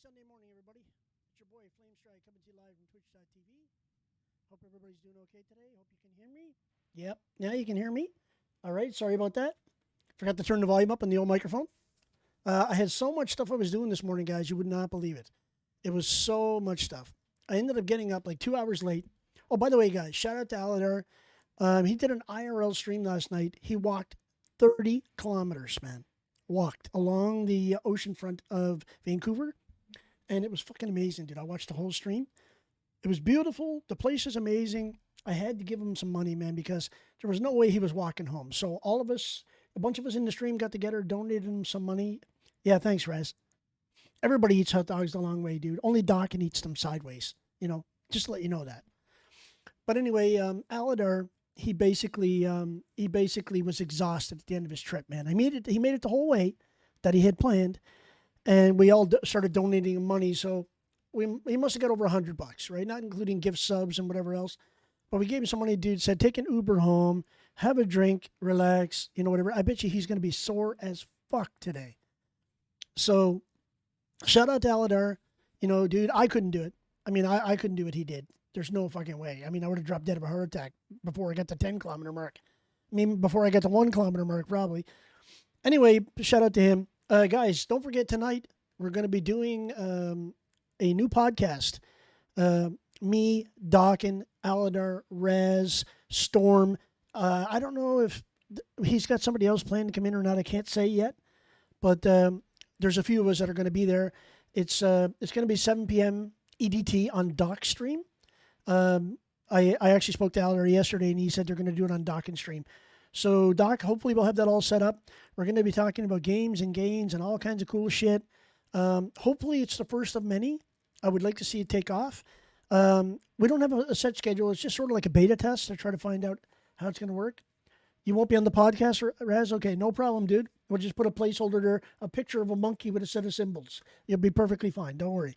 Sunday morning, everybody. It's your boy, Flame Strike, coming to you live from twitch.tv. Hope everybody's doing okay today. Hope you can hear me. Yep, now you can hear me. All right, sorry about that. Forgot to turn the volume up on the old microphone. I had so much stuff I was doing this morning, guys, you would not believe it. It was so much stuff. I ended up getting up like 2 hours late. Oh, by the way, guys, shout out to Aladar. He did an IRL stream last night. He walked 30 kilometers, man. Walked along the ocean front of Vancouver. And it was fucking amazing, dude. I watched the whole stream. It was beautiful. The place is amazing. I had to give him some money, man, because there was no way he was walking home. So all of us, a bunch of us in the stream got together, donated him some money. Yeah, thanks, Raz. Everybody eats hot dogs the long way, dude. Only Doc can eat them sideways. You know, just to let you know that. But anyway, Aladar, he basically was exhausted at the end of his trip, man. He made it the whole way that he had planned. And we all started donating him money. So he must have got over $100, right? Not including gift subs and whatever else. But we gave him some money. Dude said, take an Uber home, have a drink, relax, you know, whatever. I bet you he's going to be sore as fuck today. So shout out to Aladar. You know, dude, I couldn't do it. I mean, I couldn't do what he did. There's no fucking way. I mean, I would have dropped dead of a heart attack before I got the 10-kilometer mark. I mean, before I got the 1-kilometer mark, probably. Anyway, shout out to him. Guys, don't forget tonight, we're going to be doing a new podcast. Me, Dawkin, Aladar, Rez, Storm. I don't know if he's got somebody else planning to come in or not. I can't say yet. But there's a few of us that are going to be there. It's going to be 7 p.m. EDT on Doc Stream. I actually spoke to Aladar yesterday, and he said they're going to do it on Doc and Stream. So, Doc, hopefully we'll have that all set up. We're going to be talking about games and gains and all kinds of cool shit. Hopefully it's the first of many. I would like to see it take off. We don't have a set schedule. It's just sort of like a beta test to try to find out how it's going to work. You won't be on the podcast, Raz? Okay, no problem, dude. We'll just put a placeholder there, a picture of a monkey with a set of symbols. You'll be perfectly fine. Don't worry.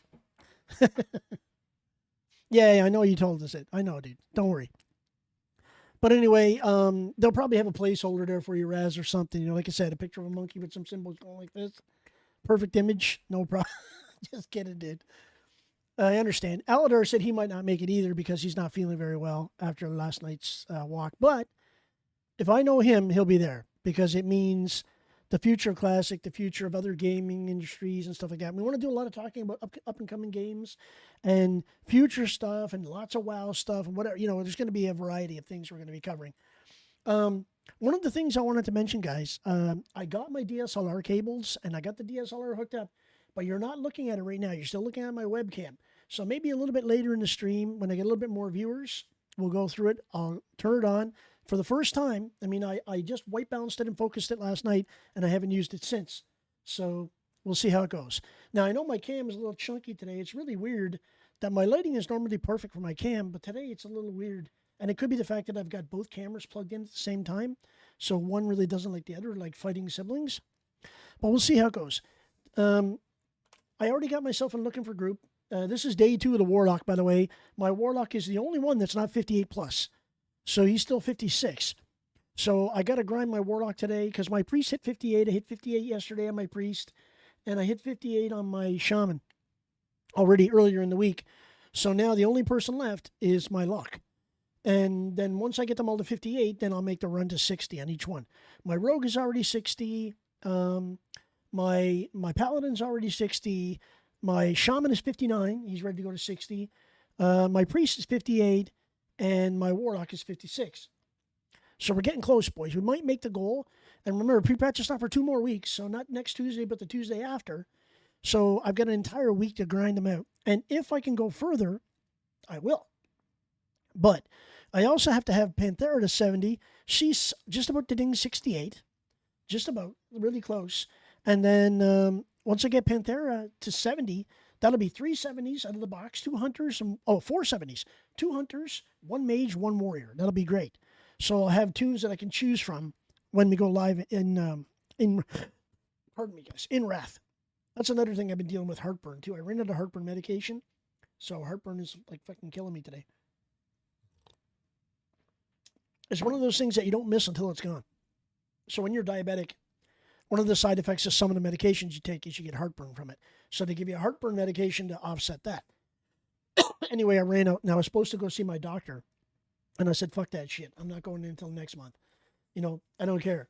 Yeah, I know you told us it. I know, dude. Don't worry. But anyway, they'll probably have a placeholder there for you, Raz, or something. You know, like I said, a picture of a monkey with some symbols going like this. Perfect image. No problem. Just kidding, dude. I understand. Aladar said he might not make it either because he's not feeling very well after last night's walk. But if I know him, he'll be there because it means the future of Classic, the future of other gaming industries and stuff like that. We want to do a lot of talking about up and coming games and future stuff and lots of WoW stuff and whatever. You know, there's going to be a variety of things we're going to be covering. One of the things I wanted to mention, guys, I got my DSLR cables and I got the DSLR hooked up, but you're not looking at it right now. You're still looking at my webcam. So maybe a little bit later in the stream, when I get a little bit more viewers, we'll go through it. I'll turn it on. For the first time, I mean, I just white balanced it and focused it last night, and I haven't used it since. So we'll see how it goes. Now, I know my cam is a little chunky today. It's really weird that my lighting is normally perfect for my cam, but today it's a little weird. And it could be the fact that I've got both cameras plugged in at the same time. So one really doesn't like the other, like fighting siblings. But we'll see how it goes. I already got myself in looking for group. This is day 2 of the Warlock, by the way. My Warlock is the only one that's not 58 plus. So he's still 56. So I got to grind my Warlock today because my priest hit 58. I hit 58 yesterday on my priest. And I hit 58 on my shaman already earlier in the week. So now the only person left is my luck. And then once I get them all to 58, then I'll make the run to 60 on each one. My rogue is already 60. My paladin's already 60. My shaman is 59. He's ready to go to 60. My priest is 58. And my warlock is 56. So we're getting close, boys. We might make the goal. And remember, pre-patch is not for 2 more weeks. So not next Tuesday, but the Tuesday after. So I've got an entire week to grind them out. And if I can go further, I will. But I also have to have Panthera to 70. She's just about to ding 68. Just about. Really close. And then once I get Panthera to 70, that'll be 3 70s out of the box, 2 hunters, and 4 70s. 2 hunters, 1 mage, 1 warrior. That'll be great. So I'll have tunes that I can choose from when we go live in pardon me, guys, in Wrath. That's another thing I've been dealing with, heartburn, too. I ran out of heartburn medication, so heartburn is like fucking killing me today. It's one of those things that you don't miss until it's gone. So when you're diabetic, one of the side effects of some of the medications you take is you get heartburn from it. So they give you a heartburn medication to offset that. Anyway, I ran out. Now I was supposed to go see my doctor, and I said, "Fuck that shit. I'm not going in until next month. You know, I don't care.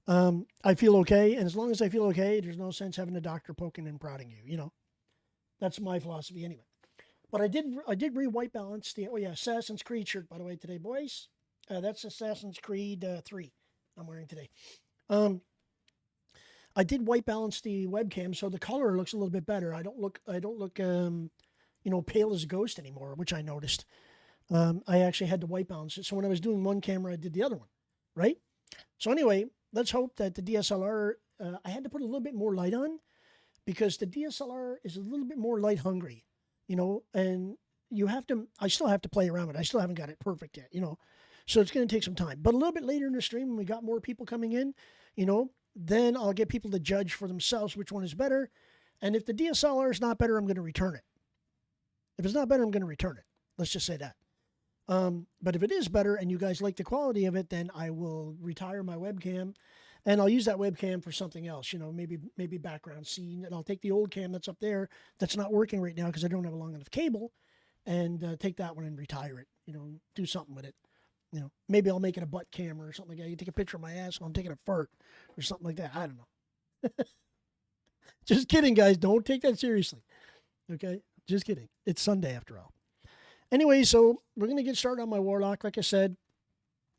I feel okay, and as long as I feel okay, there's no sense having a doctor poking and prodding you. You know, that's my philosophy anyway." But I did re-white balance the Assassin's Creed shirt, by the way, today, boys. That's Assassin's Creed 3 I'm wearing today. I did white balance the webcam, so the color looks a little bit better. I don't look pale as a ghost anymore, which I noticed. I actually had to white balance it. So when I was doing one camera, I did the other one, right? So anyway, let's hope that the DSLR, I had to put a little bit more light on because the DSLR is a little bit more light hungry, and I still have to play around with it. I still haven't got it perfect yet, so it's going to take some time. But a little bit later in the stream, when we got more people coming in, then I'll get people to judge for themselves which one is better. And if the DSLR is not better, I'm going to return it. If it's not better, I'm going to return it. Let's just say that. But if it is better and you guys like the quality of it, then I will retire my webcam and I'll use that webcam for something else, maybe background scene. And I'll take the old cam that's up there that's not working right now because I don't have a long enough cable and take that one and retire it, do something with it. Maybe I'll make it a butt camera or something like that. You take a picture of my ass while I'm taking a fart or something like that. I don't know. Just kidding, guys. Don't take that seriously. Okay? Just kidding. It's Sunday after all. Anyway, so we're going to get started on my Warlock. Like I said,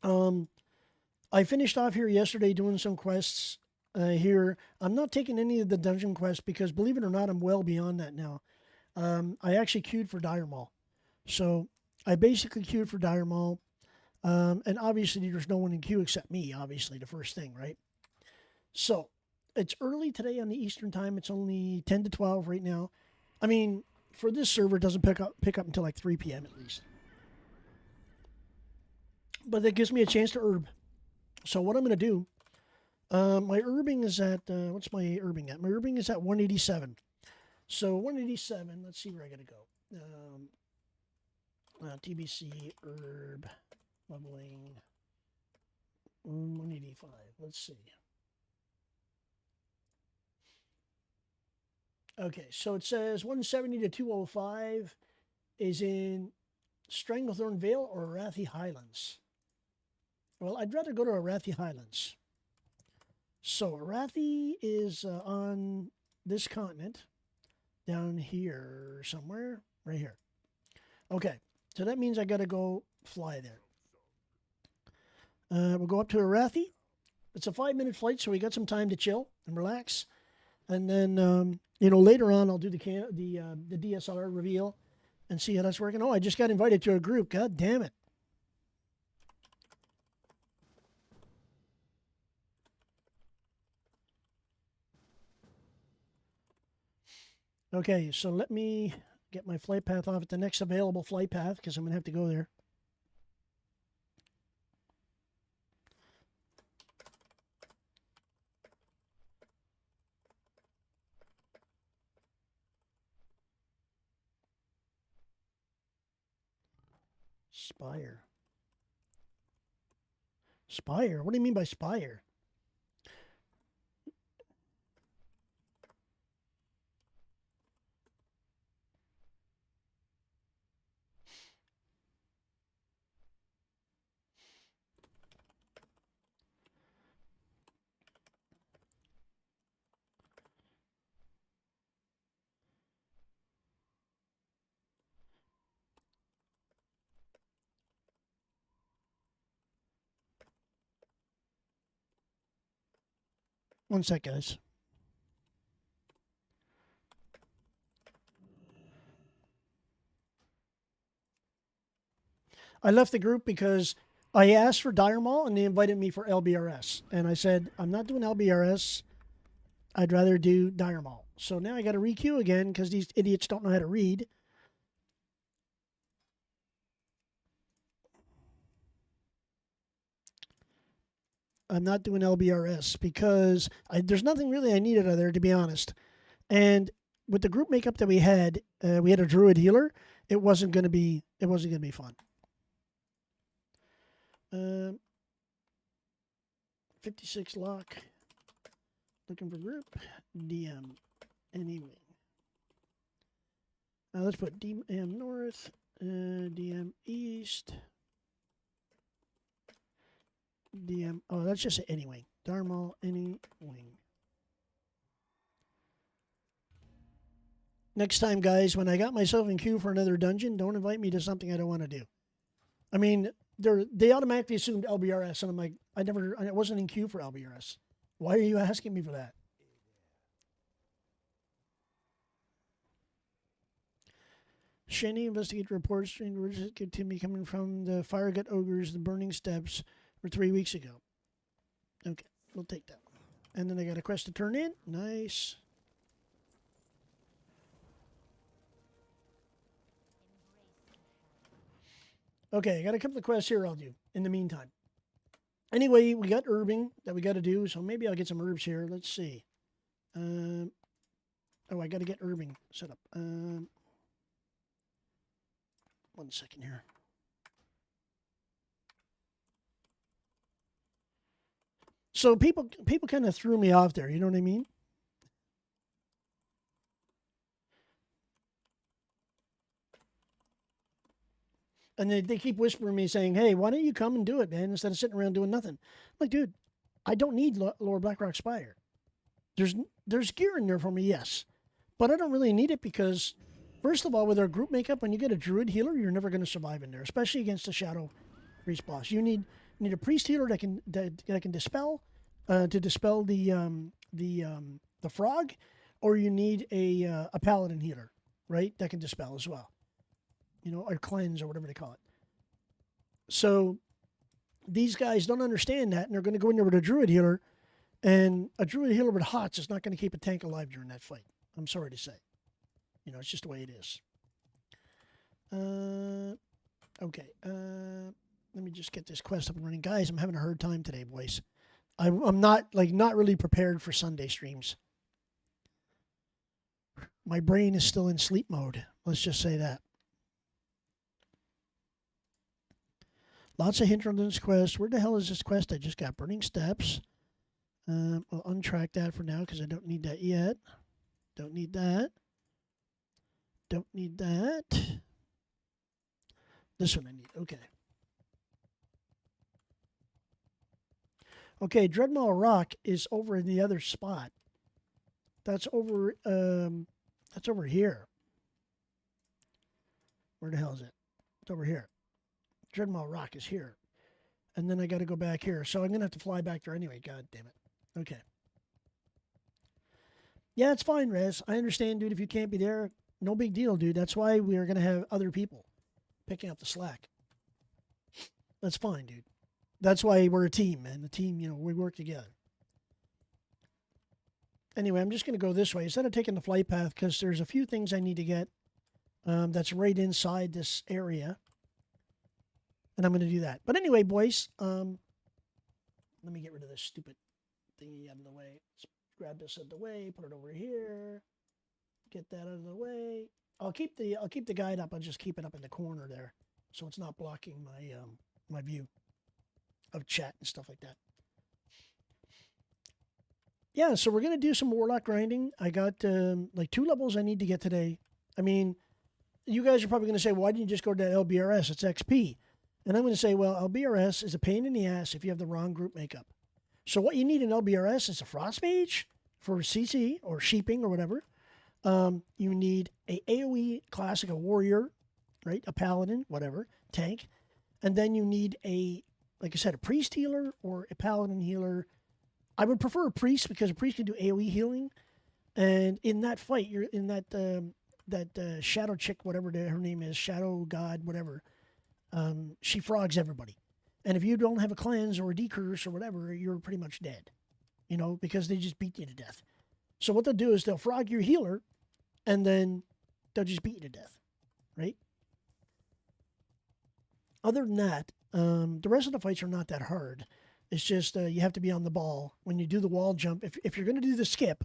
I finished off here yesterday doing some quests here. I'm not taking any of the dungeon quests because, believe it or not, I'm well beyond that now. I actually queued for Dire Maul. So I basically queued for Dire Maul. And obviously there's no one in queue except me, obviously, the first thing, right? So it's early today on the Eastern time. It's only 10 to 12 right now. I mean, for this server, it doesn't pick up until like 3 p.m. at least. But that gives me a chance to herb. So what I'm going to do, my herbing is at, what's my herbing at? My herbing is at 187. So 187, let's see where I got to go. TBC, herb, leveling, 185. Let's see. Okay, so it says 170 to 205 is in Stranglethorn Vale or Arathi Highlands. Well, I'd rather go to Arathi Highlands. So Arathi is on this continent, down here somewhere, right here. Okay, so that means I got to go fly there. We'll go up to Arathi. It's a 5-minute flight, so we got some time to chill and relax. And then, later on, I'll do the DSLR reveal and see how that's working. Oh, I just got invited to a group. God damn it. Okay, so let me get my flight path off at the next available flight path because I'm going to have to go there. Spire. Spire? What do you mean by Spire? One sec, guys. I left the group because I asked for Dire Maul and they invited me for LBRS. And I said, I'm not doing LBRS. I'd rather do Dire Maul. So now I got to re-queue again because these idiots don't know how to read. I'm not doing LBRS because there's nothing really I needed out of there, to be honest. And with the group makeup that we had a druid healer. It wasn't going to be fun. 56 lock. Looking for group. DM. Any wing. Let's put DM North. DM East. DM. Oh, that's just any wing. Dharmal, any wing. Next time, guys, when I got myself in queue for another dungeon, don't invite me to something I don't want to do. I mean, they automatically assumed LBRS, and I'm like, I wasn't in queue for LBRS. Why are you asking me for that? Shani investigate reports continue coming from the Fire Gut Ogres, the Burning Steps, for 3 weeks ago. Okay, we'll take that. And then I got a quest to turn in. Nice. Okay, I got a couple of quests here I'll do in the meantime. Anyway, we got herbing that we got to do, so maybe I'll get some herbs here. Let's see. Oh, I got to get herbing set up. 1 second here. So people kind of threw me off there. You know what I mean? And they keep whispering me saying, hey, why don't you come and do it, man, instead of sitting around doing nothing? I'm like, dude, I don't need Lower Blackrock Spire. There's gear in there for me, yes. But I don't really need it because, first of all, with our group makeup, when you get a druid healer, you're never going to survive in there, especially against a shadow priest boss. You need a priest healer that can dispel, to dispel the frog, or you need a paladin healer, right, that can dispel as well. You know, or cleanse or whatever they call it. So these guys don't understand that, and they're going to go in there with a druid healer, and a druid healer with hots is not going to keep a tank alive during that fight. I'm sorry to say. You know, it's just the way it is. Okay. Let me just get this quest up and running. Guys, I'm having a hard time today, boys. I'm not really prepared for Sunday streams. My brain is still in sleep mode. Let's just say that. Lots of hindrance quests. Where the hell is this quest? I just got Burning Steps. I'll untrack that for now because I don't need that yet. Don't need that. Don't need that. This one I need. Okay. Okay, Dreadmaw Rock is over in the other spot. That's over here. Where the hell is it? It's over here. Dreadmaw Rock is here. And then I got to go back here. So I'm going to have to fly back there anyway. God damn it. Okay. Yeah, it's fine, Rez. I understand, dude. If you can't be there, no big deal, dude. That's why we are going to have other people picking up the slack. That's fine, dude. That's why we're a team, man. A team, you know, we work together. Anyway, I'm just going to go this way. Instead of taking the flight path, because there's a few things I need to get that's right inside this area. And I'm going to do that. But anyway, boys, let me get rid of this stupid thingy out of the way. Let's grab this out of the way, put it over here. Get that out of the way. I'll keep the guide up. I'll just keep it up in the corner there, so it's not blocking my my view of chat and stuff like that. Yeah, so we're gonna do some Warlock grinding. I got like 2 levels I need to get today. I mean, you guys are probably gonna say, well, why didn't you just go to that LBRS? It's XP. And I'm going to say, well, LBRS is a pain in the ass if you have the wrong group makeup. So what you need in LBRS is a Frost Mage for CC or Sheeping or whatever. You need a AoE classic, a Warrior, right? A Paladin, whatever, tank. And then you need like I said, a Priest healer or a Paladin healer. I would prefer a Priest because a Priest can do AoE healing. And in that fight, you're in that Shadow Chick, whatever her name is, Shadow God, whatever. She frogs everybody. And if you don't have a cleanse or a decurse or whatever, you're pretty much dead, you know, because they just beat you to death. So what they'll do is they'll frog your healer and then they'll just beat you to death, right? Other than that, the rest of the fights are not that hard. It's just you have to be on the ball. When you do the wall jump, if you're going to do the skip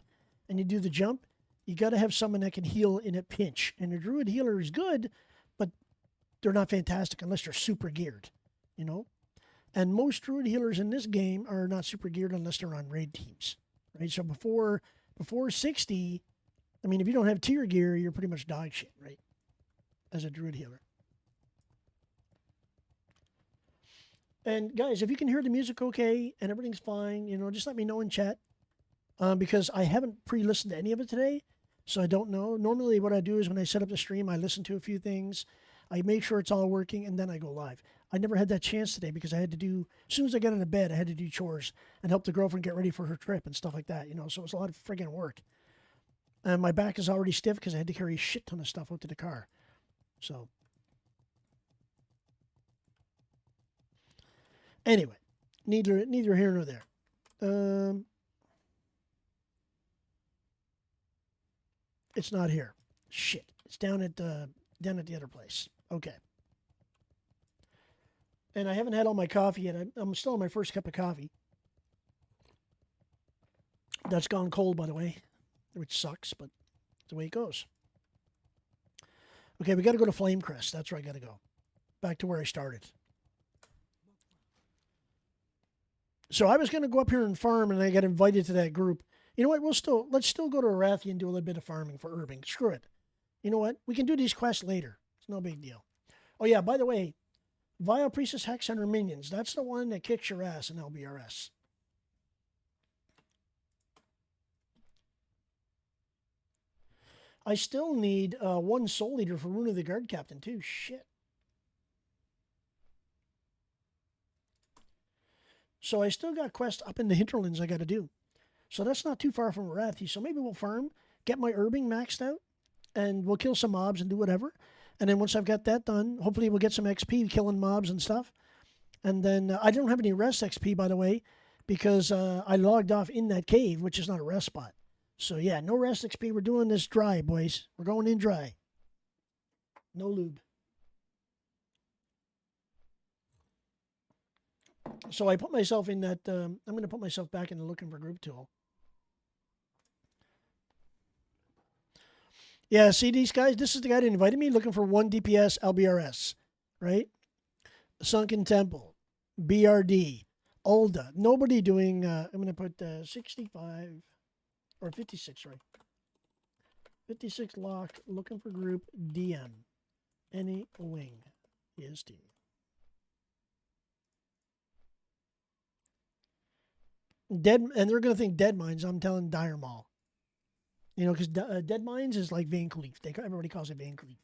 and you do the jump, you got to have someone that can heal in a pinch. And the Druid healer is good, but they're not fantastic unless they're super geared, you know? And most Druid healers in this game are not super geared unless they're on raid teams. right? So before 60, I mean, if you don't have tier gear, you're pretty much dog shit, right? As a druid healer. And guys, if you can hear the music okay and everything's fine, you know, just let me know in chat. Because I haven't pre-listened to any of it today, so I don't know. Normally what I do is when I set up the stream, I listen to a few things, I make sure it's all working, and then I go live. I never had that chance today because I had to do, as soon as I got into bed, I had to do chores and help the girlfriend get ready for her trip and stuff like that, you know, so it was a lot of friggin' work. And my back is already stiff because I had to carry a shit ton of stuff out to the car. So, anyway, neither here nor there. It's not here. Shit. It's down at the other place. Okay. And I haven't had all my coffee yet. I'm still on my first cup of coffee. That's gone cold, by the way, which sucks, but it's the way it goes. Okay, we got to go to Flamecrest. That's where I got to go. Back to where I started. So I was going to go up here and farm, and I got invited to that group. You know what? Let's still go to Arathi and do a little bit of farming for herbing. Screw it. You know what? We can do these quests later. It's no big deal. Oh yeah, by the way, Vile Priestess Hex and her minions. That's the one that kicks your ass in LBRS. I still need one soul leader for Rune of the Guard Captain too. Shit. So I still got quests up in the hinterlands I got to do. So that's not too far from Arathi. So maybe we'll farm, get my herbing maxed out, and we'll kill some mobs and do whatever. And then once I've got that done, hopefully we'll get some XP killing mobs and stuff. And then I don't have any rest XP, by the way, because I logged off in that cave, which is not a rest spot. So yeah, no rest XP. We're doing this dry, boys. We're going in dry. No lube. So I put myself in that, I'm going to put myself back in the looking for group tool. Yeah, see these guys? This is the guy that invited me, looking for 1 DPS LBRS, right? Sunken Temple, BRD, Ulda. Nobody doing, I'm going to put 65, or 56, right? 56 lock, looking for group DM. Any wing, EST. Dead, and they're going to think Dead Mines. I'm telling Dire Mall. You know, because Dead Mines is like Van Cleef. Everybody calls it Van Cleef.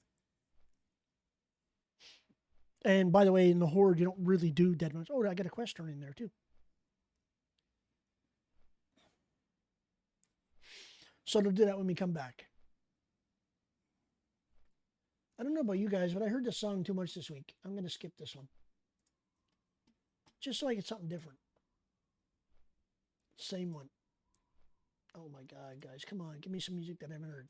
And by the way, in the Horde, you don't really do Dead Mines. Oh, I got a quest turn in there too. So they'll do that when we come back. I don't know about you guys, but I heard this song too much this week. I'm going to skip this one. Just so I get something different. Same one. Oh my God, guys, come on. Give me some music that I haven't heard.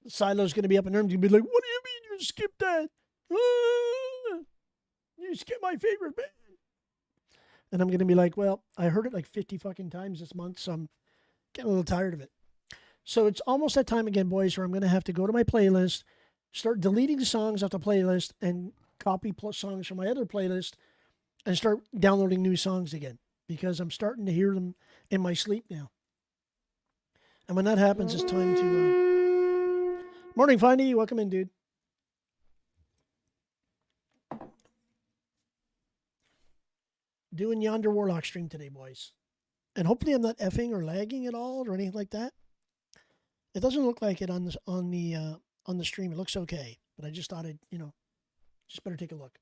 Silo's going to be up in arms. He's going to be like, what do you mean you skipped that? Ah, you skipped my favorite band. And I'm going to be like, well, I heard it like 50 fucking times this month, so I'm getting a little tired of it. So it's almost that time again, boys, where I'm going to have to go to my playlist, start deleting songs off the playlist, and copy songs from my other playlist, and start downloading new songs again, because I'm starting to hear them in my sleep now. And when that happens, it's time to... Morning, Findy. Welcome in, dude. Doing Yonder Warlock stream today, boys. And hopefully I'm not effing or lagging at all or anything like that. It doesn't look like it on the stream. It looks okay. But I just thought I'd, just better take a look.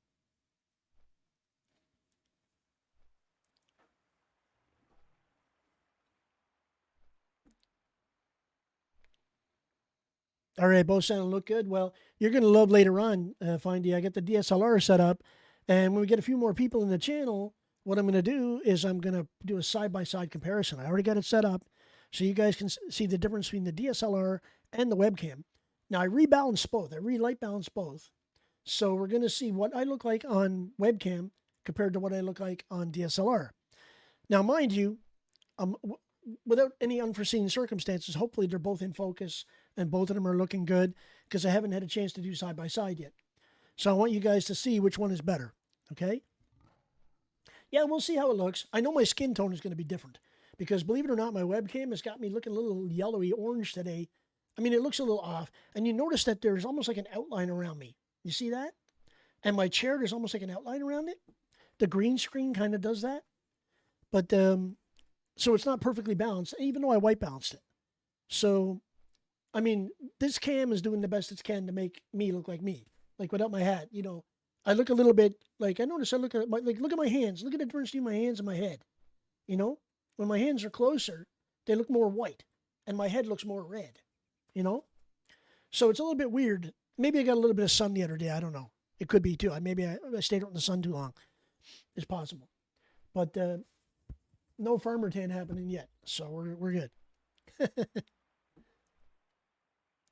All right, both sound and look good. Well, you're going to love later on, Findy. I get the DSLR set up, and when we get a few more people in the channel, what I'm going to do is I'm going to do a side-by-side comparison. I already got it set up, so you guys can see the difference between the DSLR and the webcam. Now, I rebalance both. I relight balance both. So we're going to see what I look like on webcam compared to what I look like on DSLR. Now, mind you, without any unforeseen circumstances, hopefully they're both in focus and both of them are looking good, because I haven't had a chance to do side by side yet. So I want you guys to see which one is better, okay? Yeah, we'll see how it looks. I know my skin tone is going to be different because, believe it or not, my webcam has got me looking a little yellowy orange today. I mean, it looks a little off. And you notice that there's almost like an outline around me. You see that? And my chair, there's almost like an outline around it. The green screen kind of does that. But, so it's not perfectly balanced, even though I white balanced it. So, I mean, this cam is doing the best it can to make me look like me. Like without my hat, you know. I look a little bit, like, I notice I look at my, like, look at my hands. Look at the difference between my hands and my head. You know? When my hands are closer, they look more white. And my head looks more red. You know? So it's a little bit weird. Maybe I got a little bit of sun the other day. I don't know. It could be too. Maybe I stayed out in the sun too long. It's possible. But no farmer tan happening yet. So we're good.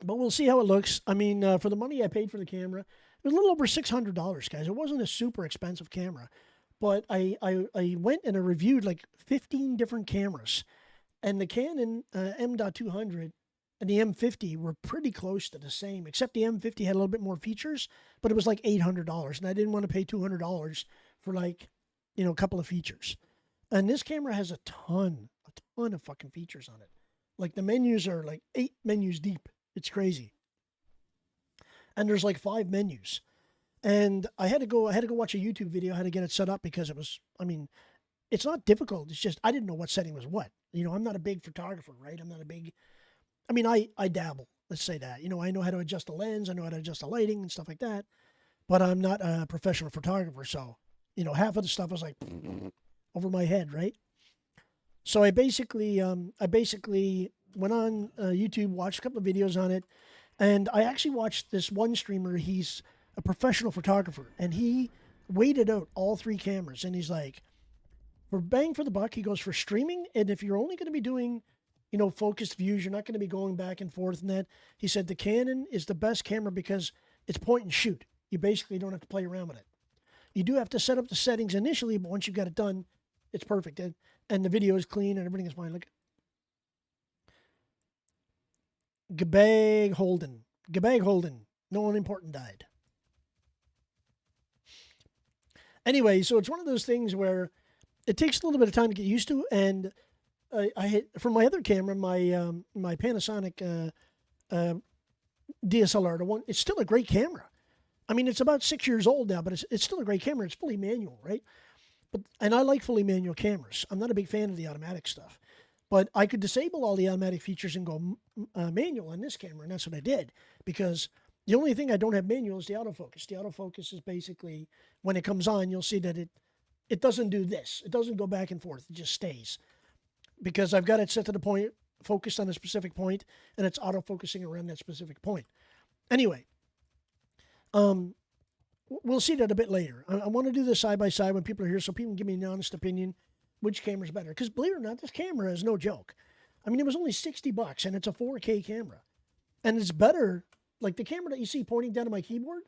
But we'll see how it looks. I mean, for the money I paid for the camera, it was a little over $600, guys. It wasn't a super expensive camera. But I went and I reviewed like 15 different cameras. And the Canon M.200 and the M50 were pretty close to the same, except the M50 had a little bit more features, but it was like $800. And I didn't want to pay $200 for like, you know, a couple of features. And this camera has a ton of fucking features on it. Like the menus are like 8 menus deep. It's crazy. And there's like 5 menus. And I had to go watch a YouTube video how to get it set up because it was, I mean, it's not difficult. It's just, I didn't know what setting was what. You know, I'm not a big photographer, right? I'm not a big, I mean, I dabble. Let's say that. You know, I know how to adjust the lens. I know how to adjust the lighting and stuff like that. But I'm not a professional photographer. So, you know, half of the stuff was like over my head, right? So I basically went on YouTube, watched a couple of videos on it, and I actually watched this one streamer. He's a professional photographer, and he weighted out all 3 cameras, and he's like, for bang for the buck, he goes for streaming, and if you're only going to be doing, you know, focused views, you're not going to be going back and forth and that. He said the Canon is the best camera because it's point and shoot. You basically don't have to play around with it. You do have to set up the settings initially, but once you've got it done, it's perfect. And the video is clean and everything is fine. Look. Gebag Holden. No one important died. Anyway, so it's one of those things where it takes a little bit of time to get used to. And I hit from my other camera, my Panasonic DSLR, the one, it's still a great camera. I mean, it's about 6 years old now, but it's still a great camera. It's fully manual, right? And I like fully manual cameras. I'm not a big fan of the automatic stuff. But I could disable all the automatic features and go manual on this camera, and that's what I did. Because the only thing I don't have manual is the autofocus. The autofocus is basically, when it comes on, you'll see that it doesn't do this. It doesn't go back and forth. It just stays. Because I've got it set to the point, focused on a specific point, and it's autofocusing around that specific point. Anyway, we'll see that a bit later. I want to do this side by side when people are here so people can give me an honest opinion which camera's better. Because believe it or not, this camera is no joke. I mean, it was only $60 and it's a 4K camera. And it's better, like the camera that you see pointing down to my keyboard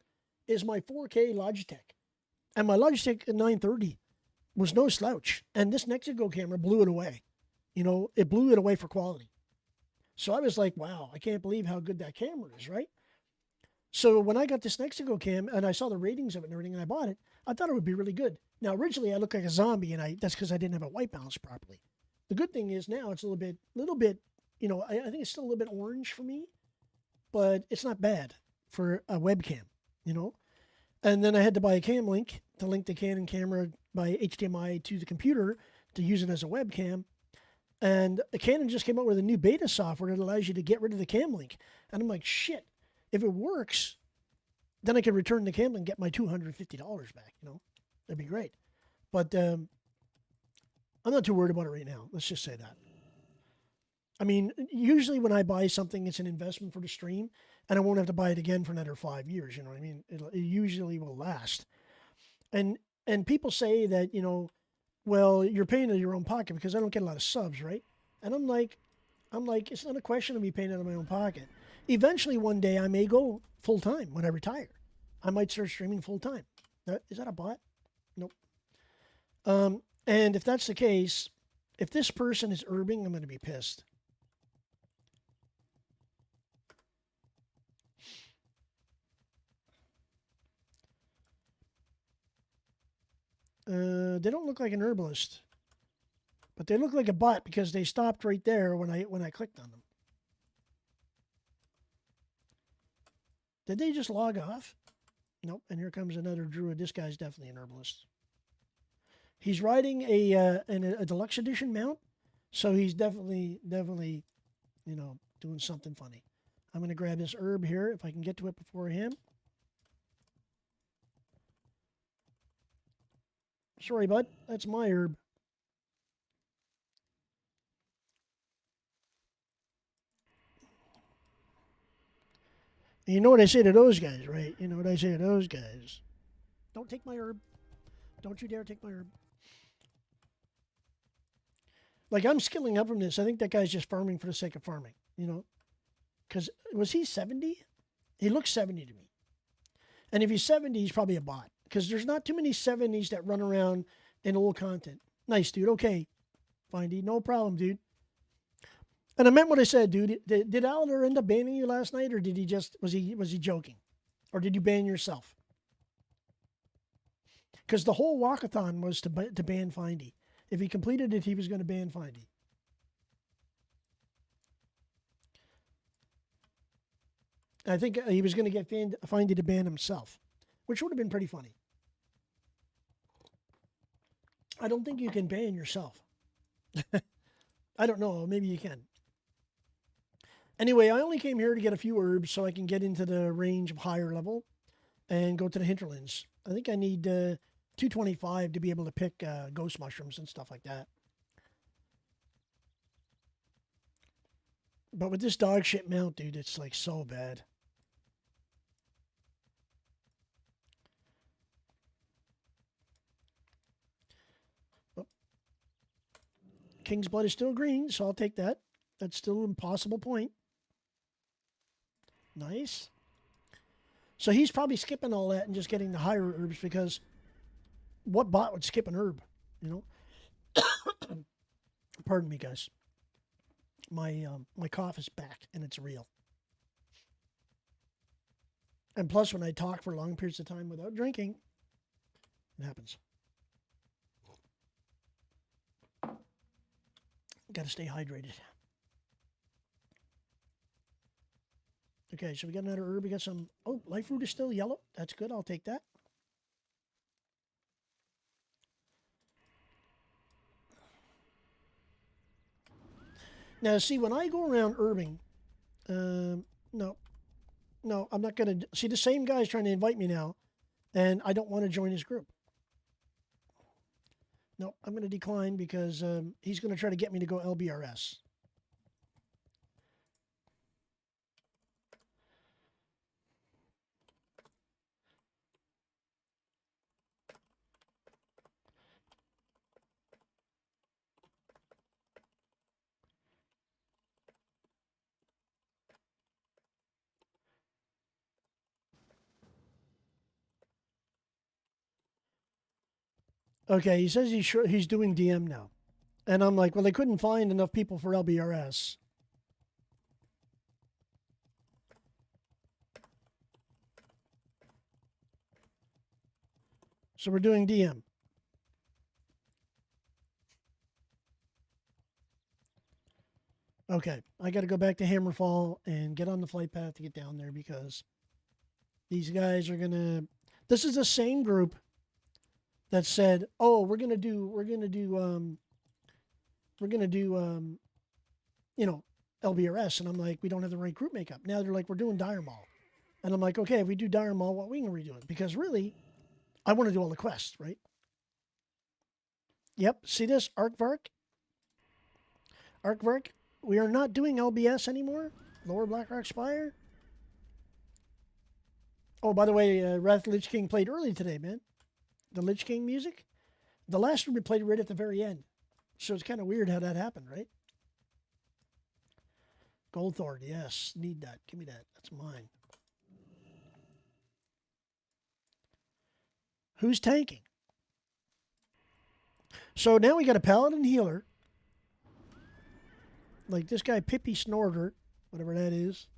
is my 4K Logitech. And my Logitech 930 was no slouch. And this Nexigo camera blew it away. You know, it blew it away for quality. So I was like, wow, I can't believe how good that camera is, right? So when I got this Nexigo cam and I saw the ratings of it and everything and I bought it, I thought it would be really good. Now, originally I looked like a zombie and that's because I didn't have a white balance properly. The good thing is now it's a little bit, you know, I think it's still a little bit orange for me, but it's not bad for a webcam, you know? And then I had to buy a cam link to link the Canon camera by HDMI to the computer to use it as a webcam. And Canon just came out with a new beta software that allows you to get rid of the cam link. And I'm like, shit, if it works, then I can return the cam and get my $250 back, you know? That'd be great. But I'm not too worried about it right now. Let's just say that. I mean, usually when I buy something, it's an investment for the stream, and I won't have to buy it again for another 5 years, you know what I mean? It usually will last. And people say that, you know, well, you're paying out of your own pocket because I don't get a lot of subs, right? And I'm like, it's not a question of me paying out of my own pocket. Eventually, one day, I may go full-time when I retire. I might start streaming full-time. Is that a bot? Nope. And if that's the case, if this person is herbing, I'm going to be pissed. They don't look like an herbalist, but they look like a bot because they stopped right there when I clicked on them. Did they just log off? Nope. And here comes another druid. This guy's definitely an herbalist. He's riding a deluxe edition mount, so he's definitely, you know, doing something funny. I'm going to grab this herb here if I can get to it before him. Sorry, bud. That's my herb. You know what I say to those guys, right? You know what I say to those guys. Don't take my herb. Don't you dare take my herb. Like, I'm skilling up from this. I think that guy's just farming for the sake of farming, you know? Because, was he 70? He looks 70 to me. And if he's 70, he's probably a bot. Because there's not too many 70s that run around in old content. Nice, dude. Okay. Findy. No problem, dude. And I meant what I said, dude. Did Alander end up banning you last night, or did he just, was he joking? Or did you ban yourself? Because the whole walkathon was to ban Findy. If he completed it, he was going to ban Findy. I think he was going to get Findy to ban himself, which would have been pretty funny. I don't think you can ban yourself. I don't know. Maybe you can. Anyway, I only came here to get a few herbs so I can get into the range of higher level and go to the hinterlands. I think I need 225 to be able to pick ghost mushrooms and stuff like that. But with this dog shit mount, dude, it's like so bad. Oh. King's blood is still green, so I'll take that. That's still an impossible point. Nice. So he's probably skipping all that and just getting the higher herbs because what bot would skip an herb, you know? Pardon me, guys. My cough is back and it's real. And plus, when I talk for long periods of time without drinking, it happens. Got to stay hydrated. Okay, so we got another herb. We got some. Oh, life root is still yellow. That's good. I'll take that. Now, see, when I go around herbing, no, I'm not going to. See, the same guy's trying to invite me now, and I don't want to join his group. No, I'm going to decline because he's going to try to get me to go LBRS. Okay, he says he's doing DM now. And I'm like, well, they couldn't find enough people for LBRS. So we're doing DM. Okay, I got to go back to Hammerfall and get on the flight path to get down there because these guys are going to... This is the same group that said, "Oh, we're gonna do, you know, LBRS," and I'm like, "We don't have the right group makeup." Now they're like, "We're doing Dire Maul," and I'm like, "Okay, if we do Dire Maul, what are we gonna redo it?" Because really, I want to do all the quests, right? Yep. See this Arkvark? Arkvark. We are not doing LBS anymore. Lower Blackrock Spire. Oh, by the way, Wrath Lich King played early today, man. The Lich King music. The last one we played right at the very end. So it's kind of weird how that happened, right? Goldthorn, yes. Need that. Give me that. That's mine. Who's tanking? So now we got a Paladin Healer. Like this guy, Pippi Snorter, whatever that is.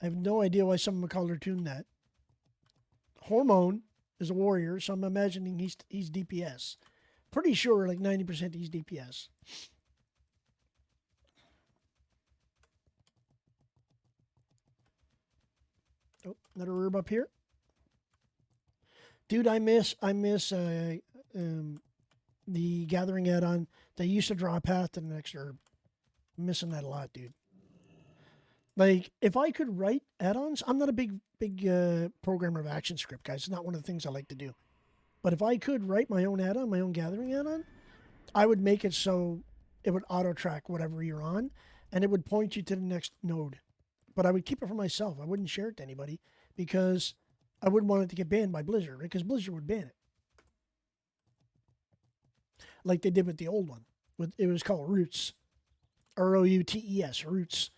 I have no idea why someone would call her Toon that. Hormone is a warrior, so I'm imagining he's DPS. Pretty sure like 90% he's DPS. Oh, another herb up here. Dude, I miss the gathering add-on. They used to draw a path to the next herb. I'm missing that a lot, dude. Like, if I could write add-ons, I'm not a big programmer of ActionScript, guys. It's not one of the things I like to do. But if I could write my own add-on, my own gathering add-on, I would make it so it would auto-track whatever you're on, and it would point you to the next node. But I would keep it for myself. I wouldn't share it to anybody because I wouldn't want it to get banned by Blizzard, right? Because Blizzard would ban it. Like they did with the old one. It was called Roots. R-O-U-T-E-S, Roots.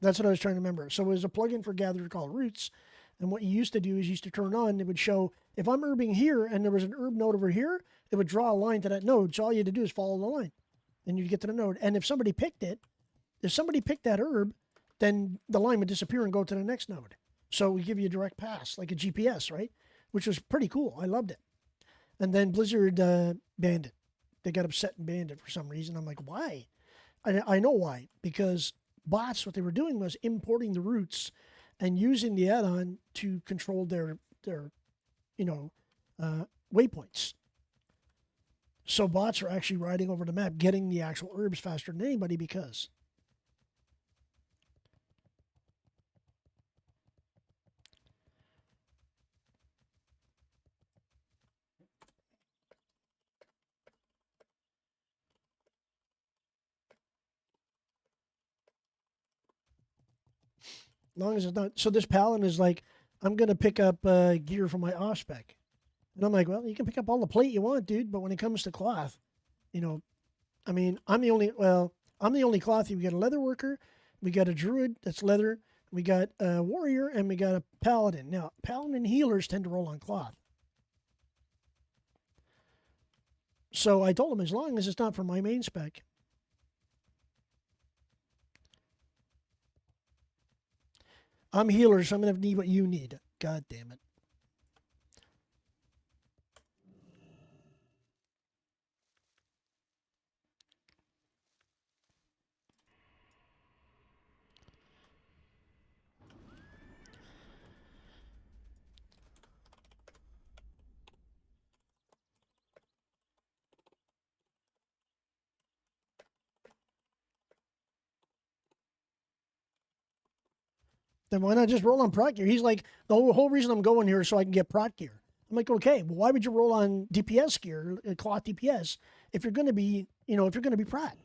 That's what I was trying to remember. So it was a plugin for Gatherer called Roots. And what you used to do is you used to turn on, it would show, if I'm herbing here and there was an herb node over here, it would draw a line to that node. So all you had to do is follow the line. And you'd get to the node. And if somebody picked it, if somebody picked that herb, then the line would disappear and go to the next node. So we give you a direct pass, like a GPS, right? Which was pretty cool. I loved it. And then Blizzard banned it. They got upset and banned it for some reason. I'm like, why? I know why. Because bots, what they were doing was importing the roots and using the add-on to control their waypoints. So bots are actually riding over the map, getting the actual herbs faster than anybody because. As long as it's not. So this paladin is like, I'm going to pick up gear for my off spec. And I'm like, well, you can pick up all the plate you want, dude. But when it comes to cloth, I mean, I'm the only cloth. We got a leather worker. We got a druid that's leather. We got a warrior and we got a paladin. Now, paladin healers tend to roll on cloth. So I told him, as long as it's not for my main spec. I'm healer, so I'm going to need what you need. God damn it. Then why not just roll on prot gear? He's like, the whole reason I'm going here is so I can get prot gear. I'm like, okay, well, why would you roll on DPS gear, cloth DPS, if you're going to be, prot?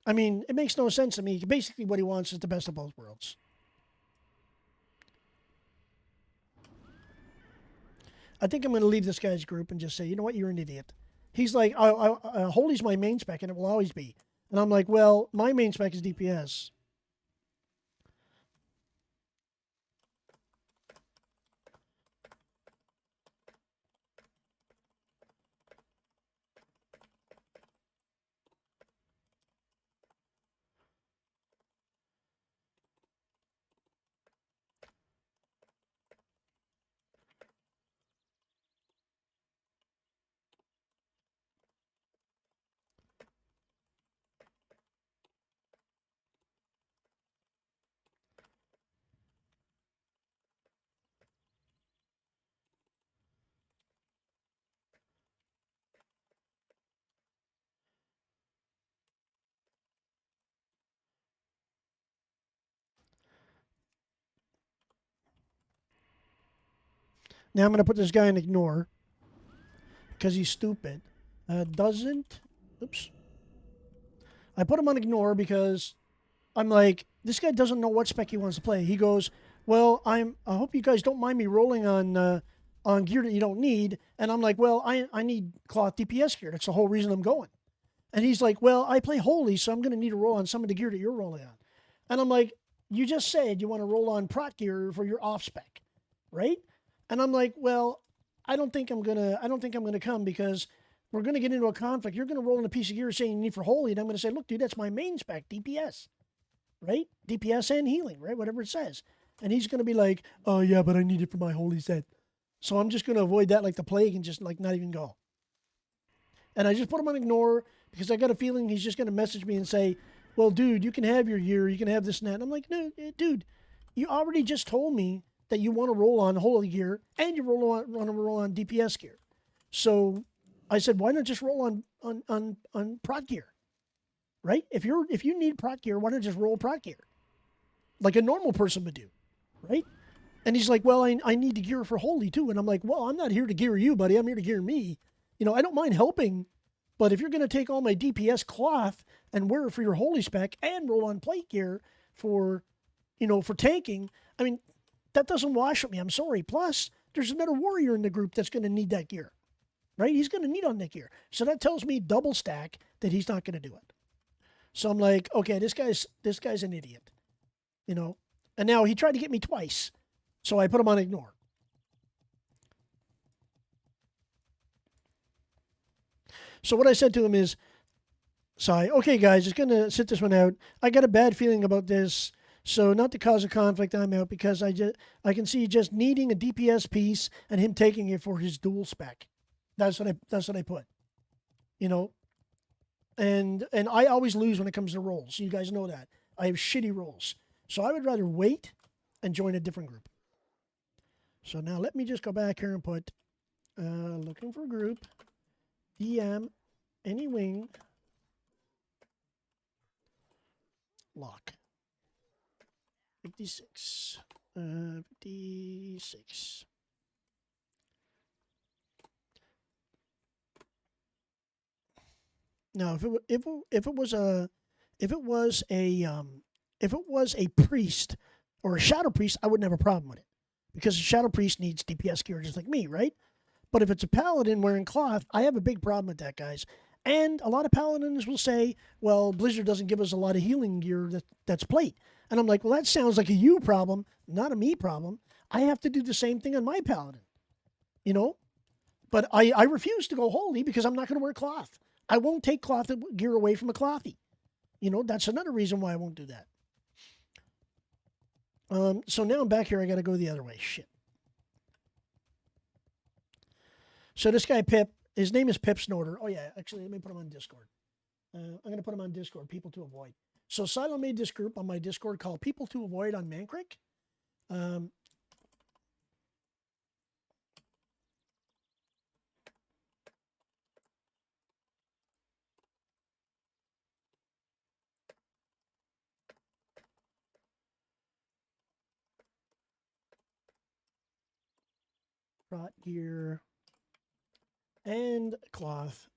I mean, it makes no sense to me. Basically, what he wants is the best of both worlds. I think I'm going to leave this guy's group and just say, you know what, you're an idiot. He's like, Holy's my main spec, and it will always be. And I'm like, well, my main spec is DPS. Now I'm going to put this guy in ignore because he's stupid. Oops. I put him on ignore because I'm like, this guy doesn't know what spec he wants to play. He goes, well, I hope you guys don't mind me rolling on gear that you don't need. And I'm like, well, I need cloth DPS gear. That's the whole reason I'm going. And he's like, well, I play holy, so I'm going to need to roll on some of the gear that you're rolling on. And I'm like, you just said you want to roll on prot gear for your off spec, right? And I'm like, well, I don't think I'm gonna come because we're gonna get into a conflict. You're gonna roll in a piece of gear saying you need for holy, and I'm gonna say, look, dude, that's my main spec, DPS, right? DPS and healing, right? Whatever it says. And he's gonna be like, oh yeah, but I need it for my holy set. So I'm just going to avoid that like the plague and just like not even go. And I just put him on ignore because I got a feeling he's just going to message me and say, well, dude, you can have your gear. You can have this and that. And I'm like, no, dude, you already just told me that you want to roll on holy gear and you want to roll on DPS gear. So I said, why not just roll on prot gear, right? If you need prot gear, why not just roll prot gear, like a normal person would do, right? And he's like, well, I need to gear for holy too. And I'm like, well, I'm not here to gear you, buddy. I'm here to gear me. You know, I don't mind helping, but if you're going to take all my DPS cloth and wear it for your holy spec and roll on plate gear for, you know, for tanking, I mean, that doesn't wash with me. I'm sorry. Plus, there's another warrior in the group that's going to need that gear, right? He's going to need on that gear. So that tells me double stack that he's not going to do it. So I'm like, okay, this guy's an idiot, you know. And now he tried to get me twice. So I put him on ignore. So what I said to him is, sorry, okay, guys, just going to sit this one out. I got a bad feeling about this. So not to cause a conflict, I'm out because I can see just needing a DPS piece and him taking it for his dual spec. That's what I put. You know? And I always lose when it comes to rolls. You guys know that. I have shitty rolls. So I would rather wait and join a different group. So now let me just go back here and put looking for group, DM, any wing, lock. 56. 56. Now, if it was a priest or a shadow priest, I wouldn't have a problem with it because a shadow priest needs DPS gear just like me, right? But if it's a paladin wearing cloth, I have a big problem with that, guys. And a lot of paladins will say, well, Blizzard doesn't give us a lot of healing gear that's plate. And I'm like, well, that sounds like a you problem, not a me problem. I have to do the same thing on my paladin, you know? But I refuse to go holy because I'm not going to wear cloth. I won't take cloth gear away from a clothy. You know, that's another reason why I won't do that. So now I'm back here. I got to go the other way. Shit. So this guy, Pip, his name is Pip Snorter. Oh, yeah. Actually, let me put him on Discord. I'm going to put him on Discord, People to Avoid. So Silo made this group on my Discord called People to Avoid on Mancrick. Brought gear and cloth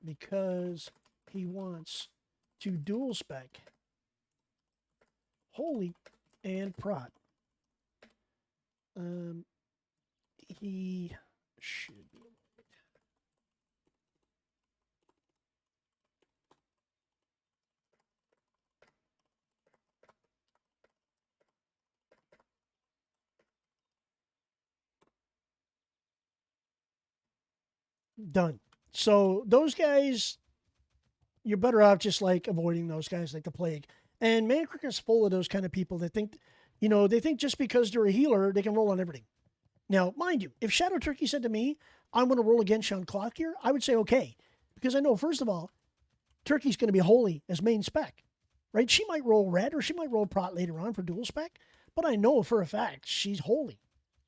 because he wants to dual spec holy and prot. He should be done. So those guys, you're better off just like avoiding those guys like the plague. And Mancrick is full of those kind of people that think, you know, they think just because they're a healer, they can roll on everything. Now, mind you, if Shadow Turkey said to me, I'm going to roll against you on cloth gear, I would say okay. Because I know, first of all, Turkey's going to be holy as main spec, right? She might roll red or she might roll prot later on for dual spec, but I know for a fact she's holy,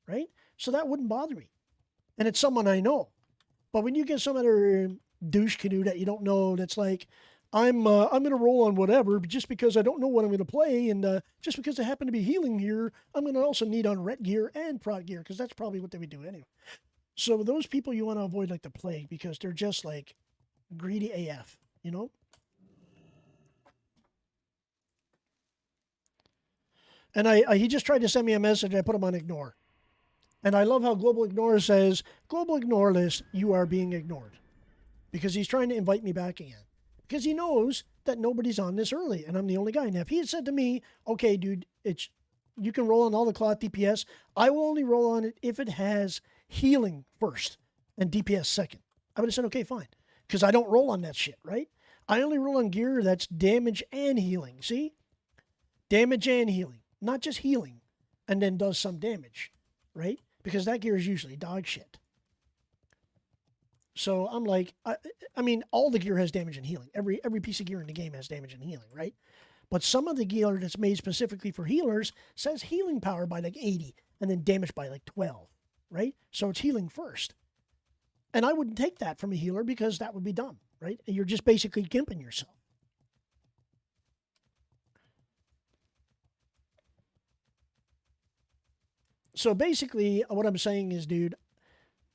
right? So that wouldn't bother me. And it's someone I know. But when you get some other douche canoe that you don't know, that's like, I'm going to roll on whatever, just because I don't know what I'm going to play, and just because I happen to be healing here, I'm going to also need on ret gear and prot gear, because that's probably what they would do anyway. So those people you want to avoid like the plague, because they're just like greedy AF, you know? And he just tried to send me a message, I put him on ignore. And I love how Global Ignore says, Global Ignore list, you are being ignored. Because he's trying to invite me back again. Because he knows that nobody's on this early, and I'm the only guy. Now, if he had said to me, okay, dude, you can roll on all the cloth DPS, I will only roll on it if it has healing first and DPS second. I would have said, okay, fine. Because I don't roll on that shit, right? I only roll on gear that's damage and healing. See? Damage and healing. Not just healing, and then does some damage, right? because that gear is usually dog shit. So I'm like, I mean, all the gear has damage and healing. Every piece of gear in the game has damage and healing, right? But some of the gear that's made specifically for healers says healing power by like 80 and then damage by like 12, right? So it's healing first. And I wouldn't take that from a healer because that would be dumb, right? You're just basically gimping yourself. So basically, what I'm saying is, dude,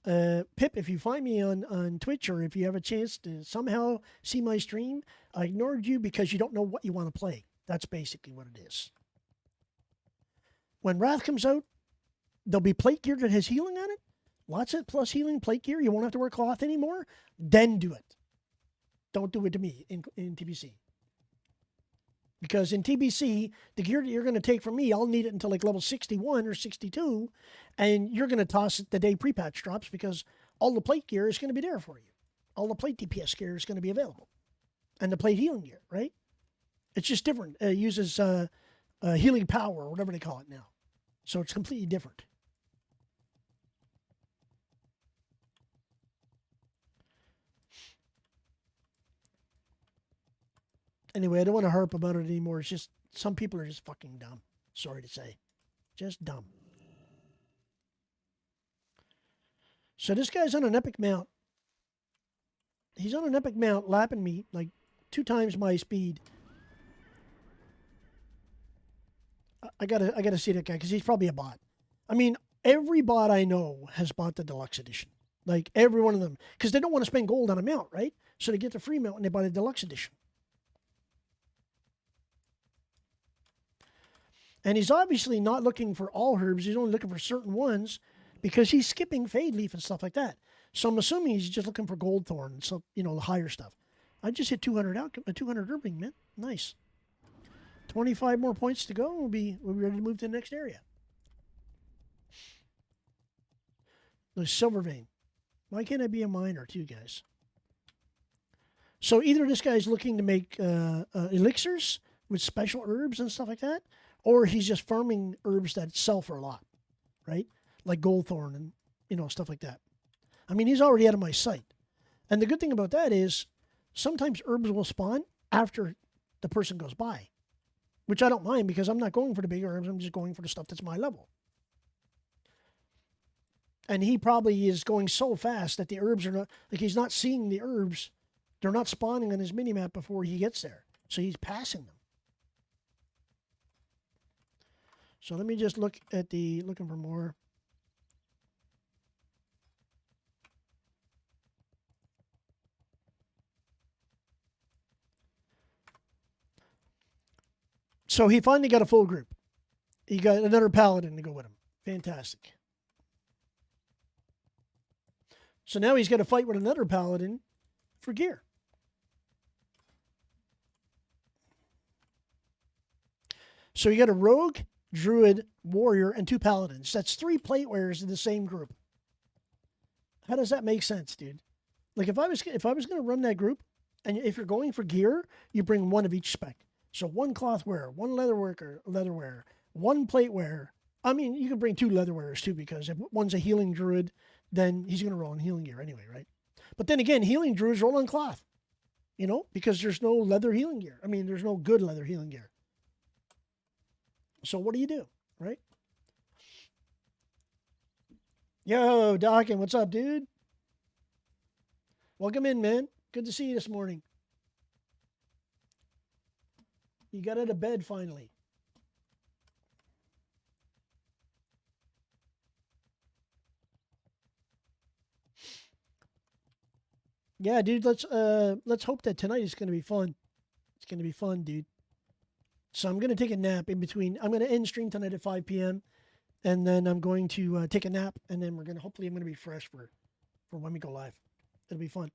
Pip, if you find me on Twitch or if you have a chance to somehow see my stream, I ignored you because you don't know what you want to play. That's basically what it is. When Wrath comes out, there'll be plate gear that has healing on it. Lots of plus healing plate gear. You won't have to wear cloth anymore. Then do it. Don't do it to me in TBC. Because in TBC, the gear that you're going to take from me, I'll need it until like level 61 or 62. And you're going to toss it the day pre-patch drops because all the plate gear is going to be there for you. All the plate DPS gear is going to be available. And the plate healing gear, right? It's just different. It uses healing power or whatever they call it now. So it's completely different. Anyway, I don't want to harp about it anymore. It's just some people are just fucking dumb. Sorry to say. Just dumb. So this guy's on an epic mount. He's on an epic mount lapping me like 2 times my speed. I gotta see that guy because he's probably a bot. I mean, every bot I know has bought the deluxe edition. Like every one of them. Because they don't want to spend gold on a mount, right? So they get the free mount and they buy the deluxe edition. And he's obviously not looking for all herbs. He's only looking for certain ones because he's skipping Fade Leaf and stuff like that. So I'm assuming he's just looking for Gold Thorn and some, the higher stuff. I just hit 200 out, 200 herbing, man. Nice. 25 more points to go. We'll be ready to move to the next area. The Silver Vein. Why can't I be a miner too, guys? So either this guy's looking to make elixirs with special herbs and stuff like that, or he's just farming herbs that sell for a lot, right? Like Gold Thorn and, stuff like that. I mean, he's already out of my sight. And the good thing about that is sometimes herbs will spawn after the person goes by, which I don't mind because I'm not going for the big herbs. I'm just going for the stuff that's my level. And he probably is going so fast that the herbs are not, like he's not seeing the herbs. They're not spawning on his minimap before he gets there. So he's passing them. So let me just look at looking for more. So he finally got a full group. He got another paladin to go with him. Fantastic. So now he's got to fight with another paladin for gear. So you got a rogue, druid, warrior, and 2 paladins. That's 3 plate wearers in the same group. How does that make sense, dude? Like if I was going to run that group, and if you're going for gear, you bring 1 of each spec. So 1 cloth wearer, 1 leather wearer, 1 plate wearer. I mean, you can bring 2 leather wearers too, because if one's a healing druid, then he's going to roll in healing gear anyway, right? But then again, healing druids roll on cloth, because there's no leather healing gear. I mean, there's no good leather healing gear. So what do, right? Yo, Dockin, what's up, dude? Welcome in, man. Good to see you this morning. You got out of bed finally. Yeah, dude, let's hope that tonight is going to be fun. It's going to be fun, dude. So I'm going to take a nap in between. I'm going to end stream tonight at 5 p.m. And then I'm going to take a nap. And then hopefully I'm going to be fresh for when we go live. It'll be fun.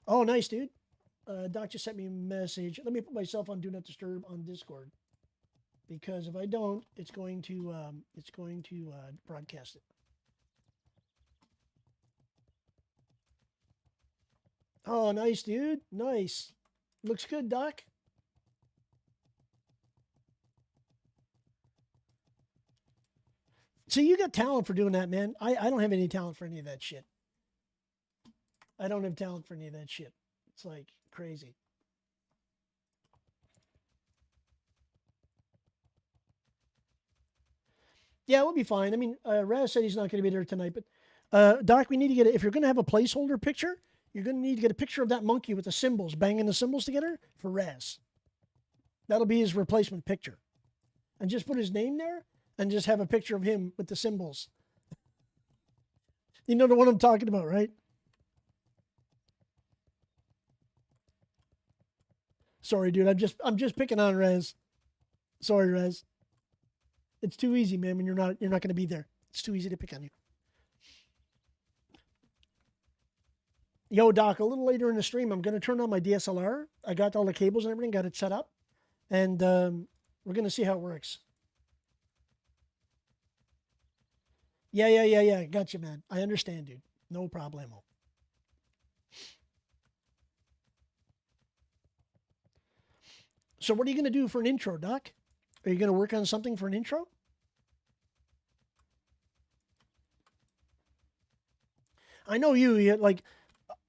Oh, nice, dude. Doc just sent me a message. Let me put myself on Do Not Disturb on Discord. Because if I don't, it's going to broadcast it. Oh, nice, dude. Nice. Looks good, Doc. See, you got talent for doing that, man. I don't have any talent for any of that shit. I don't have talent for any of that shit. It's like crazy. Yeah, we'll be fine. I mean, Raz said he's not going to be there tonight, but Doc, we need to get it. If you're going to have a placeholder picture, you're going to need to get a picture of that monkey with the symbols, banging the symbols together for Raz. That'll be his replacement picture. And just put his name there and just have a picture of him with the symbols. You know the one I'm talking about, right? Sorry, dude. I'm just picking on Raz. Sorry, Raz. It's too easy, man, when you're not going to be there. It's too easy to pick on you. Yo, Doc, a little later in the stream, I'm going to turn on my DSLR. I got all the cables and everything, got it set up. And we're going to see how it works. Yeah. Gotcha, man. I understand, dude. No problemo. So what are you going to do for an intro, Doc? Are you going to work on something for an intro? I know you like,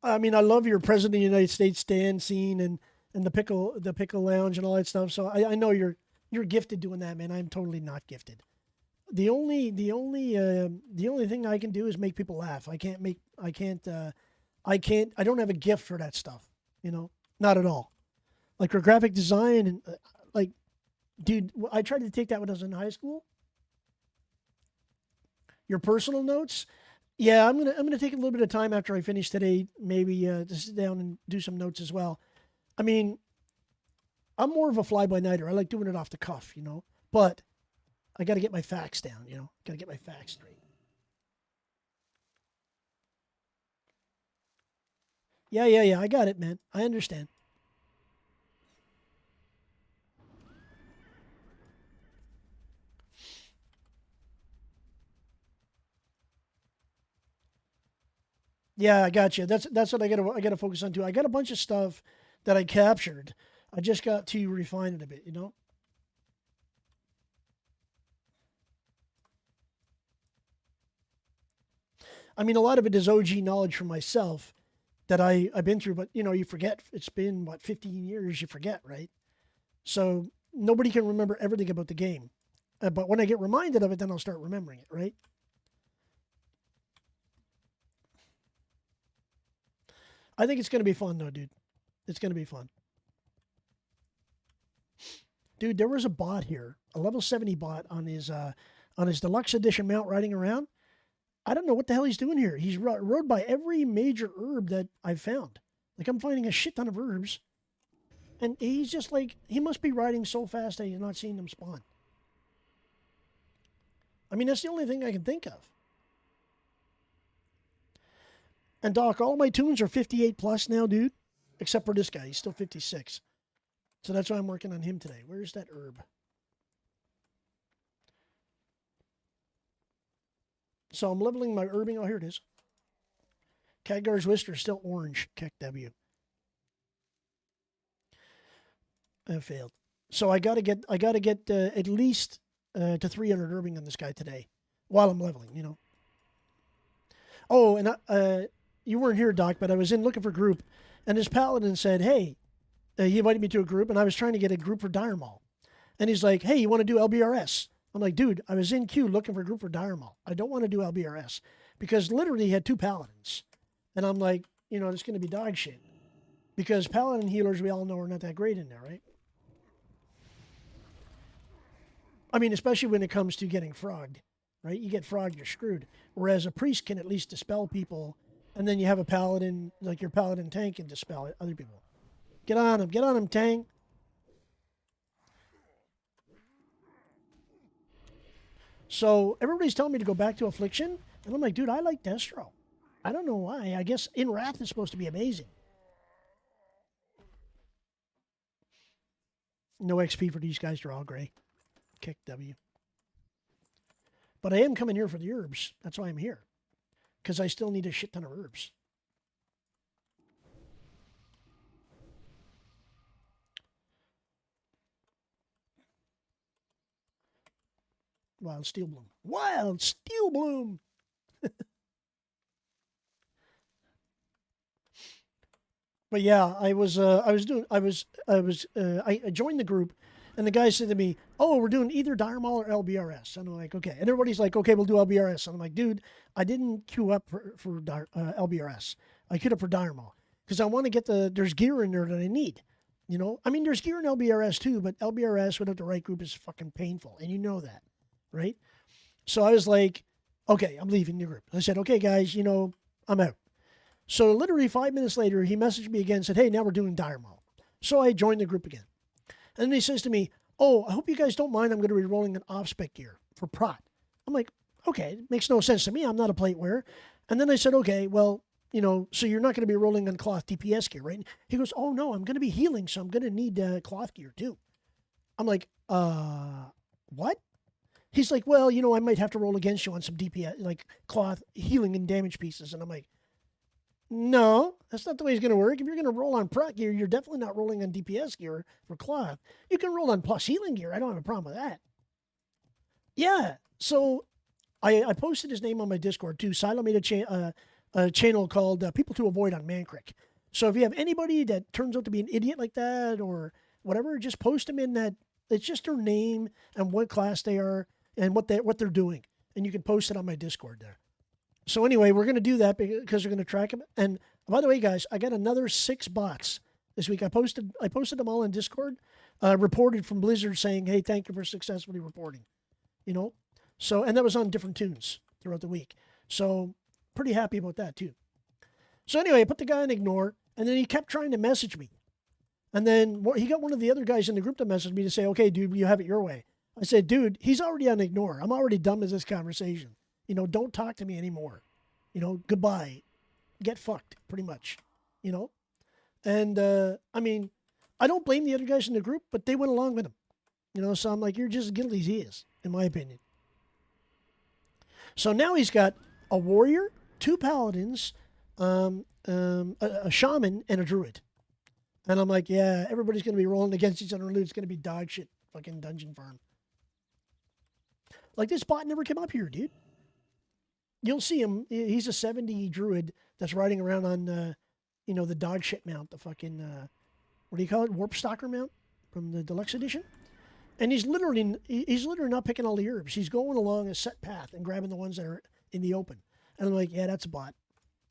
I mean, I love your President of the United States stand scene and the pickle lounge and all that stuff. So I know you're gifted doing that, man. I'm totally not gifted. The only thing I can do is make people laugh. I don't have a gift for that stuff, you know, not at all. Like for graphic design and like, dude, I tried to take that when I was in high school. Your personal notes. Yeah, I'm gonna take a little bit of time after I finish today, maybe to sit down and do some notes as well. I mean, I'm more of a fly-by-nighter. I like doing it off the cuff, you know. But I got to get my facts down, you know. Got to get my facts straight. Yeah. I got it, man. I understand. Yeah, I got you. That's what I gotta focus on too. I got a bunch of stuff that I captured. I just got to refine it a bit, you know. I mean, a lot of it is OG knowledge from myself that I've been through, but you know, you forget. It's been what 15 years. You forget, right? So nobody can remember everything about the game. But when I get reminded of it, then I'll start remembering it, right? I think it's gonna be fun though, dude. It's gonna be fun. Dude, there was a bot here, a level 70 bot on his deluxe edition mount riding around. I don't know what the hell he's doing here. He's rode by every major herb that I've found. Like I'm finding a shit ton of herbs. And he's just like, he must be riding so fast that he's not seeing them spawn. I mean, that's the only thing I can think of. And Doc, all my tunes are 58 plus now, dude. Except for this guy. He's still 56. So that's why I'm working on him today. Where's that herb? So I'm leveling my herbing. Oh, here it is. Khadgar's Whisker is still orange. Keck W. I failed. So I gotta get at least to 300 herbing on this guy today, while I'm leveling. You know. Oh, and you weren't here, Doc, but I was in looking for group, and this paladin said, "Hey," he invited me to a group, and I was trying to get a group for Dire Maul, and he's like, "Hey, you want to do LBRS?" I'm like, "Dude, I was in queue looking for a group for Dire Maul. I don't want to do LBRS because literally he had two paladins, and I'm like, you know, it's going to be dog shit because paladin healers we all know are not that great in there, right?" I mean, especially when it comes to getting frogged, right? You get frogged, you're screwed. Whereas a priest can at least dispel people, and then you have a paladin, like your paladin tank can dispel other people. Get on him, Tang. So everybody's telling me to go back to Affliction, and I'm like, dude, I like Destro. I don't know why. I guess In Wrath is supposed to be amazing. No XP for these guys, they're all gray. Kick W. But I am coming here for the herbs. That's why I'm here. Because I still need a shit ton of herbs. Wild Steel Bloom. Wild Steel Bloom. But yeah, I joined the group, and the guy said to me, "Oh, we're doing either Dire Maul or LBRS." And I'm like, "Okay." And everybody's like, "Okay, we'll do LBRS." And I'm like, "Dude, I didn't queue up for LBRS. I queued up for Dire Maul because I want to get there's gear in there that I need. You know, I mean, there's gear in LBRS too, but LBRS without the right group is fucking painful, and you know that, right?" So I was like, "Okay, I'm leaving the group." I said, "Okay, guys, you know, I'm out." So literally 5 minutes later, he messaged me again and said, "Hey, now we're doing Dire Maul." So I joined the group again. And then he says to me, "Oh, I hope you guys don't mind. I'm going to be rolling an off-spec gear for Prot." I'm like, "Okay, it makes no sense to me. I'm not a plate wearer." And then I said, "Okay, well, you know, so you're not going to be rolling on cloth DPS gear, right?" He goes, "Oh, no, I'm going to be healing, so I'm going to need cloth gear too." I'm like, what?" He's like, "Well, you know, I might have to roll against you on some DPS, like cloth healing and damage pieces." And I'm like, "No, that's not the way it's going to work. If you're going to roll on prot gear, you're definitely not rolling on DPS gear for cloth. You can roll on plus healing gear. I don't have a problem with that." Yeah. So I posted his name on my Discord too. Silo made a channel called People to Avoid on Mancrick. So if you have anybody that turns out to be an idiot like that or whatever, just post them in that. It's just their name and what class they are and what they're doing. And you can post it on my Discord there. So anyway, we're going to do that because we're going to track them. And by the way, guys, I got another 6 bots this week. I posted them all in Discord, reported from Blizzard saying, "Hey, thank you for successfully reporting." You know, so and that was on different tunes throughout the week. So pretty happy about that too. So anyway, I put the guy on ignore, and then he kept trying to message me. And then he got one of the other guys in the group to message me to say, "Okay, dude, you have it your way." I said, "Dude, he's already on ignore. I'm already done with this conversation. You know, don't talk to me anymore. You know, goodbye. Get fucked," pretty much. You know? And, I mean, I don't blame the other guys in the group, but they went along with him. You know, so I'm like, you're just as guilty as he is, in my opinion. So now he's got a warrior, 2 paladins, a shaman, and a druid. And I'm like, yeah, everybody's going to be rolling against each other. It's going to be dog shit fucking dungeon farm. Like, this bot never came up here, dude. You'll see him. He's a 70 druid that's riding around on, you know, the dog shit mount, the fucking, what do you call it? Warp Stalker mount from the deluxe edition. And he's literally not picking all the herbs. He's going along a set path and grabbing the ones that are in the open. And I'm like, yeah, that's a bot.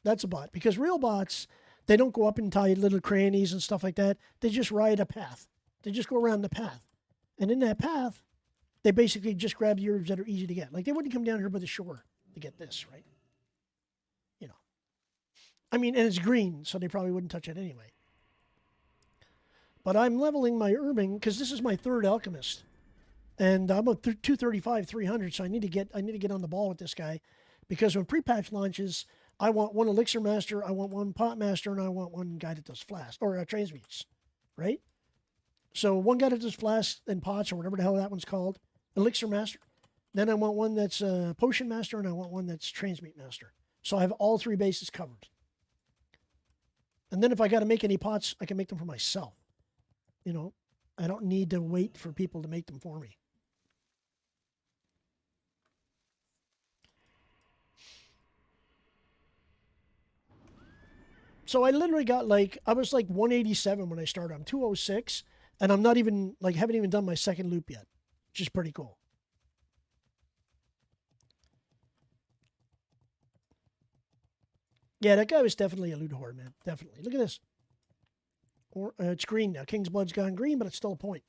That's a bot. Because real bots, they don't go up and tie little crannies and stuff like that. They just ride a path. They just go around the path. And in that path, they basically just grab the herbs that are easy to get. Like, they wouldn't come down here by the shore to get this, right? You know. I mean, and it's green, so they probably wouldn't touch it anyway. But I'm leveling my herbing because this is my 3rd alchemist. And I'm at 235, 300, so I need to get on the ball with this guy. Because when pre-patch launches, I want 1 elixir master, I want 1 pot master, and I want 1 guy that does flasks, or transmutes, right? So 1 guy that does flasks and pots, or whatever the hell that one's called, elixir master. Then I want 1 that's potion master, and I want 1 that's transmute master. So I have all 3 bases covered. And then if I got to make any pots, I can make them for myself. You know, I don't need to wait for people to make them for me. So I literally got I was like 187 when I started. I'm 206, and I'm not even, haven't even done my 2nd loop yet, which is pretty cool. Yeah, that guy was definitely a loot horde, man. Definitely. Look at this. It's green now. King's Blood's gone green, but it's still a point.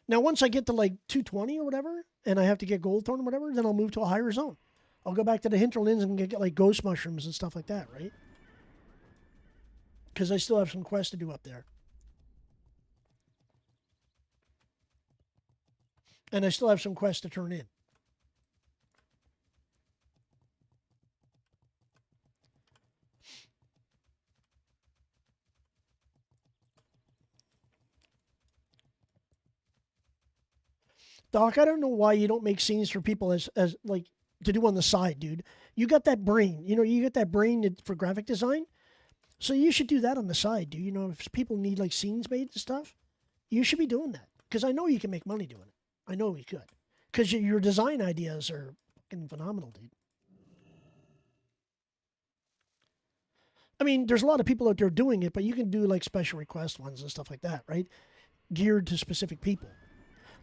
Now, once I get to 220 or whatever, and I have to get gold thorn or whatever, then I'll move to a higher zone. I'll go back to the hinterlands and get ghost mushrooms and stuff like that, right? Because I still have some quests to do up there. And I still have some quests to turn in. Doc, I don't know why you don't make scenes for people as to do on the side, dude. You got that brain. You know, you got that brain for graphic design. So you should do that on the side, dude. You know, if people need scenes made and stuff, you should be doing that. because I know you can make money doing it. I know you could, because your design ideas are fucking phenomenal, dude. I mean, there's a lot of people out there doing it, but you can do like special request ones and stuff like that, right? Geared to specific people.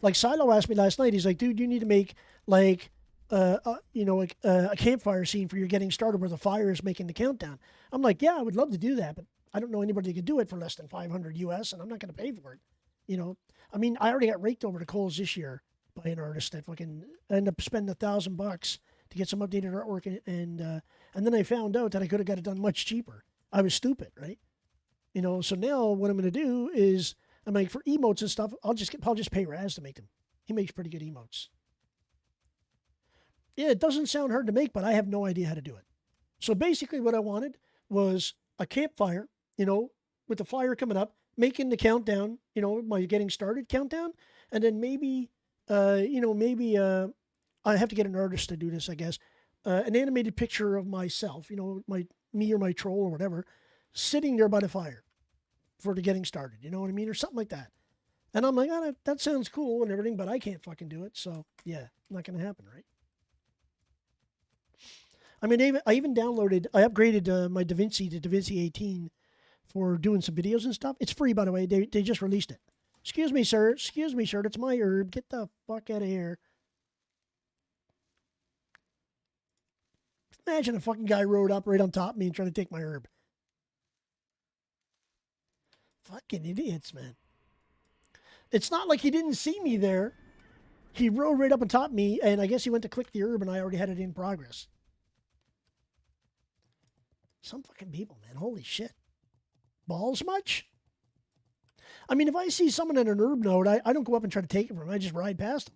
Like Silo asked me last night, he's like, dude, you need to make like, like a campfire scene for your getting started where the fire is making the countdown. I'm like, yeah, I would love to do that, but I don't know anybody that could do it for less than 500 US, and I'm not going to pay for it. I mean, I already got raked over to Kohl's this year by an artist that fucking ended up spending $1,000 to get some updated artwork, and then I found out that I could have got it done much cheaper. I was stupid, right? So now what I'm going to do is, I'm like, for emotes and stuff, I'll just pay Raz to make them. He makes pretty good emotes. Yeah, it doesn't sound hard to make, but I have no idea how to do it. So basically what I wanted was a campfire, with the fire coming up, making the countdown, my getting started countdown. And then maybe I have to get an artist to do this, I guess. An animated picture of myself, me or my troll or whatever, sitting there by the fire for the getting started, you know what I mean? Or something like that. And I'm like, oh, that sounds cool and everything, but I can't fucking do it. So yeah, not going to happen, right? I mean, I upgraded my DaVinci to DaVinci 18 for doing some videos and stuff. It's free, by the way. They just released it. Excuse me, sir. Excuse me, sir. That's my herb. Get the fuck out of here. Imagine a fucking guy rode up right on top of me and trying to take my herb. Fucking idiots, man. It's not like he didn't see me there. He rode right up on top of me, and I guess he went to click the herb, and I already had it in progress. Some fucking people, man. Holy shit. Balls much? I mean, if I see someone in an herb node, I don't go up and try to take it from them. I just ride past them.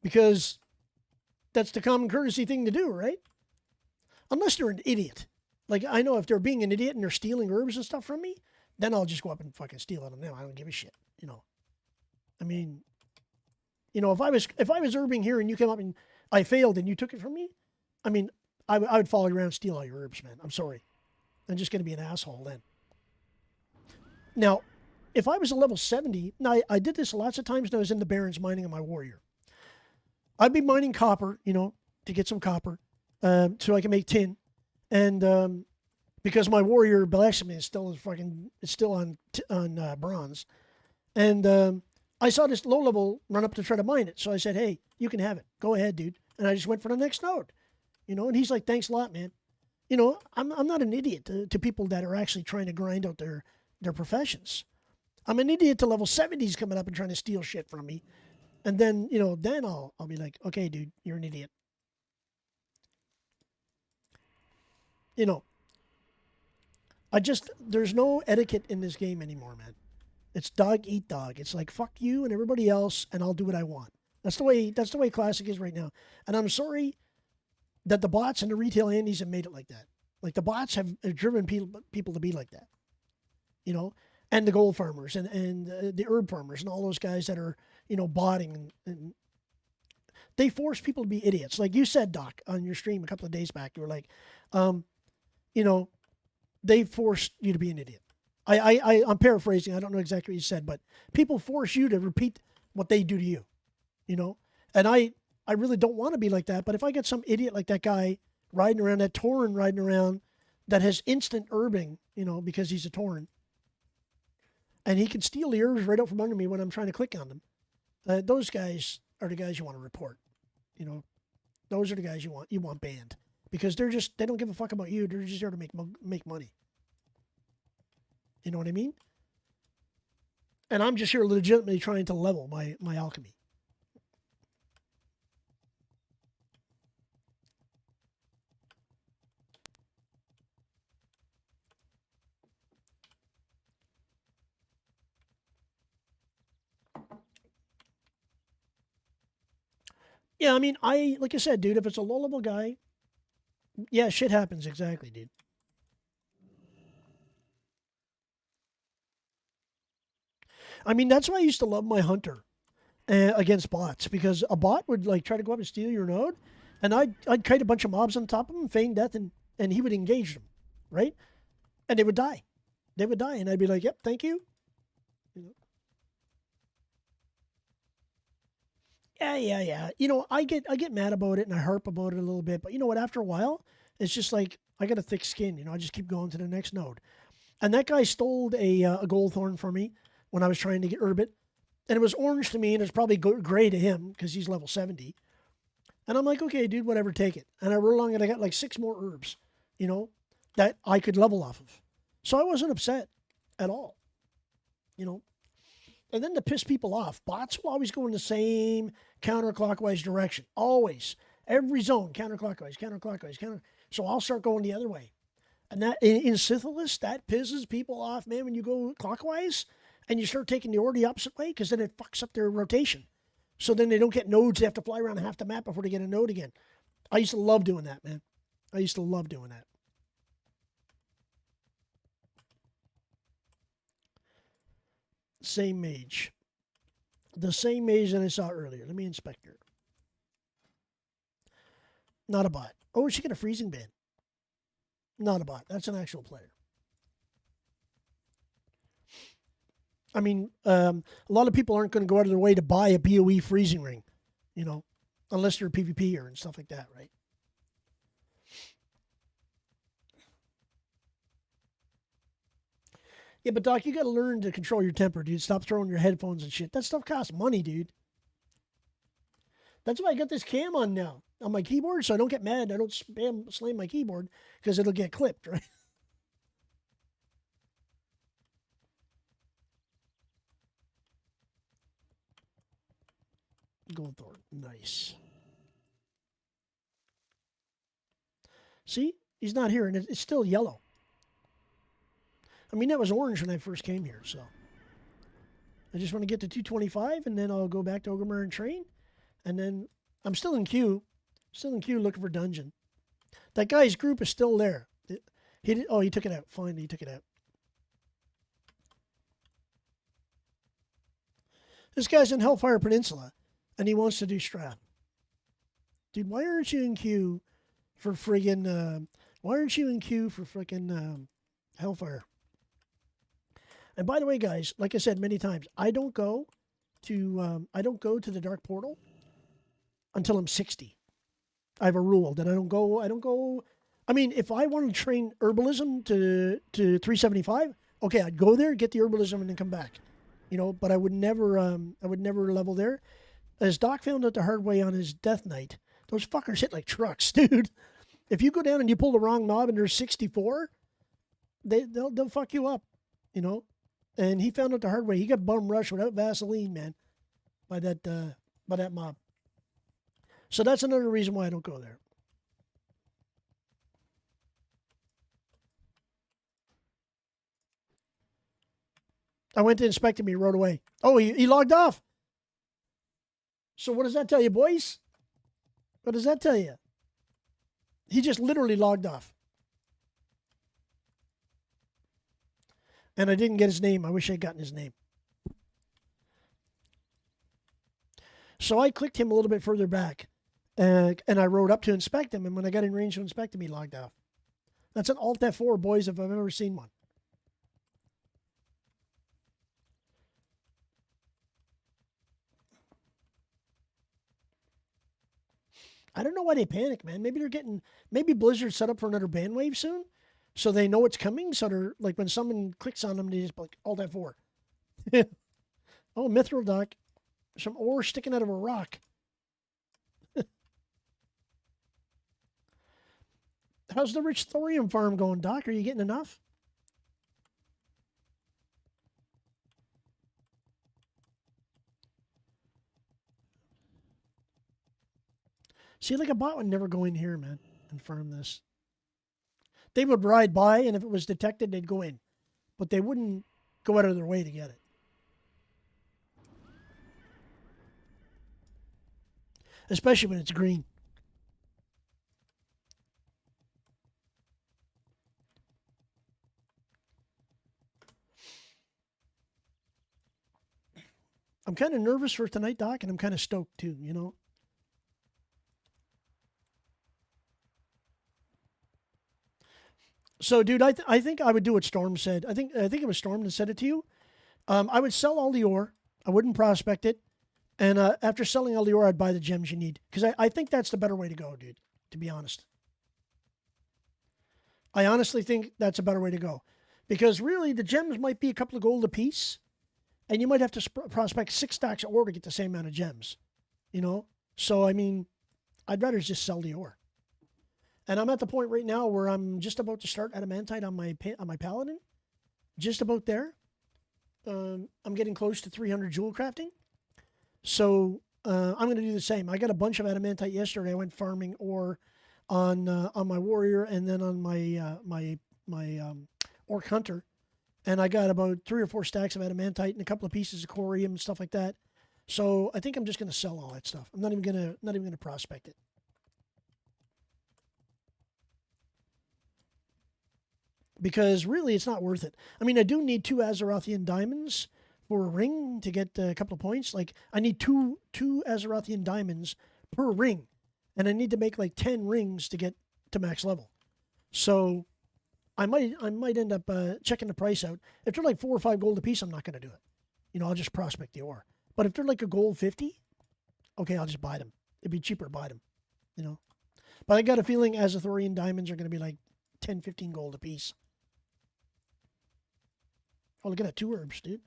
Because that's the common courtesy thing to do, right? Unless they're an idiot. Like, I know if they're being an idiot and they're stealing herbs and stuff from me, then I'll just go up and fucking steal them now. I don't give a shit, I mean, if I was herbing here and you came up and I failed and you took it from me, I mean, I would follow you around and steal all your herbs, man. I'm sorry. I'm just going to be an asshole then. Now, if I was a level 70, now I did this lots of times when I was in the Barrens mining on my warrior. I'd be mining copper, to get some copper, so I can make tin. And because my warrior blacksmith is still on bronze. And I saw this low level run up to try to mine it. So I said, hey, you can have it. Go ahead, dude. And I just went for the next node, and he's like, thanks a lot, man. I'm not an idiot to people that are actually trying to grind out their professions. I'm an idiot to level 70s coming up and trying to steal shit from me. And then, then I'll be like, okay, dude, you're an idiot. There's no etiquette in this game anymore, man. It's dog eat dog. It's like, fuck you and everybody else, and I'll do what I want. That's the way Classic is right now. And I'm sorry that the bots and the retail Andes have made it like that. Like, the bots have driven people to be like that. And the gold farmers and the herb farmers and all those guys that are, botting and they force people to be idiots. Like you said, Doc, on your stream a couple of days back, you were like, they forced you to be an idiot. I'm paraphrasing. I don't know exactly what you said, but people force you to repeat what they do to you, and I really don't want to be like that. But if I get some idiot like that guy riding around, that Tauren riding around that has instant herbing, because he's a Tauren, and he can steal the herbs right out from under me when I'm trying to click on them. Those guys are the guys you want to report. Those are the guys you want banned, because they don't give a fuck about you. They're just there to make money. You know what I mean? And I'm just here legitimately trying to level my alchemy. Yeah, I mean, like I said, dude, if it's a low-level guy, yeah, shit happens, exactly, dude. I mean, that's why I used to love my hunter against bots, because a bot would like try to go up and steal your node, and I'd kite a bunch of mobs on top of him, feign death, and he would engage them, right? And they would die. They would die, and I'd be like, yep, thank you. Yeah. You know, I get mad about it and I harp about it a little bit, but you know what? After a while, it's just like I got a thick skin. You know, I just keep going to the next node. And that guy stole a gold thorn from me when I was trying to get herb it, and it was orange to me, and it's probably gray to him because he's level 70. And I'm like, okay, dude, whatever, take it. And I rolled along and I got like 6 more herbs, you know, that I could level off of. So I wasn't upset at all, you know. And then to piss people off, bots will always go in the same counterclockwise direction. Always. Every zone, counterclockwise. So I'll start going the other way. And that in Syphilis, that pisses people off, man, when you go clockwise and you start taking the order the opposite way, because then it fucks up their rotation. So then they don't get nodes. They have to fly around half the map before they get a node again. I used to love doing that, man. I used to love doing that. Same mage. The same mage that I saw earlier. Let me inspect her. Not a bot. Oh, she got a freezing ban. Not a bot. That's an actual player. I mean, a lot of people aren't going to go out of their way to buy a BOE freezing ring, you know, unless you're a PvPer and stuff like that, right? Yeah, but Doc, you got to learn to control your temper, dude. Stop throwing your headphones and shit. That stuff costs money, dude. That's why I got this cam on now on my keyboard, so I don't get mad. I don't slam my keyboard because it'll get clipped, right? Goldthorn, nice. See, he's not here, and it's still yellow. I mean, that was orange when I first came here, so. I just want to get to 225, and then I'll go back to Ogremer and train. And then I'm still in queue. Still in queue looking for dungeon. That guy's group is still there. He took it out. Finally, he took it out. This guy's in Hellfire Peninsula, and he wants to do Strap. Dude, why aren't you in queue for friggin'... why aren't you in queue for friggin' Hellfire? And by the way, guys, like I said many times, I don't go to the Dark Portal until I'm 60. I have a rule that I don't go. I mean, if I want to train herbalism to 375, okay, I'd go there, get the herbalism, and then come back. You know, but I would never level there. As Doc found out the hard way on his death knight, those fuckers hit like trucks, dude. If you go down and you pull the wrong mob and there's 64, they'll fuck you up, you know. And he found out the hard way. He got bum rushed without Vaseline, man, by that mob. So that's another reason why I don't go there. I went to inspect him. He rode away. Oh, he logged off. So what does that tell you, boys? What does that tell you? He just literally logged off. And I didn't get his name. I wish I'd gotten his name. So I clicked him a little bit further back. And I rode up to inspect him. And when I got in range to inspect him, he logged off. That's an Alt F4, boys, if I've ever seen one. I don't know why they panic, man. Maybe Blizzard set up for another ban wave soon, so they know it's coming. So they're like, when someone clicks on them, they just like Alt F4. Oh, Mithril Doc, some ore sticking out of a rock. How's the rich thorium farm going, Doc? Are you getting enough? See, like a bot would never go in here, man, and farm this. They would ride by, and if it was detected, they'd go in. But they wouldn't go out of their way to get it. Especially when it's green. I'm kind of nervous for tonight, Doc, and I'm kind of stoked too, you know? So, dude, I think I would do what Storm said. I think it was Storm that said it to you. I would sell all the ore. I wouldn't prospect it. And after selling all the ore, I'd buy the gems you need. Because I think that's the better way to go, dude, to be honest. I honestly think that's a better way to go. Because really, the gems might be a couple of gold apiece, and you might have to prospect 6 stacks of ore to get the same amount of gems. You know? So, I mean, I'd rather just sell the ore. And I'm at the point right now where I'm just about to start adamantite on my paladin. Just about there. I'm getting close to 300 jewel crafting. So I'm going to do the same. I got a bunch of adamantite yesterday. I went farming ore on my warrior and then on my orc hunter, and I got about 3 or 4 stacks of adamantite and a couple of pieces of corium and stuff like that. So I think I'm just going to sell all that stuff. I'm not even going to prospect it. Because really, it's not worth it. I mean, I do need 2 Azerothian diamonds for a ring to get a couple of points. Like, I need two Azerothian diamonds per ring. And I need to make like 10 rings to get to max level. So I might end up checking the price out. If they're like 4 or 5 gold a piece, I'm not going to do it. You know, I'll just prospect the ore. But if they're like a gold 50, okay, I'll just buy them. It'd be cheaper to buy them, you know. But I got a feeling Azerothian diamonds are going to be like 10, 15 gold a piece. Oh, look at that, 2 herbs, dude.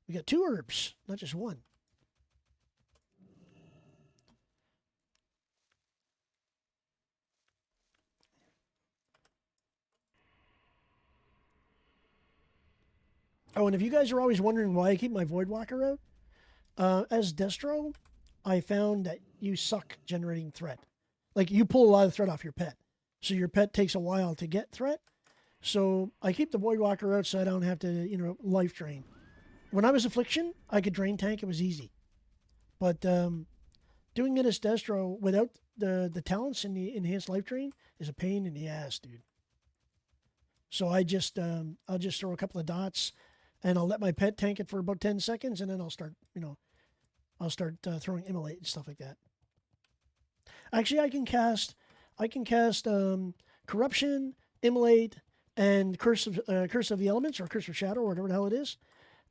We got 2 herbs, not just 1. Oh, and if you guys are always wondering why I keep my Voidwalker out, as Destro, I found that you suck generating threat. Like, you pull a lot of threat off your pet. So your pet takes a while to get threat. So I keep the Voidwalker out so I don't have to, you know, life drain. When I was Affliction, I could drain tank. It was easy. But doing it as Destro without the talents and the enhanced life drain is a pain in the ass, dude. So I'll just throw a couple of dots, and I'll let my pet tank it for about 10 seconds, and then I'll start, you know, throwing immolate and stuff like that. Actually, I can cast corruption, immolate, and curse of the elements, or curse of shadow, or whatever the hell it is,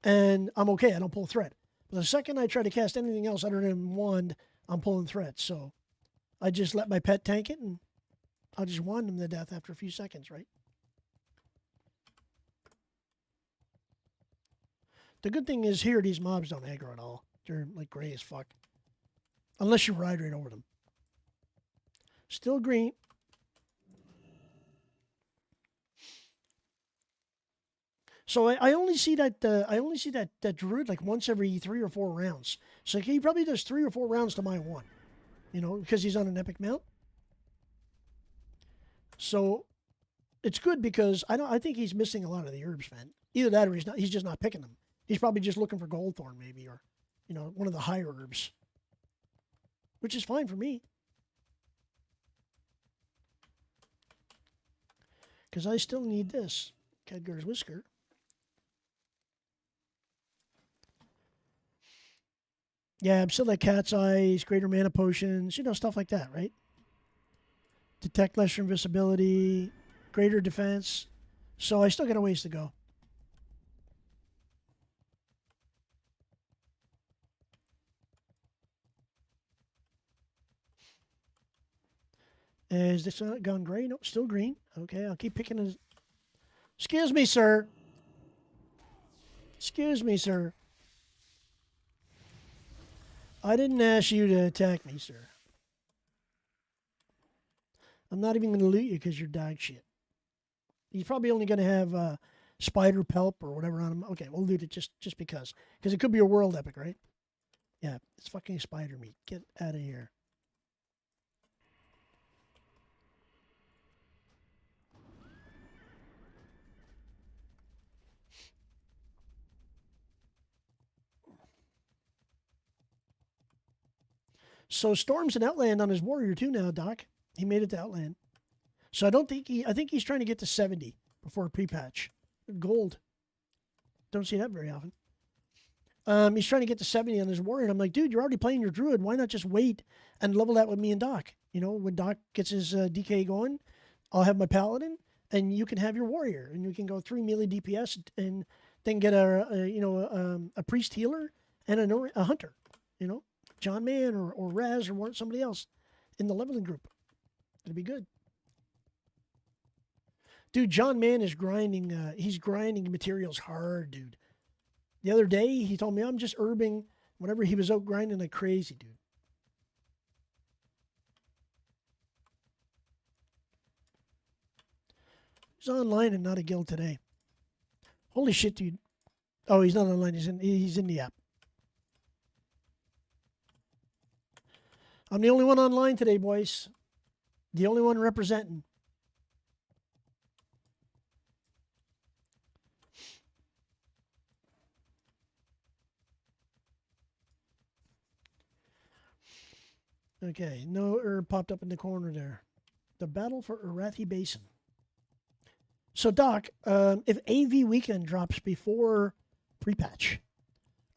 and I'm okay. I don't pull threat. But the second I try to cast anything else other than wand, I'm pulling threat. So I just let my pet tank it, and I'll just wand them to death after a few seconds, right? The good thing is here, these mobs don't aggro at all. They're like gray as fuck. Unless you ride right over them. Still green. So I only see that druid like once every 3 or 4 rounds. So he probably does 3 or 4 rounds to my 1. You know, because he's on an epic mount. So it's good because I think he's missing a lot of the herbs, man. Either that or he's just not picking them. He's probably just looking for Goldthorn maybe, or, you know, one of the higher herbs. Which is fine for me. Because I still need this. Khadgar's Whisker. Yeah, I'm still at Cat's Eyes, Greater Mana Potions, you know, stuff like that, right? Detect lesser invisibility, greater defense. So I still got a ways to go. Is this gone gray? No, still green. Okay, I'll keep picking it. Excuse me, sir. Excuse me, sir. I didn't ask you to attack me, sir. I'm not even going to loot you because you're dog shit. He's probably only going to have spider pulp or whatever on him. Okay, we'll loot it just because. Because it could be a world epic, right? Yeah, it's fucking spider meat. Get out of here. So Storm's an Outland on his warrior too now, Doc. He made it to Outland. So I think he's trying to get to 70 before pre-patch. Gold. Don't see that very often. He's trying to get to 70 on his warrior. And I'm like, dude, you're already playing your druid. Why not just wait and level that with me and Doc? You know, when Doc gets his DK going, I'll have my paladin, and you can have your warrior, and you can go 3 melee DPS, and then get a priest healer and a hunter. You know, John Mann or Raz or somebody else in the leveling group. It'd be good. Dude, John Mann is grinding. He's grinding materials hard, dude. The other day, he told me, I'm just herbing. Whenever he was out grinding like crazy, dude. He's online and not a guild today. Holy shit, dude. Oh, he's not online. He's in the app. I'm the only one online today, boys. The only one representing. Okay, no herb popped up in the corner there. The battle for Arathi Basin. So, Doc, if AV Weekend drops before pre-patch,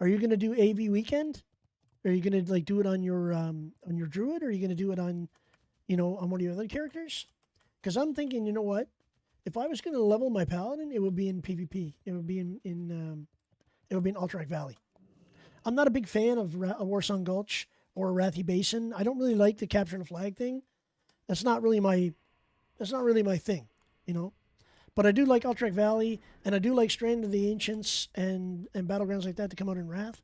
are you going to do AV Weekend? Are you going to like do it on your Druid, or are you going to do it on, on one of your other characters? Because I'm thinking, you know what? If I was going to level my Paladin, it would be in PvP. It would be in Alterac Valley. I'm not a big fan of Warsong Gulch or Arathi Basin. I don't really like the capture the flag thing. That's not really my thing, But I do like Alterac Valley, and I do like Strand of the Ancients and Battlegrounds like that to come out in Wrath.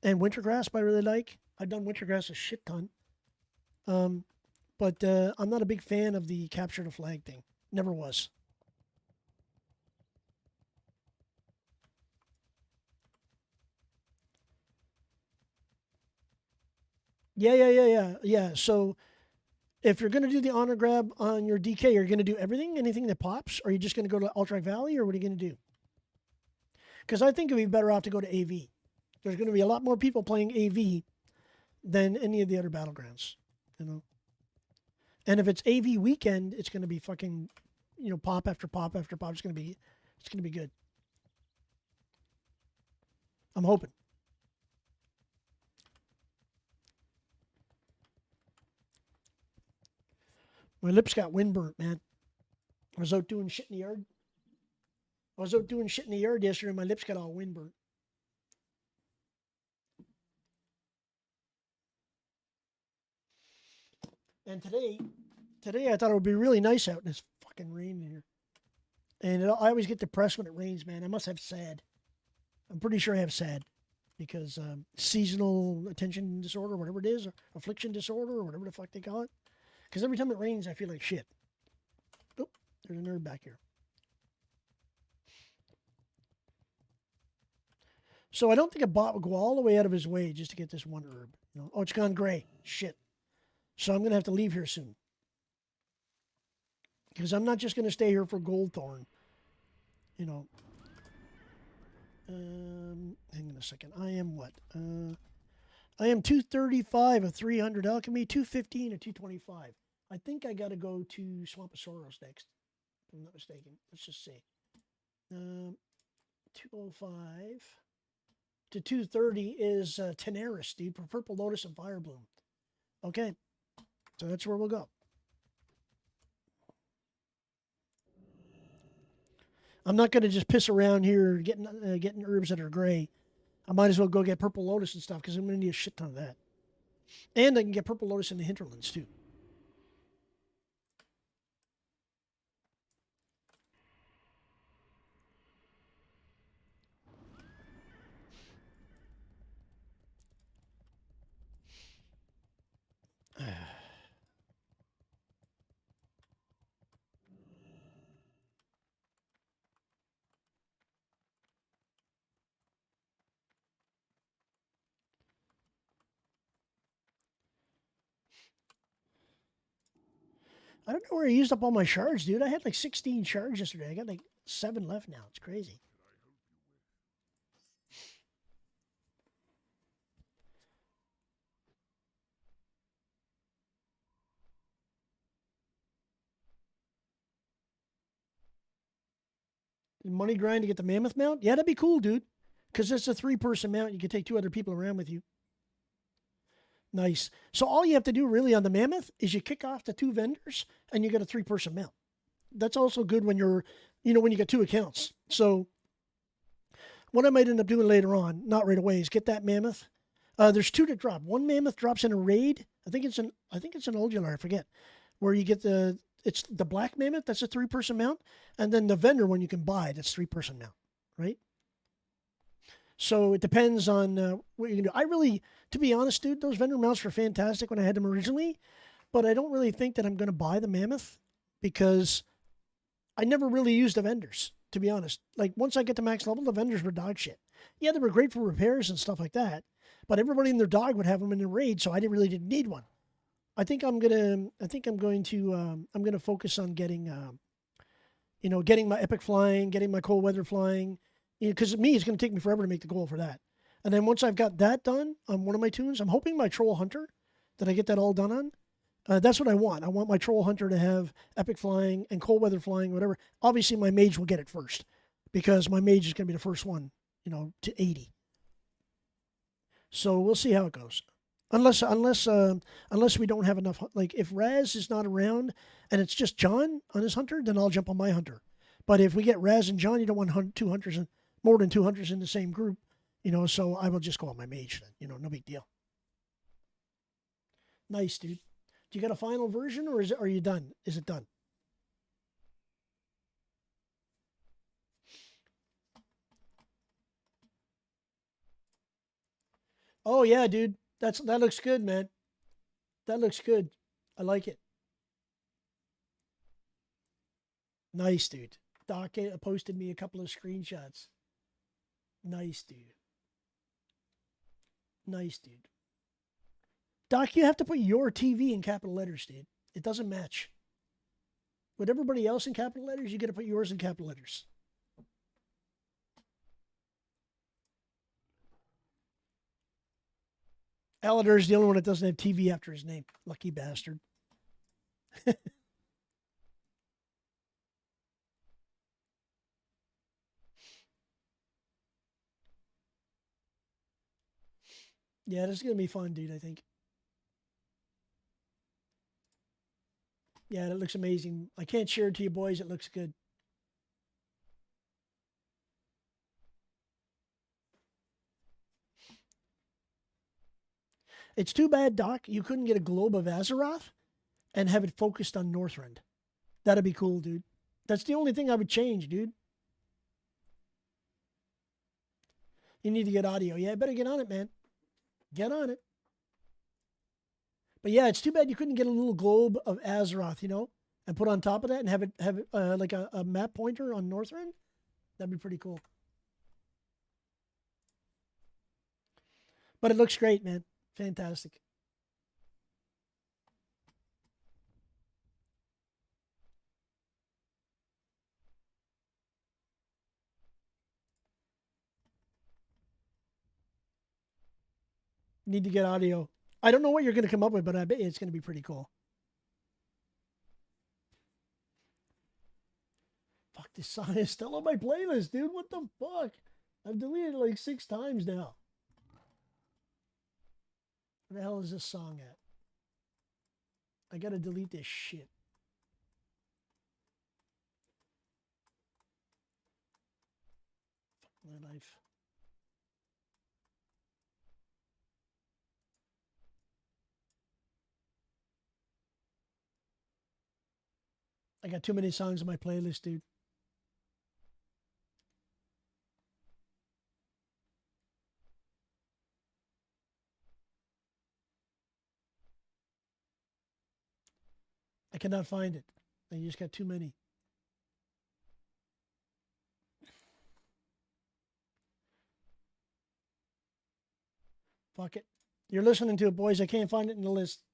And Wintergrasp I really like. I've done Wintergrasp a shit ton. But I'm not a big fan of the capture the flag thing. Never was. Yeah. So if you're going to do the honor grab on your DK, you're going to do anything that pops, or are you just going to go to Alterac Valley, or what are you going to do? Because I think it would be better off to go to AV. There's going to be a lot more people playing AV than any of the other battlegrounds, And if it's AV Weekend, it's going to be fucking, pop after pop after pop. It's going to be good. I'm hoping. My lips got windburnt, man. I was out doing shit in the yard. Yesterday, and my lips got all windburnt. And today I thought it would be really nice out, and it's fucking raining here. And I always get depressed when it rains, man. I must have SAD. I'm pretty sure I have SAD because seasonal attention disorder, whatever it is, or affliction disorder, or whatever the fuck they call it. Because every time it rains, I feel like shit. Oh, there's a nerd back here. So I don't think a bot would go all the way out of his way just to get this one herb. Oh, it's gone gray. Shit. So I'm going to have to leave here soon. Because I'm not just going to stay here for Goldthorn. Hang on a second. I am what? I am 235 of 300 alchemy, 215 of 225. I think I got to go to Swamposaurus next, if I'm not mistaken. Let's just see. 205 to 230 is Tenaris, dude, for Purple Lotus and Fire Bloom. Okay, so that's where we'll go. I'm not going to just piss around here getting herbs that are gray. I might as well go get Purple Lotus and stuff because I'm going to need a shit ton of that. And I can get Purple Lotus in the hinterlands too. I don't know where I used up all my shards, dude. I had like 16 shards yesterday. I got like 7 left now. It's crazy. Money grind to get the mammoth mount? Yeah, that'd be cool, dude. Because it's a 3-person mount. You can take 2 other people around with you. Nice. So all you have to do really on the mammoth is you kick off the 2 vendors and you get a 3-person mount. That's also good when you're, when you got 2 accounts. So what I might end up doing later on, not right away, is get that mammoth, There's two that drop. One mammoth drops in a raid. I think it's an Uldular, I forget. Where you get it's the black mammoth, that's a 3-person mount, and then the vendor one you can buy, that's 3-person mount, right? So it depends on what you can do. I really, to be honest, dude, those vendor mounts were fantastic when I had them originally, but I don't really think that I'm going to buy the mammoth because I never really used the vendors, to be honest. Like, once I get to max level, the vendors were dog shit. Yeah, they were great for repairs and stuff like that, but everybody and their dog would have them in the raid, so I didn't need one. I think I'm going to focus on getting, getting my epic flying, getting my cold weather flying, because it's going to take me forever to make the goal for that. And then once I've got that done on one of my tunes, I'm hoping my troll hunter, that I get that all done on. That's what I want. I want my troll hunter to have epic flying and cold weather flying, whatever. Obviously, my mage will get it first because my mage is going to be the first one, to 80. So we'll see how it goes. Unless we don't have enough, like if Raz is not around and it's just John on his hunter, then I'll jump on my hunter. But if we get Raz and John, you don't want two hunters, more than 2 hunters in the same group, so I will just go on my mage then, no big deal. Nice, dude. Do you got a final version or are you done? Is it done? Oh yeah, dude. That looks good, man. That looks good. I like it. Nice, dude. Doc posted me a couple of screenshots. Nice, dude. Nice, dude. Doc, you have to put your TV in capital letters, dude. It doesn't match. With everybody else in capital letters, you got to put yours in capital letters. Aladar is the only one that doesn't have TV after his name. Lucky bastard. Yeah, this is going to be fun, dude, I think. Yeah, that looks amazing. I can't share it to you boys. It looks good. It's too bad, Doc, you couldn't get a globe of Azeroth and have it focused on Northrend. That'd be cool, dude. That's the only thing I would change, dude. You need to get audio. Yeah, I better get on it, man. Get on it. But yeah, it's too bad you couldn't get a little globe of Azeroth, and put on top of that and have it like a map pointer on Northrend. That'd be pretty cool. But it looks great, man. Fantastic. Need to get audio. I don't know what you're going to come up with, but I bet it's going to be pretty cool. Fuck, this song is still on my playlist, dude. What the fuck? I've deleted it like 6 times now. Where the hell is this song at? I got to delete this shit. Fuck my life. I got too many songs on my playlist, dude. I cannot find it. I just got too many. Fuck it. You're listening to it, boys. I can't find it in the list.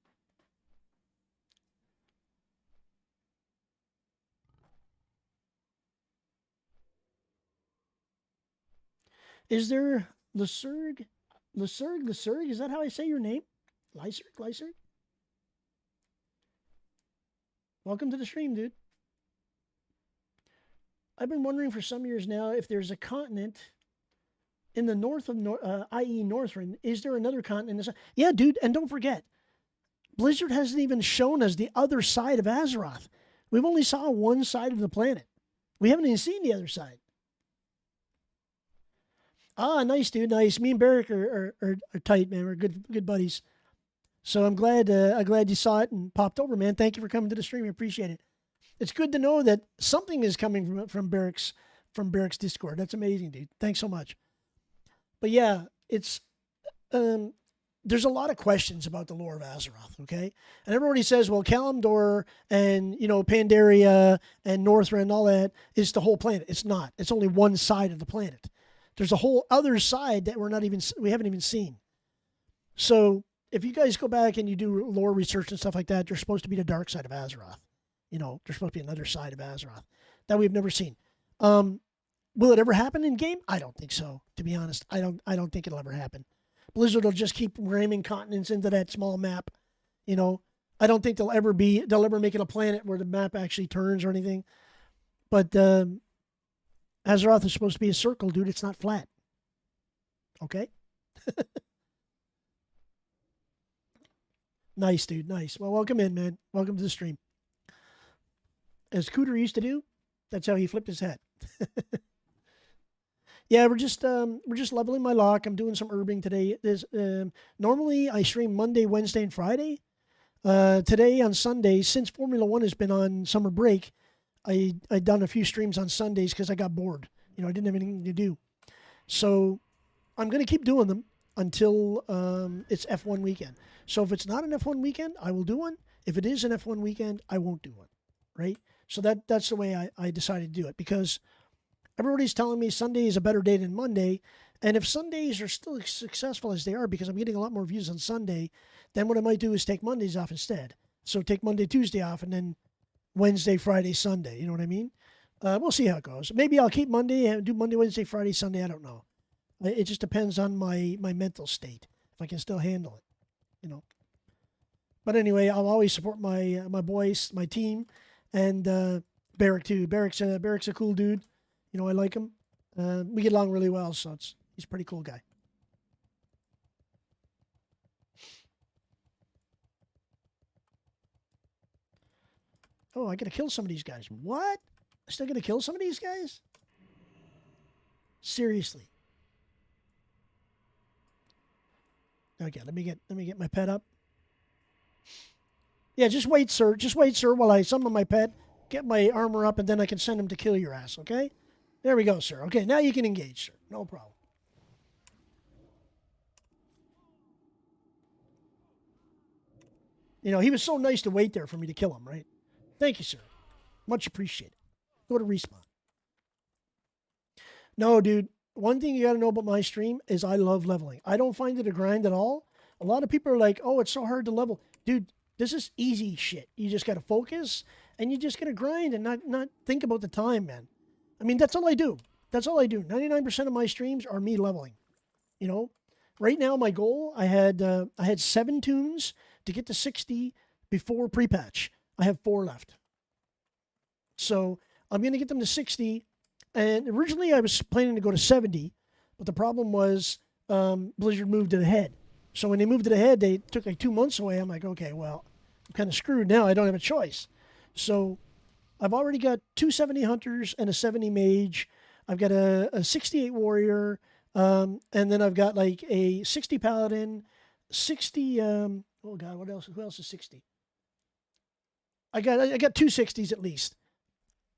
Is there Lyserg? Lyserg? Is that how I say your name? Lyserg? Welcome to the stream, dude. I've been wondering for some years now if there's a continent in the north of, i.e. Northrend. Is there another continent? Yeah, dude, and don't forget, Blizzard hasn't even shown us the other side of Azeroth. We've only saw one side of the planet. We haven't even seen the other side. Ah, nice, dude. Nice. Me and Barrick are tight, man. We're good buddies. So I'm glad you saw it and popped over, man. Thank you for coming to the stream. I appreciate it. It's good to know that something is coming from Barrick's Discord. That's amazing, dude. Thanks so much. But yeah, it's um, there's a lot of questions about the lore of Azeroth, okay? And everybody says, well, Kalimdor and, Pandaria and Northrend and all that is the whole planet. It's not. It's only one side of the planet. There's a whole other side that we haven't even seen. So if you guys go back and you do lore research and stuff like that, there's supposed to be the dark side of Azeroth. There's supposed to be another side of Azeroth that we've never seen. Will it ever happen in game? I don't think so. To be honest, I don't think it'll ever happen. Blizzard will just keep ramming continents into that small map. I don't think they'll ever make it a planet where the map actually turns or anything. But Azeroth is supposed to be a circle, dude. It's not flat. Okay? Nice, dude. Nice. Well, welcome in, man. Welcome to the stream. As Cooter used to do, that's how he flipped his hat. Yeah, we're just leveling my lock. I'm doing some herbing today. Normally I stream Monday, Wednesday, and Friday. Today on Sundays, since Formula One has been on summer break, I done a few streams on Sundays because I got bored. I didn't have anything to do. So I'm gonna keep doing them until it's F1 weekend. So if it's not an F1 weekend, I will do one. If it is an F1 weekend, I won't do one. Right? So that's the way I decided to do it, because everybody's telling me Sunday is a better day than Monday. And if Sundays are still as successful as they are, because I'm getting a lot more views on Sunday, then what I might do is take Mondays off instead. So take Monday, Tuesday off, and then Wednesday, Friday, Sunday. You know what I mean? We'll see how it goes. Maybe I'll keep Monday and do Monday, Wednesday, Friday, Sunday. I don't know. It just depends on my mental state, if I can still handle it. But anyway, I'll always support my boys, my team, and Barrick too. Barrick's a cool dude. I like him. We get along really well, so he's a pretty cool guy. Oh, I gotta kill some of these guys. What? I still gotta kill some of these guys? Seriously. Okay, let me get my pet up. Yeah, just wait, sir. Just wait, sir, while I summon my pet, get my armor up, and then I can send him to kill your ass, okay? There we go, sir. Okay, now you can engage, sir. No problem. He was so nice to wait there for me to kill him, right? Thank you, sir. Much appreciated. Go to respawn. No, dude. One thing you got to know about my stream is I love leveling. I don't find it a grind at all. A lot of people are like, oh, it's so hard to level. Dude, this is easy shit. You just got to focus, and you just got to grind and not think about the time, man. I mean, that's all I do. That's all I do. 99% of my streams are me leveling. Right now my goal, I had 7 Toons to get to 60 before pre-patch. I have 4 left. So I'm going to get them to 60. And originally I was planning to go to 70, but the problem was Blizzard moved it ahead. So when they moved it ahead, they took like 2 months away. I'm like, okay, well, I'm kind of screwed now. I don't have a choice. So I've already got 2 70 hunters and a 70 mage. I've got a 68 warrior, and then I've got like a 60 paladin, 60. Oh God, what else? Who else is 60? I got 2 60s at least.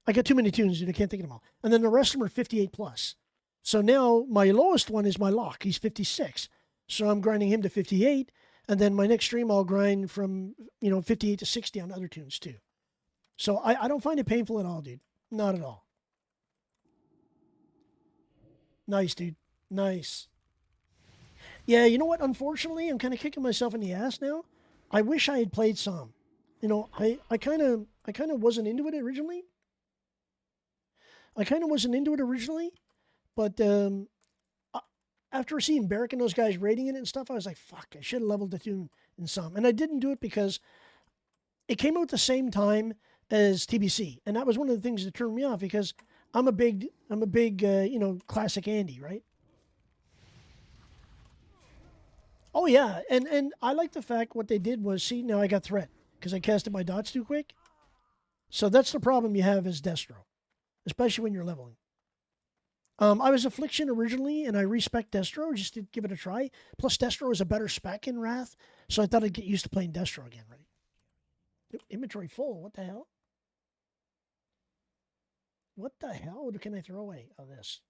I got too many Toons, dude. I can't think of them all. And then the rest of them are 58 plus. So now my lowest one is my lock. He's 56. So I'm grinding him to 58, and then my next stream I'll grind from 58 to 60 on other Toons too. So I don't find it painful at all, dude. Not at all. Nice, dude. Nice. Yeah, you know what? Unfortunately, I'm kind of kicking myself in the ass now. I wish I had played some. I kind of wasn't into it originally. But after seeing Barrick and those guys rating it and stuff, I was like, fuck, I should have leveled the Toon in some. And I didn't do it because it came out at the same time as TBC, and that was one of the things that turned me off, because I'm a big classic Andy, right? Oh yeah, and I like the fact what they did was, see, now I got threat because I casted my dots too quick. So that's the problem you have as Destro, especially when you're leveling. I was Affliction originally, and I respec Destro just to give it a try. Plus, Destro is a better spec in Wrath, so I thought I'd get used to playing Destro again, right? Inventory full. What the hell? What the hell? What can I throw away? Oh, this.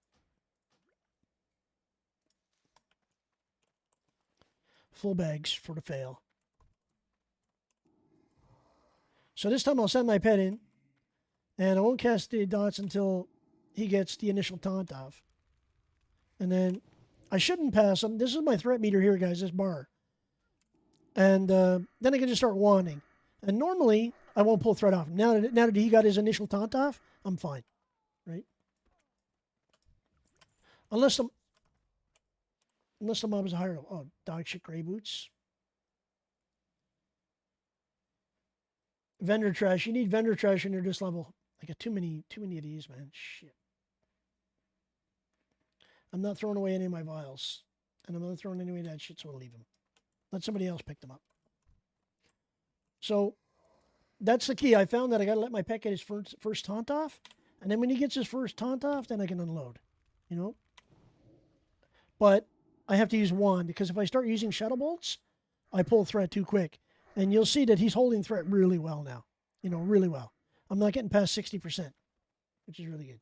Full bags for the fail. So this time I'll send my pet in, and I won't cast the dots until he gets the initial taunt off. And then I shouldn't pass him. This is my threat meter here, guys, this bar. And then I can just start wanding. And normally, I won't pull threat off. Now that he got his initial taunt off, I'm fine, right? Unless the mob is higher. Oh, dog shit gray boots. Vendor trash. You need vendor trash when you're this level. I got too many of these, man. Shit. I'm not throwing away any of my vials. And I'm not throwing any of that shit, so I'll leave them. Let somebody else pick them up. So, that's the key. I found that I got to let my pet get his first taunt off. And then when he gets his first taunt off, then I can unload. You know? But I have to use one, because if I start using Shadow Bolts, I pull threat too quick. And you'll see that he's holding threat really well now. You know, really well. I'm not getting past 60%, which is really good.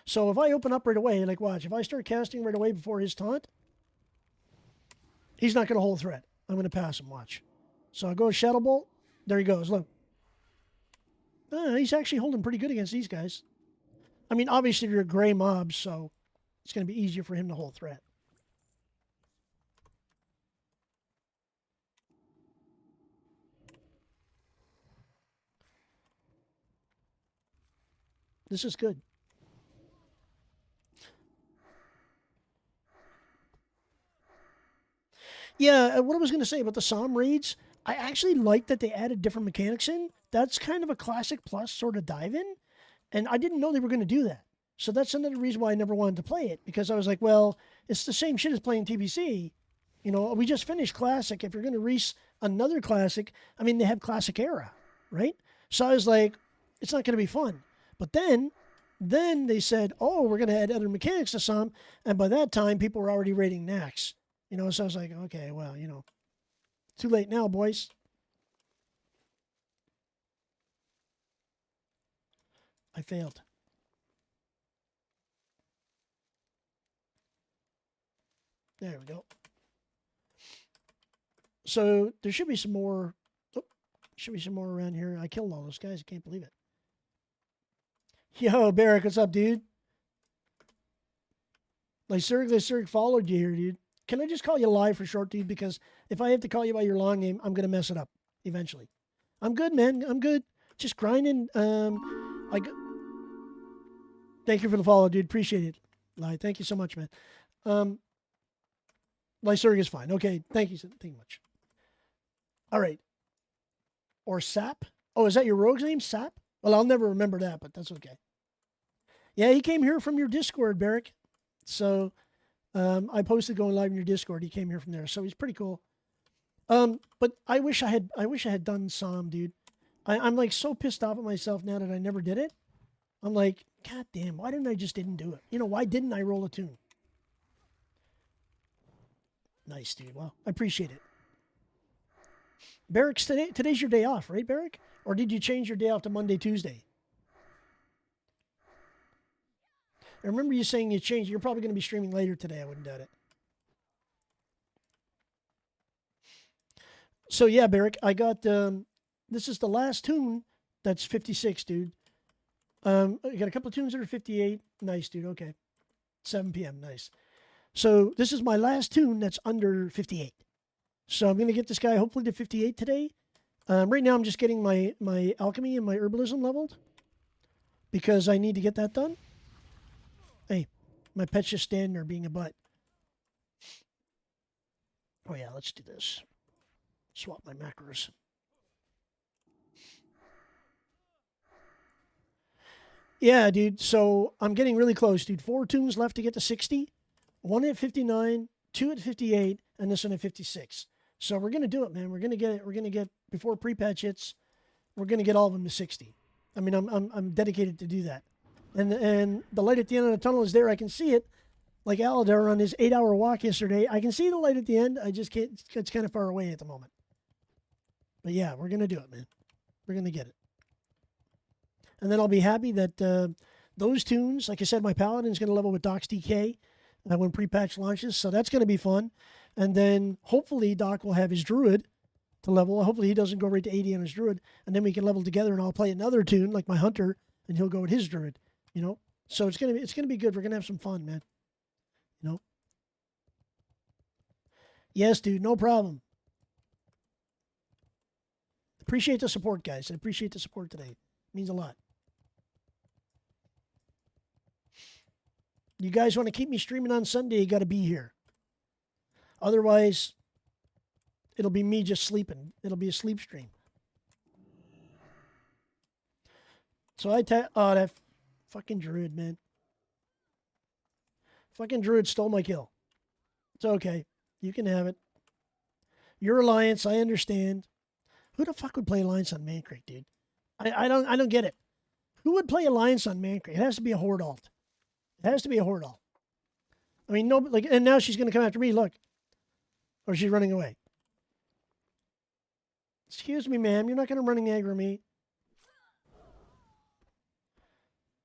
So if I open up right away, like watch, if I start casting right away before his taunt, he's not going to hold threat. I'm going to pass him, watch. So I'll go Shadow Bolt. There he goes, look. He's actually holding pretty good against these guys. I mean, obviously they're gray mobs, so it's going to be easier for him to hold threat. This is good. Yeah, what I was going to say about the Psalm raids, I actually like that they added different mechanics in. That's kind of a classic plus sort of dive in. And I didn't know they were going to do that. So that's another reason why I never wanted to play it. Because I was like, well, it's the same shit as playing TBC. You know, we just finished Classic. If you're going to release another Classic, I mean, they have Classic Era, right? So I was like, it's not going to be fun. But then they said, oh, we're going to add other mechanics to some. And by that time, people were already rating Nax. You know, so I was like, okay, well, you know, too late now, boys. I failed. There we go. So there should be some more. Oh, should be some more around here. I killed all those guys. I can't believe it. Yo, Barrick, what's up, dude? Lyserg followed you here, dude. Can I just call you live for short, dude? Because if I have to call you by your long name, I'm going to mess it up eventually. I'm good, man. I'm good. Just grinding. Thank you for the follow, dude. Appreciate it. Thank you so much, man. Lyserg is fine. Okay. Thank you. Thank you much. All right. Or Sap. Oh, is that your rogue's name? Sap? Well, I'll never remember that, but that's okay. Yeah, he came here from your Discord, Barrick. So I posted going live in your Discord. He came here from there. So he's pretty cool. But I wish I had done Psalm, dude. I'm like so pissed off at myself now that I never did it. I'm like, God damn, why didn't I just didn't do it? You know, why didn't I roll a tune? Nice, dude. Well, I appreciate it. Barrick, today's your day off, right, Barrick? Or did you change your day off to Monday, Tuesday? I remember you saying you changed. You're probably going to be streaming later today. I wouldn't doubt it. So, yeah, Barrick, I got, this is the last tune that's 56, dude. I got a couple of tunes that are 58. Nice, dude. Okay. 7 p.m. Nice. So this is my last tune that's under 58. So I'm going to get this guy hopefully to 58 today. Right now I'm just getting my alchemy and my herbalism leveled because I need to get that done. Hey, my pet's just standing there being a butt. Oh yeah, let's do this. Swap my macros. Yeah, dude. So I'm getting really close, dude. 4 tunes left to get to 60. 1 at 59, 2 at 58, and this one at 56. So we're going to do it, man. We're going to get it. We're going to get, before pre-patch hits, we're going to get all of them to 60. I mean, I'm dedicated to do that. And the light at the end of the tunnel is there. I can see it. Like Aladar on his 8-hour walk yesterday, I can see the light at the end. I just can't. It's kind of far away at the moment. But yeah, we're gonna do it, man. We're gonna get it. And then I'll be happy that those tunes, like I said, my Paladin's gonna level with Doc's DK when pre-patch launches, so that's gonna be fun. And then hopefully Doc will have his Druid to level. Hopefully he doesn't go right to 80 on his Druid, and then we can level together, and I'll play another tune like my Hunter, and he'll go with his Druid. You know, so it's gonna be good. We're gonna have some fun, man. You know. Yes, dude, no problem. Appreciate the support, guys. I appreciate the support today. It means a lot. You guys want to keep me streaming on Sunday, you got to be here. Otherwise, it'll be me just sleeping. It'll be a sleep stream. So oh, that fucking Druid, man. Fucking Druid stole my kill. It's okay. You can have it. Your Alliance, I understand. Who the fuck would play Alliance on Mancrake, dude? I don't get it. Who would play Alliance on Mancrake? It has to be a Horde alt. It has to be a Horde alt. I mean, no, like, and now she's gonna come after me. Look, or she's running away. Excuse me, ma'am. You're not gonna running aggro me.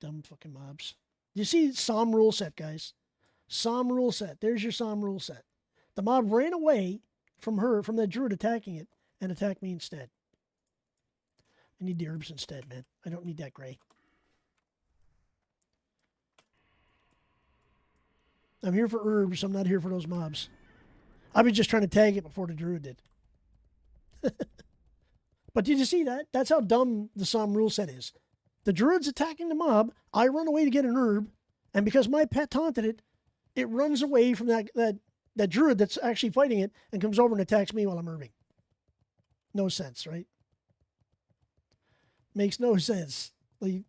Dumb fucking mobs. You see Psalm rule set, guys. Psalm rule set. There's your Psalm rule set. The mob ran away from her, from that Druid attacking it, and attacked me instead. I need the herbs instead, man. I don't need that gray. I'm here for herbs. I'm not here for those mobs. I was just trying to tag it before the Druid did. But did you see that? That's how dumb the Psalm rule set is. The Druid's attacking the mob. I run away to get an herb. And because my pet taunted it, it runs away from that Druid that's actually fighting it and comes over and attacks me while I'm herbing. No sense, right? Makes no sense. Like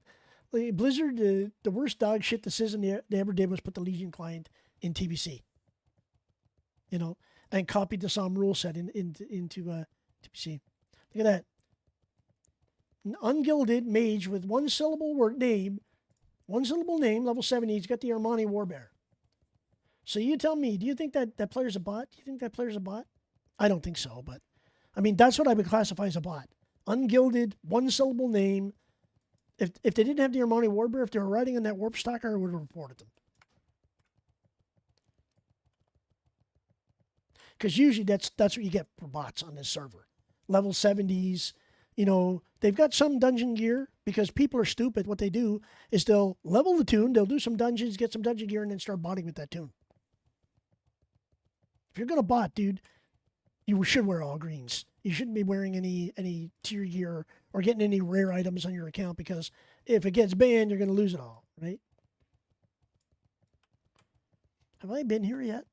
Blizzard, the worst dog shit decision they ever did was put the Legion client in TBC. You know, and copied the Psalm rule set into TBC. Look at that. An ungilded mage with one syllable name, level 70. He's got the Armani Warbear. So you tell me, do you think that player's a bot? Do you think that player's a bot? I don't think so, but I mean, that's what I would classify as a bot. Ungilded, one syllable name. If they didn't have the Armani Warbear, if they were riding on that Warp Stalker, I would have reported them. Because usually that's what you get for bots on this server. Level 70s, you know, they've got some dungeon gear because people are stupid. What they do is they'll level the tune, they'll do some dungeons, get some dungeon gear, and then start botting with that tune. If you're going to bot, dude, you should wear all greens. You shouldn't be wearing any tier gear or getting any rare items on your account because if it gets banned, you're going to lose it all, right? Have I been here yet?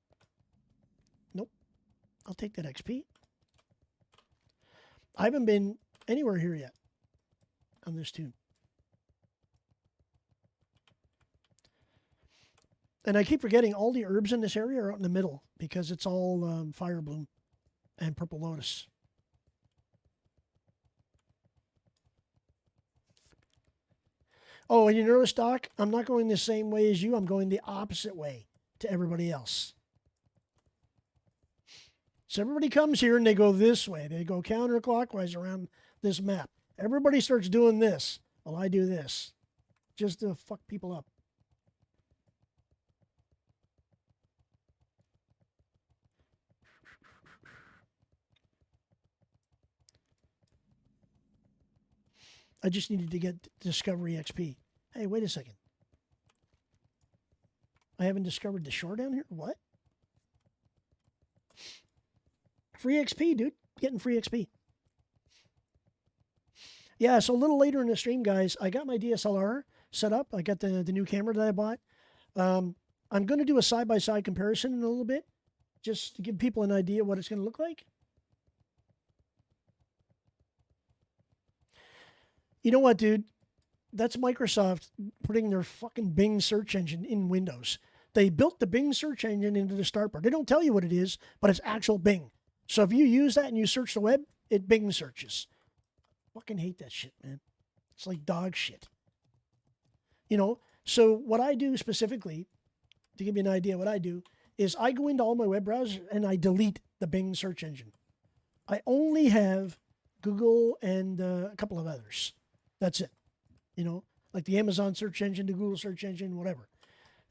Nope. I'll take that XP. I haven't been anywhere here yet on this tune. And I keep forgetting all the herbs in this area are out in the middle because it's all Fire Bloom and Purple Lotus. Oh, and you notice, Doc, I'm not going the same way as you. I'm going the opposite way to everybody else. So everybody comes here and they go this way. They go counterclockwise around this map. Everybody starts doing this. Well, I do this just to fuck people up. I just needed to get Discovery XP. Hey, wait a second. I haven't discovered the shore down here? What? Free XP, dude. Getting free XP. Yeah, so a little later in the stream, guys, I got my DSLR set up. I got the new camera that I bought. I'm going to do a side-by-side comparison in a little bit, just to give people an idea what it's going to look like. You know what, dude? That's Microsoft putting their fucking Bing search engine in Windows. They built the Bing search engine into the start bar. They don't tell you what it is, but it's actual Bing. So if you use that and you search the web, it Bing searches. Fucking hate that shit, man. It's like dog shit. You know, so what I do specifically, to give you an idea, what I do is I go into all my web browsers and I delete the Bing search engine. I only have Google and a couple of others. That's it. You know, like the Amazon search engine, the Google search engine, whatever.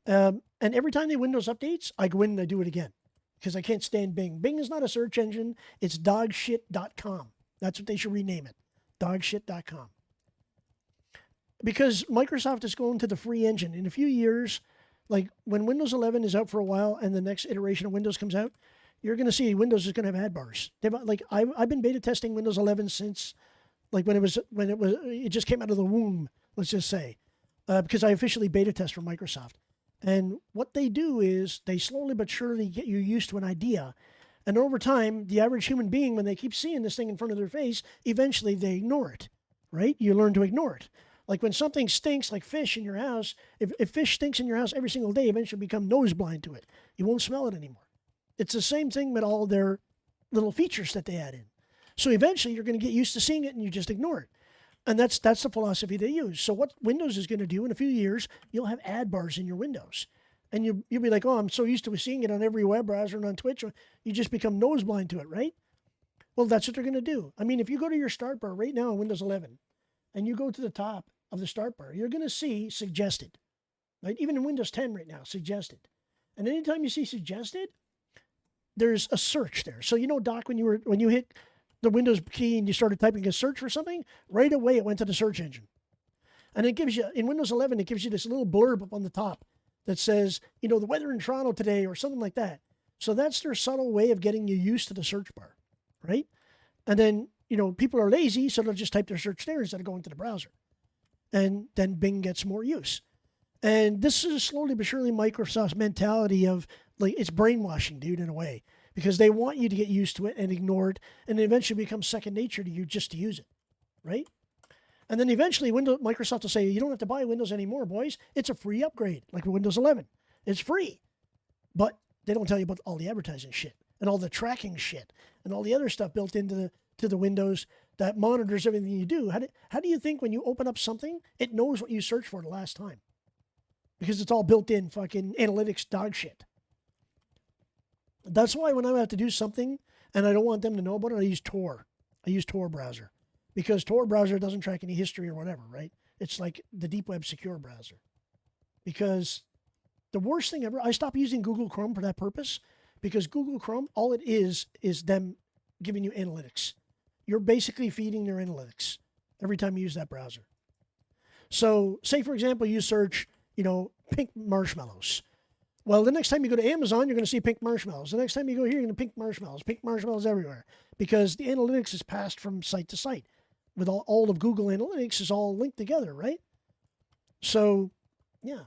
And every time they Windows updates, I go in and I do it again because I can't stand Bing. Bing is not a search engine. It's dogshit.com. That's what they should rename it. Dogshit.com. Because Microsoft is going to the free engine. In a few years, like when Windows 11 is out for a while and the next iteration of Windows comes out, you're going to see Windows is going to have ad bars. I've been beta testing Windows 11 since like when it just came out of the womb, let's just say, because I officially beta test for Microsoft. And what they do is they slowly but surely get you used to an idea. And over time, the average human being, when they keep seeing this thing in front of their face, eventually they ignore it, right? You learn to ignore it. Like when something stinks, like fish in your house, if fish stinks in your house every single day, eventually you become nose blind to it. You won't smell it anymore. It's the same thing with all their little features that they add in. So eventually you're going to get used to seeing it and you just ignore it. And that's the philosophy they use. So what Windows is going to do in a few years, you'll have ad bars in your Windows. And you'll be like, oh, I'm so used to seeing it on every web browser and on Twitch. You just become nose blind to it, right? Well, that's what they're going to do. I mean, if you go to your start bar right now on Windows 11 and you go to the top of the start bar, you're going to see suggested, right? Even in Windows 10 right now, suggested. And anytime you see suggested, there's a search there. So, you know, Doc, when you hit the Windows key and you started typing a search for something, right away it went to the search engine. And it gives you, in Windows 11, it gives you this little blurb up on the top that says, you know, the weather in Toronto today or something like that. So that's their subtle way of getting you used to the search bar, right? And then, you know, people are lazy, so they'll just type their search there instead of going to the browser. And then Bing gets more use. And this is slowly but surely Microsoft's mentality of, like, it's brainwashing, dude, in a way. Because they want you to get used to it and ignore it, and it eventually becomes second nature to you just to use it, right? And then eventually Microsoft will say, you don't have to buy Windows anymore, boys. It's a free upgrade, like Windows 11. It's free. But they don't tell you about all the advertising shit and all the tracking shit and all the other stuff built into the Windows that monitors everything you do. How do you think when you open up something, it knows what you searched for the last time? Because it's all built in fucking analytics dog shit. That's why when I have to do something and I don't want them to know about it, I use Tor. I use Tor browser because Tor browser doesn't track any history or whatever, right? It's like the deep web secure browser. Because the worst thing ever, I stopped using Google Chrome for that purpose because Google Chrome, all it is them giving you analytics. You're basically feeding their analytics every time you use that browser. So say, for example, you search, you know, pink marshmallows. Well, the next time you go to Amazon, you're going to see pink marshmallows. The next time you go here, you're going to pink marshmallows everywhere because the analytics is passed from site to site. With all of Google Analytics is all linked together, right? So, yeah.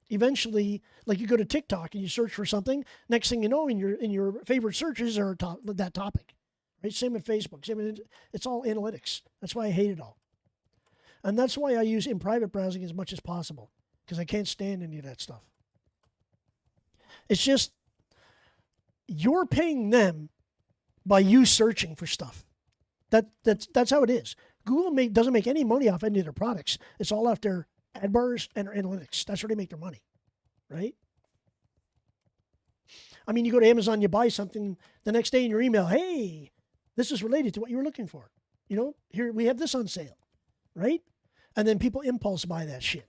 Eventually, like you go to TikTok and you search for something, next thing you know, in your favorite searches are that topic, right? Same with Facebook. It's all analytics. That's why I hate it all. And that's why I use in private browsing as much as possible because I can't stand any of that stuff. It's just, you're paying them by you searching for stuff. That's how it is. Google doesn't make any money off any of their products. It's all off their ad bars and their analytics. That's where they make their money, right? I mean, you go to Amazon, you buy something, the next day in your email, hey, this is related to what you were looking for. You know, here we have this on sale, right? And then people impulse buy that shit.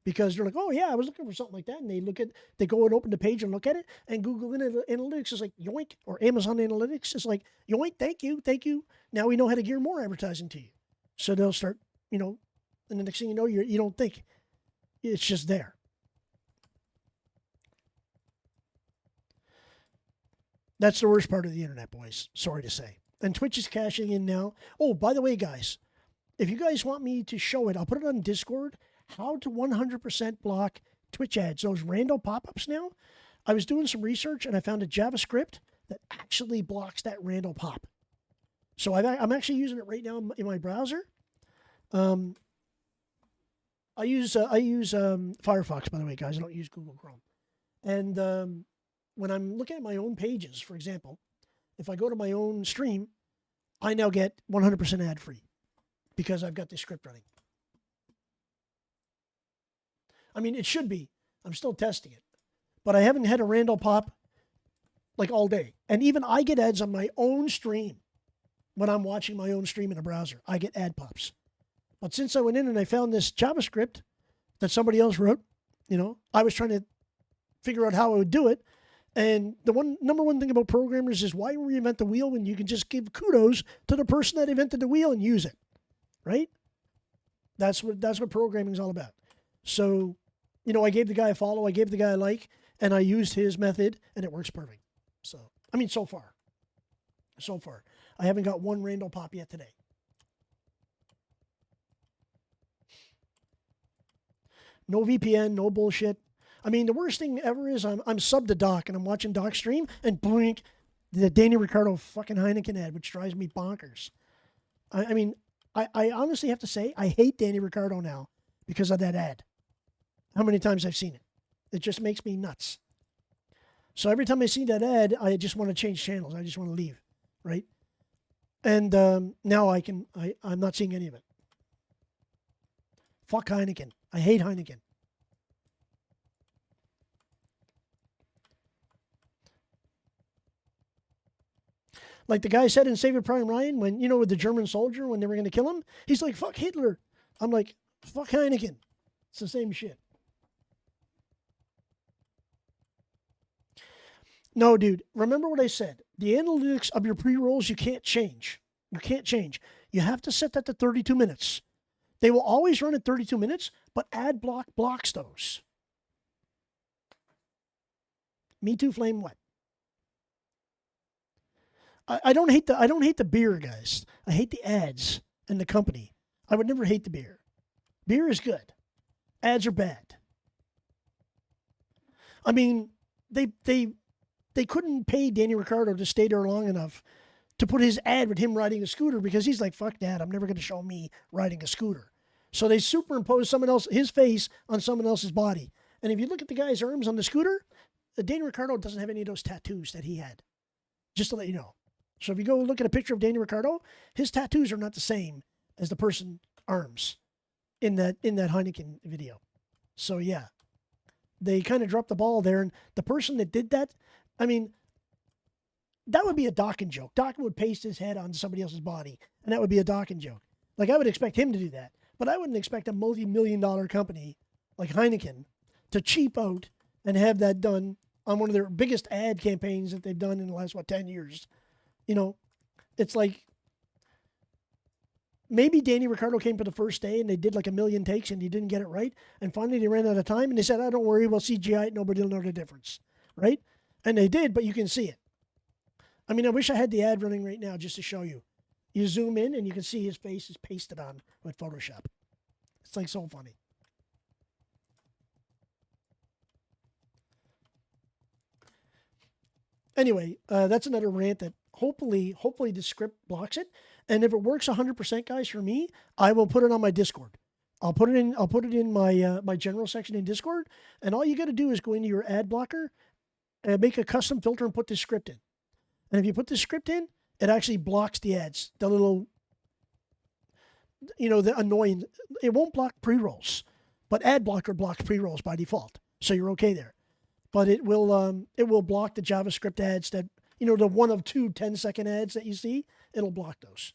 Because they're like, oh yeah, I was looking for something like that. And they go and open the page and look at it. And Google Analytics is like, yoink. Or Amazon Analytics is like, yoink, thank you. Now we know how to gear more advertising to you. So they'll start, you know, and the next thing you know, you don't think. It's just there. That's the worst part of the internet, boys. Sorry to say. And Twitch is cashing in now. Oh, by the way, guys, if you guys want me to show it, I'll put it on Discord. How to 100% block Twitch ads, those random pop-ups now. I was doing some research and I found a JavaScript that actually blocks that random pop. So I'm actually using it right now in my browser. I use Firefox, by the way, guys. I don't use Google Chrome. And when I'm looking at my own pages, for example, if I go to my own stream, I now get 100% ad-free because I've got this script running. I mean, it should be. I'm still testing it. But I haven't had a random pop like all day. And even I get ads on my own stream when I'm watching my own stream in a browser. I get ad pops. But since I went in and I found this JavaScript that somebody else wrote, I was trying to figure out how I would do it. And the number one thing about programmers is why reinvent the wheel when you can just give kudos to the person that invented the wheel and use it, right? That's what programming is all about. So, I gave the guy a follow, I gave the guy a like, and I used his method, and it works perfect. So, so far. I haven't got one random pop yet today. No VPN, no bullshit. I mean, the worst thing ever is I'm subbed to Doc, and I'm watching Doc stream, and blink, the Danny Ricardo fucking Heineken ad, which drives me bonkers. I mean, I honestly have to say, I hate Danny Ricardo now because of that ad. How many times I've seen it. It just makes me nuts. So every time I see that ad, I just want to change channels. I just want to leave, right? And now I'm not seeing any of it. Fuck Heineken. I hate Heineken. Like the guy said in Saving Private Ryan, when, with the German soldier, when they were going to kill him, he's like, fuck Hitler. I'm like, fuck Heineken. It's the same shit. No, dude, remember what I said. The analytics of your pre-rolls, you can't change. You have to set that to 32 minutes. They will always run at 32 minutes, but ad block blocks those. Me too, flame wet. I don't hate the beer, guys. I hate the ads and the company. I would never hate the beer. Beer is good. Ads are bad. I mean, they couldn't pay Danny Ricardo to stay there long enough to put his ad with him riding a scooter because he's like, fuck that, I'm never going to show me riding a scooter. So they superimposed his face on someone else's body. And if you look at the guy's arms on the scooter, Danny Ricardo doesn't have any of those tattoos that he had. Just to let you know. So if you go look at a picture of Danny Ricardo, his tattoos are not the same as the person's arms in that Heineken video. So yeah, they kind of dropped the ball there. And the person that did that, I mean, that would be a Dawkins joke. Dawkins would paste his head on somebody else's body, and that would be a Dawkins joke. Like, I would expect him to do that. But I wouldn't expect a multi-million-dollar company like Heineken to cheap out and have that done on one of their biggest ad campaigns that they've done in the last, 10 years. It's like maybe Danny Ricardo came for the first day and they did like 1 million takes and he didn't get it right. And finally they ran out of time and they said, don't worry, we'll CGI it. Nobody will know the difference. Right? And they did, but you can see it. I mean, I wish I had the ad running right now just to show you. You zoom in and you can see his face is pasted on with Photoshop. It's like so funny. Anyway, that's another rant that hopefully the script blocks it. And if it works 100%, guys, for me, I will put it on my Discord. I'll put it in my my general section in Discord. And all you got to do is go into your ad blocker and make a custom filter and put this script in. And if you put this script in, it actually blocks the ads. The little, the annoying. It won't block pre-rolls, but ad blocker blocks pre-rolls by default. So you're okay there. But it will block the JavaScript ads that, the one of two 10-second ads that you see, it'll block those.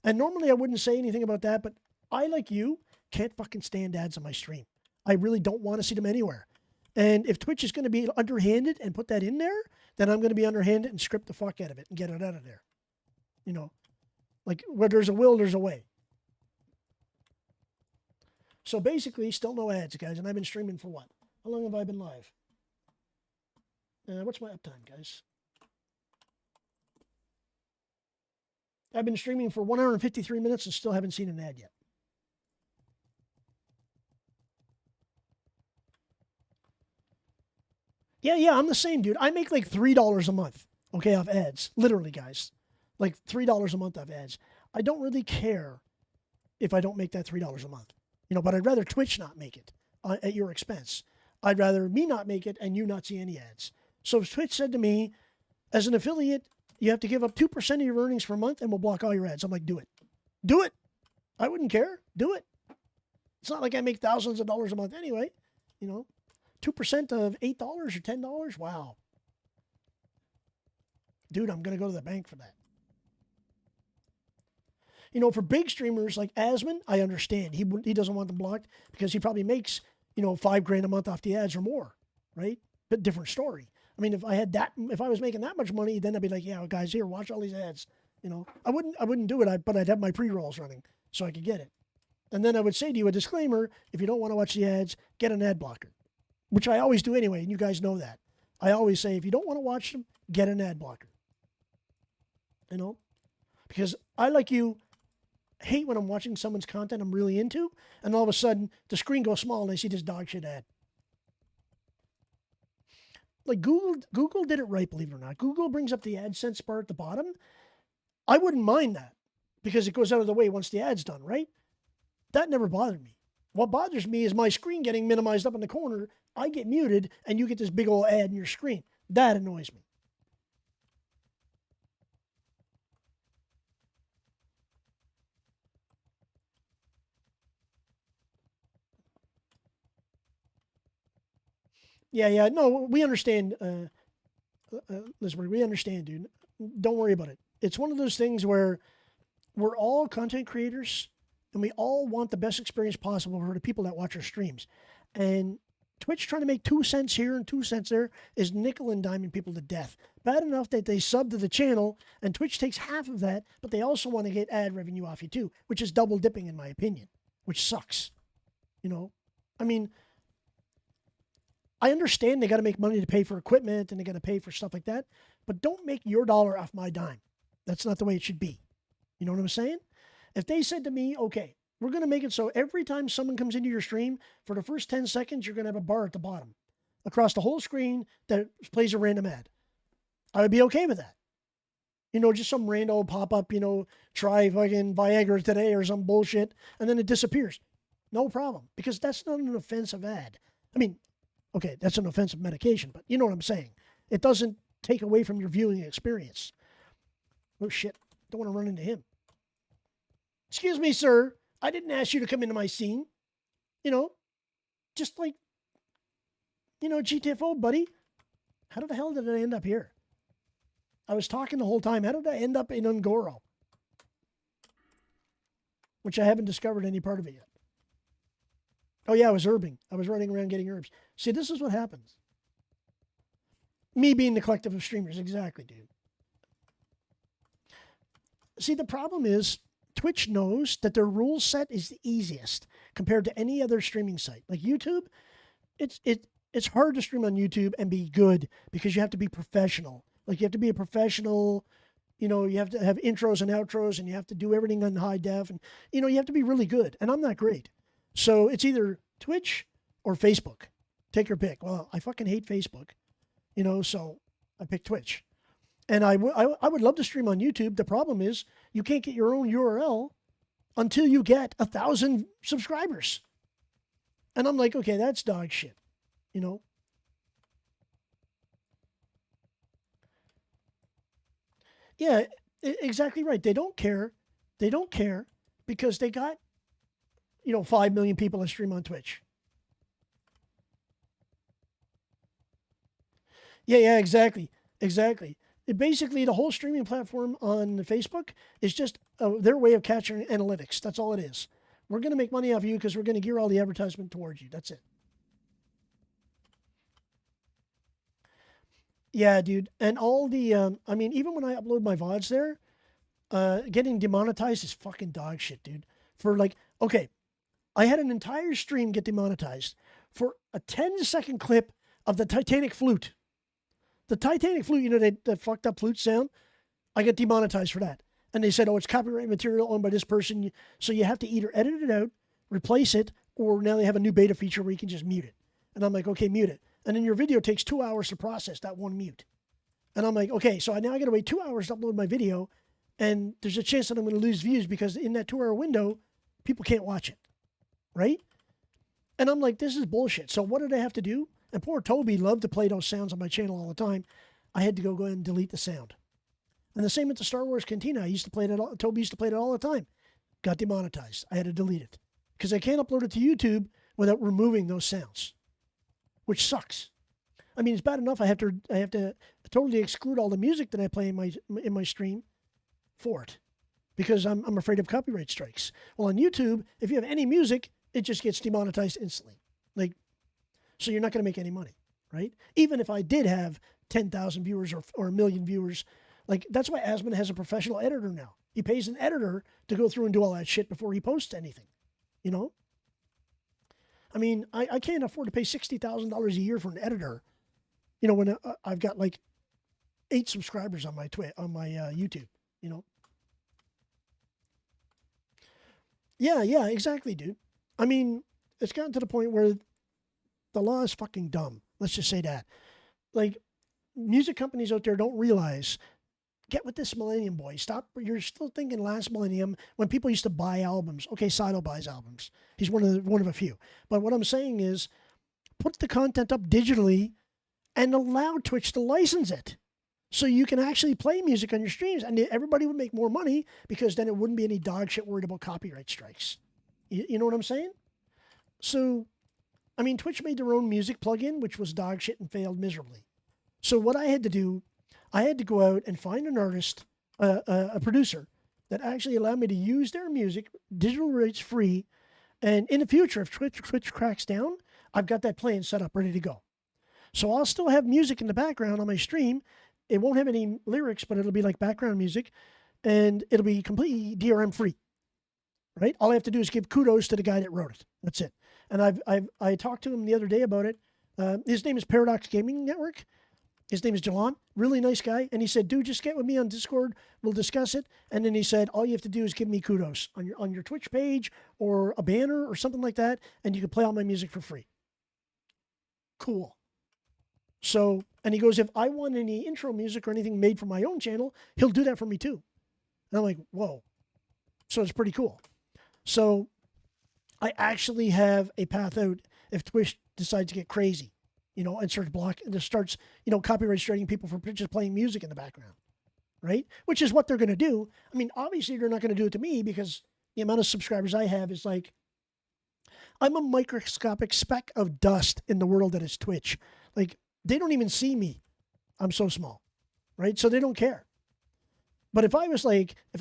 And normally I wouldn't say anything about that, but I, like you, can't fucking stand ads on my stream. I really don't want to see them anywhere. And if Twitch is going to be underhanded and put that in there, then I'm going to be underhanded and script the fuck out of it and get it out of there. Like where there's a will, there's a way. So basically, still no ads, guys. And I've been streaming for what? How long have I been live? What's my uptime, guys? I've been streaming for 1 hour and 53 minutes and still haven't seen an ad yet. Yeah, I'm the same, dude. I make like $3 a month, okay, off ads. Literally, guys. Like $3 a month off ads. I don't really care if I don't make that $3 a month. But I'd rather Twitch not make it at your expense. I'd rather me not make it and you not see any ads. So if Twitch said to me, as an affiliate, you have to give up 2% of your earnings per month and we'll block all your ads. I'm like, do it. Do it. I wouldn't care. Do it. It's not like I make thousands of dollars a month anyway. 2% of $8 or $10. Wow. Dude, I'm going to go to the bank for that. For big streamers like Asman, I understand. He doesn't want them blocked because he probably makes, $5,000 a month off the ads or more, right? But different story. I mean, if I was making that much money, then I'd be like, yeah, guys, here, watch all these ads. I wouldn't do it, but I'd have my pre-rolls running so I could get it. And then I would say to you a disclaimer, if you don't want to watch the ads, get an ad blocker, which I always do anyway, and you guys know that. I always say, if you don't want to watch them, get an ad blocker. Because I, like you, hate when I'm watching someone's content I'm really into, and all of a sudden the screen goes small and I see this dog shit ad. Like Google did it right, believe it or not. Google brings up the AdSense bar at the bottom. I wouldn't mind that because it goes out of the way once the ad's done, right? That never bothered me. What bothers me is my screen getting minimized up in the corner. I get muted and you get this big old ad in your screen. That annoys me. Yeah. No, we understand. Listen, we understand, dude. Don't worry about it. It's one of those things where we're all content creators and we all want the best experience possible for the people that watch our streams. And Twitch trying to make 2 cents here and 2 cents there is nickel and diming people to death. Bad enough that they sub to the channel and Twitch takes half of that, but they also want to get ad revenue off you too, which is double dipping in my opinion, which sucks. I mean, I understand they got to make money to pay for equipment and they got to pay for stuff like that, but don't make your dollar off my dime. That's not the way it should be. You know what I'm saying? If they said to me, okay, we're going to make it so every time someone comes into your stream, for the first 10 seconds, you're going to have a bar at the bottom across the whole screen that plays a random ad. I would be okay with that. Just some random pop-up, try fucking Viagra today or some bullshit, and then it disappears. No problem, because that's not an offensive ad. I mean, okay, that's an offensive medication, but you know what I'm saying. It doesn't take away from your viewing experience. Oh, shit. Don't want to run into him. Excuse me, sir. I didn't ask you to come into my scene. Just like, GTFO, buddy. How the hell did I end up here? I was talking the whole time. How did I end up in Ungoro? Which I haven't discovered any part of it yet. Oh, yeah, I was herbing. I was running around getting herbs. See, this is what happens. Me being the collective of streamers. Exactly, dude. See, the problem is Twitch knows that their rule set is the easiest compared to any other streaming site. Like YouTube, it's hard to stream on YouTube and be good because you have to be professional. Like you have to be a professional, you have to have intros and outros and you have to do everything on high def and, you have to be really good. And I'm not great. So it's either Twitch or Facebook. Take your pick. Well, I fucking hate Facebook, so I picked Twitch. And I would love to stream on YouTube. The problem is you can't get your own URL until you get 1,000 subscribers. And I'm like, okay, that's dog shit, Yeah, exactly right. They don't care. They don't care because they got, 5 million people that stream on Twitch. Yeah, exactly. Basically, the whole streaming platform on Facebook is just their way of catching analytics. That's all it is. We're going to make money off you because we're going to gear all the advertisement towards you. That's it. Yeah, dude. And all the, even when I upload my VODs there, getting demonetized is fucking dog shit, dude. Okay, I had an entire stream get demonetized for a 10-second clip of the Titanic flute. The Titanic flute, that fucked up flute sound, I got demonetized for that. And they said, oh, it's copyright material owned by this person. So you have to either edit it out, replace it, or now they have a new beta feature where you can just mute it. And I'm like, okay, mute it. And then your video takes 2 hours to process that one mute. And I'm like, okay, so now I got to wait 2 hours to upload my video. And there's a chance that I'm going to lose views because in that 2 hour window, people can't watch it. Right? And I'm like, this is bullshit. So what did I have to do? And poor Toby loved to play those sounds on my channel all the time. I had to go ahead and delete the sound. And the same with the Star Wars Cantina. Toby used to play it all the time. Got demonetized. I had to delete it. because I can't upload it to YouTube without removing those sounds, which sucks. I mean, it's bad enough I have to totally exclude all the music that I play in my stream for it, because I'm afraid of copyright strikes. Well, on YouTube, if you have any music, it just gets demonetized instantly. Like, so you're not going to make any money, right? Even if I did have 10,000 viewers or a million viewers, like that's why Asmon has a professional editor now. He pays an editor to go through and do all that shit before he posts anything, you know? I mean, I can't afford to pay $60,000 a year for an editor, you know, when I've got like 8 subscribers on my YouTube, you know? Yeah, exactly, dude. I mean, it's gotten to the point where the law is fucking dumb. Let's just say that. Like, music companies out there don't realize, get with this millennium, boy. Stop. You're still thinking last millennium when people used to buy albums. Okay, Sato buys albums. He's one of a few. But what I'm saying is, put the content up digitally and allow Twitch to license it. So you can actually play music on your streams, and everybody would make more money, because then it wouldn't be any dog shit worried about copyright strikes. You know what I'm saying? So, I mean, Twitch made their own music plugin, which was dog shit and failed miserably. So what I had to do, I had to go out and find an artist, a producer, that actually allowed me to use their music, digital rights free, and in the future, if Twitch cracks down, I've got that playing set up, ready to go. So I'll still have music in the background on my stream. It won't have any lyrics, but it'll be like background music, and it'll be completely DRM free, right? All I have to do is give kudos to the guy that wrote it. That's it. And I talked to him the other day about it. His name is Paradox Gaming Network. His name is Jalon. Really nice guy. And he said, dude, just get with me on Discord. We'll discuss it. And then he said, all you have to do is give me kudos on your Twitch page or a banner or something like that, and you can play all my music for free. Cool. So, and he goes, if I want any intro music or anything made for my own channel, he'll do that for me too. And I'm like, whoa. So it's pretty cool. So I actually have a path out if Twitch decides to get crazy, you know, and starts, you know, copyright striking people for just playing music in the background, right? Which is what they're going to do. I mean, obviously they're not going to do it to me, because the amount of subscribers I have is like, I'm a microscopic speck of dust in the world that is Twitch. Like, they don't even see me. I'm so small, right? So they don't care. But if I was like a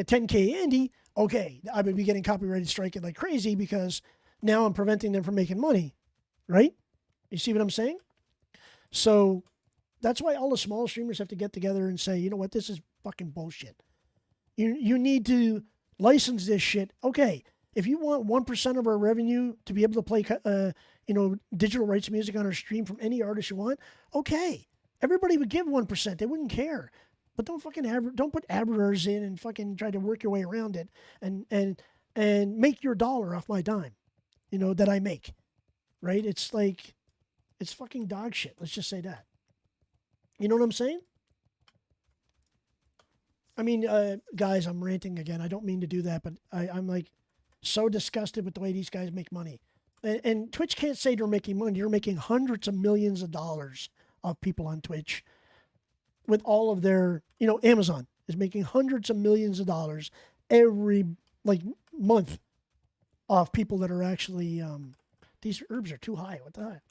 10K Andy, okay, I would be getting copyrighted striking like crazy, because now I'm preventing them from making money, right? You see what I'm saying? So that's why all the small streamers have to get together and say, you know what, this is fucking bullshit. You need to license this shit. Okay, if you want 1% of our revenue to be able to play, you know, digital rights music on our stream from any artist you want, okay, everybody would give 1%. They wouldn't care. But don't put advertisers in and fucking try to work your way around it and make your dollar off my dime, you know, that I make, right? It's like, it's fucking dog shit. Let's just say that. You know what I'm saying? I mean, guys, I'm ranting again. I don't mean to do that, but I'm like so disgusted with the way these guys make money. And Twitch can't say they're making money. You're making hundreds of millions of dollars off people on Twitch with all of their, you know, Amazon is making hundreds of millions of dollars every like month off people that are actually, these herbs are too high. What the heck?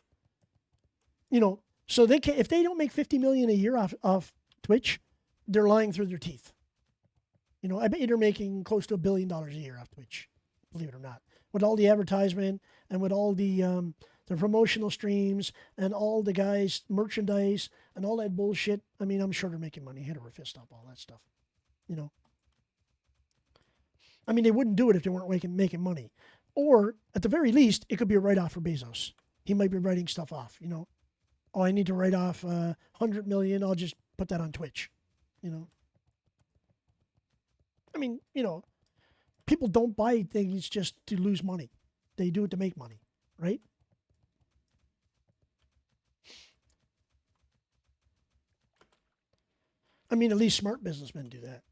You know, so they can, if they don't make 50 million a year off Twitch, they're lying through their teeth. You know, I bet you they're making close to $1 billion a year off Twitch, believe it or not, with all the advertisement and with all the promotional streams and all the guys' merchandise and all that bullshit. I mean, I'm sure they're making money, head over fist off all that stuff. You know, I mean, they wouldn't do it if they weren't making money. Or at the very least, it could be a write-off for Bezos. He might be writing stuff off, you know. Oh, I need to write off 100 million. I'll just put that on Twitch, you know. I mean, you know, people don't buy things just to lose money. They do it to make money, right? I mean, at least smart businessmen do that.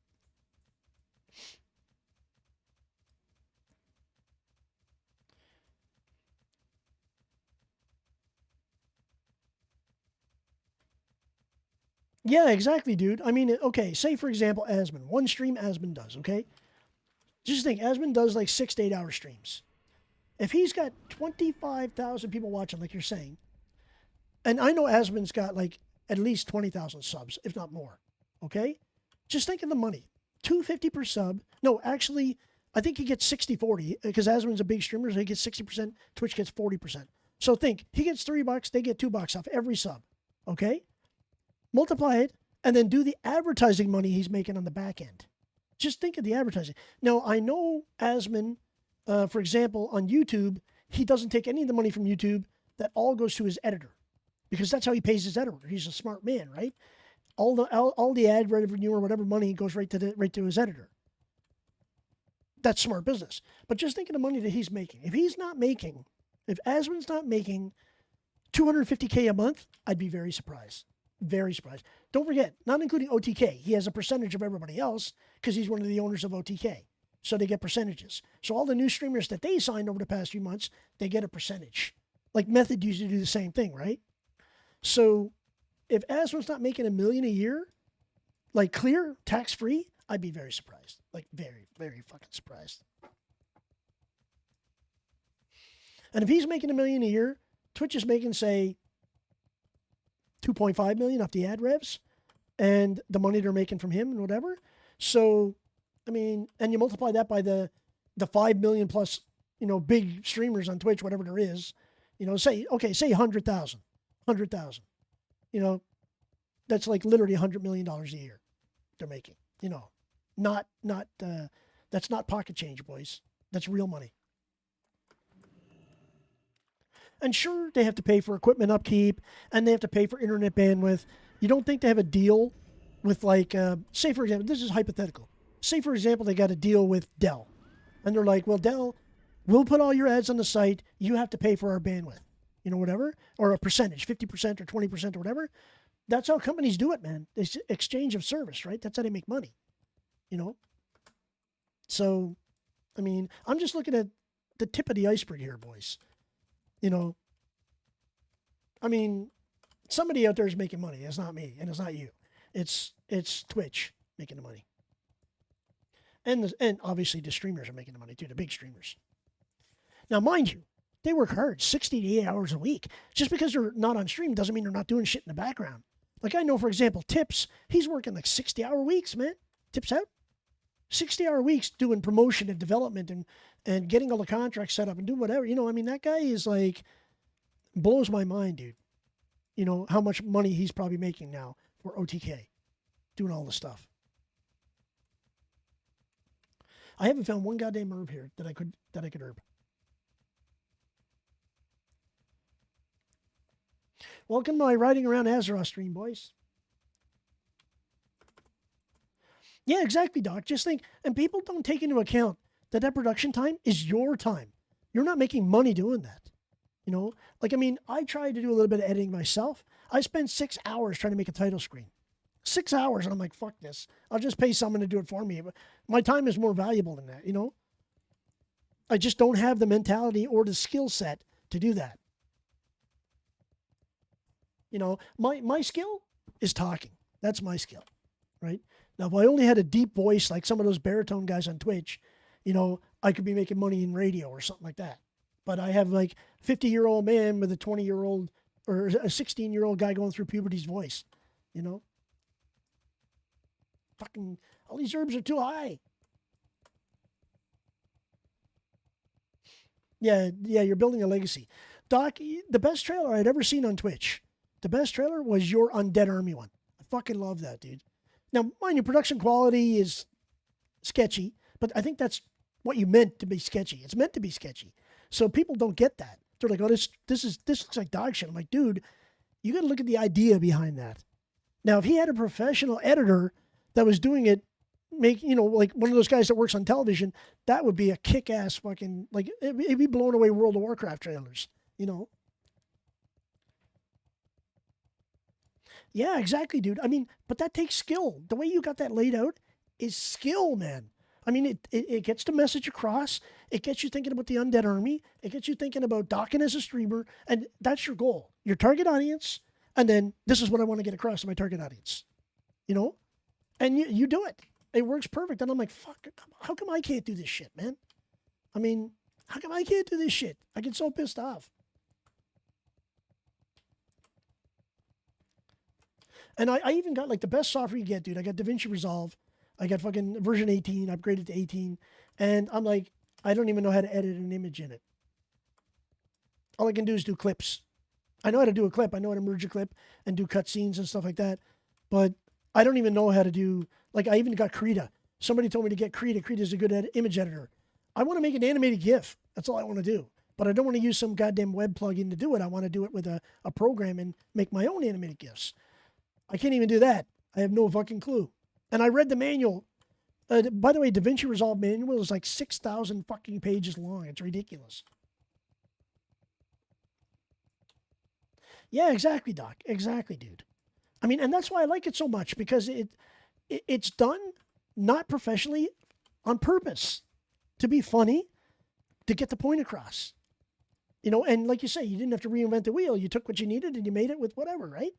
Yeah, exactly, dude. I mean, okay, say for example, Asmon. One stream Asmon does, okay? Just think, Asmon does like 6 to 8 hour streams. If he's got 25,000 people watching, like you're saying, and I know Asmon's got like at least 20,000 subs, if not more. Okay? Just think of the money. $2.50 per sub. No, actually, I think he gets 60-40 because Asmon's a big streamer, so he gets 60%, Twitch gets 40%. So think, he gets $3, they get $2 off every sub. Okay? Multiply it, and then do the advertising money he's making on the back end. Just think of the advertising. Now, I know Asmon, for example, on YouTube, he doesn't take any of the money from YouTube. That all goes to his editor because that's how he pays his editor. He's a smart man, right? All the ad revenue or whatever money goes right to his editor. That's smart business. But just think of the money that he's making. If Asmon's not making $250K a month, I'd be very surprised. Very surprised. Don't forget, not including OTK, he has a percentage of everybody else because he's one of the owners of OTK. So they get percentages. So all the new streamers that they signed over the past few months, they get a percentage. Like Method used to do the same thing, right? So if Asmon's not making $1 million a year, like clear, tax-free, I'd be very surprised. Like very, very fucking surprised. And if he's making $1 million a year, Twitch is making, say, $2.5 million off the ad revs and the money they're making from him and whatever. So, I mean, and you multiply that by the 5 million plus, big streamers on Twitch, whatever there is, say 100,000, that's like literally $100 million a year they're making, that's not pocket change, boys. That's real money. And sure, they have to pay for equipment upkeep and they have to pay for internet bandwidth. You don't think they have a deal with like, say for example, this is hypothetical. Say for example, they got a deal with Dell. And they're like, well, Dell, we'll put all your ads on the site. You have to pay for our bandwidth, whatever, or a percentage, 50% or 20% or whatever. That's how companies do it, man. It's exchange of service, right? That's how they make money, So, I mean, I'm just looking at the tip of the iceberg here, boys. I mean, somebody out there is making money. It's not me, and it's not you. It's Twitch making the money. And obviously the streamers are making the money too, the big streamers. Now, mind you, they work hard, 60 to 8 hours a week. Just because they're not on stream doesn't mean they're not doing shit in the background. Like I know, for example, Tips, he's working like 60-hour weeks, man. Tips out. 60-hour weeks doing promotion and development and getting all the contracts set up and doing whatever. I mean, that guy is like, blows my mind, dude. How much money he's probably making now for OTK, doing all this stuff. I haven't found one goddamn herb here that I could herb. Welcome to my riding around Azeroth stream, boys. Yeah, exactly, Doc. Just think, and people don't take into account that production time is your time. You're not making money doing that. Like, I mean, I tried to do a little bit of editing myself. I spent 6 hours trying to make a title screen. 6 hours, and I'm like, fuck this. I'll just pay someone to do it for me. But my time is more valuable than that, I just don't have the mentality or the skill set to do that. My skill is talking. That's my skill, right? Now, if I only had a deep voice like some of those baritone guys on Twitch, I could be making money in radio or something like that. But I have like 50-year-old man with a 20-year-old or a 16-year-old guy going through puberty's voice, Fucking, all these herbs are too high. Yeah, you're building a legacy. Doc, the best trailer I'd ever seen on Twitch, the best trailer was your Undead Army one. I fucking love that, dude. Now, mind you, production quality is sketchy, but I think that's what you meant to be sketchy. It's meant to be sketchy. So people don't get that. They're like, oh, this looks like dog shit. I'm like, dude, you got to look at the idea behind that. Now, if he had a professional editor that was doing it, like one of those guys that works on television, that would be a kick-ass fucking, like, it'd be blowing away World of Warcraft trailers, Yeah, exactly, dude. I mean, but that takes skill. The way you got that laid out is skill, man. I mean, it gets the message across. It gets you thinking about the Undead Army. It gets you thinking about docking as a streamer. And that's your goal, your target audience. And then this is what I want to get across to my target audience, And you do it. It works perfect. And I'm like, fuck, how come I can't do this shit, man? I mean, How come I can't do this shit? I get so pissed off. And I even got like the best software you get, dude. I got DaVinci Resolve. I got fucking version 18, upgraded to 18. And I'm like, I don't even know how to edit an image in it. All I can do is do clips. I know how to do a clip. I know how to merge a clip and do cutscenes and stuff like that. But I don't even know how to do, like I even got Krita. Somebody told me to get Krita. Krita is a good image editor. I want to make an animated GIF. That's all I want to do. But I don't want to use some goddamn web plugin to do it. I want to do it with a program and make my own animated GIFs. I can't even do that. I have no fucking clue. And I read the manual. By the way, DaVinci Resolve manual is like 6,000 fucking pages long. It's ridiculous. Yeah, exactly, Doc. Exactly, dude. I mean, and that's why I like it so much, because it's done not professionally, on purpose, to be funny, to get the point across. You know, and like you say, you didn't have to reinvent the wheel. You took what you needed and you made it with whatever, right?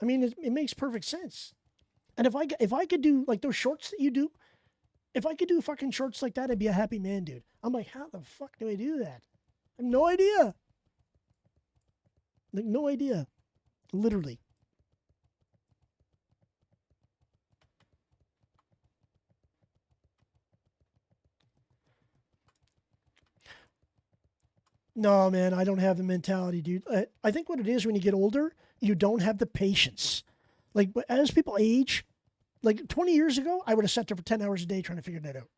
I mean, it makes perfect sense. And if I could do like those shorts that you do, if I could do fucking shorts like that, I'd be a happy man, dude. I'm like, how the fuck do I do that? I have no idea. Like, no idea. Literally. No, man, I don't have the mentality, dude. I think what it is when you get older, you don't have the patience. Like, as people age, like 20 years ago, I would have sat there for 10 hours a day trying to figure that out.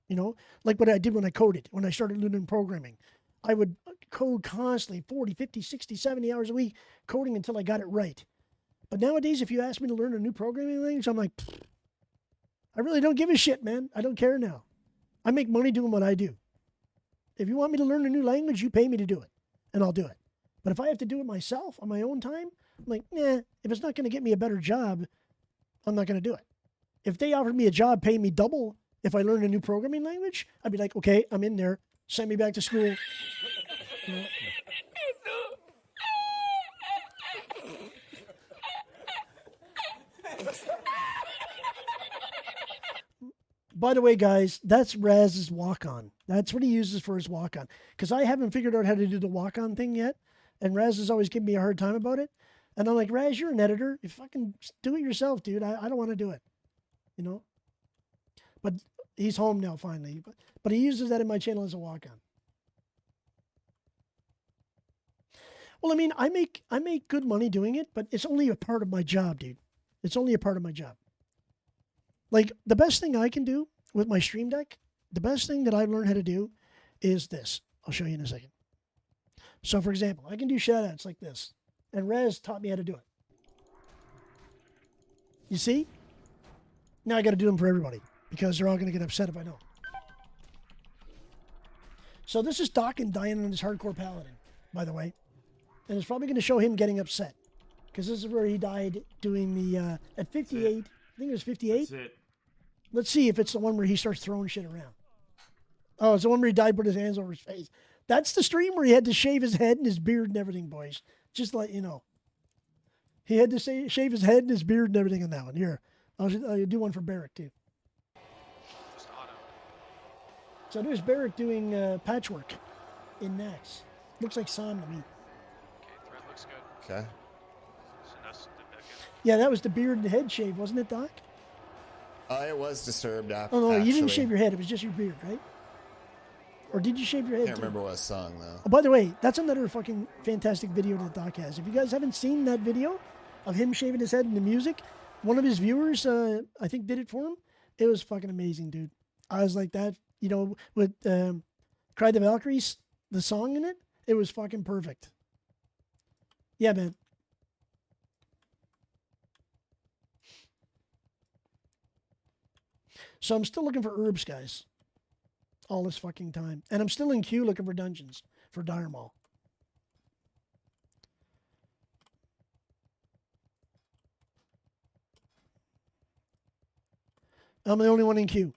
You know, like what I did when I coded, when I started learning programming. I would code constantly, 40, 50, 60, 70 hours a week, coding until I got it right. But nowadays, if you ask me to learn a new programming language, I'm like, I really don't give a shit, man. I don't care now. I make money doing what I do. If you want me to learn a new language, you pay me to do it, and I'll do it. But if I have to do it myself on my own time, I'm like, nah, if it's not going to get me a better job, I'm not going to do it. If they offered me a job paying me double if I learned a new programming language, I'd be like, okay, I'm in there. Send me back to school. You know? By the way, guys, that's Raz's walk-on. That's what he uses for his walk-on. Because I haven't figured out how to do the walk-on thing yet. And Raz is always giving me a hard time about it. And I'm like, Raz, you're an editor. You fucking do it yourself, dude. I don't want to do it. You know? But he's home now, finally. But he uses that in my channel as a walk-on. Well, I mean, I make good money doing it, but it's only a part of my job, dude. It's only a part of my job. Like, the best thing I can do with my Stream Deck, the best thing that I've learned how to do is this. I'll show you in a second. So, for example, I can do shout-outs like this. And Rez taught me how to do it. You see? Now I got to do them for everybody, because they're all going to get upset if I don't. So this is Doc and dying on his hardcore paladin, by the way. And it's probably going to show him getting upset, because this is where he died doing the, at 58, I think it was 58. That's it. Let's see if it's the one where he starts throwing shit around. Oh, it's the one where he died, put his hands over his face. That's the stream where he had to shave his head and his beard and everything, boys. Just to let you know. He had to shave his head and his beard and everything on that one. Here, I'll do one for Barrick, too. Just auto. So there's Barrick doing patchwork in Nax. Looks like Sam to me. Okay, thread looks good. Okay. So that's the back end. Yeah, that was the beard and the head shave, wasn't it, Doc? It was disturbed after. Oh, no, actually. you didn't shave your head. It was just your beard, right? Or did you shave your head? Can't too? remember what song though. Oh, by the way, that's another fucking fantastic video that Doc has. If you guys haven't seen that video of him shaving his head and the music, one of his viewers, I think, did it for him. It was fucking amazing, dude. I was like that, you know, with Cry the Valkyries, the song in it. It was fucking perfect. Yeah, man. So I'm still looking for herbs, guys. All this fucking time. And I'm still in queue looking for dungeons for Dire Maul. I'm the only one in queue.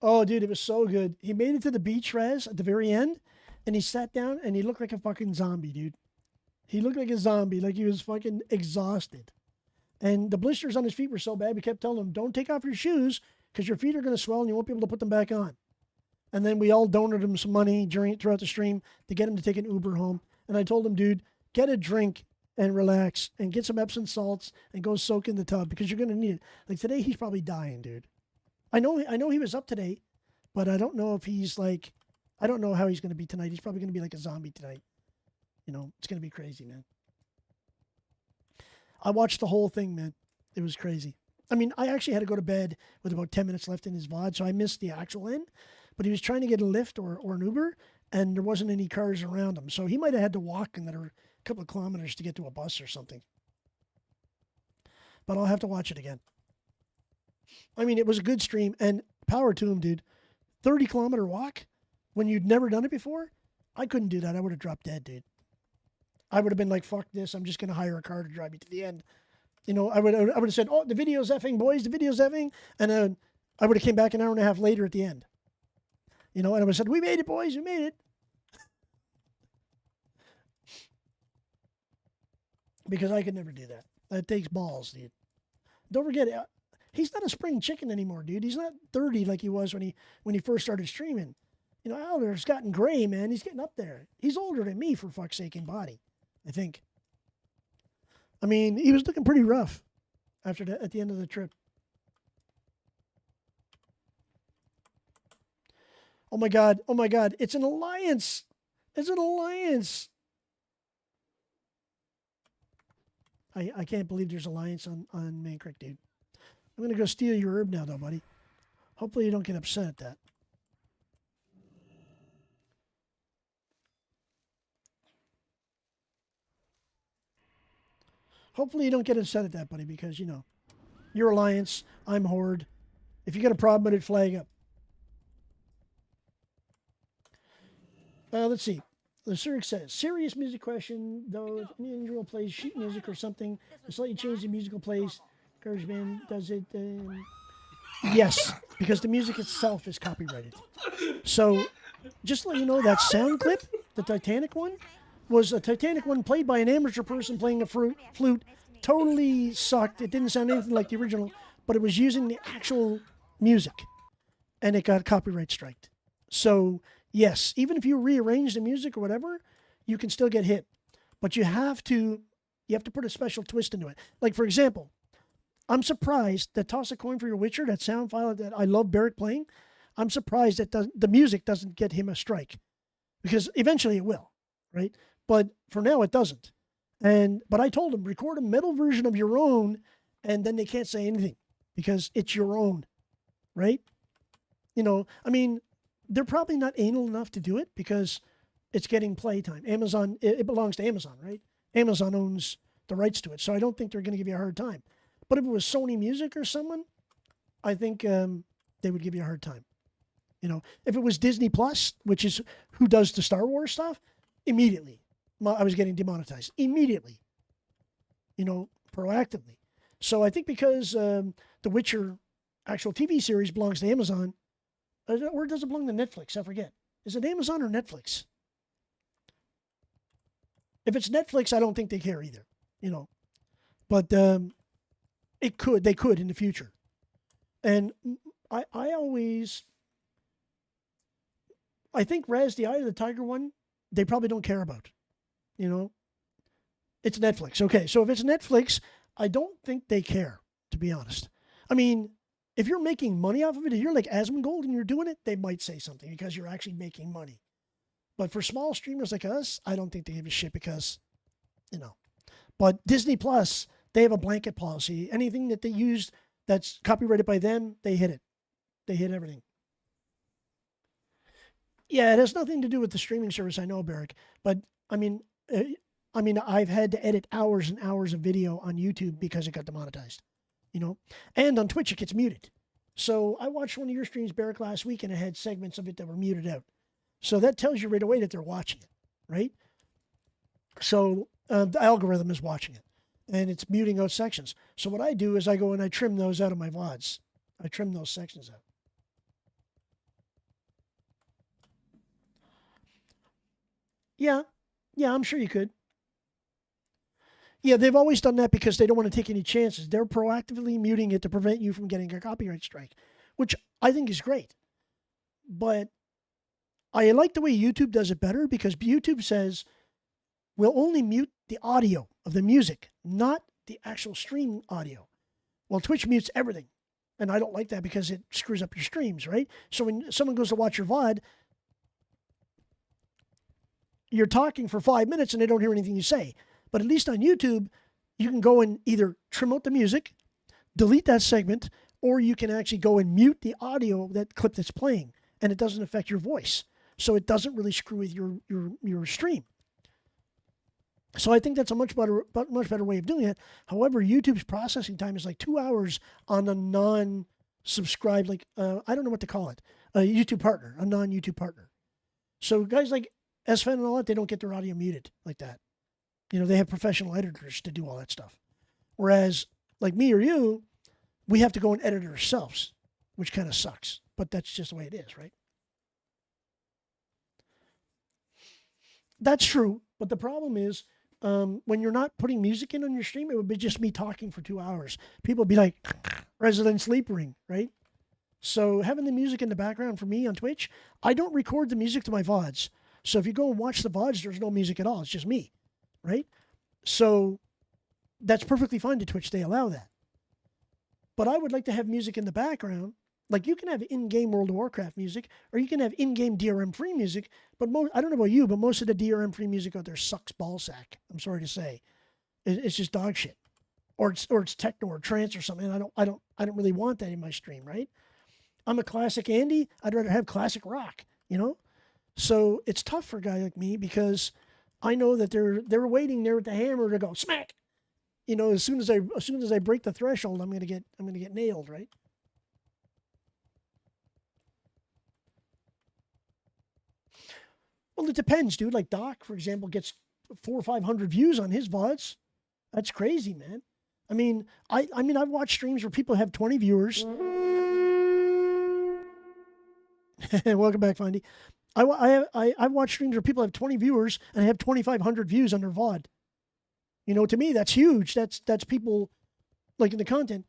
Oh, dude, it was so good. He made it to the beach, Raz, at the very end, and he sat down and he looked like a fucking zombie, dude. He looked like a zombie, like he was fucking exhausted. And the blisters on his feet were so bad, we kept telling him, don't take off your shoes because your feet are going to swell and you won't be able to put them back on. And then we all donated him some money throughout the stream to get him to take an Uber home. And I told him, dude, get a drink and relax and get some Epsom salts and go soak in the tub because you're going to need it. Like today, he's probably dying, dude. I know he was up today, but I don't know if he's like, I don't know how he's going to be tonight. He's probably going to be like a zombie tonight. You know, it's going to be crazy, man. I watched the whole thing, man. It was crazy. I mean, I actually had to go to bed with about 10 minutes left in his VOD, so I missed the actual end. But he was trying to get a Lyft or an Uber, and there wasn't any cars around him. So he might have had to walk another couple of kilometers to get to a bus or something. But I'll have to watch it again. I mean, it was a good stream, and power to him, dude. 30-kilometer walk when you'd never done it before? I couldn't do that. I would have dropped dead, dude. I would have been like, fuck this. I'm just going to hire a car to drive me to the end. You know, I would have said, oh, the video's effing, boys. The video's effing. And then I would have came back an hour and a half later at the end. You know, and I would have said, we made it, boys. We made it. Because I could never do that. That takes balls, dude. Don't forget, he's not a spring chicken anymore, dude. He's not 30 like he was when he first started streaming. You know, Alder's gotten gray, man. He's getting up there. He's older than me, for fuck's sake, in body, I think. I mean, he was looking pretty rough at the end of the trip. Oh my God. Oh my God. It's an alliance. It's an alliance. I can't believe there's alliance on Man Creek, dude. I'm going to go steal your herb now, though, buddy. Hopefully you don't get upset at that. Hopefully you don't get upset at that, buddy, because, you know, you're Alliance, I'm Horde. If you got a problem with it, flag up. Let's see. The Zurich says, serious music question, though if an individual plays sheet music or something, a slightly change the musical plays, Garbage Band does it, yes, because the music itself is copyrighted. So, just to let you know, that sound clip, the Titanic one, was a Titanic one played by an amateur person playing a flute. Totally sucked. It didn't sound anything like the original, but it was using the actual music, and it got copyright striked. So, yes, even if you rearrange the music or whatever, you can still get hit. But you have to put a special twist into it. Like, for example, I'm surprised that Toss a Coin for Your Witcher, that sound file that I love Barrett playing, I'm surprised that the music doesn't get him a strike. Because eventually it will, right? But for now it doesn't. But I told him, record a metal version of your own, and then they can't say anything because it's your own, right? You know, I mean, they're probably not anal enough to do it because it's getting playtime. Amazon, it belongs to Amazon, right? Amazon owns the rights to it. So I don't think they're going to give you a hard time. But if it was Sony Music or someone, I think they would give you a hard time. You know, if it was Disney Plus, which is who does the Star Wars stuff, immediately I was getting demonetized. Immediately. You know, proactively. So I think because The Witcher actual TV series belongs to Amazon, or does it belong to Netflix? I forget. Is it Amazon or Netflix? If it's Netflix, I don't think they care either. You know, but they could in the future. And I think Raz, the Eye of the Tiger one, they probably don't care about. You know, it's Netflix. Okay, so if it's Netflix, I don't think they care, to be honest. I mean, if you're making money off of it, if you're like Asmongold and you're doing it, they might say something because you're actually making money. But for small streamers like us, I don't think they give a shit because, you know. But Disney Plus, they have a blanket policy. Anything that they use that's copyrighted by them, they hit it. They hit everything. Yeah, it has nothing to do with the streaming service, I know, Barrick. But, I mean, I've had to edit hours and hours of video on YouTube because it got demonetized, you know, and on Twitch it gets muted. So I watched one of your streams, Barrick, last week, and it had segments of it that were muted out. So that tells you right away that they're watching it, right? So the algorithm is watching it, and it's muting out sections. So what I do is I go and I trim those out of my VODs. I trim those sections out. Yeah, I'm sure you could. Yeah, they've always done that because they don't want to take any chances. They're proactively muting it to prevent you from getting a copyright strike, which I think is great. But I like the way YouTube does it better because YouTube says we'll only mute the audio of the music, not the actual stream audio. Well, Twitch mutes everything. And I don't like that because it screws up your streams, right? So when someone goes to watch your VOD, you're talking for 5 minutes and they don't hear anything you say. But at least on YouTube, you can go and either trim out the music, delete that segment, or you can actually go and mute the audio of that clip that's playing, and it doesn't affect your voice. So it doesn't really screw with your stream. So I think that's a much better way of doing it. However, YouTube's processing time is like 2 hours on a non-subscribed, like, I don't know what to call it, a YouTube partner, a non-YouTube partner. So guys like SFN and all that, they don't get their audio muted like that. You know, they have professional editors to do all that stuff. Whereas, like me or you, we have to go and edit it ourselves, which kind of sucks. But that's just the way it is, right? That's true. But the problem is, when you're not putting music in on your stream, it would be just me talking for 2 hours. People would be like, resident sleep ring, right? So having the music in the background for me on Twitch, I don't record the music to my VODs. So if you go and watch the VODs, there's no music at all. It's just me, right? So that's perfectly fine to Twitch. They allow that. But I would like to have music in the background. Like you can have in-game World of Warcraft music, or you can have in-game DRM-free music. But I don't know about you, but most of the DRM-free music out there sucks ballsack. I'm sorry to say, it's just dog shit, or it's techno or trance or something. And I don't really want that in my stream, right? I'm a classic Andy. I'd rather have classic rock, you know. So it's tough for a guy like me because I know that they're waiting there with the hammer to go smack. You know, as soon as I break the threshold, I'm gonna get nailed, right? Well, it depends, dude. Like Doc, for example, gets 400 or 500 views on his VODs. That's crazy, man. I mean, I've watched streams where people have 20 viewers. Welcome back, Findy. I've watched streams where people have 20 viewers and have 2,500 views on their VOD. You know, to me, that's huge. That's people liking the content.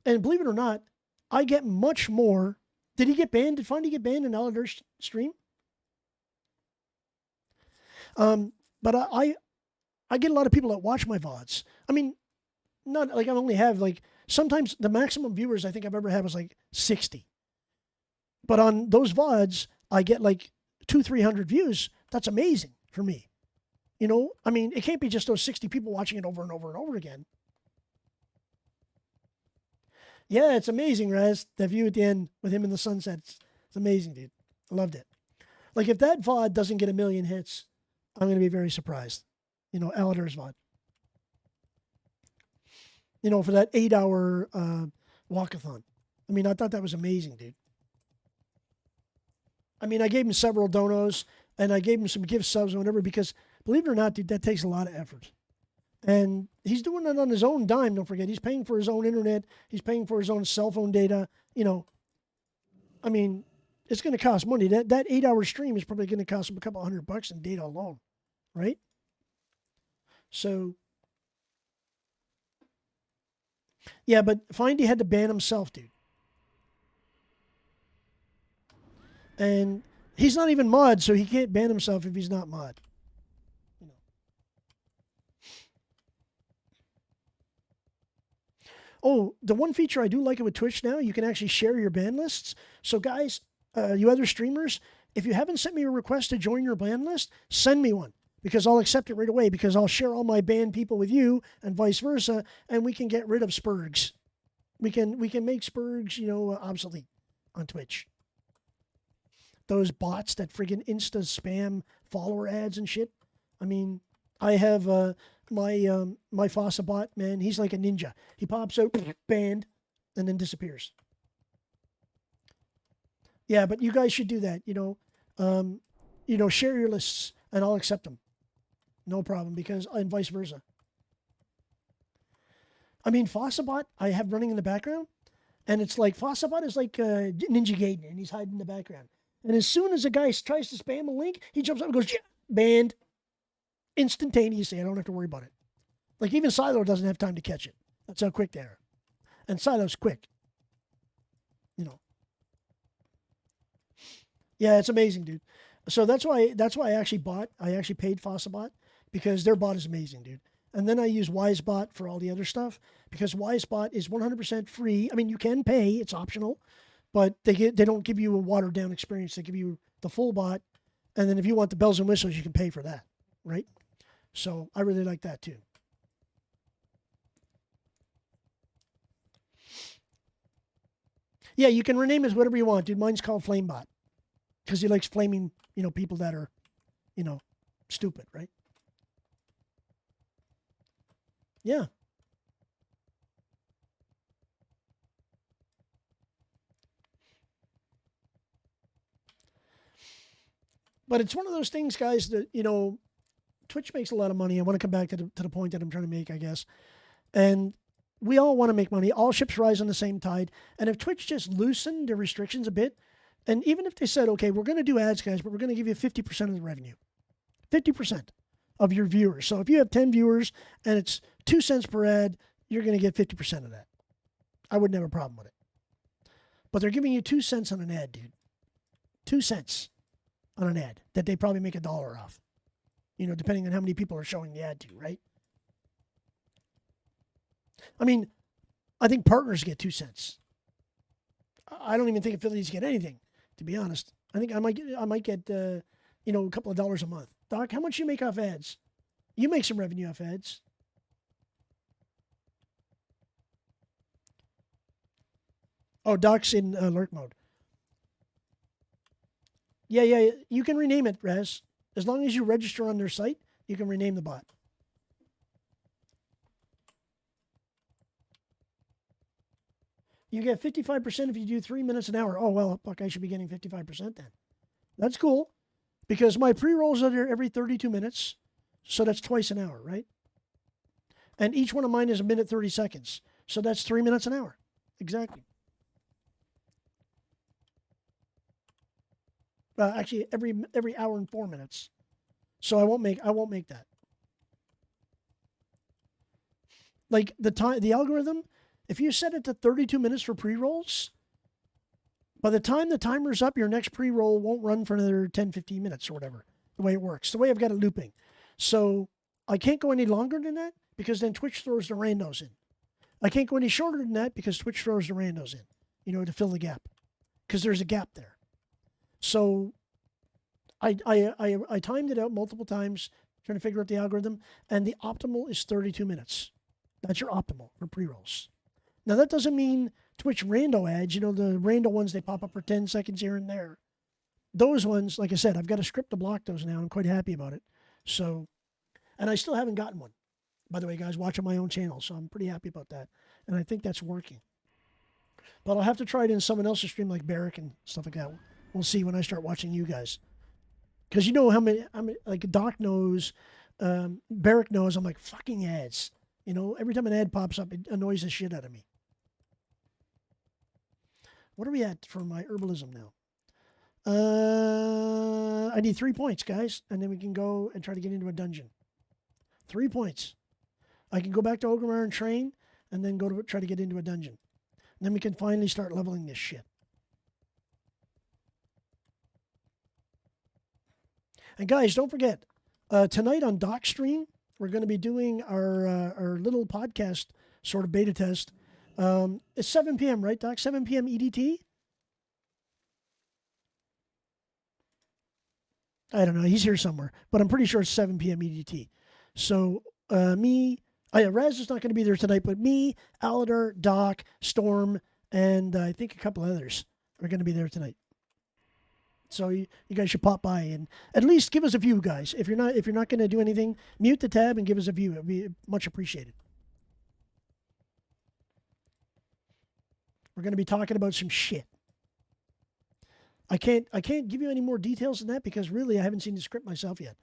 And believe it or not, I get much more. Did he get banned? Did Findy get banned in Aladir's stream? But I get a lot of people that watch my VODs. I mean, not like I only have like, sometimes the maximum viewers I think I've ever had was like 60. But on those VODs, I get like 200-300 views. That's amazing for me. You know, I mean, it can't be just those 60 people watching it over and over and over again. Yeah, it's amazing, Raz. That view at the end with him in the sunset. It's amazing, dude. I loved it. Like, if that VOD doesn't get 1 million hits, I'm going to be very surprised. You know, Aladir's VOD. You know, for that 8-hour walkathon. I mean, I thought that was amazing, dude. I mean, I gave him several donos, and I gave him some gift subs or whatever, because believe it or not, dude, that takes a lot of effort. And he's doing it on his own dime, don't forget. He's paying for his own internet. He's paying for his own cell phone data. You know, I mean, it's going to cost money. That 8-hour stream is probably going to cost him a couple $100 in data alone, right? So, yeah, but Findy had to ban himself, dude. And he's not even mod, so he can't ban himself if he's not mod. You know. Oh, the one feature I do like it with Twitch now, you can actually share your ban lists. So guys, you other streamers, if you haven't sent me a request to join your ban list, send me one, because I'll accept it right away, because I'll share all my banned people with you and vice versa, and we can get rid of Spurgs. We can make Spurgs, you know, obsolete on Twitch. Those bots that friggin' Insta spam follower ads and shit. I mean, I have my Fossa bot, man. He's like a ninja. He pops out, banned, and then disappears. Yeah, but you guys should do that. You know, share your lists, and I'll accept them. No problem, and vice versa. I mean, Fossabot, I have running in the background, and it's like Fossabot is like Ninja Gaiden, and he's hiding in the background. And as soon as a guy tries to spam a link, he jumps up and goes, yeah, banned. Instantaneously. I don't have to worry about it. Like, even Silo doesn't have time to catch it. That's how quick they are. And Silo's quick. You know. Yeah, it's amazing, dude. So that's why I actually paid Fossabot because their bot is amazing, dude. And then I use WiseBot for all the other stuff because WiseBot is 100% free. I mean, you can pay; it's optional, but they don't give you a watered down experience. They give you the full bot, and then if you want the bells and whistles, you can pay for that, right? So I really like that too. Yeah, you can rename it whatever you want, dude. Mine's called Flamebot because he likes flaming, people that are, stupid, right? Yeah. But it's one of those things, guys, that, Twitch makes a lot of money. I want to come back to the point that I'm trying to make, I guess. And we all want to make money. All ships rise on the same tide. And if Twitch just loosened the restrictions a bit, and even if they said, okay, we're going to do ads, guys, but we're going to give you 50% of the revenue, 50% of your viewers. So if you have 10 viewers and it's 2 cents per ad, you're going to get 50% of that. I wouldn't have a problem with it. But they're giving you 2 cents on an ad, dude. 2 cents on an ad that they probably make $1 off, depending on how many people are showing the ad to, right? I mean, I think partners get 2 cents. I don't even think affiliates get anything, to be honest. I think I might get a couple of dollars a month. Doc, how much you make off ads? You make some revenue off ads. Oh, Doc's in alert mode. Yeah. You can rename it, Raz. As long as you register on their site, you can rename the bot. You get 55% if you do 3 minutes an hour. Oh, well, fuck, I should be getting 55% then. That's cool because my pre-rolls are there every 32 minutes. So that's twice an hour, right? And each one of mine is 1 minute 30 seconds. So that's 3 minutes an hour. Exactly. Actually, every hour and 4 minutes. So I won't make that. Like the algorithm, if you set it to 32 minutes for pre-rolls, by the time the timer's up, your next pre-roll won't run for another 10, 15 minutes or whatever, the way it works, the way I've got it looping. So I can't go any longer than that because then Twitch throws the randos in. I can't go any shorter than that because Twitch throws the randos in, to fill the gap because there's a gap there. So I timed it out multiple times trying to figure out the algorithm, and the optimal is 32 minutes. That's your optimal for pre-rolls. Now, that doesn't mean Twitch rando ads, the rando ones, they pop up for 10 seconds here and there. Those ones, like I said, I've got a script to block those now. I'm quite happy about it. So, and I still haven't gotten one. By the way, guys, watching my own channel, so I'm pretty happy about that. And I think that's working. But I'll have to try it in someone else's stream like Barrick and stuff like that. We'll see when I start watching you guys. Because you know how many, like Doc knows, Barrick knows, I'm like, fucking ads. Every time an ad pops up, it annoys the shit out of me. What are we at for my herbalism now? I need 3 points, guys, and then we can go and try to get into a dungeon. 3 points. I can go back to Ogrimmar and train, and then go to try to get into a dungeon. And then we can finally start leveling this shit. And guys, don't forget, tonight on Doc's stream, we're going to be doing our little podcast sort of beta test. It's 7 p.m., right, Doc? 7 p.m. EDT? I don't know. He's here somewhere. But I'm pretty sure it's 7 p.m. EDT. So Raz is not going to be there tonight, but me, Aladar, Doc, Storm, and I think a couple others are going to be there tonight. So you guys should pop by and at least give us a view, guys. If you're not going to do anything, mute the tab and give us a view. It'd be much appreciated. We're going to be talking about some shit. I can't give you any more details than that because really I haven't seen the script myself yet.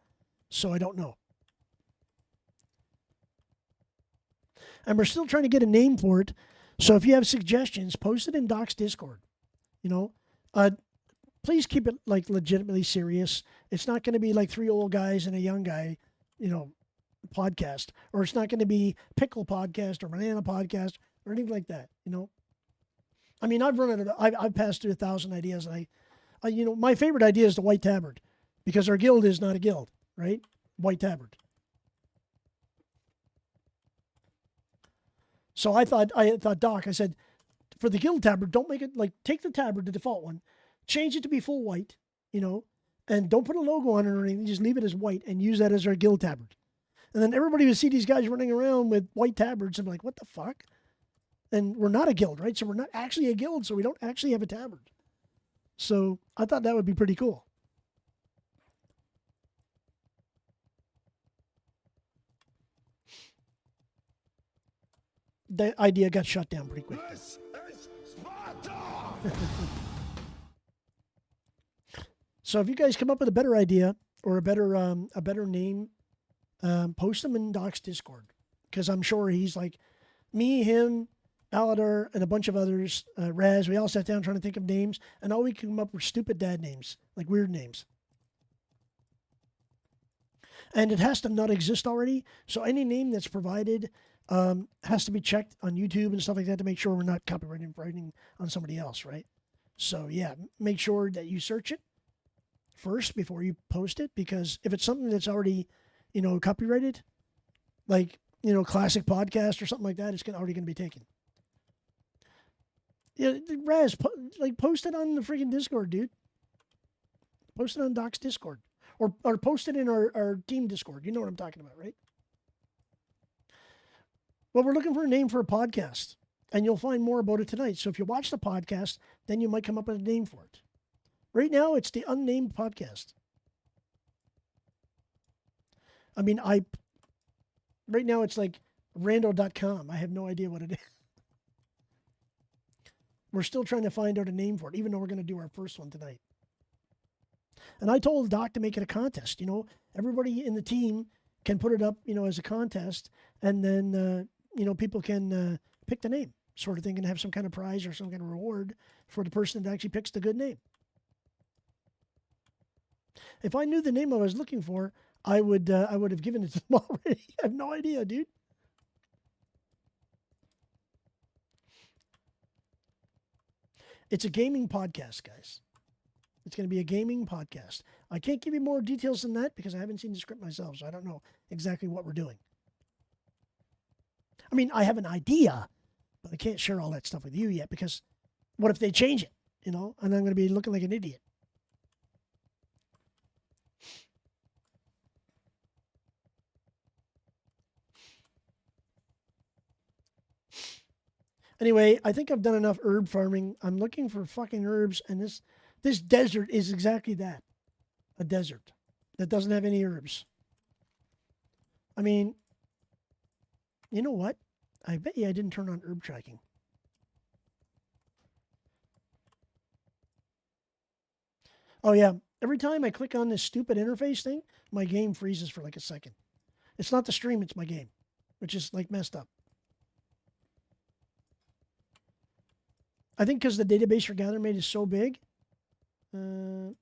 So I don't know. And we're still trying to get a name for it. So if you have suggestions, post it in Doc's Discord. Please keep it like legitimately serious. It's not going to be like 3 old guys and a young guy, podcast, or it's not going to be pickle podcast or banana podcast or anything like that. I mean, I've passed through 1,000 ideas, and you know, my favorite idea is the White Tabard, because our guild is not a guild, right? White Tabard. So I thought, Doc, I said, for the guild tabard, don't make it like, take the tabard, the default one, change it to be full white, you know, and don't put a logo on it or anything. Just leave it as white and use that as our guild tabard. And then everybody would see these guys running around with white tabards and be like, what the fuck? And we're not a guild, right? So we're not actually a guild, so we don't actually have a tabard. So I thought that would be pretty cool. The idea got shut down pretty quick. So if you guys come up with a better idea or a better name, post them in Doc's Discord, because I'm sure he's like me, him, Aladar, and a bunch of others. Raz, we all sat down trying to think of names, and all we could come up with stupid dad names, like weird names. And it has to not exist already. So any name that's provided has to be checked on YouTube and stuff like that to make sure we're not copyright infringing on somebody else, right? So yeah, make sure that you search it first before you post it, because if it's something that's already, you know, copyrighted, like, you know, classic podcast or something like that, it's already going to be taken. Yeah, Raz, post it on the freaking Discord, dude. Post it on Doc's Discord. Or post it in our team Discord. You know what I'm talking about, right? Well, we're looking for a name for a podcast, and you'll find more about it tonight. So if you watch the podcast, then you might come up with a name for it. Right now, it's the Unnamed Podcast. I mean, right now it's like rando.com. I have no idea what it is. We're still trying to find out a name for it, even though we're going to do our first one tonight. And I told Doc to make it a contest. You know, everybody in the team can put it up, you know, as a contest, and then, you know, people can pick the name, sort of thing, and have some kind of prize or some kind of reward for the person that actually picks the good name. If I knew the name I was looking for, I would have given it to them already. I have no idea, dude. It's a gaming podcast, guys. It's going to be a gaming podcast. I can't give you more details than that because I haven't seen the script myself, so I don't know exactly what we're doing. I mean, I have an idea, but I can't share all that stuff with you yet, because what if they change it, you know, and I'm going to be looking like an idiot. Anyway, I think I've done enough herb farming. I'm looking for fucking herbs, and this desert is exactly that. A desert that doesn't have any herbs. I mean, you know what? I bet you I didn't turn on herb tracking. Oh yeah, every time I click on this stupid interface thing, my game freezes for like a second. It's not the stream, it's my game, which is like messed up. I think because the database for GatherMate is so big. And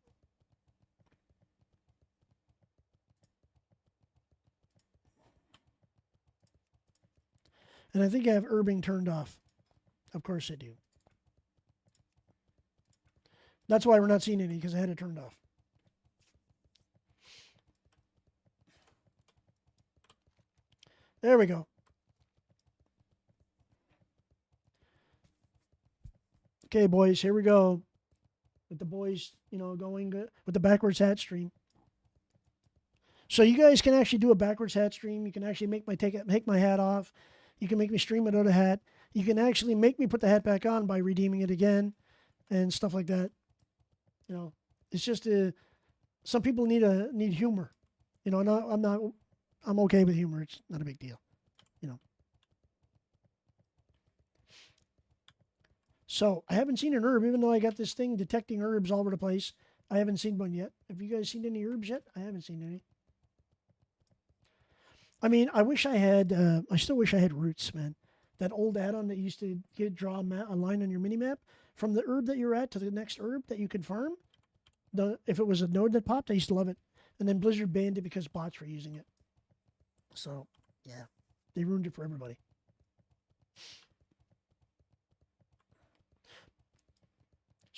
I think I have herbing turned off. Of course I do. That's why we're not seeing any, because I had it turned off. There we go. Okay, boys, here we go. With the boys, you know, going with the backwards hat stream. So you guys can actually do a backwards hat stream. You can actually make take my hat off. You can make me stream without a hat. You can actually make me put the hat back on by redeeming it again and stuff like that. You know, it's just some people need humor. You know, I'm okay with humor. It's not a big deal. You know. So I haven't seen an herb, even though I got this thing detecting herbs all over the place. I haven't seen one yet. Have you guys seen any herbs yet? I haven't seen any. I mean, I still wish I had roots, man. That old add-on that used to draw a line on your mini-map from the herb that you're at to the next herb that you could farm. If it was a node that popped, I used to love it. And then Blizzard banned it because bots were using it. So, yeah, they ruined it for everybody.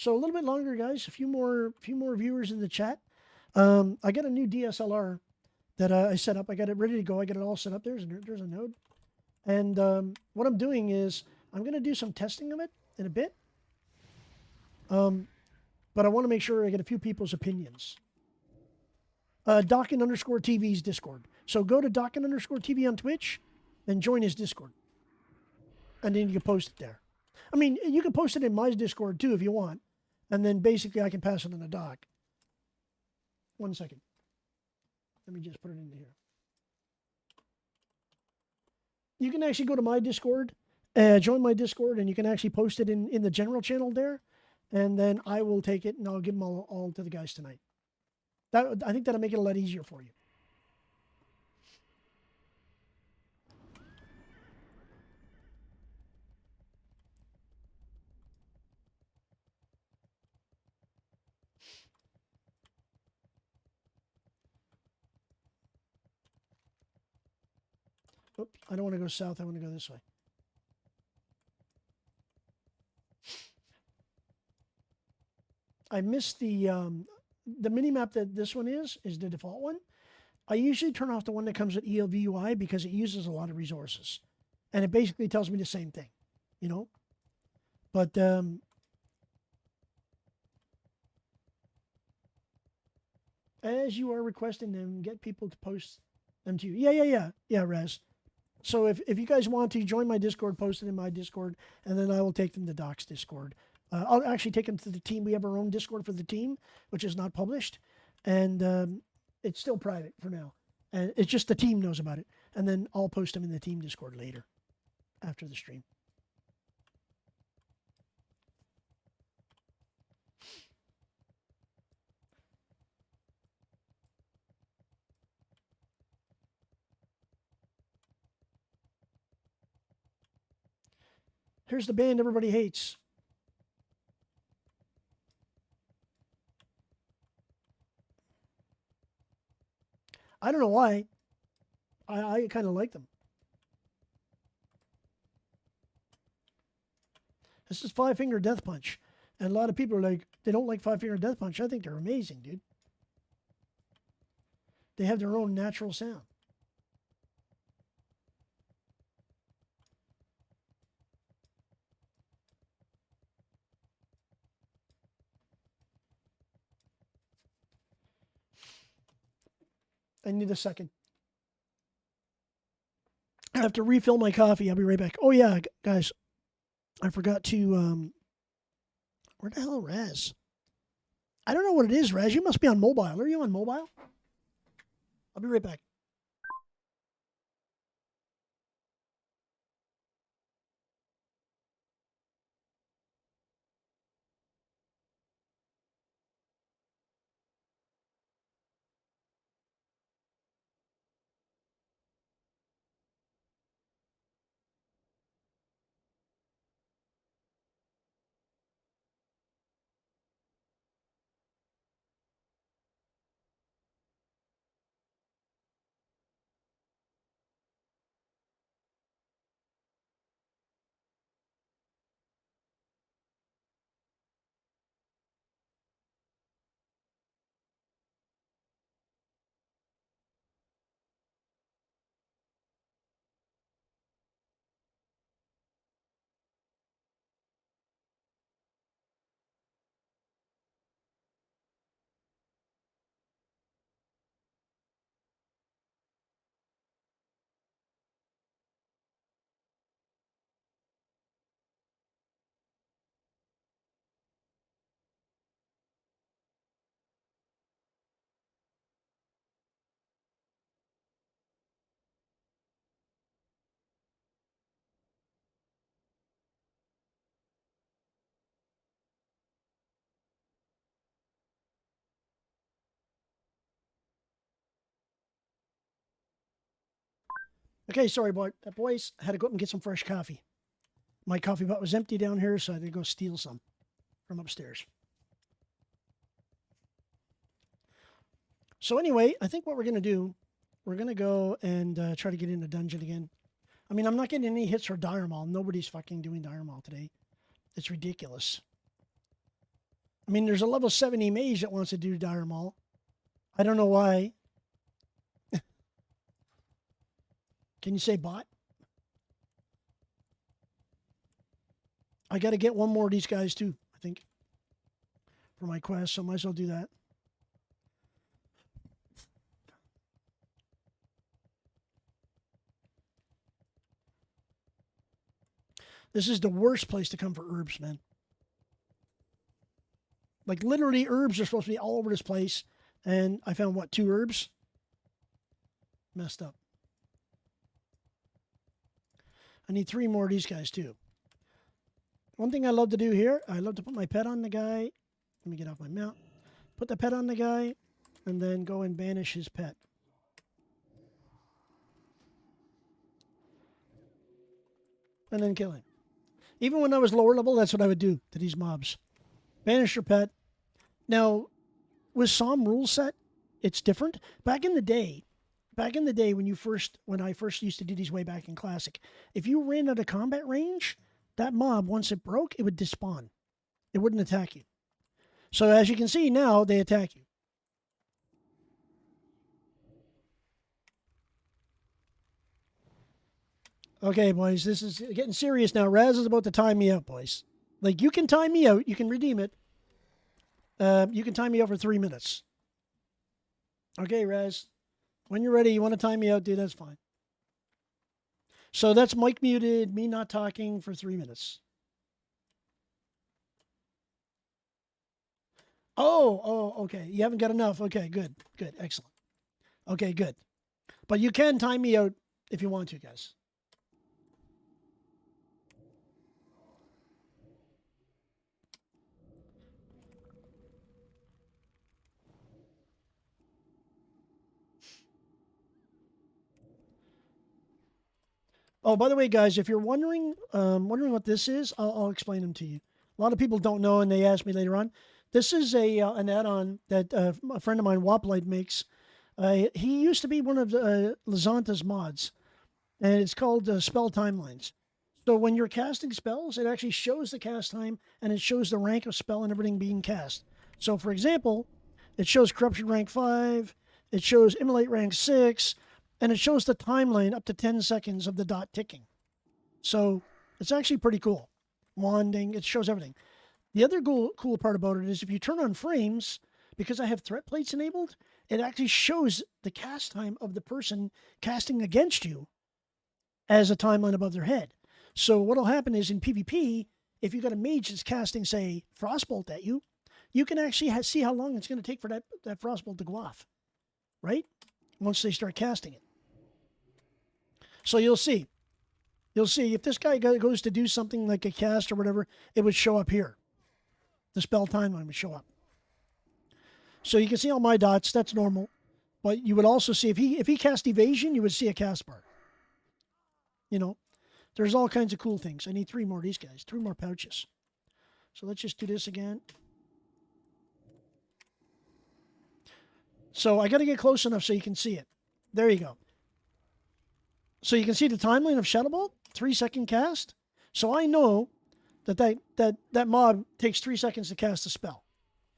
So a little bit longer, guys. A few more viewers in the chat. I got a new DSLR that I set up. I got it ready to go. I got it all set up. There's a node. And what I'm doing is I'm going to do some testing of it in a bit. But I want to make sure I get a few people's opinions. Dockin_TV's Discord. So go to Dockin_TV on Twitch and join his Discord. And then you can post it there. I mean, you can post it in my Discord too if you want. And then basically I can pass it on the doc. 1 second. Let me just put it in here. You can actually go to my Discord, join my Discord, and you can actually post it in the general channel there. And then I will take it and I'll give them all to the guys tonight. I think that'll make it a lot easier for you. Oops, I don't want to go south. I want to go this way. I missed the mini map that this one is the default one. I usually turn off the one that comes with ELVUI because it uses a lot of resources, and it basically tells me the same thing, you know. But as you are requesting them, get people to post them to you. Yeah, Rez. So if you guys want to join my Discord, post it in my Discord, and then I will take them to Doc's Discord. I'll actually take them to the team. We have our own Discord for the team, which is not published, and it's still private for now. And it's just the team knows about it, and then I'll post them in the team Discord later, after the stream. Here's the band everybody hates. I don't know why. I kind of like them. This is Five Finger Death Punch. And a lot of people are like, they don't like Five Finger Death Punch. I think they're amazing, dude. They have their own natural sound. I need a second. I have to refill my coffee. I'll be right back. Oh, yeah, guys. I forgot to... where the hell, Raz? I don't know what it is, Raz. You must be on mobile. Are you on mobile? I'll be right back. Okay, sorry, boys. I had to go up and get some fresh coffee. My coffee pot was empty down here, so I had to go steal some from upstairs. So anyway, I think what we're going to do, we're going to go and try to get in the dungeon again. I mean, I'm not getting any hits for Dire Maul. Nobody's fucking doing Dire Maul today. It's ridiculous. I mean, there's a level 70 mage that wants to do Dire Maul. I don't know why. Can you say bot? I got to get one more of these guys too, I think, for my quest, so I might as well do that. This is the worst place to come for herbs, man. Like, literally, herbs are supposed to be all over this place, and I found, what, 2 herbs? Messed up. I need 3 more of these guys, too. One thing I love to do here, I love to put my pet on the guy. Let me get off my mount. Put the pet on the guy, and then go and banish his pet. And then kill him. Even when I was lower level, that's what I would do to these mobs. Banish your pet. Now, with Psalm rule set, it's different. Back in the day when I first used to do these way back in Classic, if you ran out of combat range, that mob, once it broke, it would despawn. It wouldn't attack you. So as you can see now, they attack you. Okay, boys, this is getting serious now. Raz is about to time me out, boys. Like, you can time me out. You can redeem it. You can time me out for 3 minutes. Okay, Raz. When you're ready, you want to time me out, dude, that's fine. So that's mic muted, me not talking for 3 minutes. Oh, okay. You haven't got enough. Okay, good, excellent. Okay, good. But you can time me out if you want to, guys. Oh, by the way, guys, if you're wondering what this is, I'll explain them to you. A lot of people don't know, and they ask me later on. This is an add-on that a friend of mine, WOTLK, makes. He used to be one of Lazanta's mods, and it's called Spell Timelines. So when you're casting spells, it actually shows the cast time, and it shows the rank of spell and everything being cast. So, for example, it shows Corruption rank 5, it shows Immolate rank 6, and it shows the timeline up to 10 seconds of the dot ticking. So it's actually pretty cool. Wanding, it shows everything. The other cool part about it is if you turn on frames, because I have threat plates enabled, it actually shows the cast time of the person casting against you as a timeline above their head. So what'll happen is in PvP, if you got a mage that's casting, say, Frostbolt at you, you can actually see how long it's going to take for that Frostbolt to go off, right? Once they start casting it. So you'll see if this guy goes to do something like a cast or whatever, it would show up here. The spell timeline would show up. So you can see all my dots, that's normal. But you would also see, if he cast evasion, you would see a cast bar. You know, there's all kinds of cool things. I need 3 more of these guys, 3 more pouches. So let's just do this again. So I got to get close enough so you can see it. There you go. So you can see the timeline of Shadowbolt, 3-second cast. So I know that mob takes 3 seconds to cast a spell.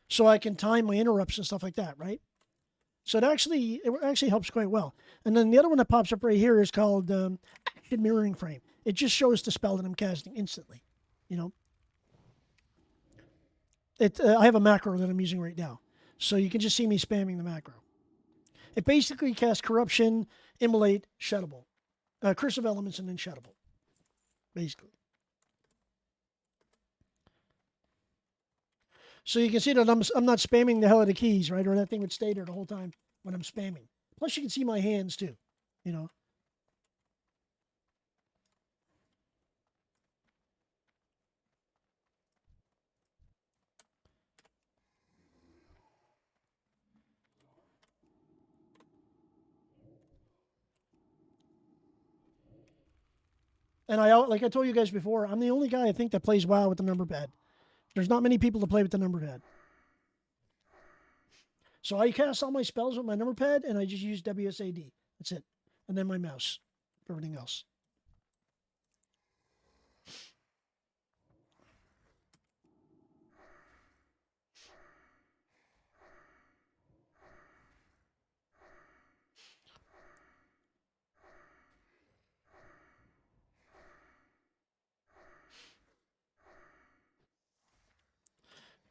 So I can time my interrupts and stuff like that, right? So it actually helps quite well. And then the other one that pops up right here is called Action Mirroring Frame. It just shows the spell that I'm casting instantly, you know. I have a macro that I'm using right now. So you can just see me spamming the macro. It basically casts Corruption, Immolate, Shadowbolt. Curse of Elements, and then Shadowbolt. Basically. So you can see that I'm not spamming the hell out of keys, right? Or that thing would stay there the whole time when I'm spamming. Plus you can see my hands too, you know. And like I told you guys before, I'm the only guy I think that plays WoW with the number pad. There's not many people that play with the number pad. So I cast all my spells with my number pad, and I just use WSAD. That's it. And then my mouse for everything else.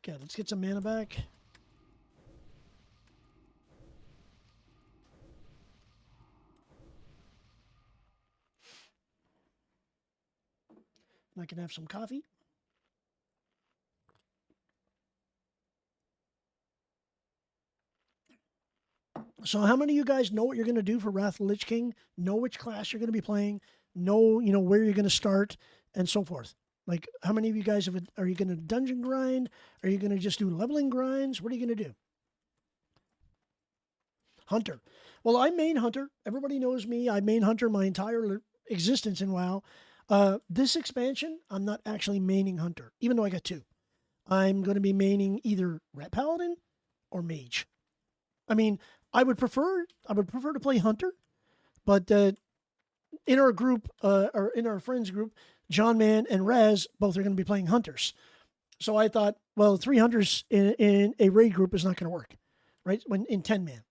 Okay, let's get some mana back. I can have some coffee. So how many of you guys know what you're going to do for Wrath of the Lich King? Know which class you're going to be playing? Know, where you're going to start and so forth. Like, how many of you guys are you going to dungeon grind? Are you going to just do leveling grinds? What are you going to do? Hunter. Well, I main Hunter. Everybody knows me. I main Hunter my entire existence in WoW. This expansion, I'm not actually maining Hunter, even though I got 2. I'm going to be maining either Rat Paladin or Mage. I mean, I would prefer to play Hunter, but in our group, or in our friends group, John Man and Raz both are going to be playing Hunters. So I thought, well, 3 Hunters in a raid group is not going to work, right? When in 10 man.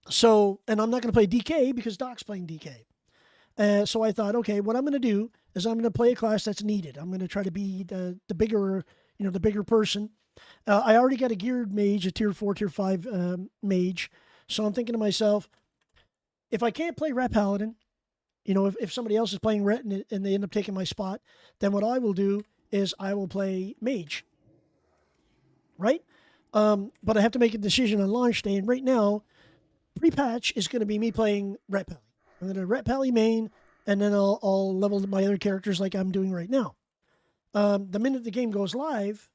So, and I'm not going to play DK because Doc's playing DK. So I thought, okay, what I'm going to do is I'm going to play a class that's needed. I'm going to try to be the bigger, the bigger person. I already got a geared mage, a tier 4, tier 5 mage. So I'm thinking to myself, if I can't play Rat Paladin, if somebody else is playing Ret and they end up taking my spot, then what I will do is I will play Mage. Right? But I have to make a decision on launch day. And right now, pre-patch is going to be me playing Ret Pally. I'm going to Ret Pally main, and then I'll level my other characters like I'm doing right now. The minute the game goes live,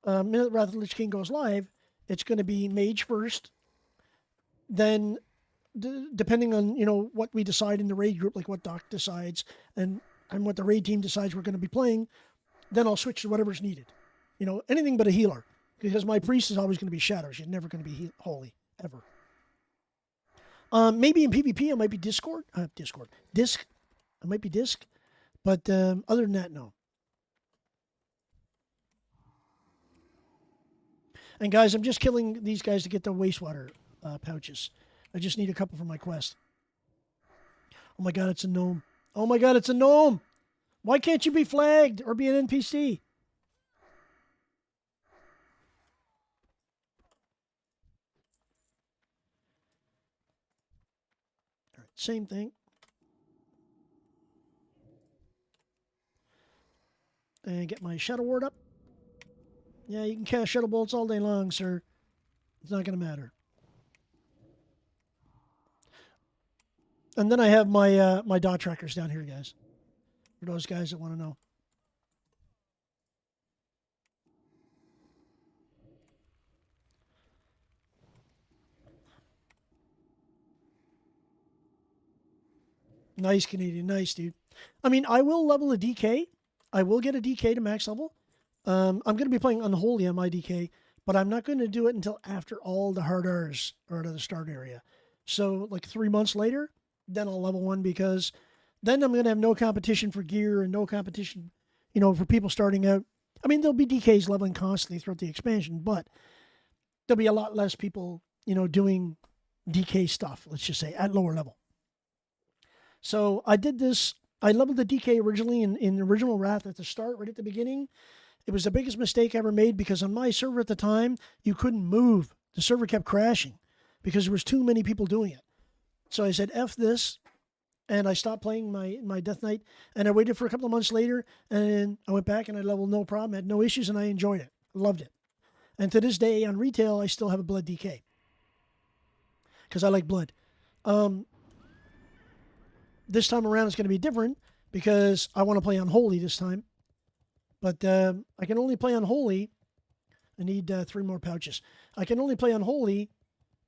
minute Wrath of the Lich King goes live, it's going to be Mage first. Then, depending on what we decide in the raid group, like what Doc decides, and what the raid team decides we're going to be playing, then I'll switch to whatever's needed. Anything but a healer, because my priest is always going to be shadow. She's never going to be holy ever. Maybe in PvP I might be Disc. I might be Disc, but other than that, no. And guys, I'm just killing these guys to get the wastewater pouches. I just need a couple for my quest. Oh my god, it's a gnome. Oh my god, it's a gnome! Why can't you be flagged or be an NPC? All right, same thing. And get my Shadow Ward up. Yeah, you can cast Shadow Bolts all day long, sir. It's not going to matter. And then I have my my dot trackers down here, guys. For those guys that want to know. Nice, Canadian. Nice, dude. I mean, I will level a DK. I will get a DK to max level. I'm going to be playing Unholy on my DK, but I'm not going to do it until after all the hard R's are out of the start area. So, like 3 months later, then I'll level 1, because then I'm going to have no competition for gear and no competition, for people starting out. I mean, there'll be DKs leveling constantly throughout the expansion, but there'll be a lot less people, doing DK stuff, let's just say, at lower level. So I did this. I leveled the DK originally in original Wrath at the start, right at the beginning. It was the biggest mistake I ever made, because on my server at the time, you couldn't move. The server kept crashing because there was too many people doing it. So I said, F this, and I stopped playing my Death Knight, and I waited for a couple of months later, and I went back and I leveled no problem, had no issues, and I enjoyed it. I loved it. And to this day, on retail, I still have a Blood DK because I like blood. This time around, it's going to be different because I want to play Unholy this time. But I can only play Unholy. I need 3 more pouches. I can only play Unholy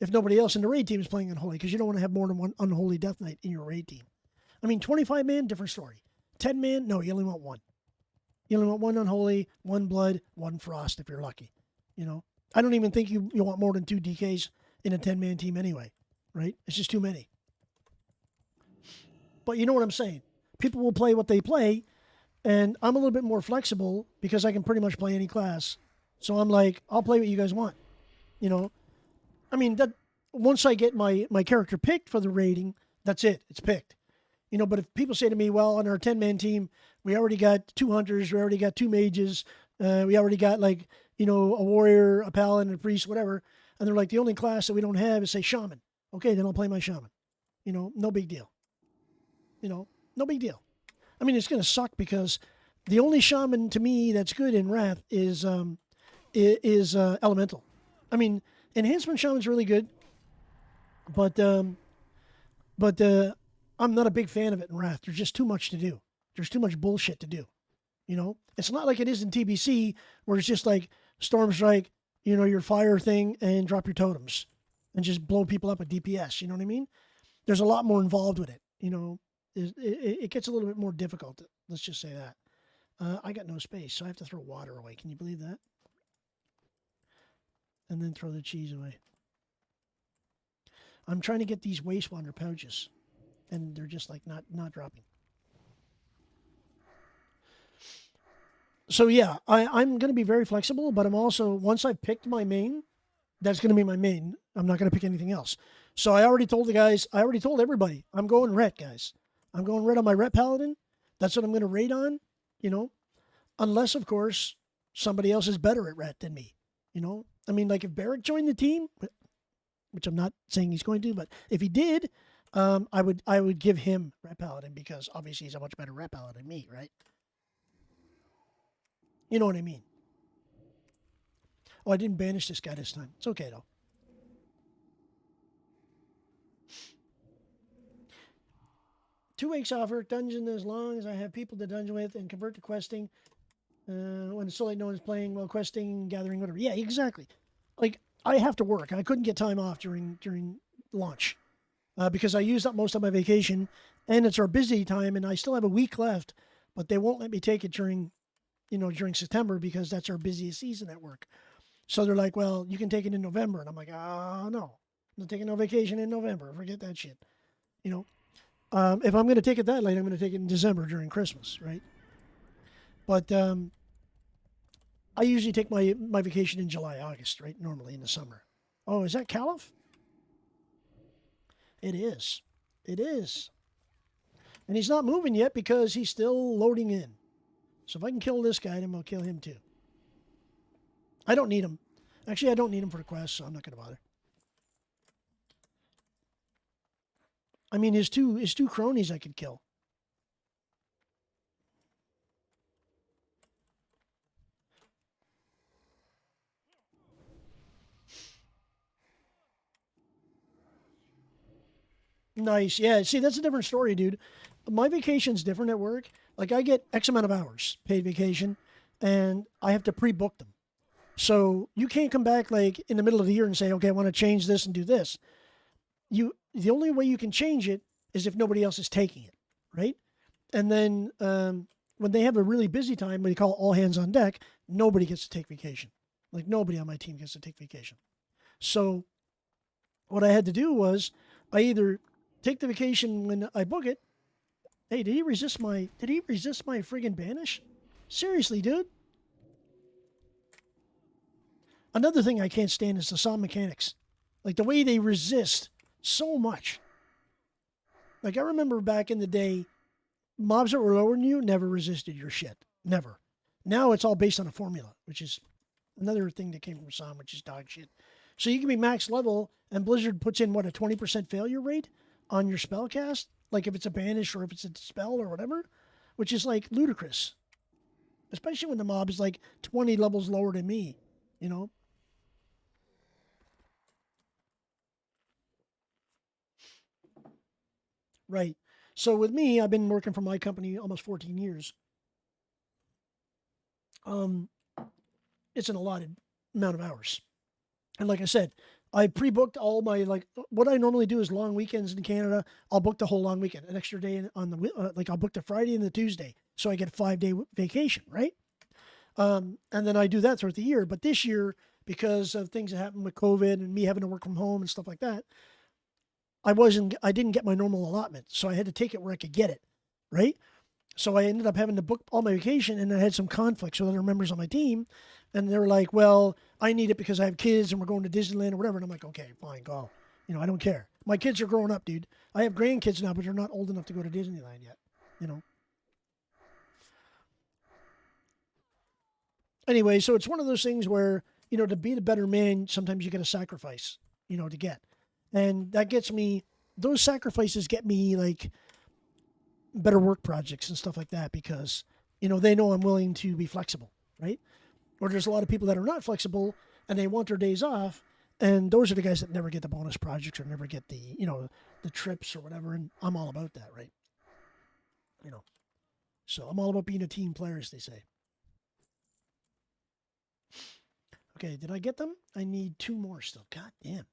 if nobody else in the raid team is playing Unholy, because you don't want to have more than one Unholy Death Knight in your raid team. I mean, 25 man, different story. 10 man, no, you only want 1. You only want 1 Unholy, 1 Blood, 1 Frost if you're lucky. I don't even think you want more than 2 DKs in a 10 man team anyway, right? It's just too many. But you know what I'm saying. People will play what they play, and I'm a little bit more flexible because I can pretty much play any class. So I'm like, I'll play what you guys want. I mean, that once I get my character picked for the rating, that's it. It's picked. But if people say to me, well, on our 10-man team, we already got 2 hunters, we already got 2 mages, We already got like, a warrior, a paladin, a priest, whatever. And they're like, the only class that we don't have is, say, shaman. Okay, then I'll play my shaman. No big deal. No big deal. I mean, it's going to suck because the only shaman to me that's good in Wrath is elemental. I mean, enhancement shaman's really good, but I'm not a big fan of it in Wrath. There's just too much to do. There's too much bullshit to do. It's not like it is in TBC where it's just like Storm Strike, your fire thing and drop your totems and just blow people up with DPS. You know what I mean? There's a lot more involved with it. It gets a little bit more difficult. Let's just say that. I got no space, so I have to throw water away. Can you believe that? And then throw the cheese away. I'm trying to get these wastewater pouches, and they're just like not dropping. So yeah, I'm going to be very flexible, but I'm also, once I've picked my main, that's going to be my main. I'm not going to pick anything else. So I already told the guys, I already told everybody, I'm going ret, guys. I'm going ret on my ret paladin. That's what I'm going to rate on, unless, of course, somebody else is better at ret than me, I mean, like if Barrick joined the team, which I'm not saying he's going to, but if he did, I would give him ret paladin because obviously he's a much better ret paladin than me, right? You know what I mean? Oh, I didn't banish this guy this time. It's okay, though. Two weeks offer, dungeon as long as I have people to dungeon with and convert to questing. When it's so late no one's playing, well, questing, gathering, whatever. Yeah, exactly. Like, I have to work. I couldn't get time off during launch because I used up most of my vacation, and it's our busy time, and I still have a week left, but they won't let me take it during September because that's our busiest season at work. So they're like, well, you can take it in November. And I'm like, no, I'm not taking no vacation in November. Forget that shit. If I'm going to take it that late, I'm going to take it in December during Christmas, right? But I usually take my vacation in July, August, right? Normally in the summer. Oh, is that Caliph? It is. It is. And he's not moving yet because he's still loading in. So if I can kill this guy, then we'll kill him too. I don't need him. Actually, I don't need him for the quest, so I'm not going to bother. I mean, his two cronies I could kill. Nice. Yeah, see, that's a different story, dude. My vacation's different at work. Like, I get X amount of hours paid vacation, and I have to pre-book them. So you can't come back, like, in the middle of the year and say, okay, I want to change this and do this. The only way you can change it is if nobody else is taking it, right? And then when they have a really busy time, what you call all hands on deck, nobody gets to take vacation. Like, nobody on my team gets to take vacation. So what I had to do was I either take the vacation when I book it. Hey, did he resist my friggin' banish? Seriously, dude. Another thing I can't stand is the saw mechanics. Like the way they resist so much. Like I remember back in the day, mobs that were lower than you never resisted your shit. Never. Now it's all based on a formula, which is another thing that came from Sam, which is dog shit. So you can be max level and Blizzard puts in, what, a 20% failure rate on your spell cast? Like if it's a banish or if it's a spell or whatever, which is like ludicrous. Especially when the mob is like 20 levels lower than me, you know? Right. So with me, I've been working for my company almost 14 years. It's an allotted amount of hours. And like I said, I pre-booked all my, like, what I normally do is long weekends in Canada. I'll book the whole long weekend, an extra day on the, like I'll book the Friday and the Tuesday. So I get a 5-day vacation, right? And then I do that throughout the year. But this year, because of things that happened with COVID and me having to work from home and stuff like that, I didn't get my normal allotment. So I had to take it where I could get it, right? So I ended up having to book all my vacation, and I had some conflicts with other members on my team. And they're like, well, I need it because I have kids and we're going to Disneyland or whatever. And I'm like, okay, fine, go. You know, I don't care. My kids are growing up, dude. I have grandkids now, but they're not old enough to go to Disneyland yet, you know. anyway, so it's one of those things where, you know, to be the better man, sometimes you got to sacrifice, you know, to get. And that gets me, those sacrifices get me like better work projects and stuff like that because, you know, they know I'm willing to be flexible, right? Or there's a lot of people that are not flexible and they want their days off. And those are the guys that never get the bonus projects or never get the, you know, the trips or whatever. And I'm all about that, right? You know, so I'm all about being a team player, as they say. Okay, did I get them? I need 2 more still. God damn.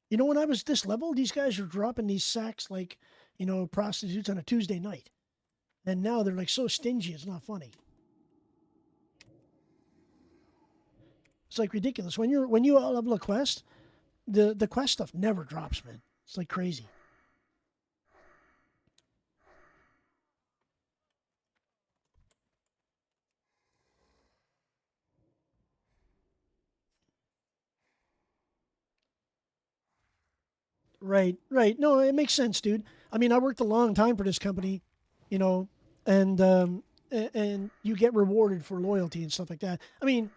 You know, when I was this level, these guys are dropping these sacks like, you know, prostitutes on a Tuesday night. And now they're like so stingy, it's not funny. It's like ridiculous. When you level a quest, the quest stuff never drops, man. It's like crazy. Right, right. No, it makes sense, dude. I mean, I worked a long time for this company, you know, and you get rewarded for loyalty and stuff like that. I mean,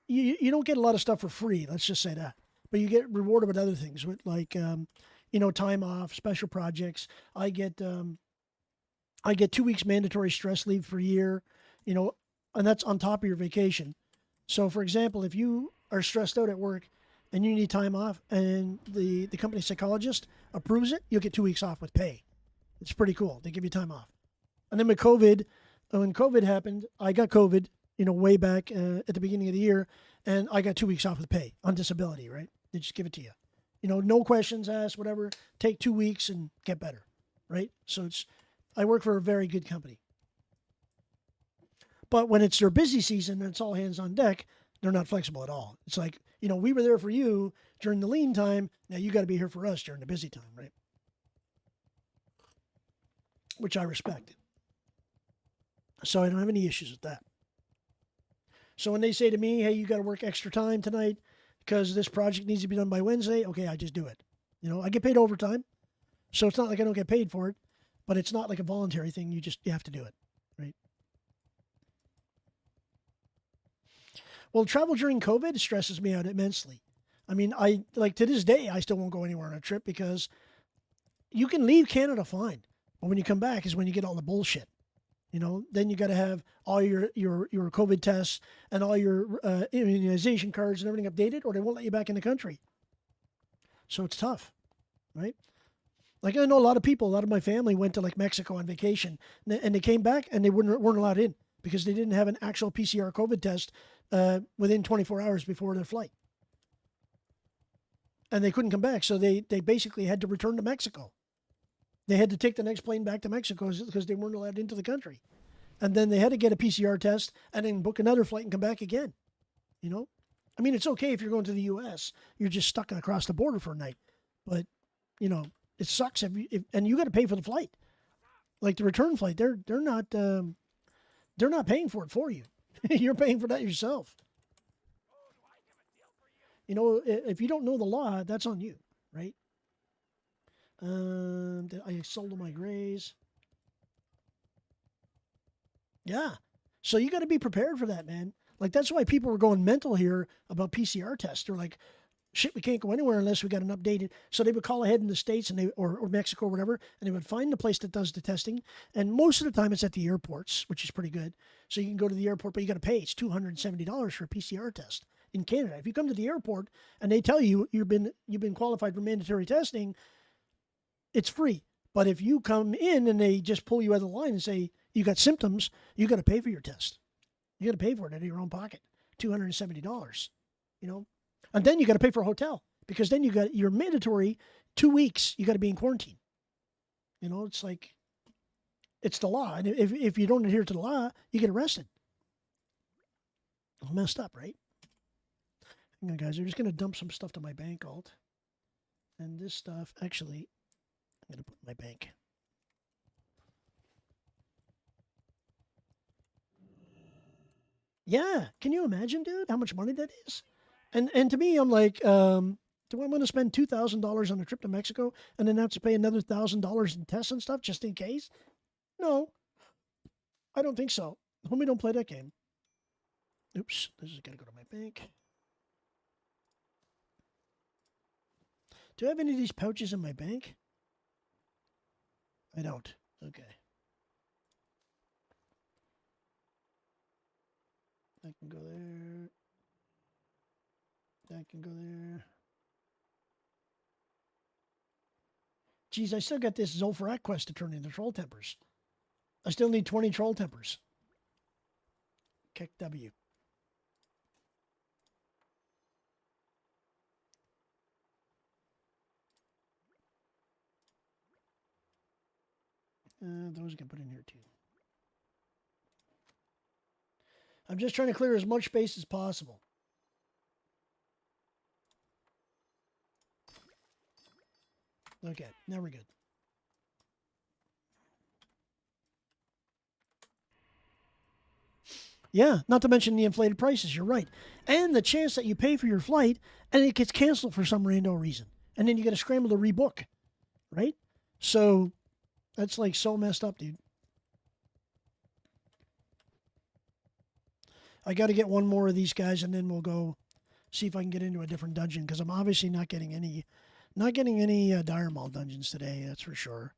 you don't get a lot of stuff for free. Let's just say that, but you get rewarded with other things, with like, you know, time off, special projects. I get 2 weeks mandatory stress leave per year, you know, and that's on top of your vacation. So, for example, if you are stressed out at work and you need time off and the company psychologist approves it, you'll get 2 weeks off with pay. It's pretty cool. They give you time off. And then with COVID, when COVID happened, I got COVID, you know, way back at the beginning of the year, and I got 2 weeks off with pay on disability, right? They just give it to you. You know, no questions asked, whatever. Take 2 weeks and get better, right? So I work for a very good company. But when it's their busy season and it's all hands on deck, they're not flexible at all. It's like, you know, we were there for you during the lean time. Now you got to be here for us during the busy time, right? Which I respect. So I don't have any issues with that. So when they say to me, hey, you got to work extra time tonight because this project needs to be done by Wednesday, okay, I just do it. You know, I get paid overtime. So it's not like I don't get paid for it, but it's not like a voluntary thing. You have to do it, right? Well, travel during COVID stresses me out immensely. I mean, I like to this day, I still won't go anywhere on a trip because you can leave Canada fine, but when you come back is when you get all the bullshit. You know, then you got to have all your COVID tests and all your immunization cards and everything updated, or they won't let you back in the country. So it's tough, right? Like I know a lot of people, a lot of my family went to like Mexico on vacation, and they came back and they weren't allowed in because they didn't have an actual PCR COVID test within 24 hours before their flight, and they couldn't come back. So they basically had to return to Mexico. They had to take the next plane back to Mexico because they weren't allowed into the country. And then they had to get a PCR test and then book another flight and come back again. You know? I mean, it's okay if you're going to the U.S. You're just stuck across the border for a night. But, you know, it sucks and you got to pay for the flight. Like the return flight, they're not paying for it for you. You're paying for that yourself. You know, if you don't know the law, that's on you, right? I sold all my grays. Yeah. So you got to be prepared for that, man. Like, that's why people were going mental here about PCR tests. They're like, shit, we can't go anywhere unless we got an updated. So they would call ahead in the States and or Mexico or whatever, and they would find the place that does the testing. And most of the time it's at the airports, which is pretty good. So you can go to the airport, but you got to pay. It's $270 for a PCR test in Canada. If you come to the airport and they tell you you've been qualified for mandatory testing, it's free. But if you come in and they just pull you out of the line and say you got symptoms, you got to pay for your test. You got to pay for it out of your own pocket, $270. You know, and then you got to pay for a hotel because then you got your mandatory 2 weeks. You got to be in quarantine. You know, it's like it's the law, and if you don't adhere to the law, you get arrested. It's messed up, right? Hang on, guys. I'm just gonna dump some stuff to my bank alt, and this stuff actually. I'm going to put in my bank. Yeah. Can you imagine, dude, how much money that is? And to me, I'm like, do I want to spend $2,000 on a trip to Mexico and then have to pay another $1,000 in tests and stuff just in case? No, I don't think so. Homie, don't play that game. Oops, this is got to go to my bank. Do I have any of these pouches in my bank? I don't. Okay. That can go there. That can go there. Geez, I still got this Zolfrak quest to turn into troll tempers. I still need 20 troll tempers. Kick W. Those I can put in here too. I'm just trying to clear as much space as possible. Okay, now we're good. Yeah, not to mention the inflated prices, you're right. And the chance that you pay for your flight and it gets canceled for some random reason. And then you got to scramble to rebook, right? So that's like so messed up, dude. I got to get one more of these guys and then we'll go see if I can get into a different dungeon because I'm obviously not getting any Dire Maul dungeons today, that's for sure.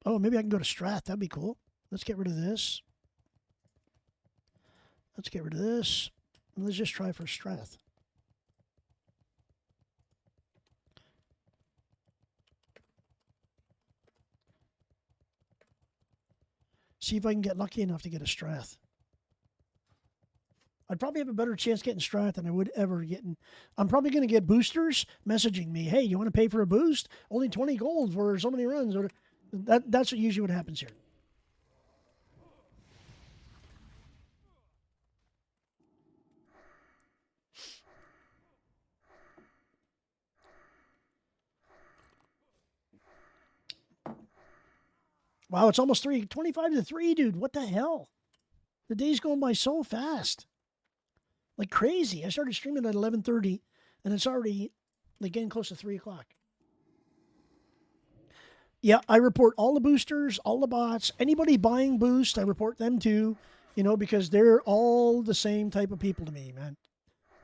Oh, maybe I can go to Strath. That'd be cool. Let's get rid of this. Let's get rid of this. And let's just try for Strath. See if I can get lucky enough to get a Strath. I'd probably have a better chance getting Strath than I would ever getting. I'm probably going to get boosters messaging me, hey, you want to pay for a boost? Only 20 gold for so many runs. Or that's usually what happens here. Wow, it's almost 3. 25 to 3, dude. What the hell? The day's going by so fast. Like crazy. I started streaming at 11:30, and it's already like getting close to 3 o'clock. Yeah, I report all the boosters, all the bots, anybody buying boost, I report them too, you know, because they're all the same type of people to me, man.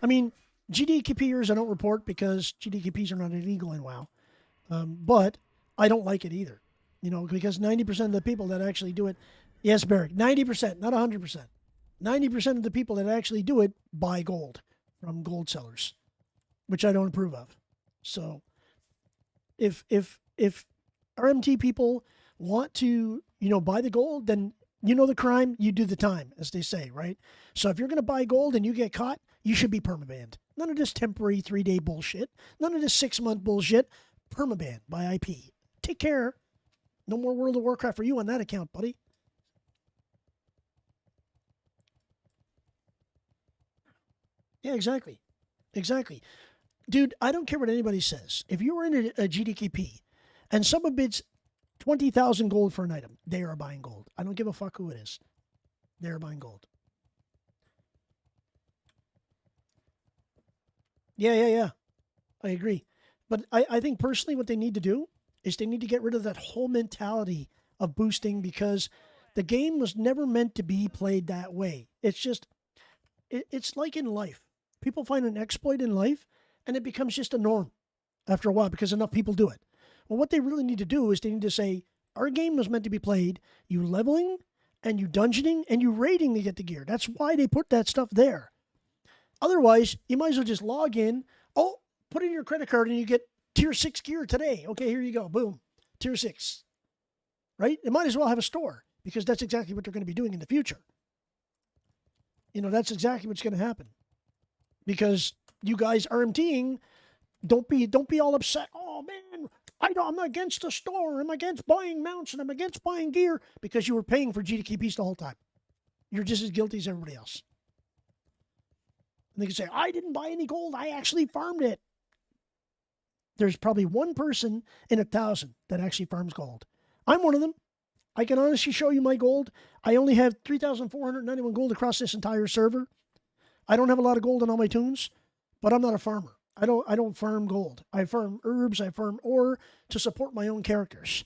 I mean, GDKPers I don't report because GDKPs are not illegal in WoW. But I don't like it either, you know, because 90% of the people that actually do it, yes, Barrick, 90%, not 100%. 90% of the people that actually do it buy gold from gold sellers, which I don't approve of. So if RMT people want to, you know, buy the gold, then you know the crime, you do the time, as they say, right? So if you're going to buy gold and you get caught, you should be permabanned. None of this temporary 3-day bullshit. None of this 6-month bullshit. Permabanned by IP. Take care. No more World of Warcraft for you on that account, buddy. Yeah, exactly. Exactly. Dude, I don't care what anybody says. If you were in a GDKP and someone bids 20,000 gold for an item, they are buying gold. I don't give a fuck who it is. They are buying gold. Yeah. I agree. But I think personally what they need to do is they need to get rid of that whole mentality of boosting because the game was never meant to be played that way. It's just, it's like in life. People find an exploit in life and it becomes just a norm after a while because enough people do it. Well, what they really need to do is they need to say, our game was meant to be played, you leveling and you dungeoning and you raiding to get the gear. That's why they put that stuff there. Otherwise, you might as well just log in. Oh, put in your credit card and you get tier 6 gear today. Okay, here you go. Boom. Tier 6. Right? It might as well have a store because that's exactly what they're going to be doing in the future. You know, that's exactly what's going to happen. Because you guys RMTing, don't be all upset. Oh man, I'm against the store. I'm against buying mounts and I'm against buying gear because you were paying for GDKPs the whole time. You're just as guilty as everybody else. And they can say, I didn't buy any gold. I actually farmed it. There's probably one person in 1,000 that actually farms gold. I'm one of them. I can honestly show you my gold. I only have 3,491 gold across this entire server. I don't have a lot of gold in all my toons, but I'm not a farmer. I don't farm gold. I farm herbs. I farm ore to support my own characters.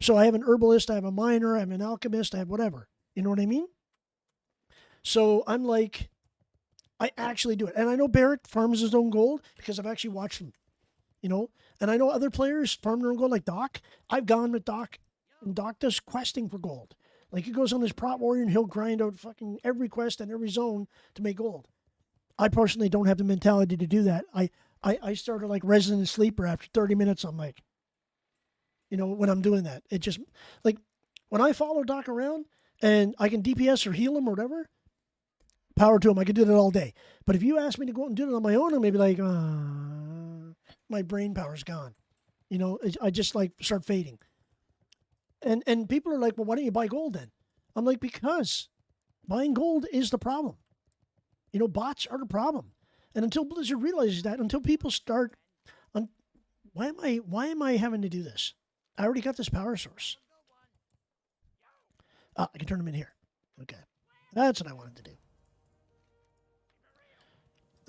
So I have an herbalist, I have a miner, I have an alchemist, I have whatever. You know what I mean? So I'm like, I actually do it. And I know Barrett farms his own gold because I've actually watched him, you know? And I know other players farm their own gold, like Doc. I've gone with Doc, and Doc does questing for gold. Like, he goes on his prop warrior and he'll grind out fucking every quest and every zone to make gold. I personally don't have the mentality to do that. I started like Resident Sleeper after 30 minutes. I'm like, you know, when I'm doing that, it just, like, when I follow Doc around and I can DPS or heal him or whatever, power to him. I could do that all day. But if you ask me to go out and do it on my own, I'm maybe like, my brain power's gone. You know, I just like start fading. And people are like, well, why don't you buy gold then? I'm like, because buying gold is the problem. You know, bots are the problem. And until Blizzard realizes that, until people start, why am I having to do this? I already got this power source. I can turn them in here. Okay. That's what I wanted to do.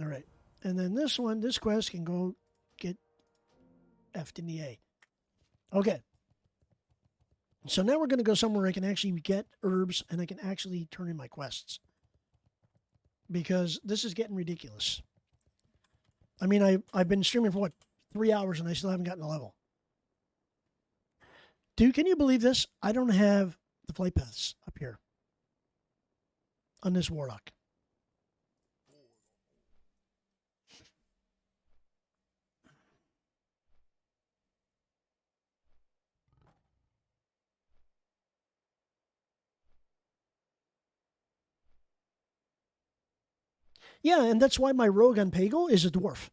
All right. And then this one, this quest can go get F'd in the A. Okay. So now we're going to go somewhere I can actually get herbs and I can actually turn in my quests. Because this is getting ridiculous. I mean, I've been streaming for, 3 hours and I still haven't gotten a level. Dude, can you believe this? I don't have the flight paths up here on this Warlock. Yeah, and that's why my rogue on Pagel is a dwarf.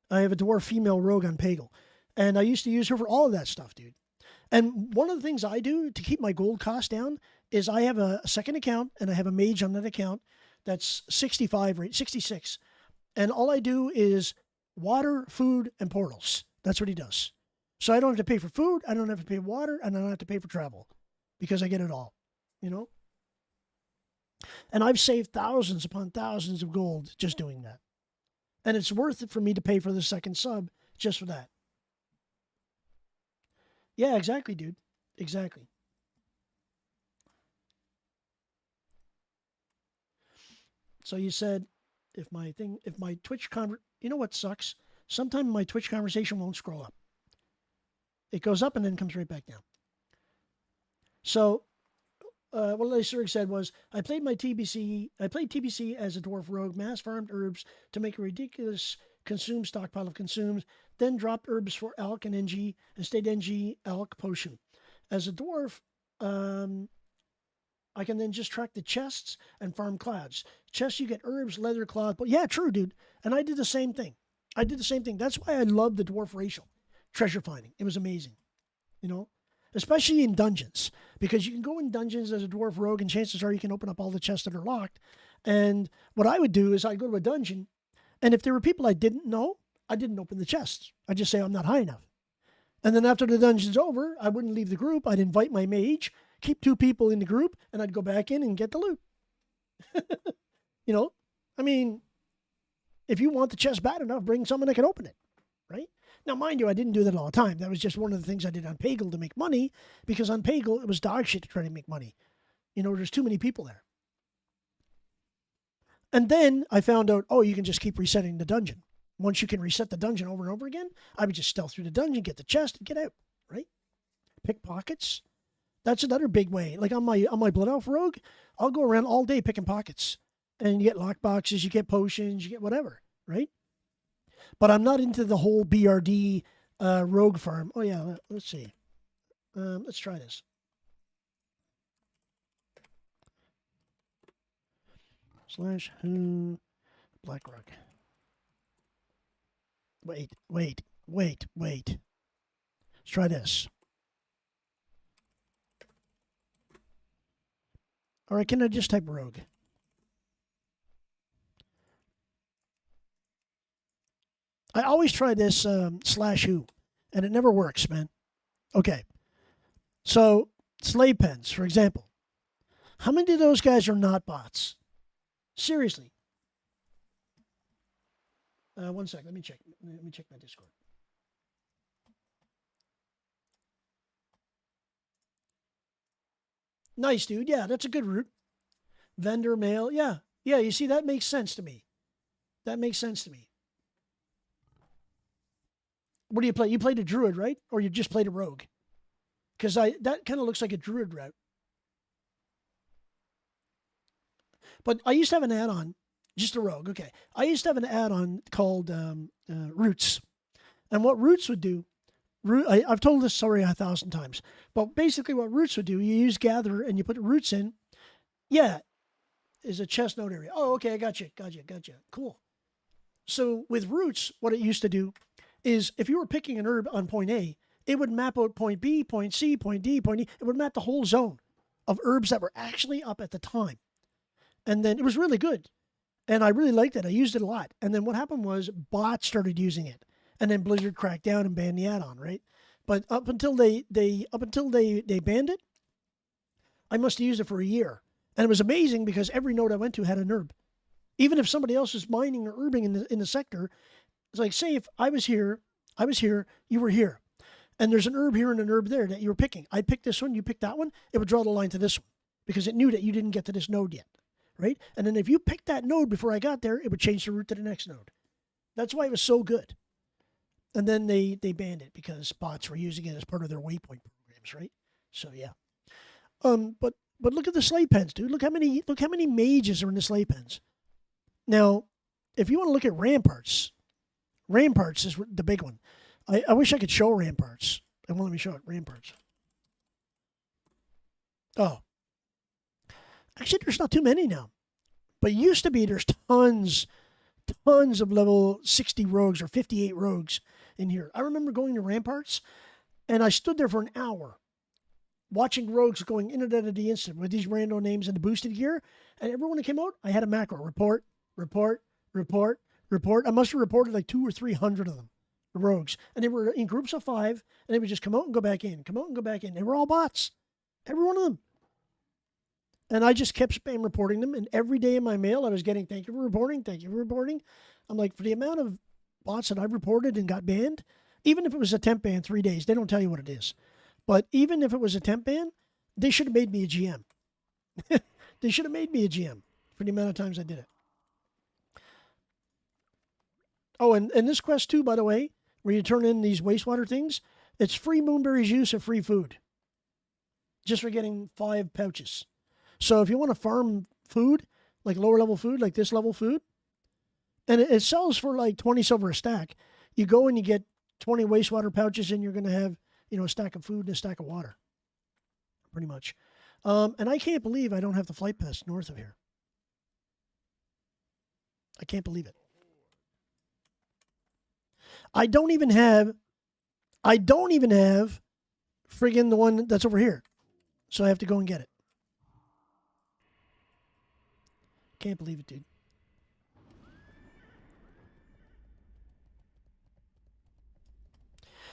I have a dwarf female rogue on Pagel. And I used to use her for all of that stuff, dude. And one of the things I do to keep my gold cost down is I have a second account and I have a mage on that account that's 66. And all I do is water, food, and portals. That's what he does. So I don't have to pay for food, I don't have to pay water, and I don't have to pay for travel because I get it all, you know? And I've saved thousands upon thousands of gold just doing that. And it's worth it for me to pay for the second sub just for that. Yeah, exactly, dude. Exactly. So you said if my Twitch you know what sucks? Sometimes my Twitch conversation won't scroll up. It goes up and then comes right back down. So what Lysurg said was, I played TBC as a dwarf rogue, mass farmed herbs to make a ridiculous consume stockpile of consumes, then dropped herbs for Alk and NG and stayed NG Alk potion. As a dwarf, I can then just track the chests and farm clouds. Chests, you get herbs, leather, cloth. But yeah, true, dude. And I did the same thing. That's why I love the dwarf racial treasure finding. It was amazing, you know, especially in dungeons, because you can go in dungeons as a dwarf rogue and chances are you can open up all the chests that are locked. And what I would do is I'd go to a dungeon, and if there were people I didn't know, I didn't open the chests. I'd just say I'm not high enough. And then after the dungeon's over, I wouldn't leave the group. I'd invite my mage, keep 2 people in the group, and I'd go back in and get the loot. You know, I mean, if you want the chest bad enough, bring someone that can open it, right? Now, mind you, I didn't do that all the time. That was just one of the things I did on Pagel to make money, because on Pagel, it was dog shit to try to make money. You know, there's too many people there. And then I found out, oh, you can just keep resetting the dungeon. Once you can reset the dungeon over and over again, I would just stealth through the dungeon, get the chest, and get out, right? Pickpockets. That's another big way. Like on my Blood Elf Rogue, I'll go around all day picking pockets. And you get lockboxes, you get potions, you get whatever, right? But I'm not into the whole BRD rogue farm. Oh, yeah, let's see. Let's try this. / who Blackrock. Wait. Let's try this. All right, can I just type rogue? I always try this / who, and it never works, man. Okay. So, slave pens, for example. How many of those guys are not bots? Seriously. 1 sec. Let me check my Discord. Nice, dude. Yeah, that's a good route. Vendor mail. Yeah. Yeah, you see, that makes sense to me. That makes sense to me. What do you play? You played a druid, right? Or you just played a rogue? Because that kind of looks like a druid route. But I used to have an add-on, just a rogue. Okay, I used to have an add-on called Roots, and what Roots would do, I've told this story 1,000 times, but basically what Roots would do, you use Gather and you put Roots in. Yeah, is a chest note area. Oh, okay, I got you. Cool. So with Roots, what it used to do is if you were picking an herb on point A, it would map out point B, point C, point D, point E. It would map the whole zone of herbs that were actually up at the time. And then it was really good. And I really liked it. I used it a lot. And then what happened was bots started using it. And then Blizzard cracked down and banned the add-on, right? But up until they banned it, I must have used it for a year. And it was amazing because every node I went to had an herb. Even if somebody else was mining or herbing in the sector, it's like, say if I was here, you were here. And there's an herb here and an herb there that you were picking. I picked this one, you picked that one. It would draw the line to this one because it knew that you didn't get to this node yet. Right? And then if you picked that node before I got there, it would change the route to the next node. That's why it was so good. And then they banned it because bots were using it as part of their waypoint programs, right? So yeah. But look at the slave pens, dude. Look how many mages are in the slave pens. Now, if you want to look at ramparts is the big one. I wish I could show ramparts. It won't let me show it. Ramparts. Oh. Actually, there's not too many now. But it used to be there's tons of level 60 rogues or 58 rogues in here. I remember going to Ramparts, and I stood there for an hour watching rogues going in and out of the instant with these random names and the boosted gear. And everyone that came out, I had a macro. Report. I must have reported like 200 or 300 of them, the rogues. And they were in groups of 5, and they would just come out and go back in, come out and go back in. They were all bots. Every one of them. And I just kept spam reporting them. And every day in my mail, I was getting, thank you for reporting. I'm like, for the amount of bots that I've reported and got banned, even if it was a temp ban 3 days, they don't tell you what it is. But even if it was a temp ban, they should have made me a GM. They should have made me a GM for the amount of times I did it. Oh, and this quest too, by the way, where you turn in these wastewater things, it's free moonberry juice and free food. Just for getting 5 pouches. So if you want to farm food, like lower level food, like this level food, and it sells for like 20 silver a stack, you go and you get 20 wastewater pouches and you're going to have, a stack of food and a stack of water. Pretty much. And I can't believe I don't have the flight pass north of here. I can't believe it. I don't even have friggin' the one that's over here. So I have to go and get it. Can't believe it, dude.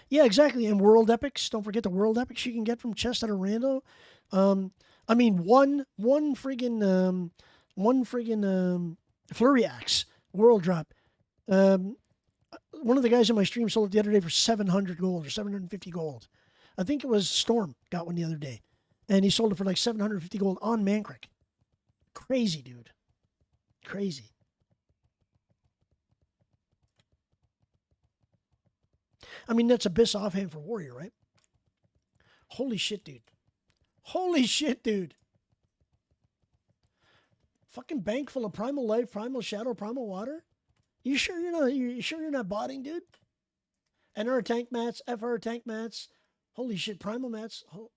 Yeah, exactly. And world epics. Don't forget the world epics you can get from chests that are rando. I mean, one friggin' flurry axe world drop. One of the guys in my stream sold it the other day for 700 gold or 750 gold. I think it was Storm got one the other day, and he sold it for like 750 gold on Mancrack. Crazy, dude. Crazy. I mean, that's Abyss offhand for Warrior, right? Holy shit, dude. Holy shit, dude. Fucking bank full of Primal Life, Primal Shadow, Primal Water? You sure you're not botting, dude? NR tank mats, FR tank mats. Holy shit, Primal mats. Oh,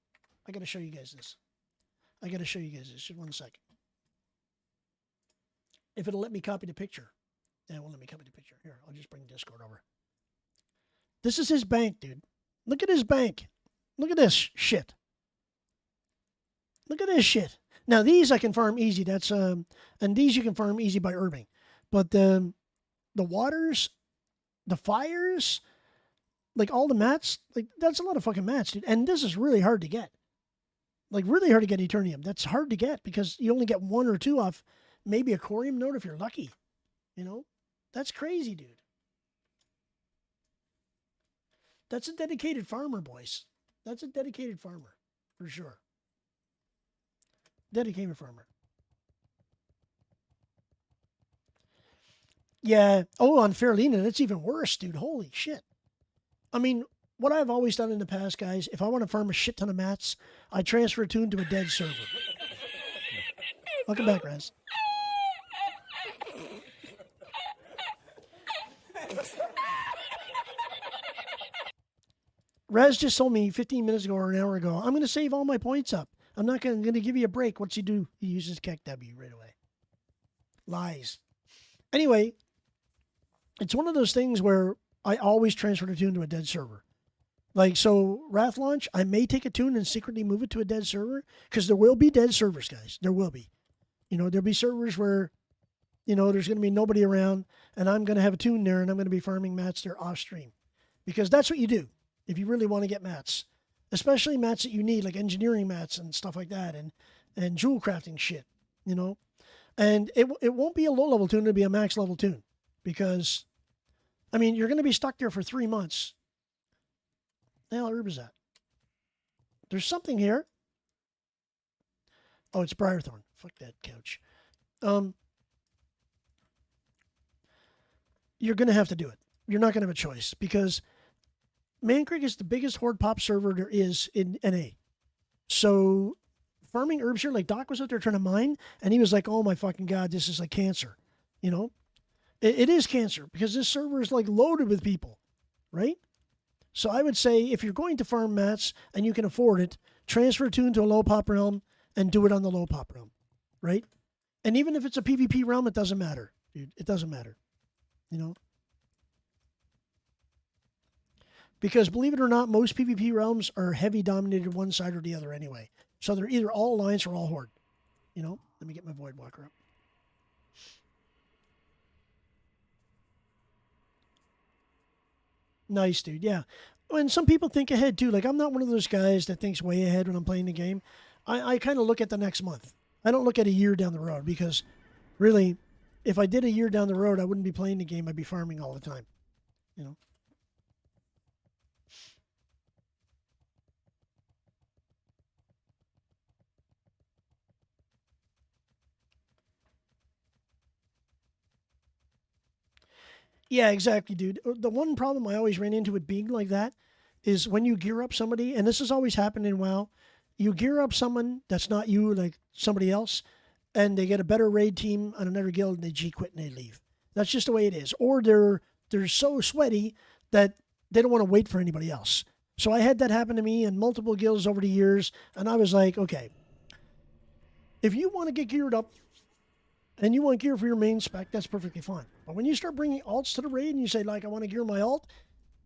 I gotta show you guys this. Just 1 second. If it'll let me copy the picture. Yeah, it won't let me copy the picture. Here, I'll just bring Discord over. This is his bank, dude. Look at his bank. Look at this shit. Look at this shit. Now these I can farm easy. That's and these you can farm easy by herbing. But the waters, the fires, like all the mats, like that's a lot of fucking mats, dude. And this is really hard to get. Like really hard to get Eternium. That's hard to get because you only get 1 or 2 off maybe a Corium node if you're lucky. That's crazy, dude. That's a dedicated farmer, boys. That's a dedicated farmer, for sure. Dedicated farmer. Yeah. Oh, on Fairlena, that's even worse, dude. Holy shit. I mean, what I've always done in the past, guys, if I want to farm a shit ton of mats, I transfer a tune to a dead server. Welcome back, Raz. Raz just told me 15 minutes ago or an hour ago, I'm going to save all my points up. I'm not going to give you a break. What's he do? He uses KEKW right away. Lies. Anyway, it's one of those things where I always transfer the tune to a dead server. Like, so Wrath launch, I may take a tune and secretly move it to a dead server because there will be dead servers, guys. There will be. You know, there'll be servers where, you know, there's going to be nobody around and I'm going to have a tune there and I'm going to be farming mats there off stream because that's what you do if you really want to get mats, especially mats that you need, like engineering mats and stuff like that and jewel crafting shit, you know. And it won't be a low-level tune, it'll be a max-level tune because, I mean, you're going to be stuck there for 3 months. The hell herb is that? There's something here. Oh, it's Briarthorn. Fuck that couch. You're going to have to do it. You're not going to have a choice because Man Creek is the biggest horde pop server there is in NA. So farming herbs here, like Doc was out there trying to mine, and he was like, oh my fucking God, this is like cancer. You know? It is cancer because this server is like loaded with people, right? So I would say if you're going to farm mats and you can afford it, transfer a tune to a low pop realm and do it on the low pop realm, right? And even if it's a PvP realm, it doesn't matter, dude. It doesn't matter, you know? Because believe it or not, most PvP realms are heavy dominated one side or the other anyway. So they're either all Alliance or all Horde, you know? Let me get my Void Walker up. Nice, dude. Yeah. And some people think ahead, too. Like, I'm not one of those guys that thinks way ahead when I'm playing the game. I kind of look at the next month. I don't look at a year down the road because, really, if I did a year down the road, I wouldn't be playing the game. I'd be farming all the time, you know? Yeah, exactly, dude. The one problem I always ran into with being like that is when you gear up somebody, and this has always happened in WoW, you gear up someone that's not you, like somebody else, and they get a better raid team on another guild and they G quit and they leave. That's just the way it is. Or they're so sweaty that they don't want to wait for anybody else. So I had that happen to me in multiple guilds over the years, and I was like, okay, if you want to get geared up and you want gear for your main spec, that's perfectly fine. But when you start bringing alts to the raid and you say, like, I want to gear my alt,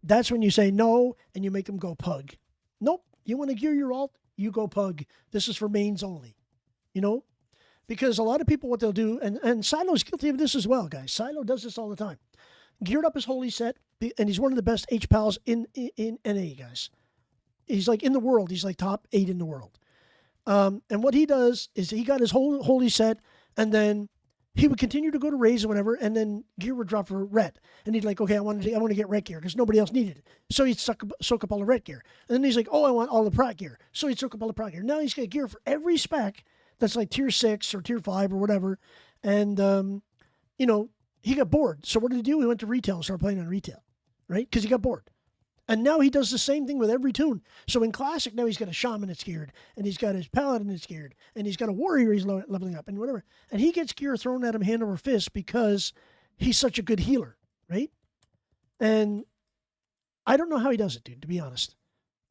that's when you say no and you make them go pug. Nope. You want to gear your alt, you go pug. This is for mains only. You know? Because a lot of people, what they'll do, and Silo's guilty of this as well, guys. Silo does this all the time. Geared up his holy set, and he's one of the best H-Pals in NA, guys. He's like in the world. He's like top 8 in the world. And what he does is he got his whole holy set, and then he would continue to go to raids or whatever, and then gear would drop for red. And he'd like, okay, I want to get red gear because nobody else needed it. So he'd soak up all the red gear. And then he's like, oh, I want all the prot gear. So he'd soak up all the prot gear. Now he's got gear for every spec that's like tier 6 or tier 5 or whatever. And, you know, he got bored. So what did he do? He went to retail and started playing on retail, right? Because he got bored. And now he does the same thing with every tune. So in Classic, now he's got a Shaman that's geared, and he's got his Paladin that's geared, and he's got a Warrior he's leveling up, and whatever. And he gets gear thrown at him hand over fist because he's such a good healer, right? And I don't know how he does it, dude, to be honest.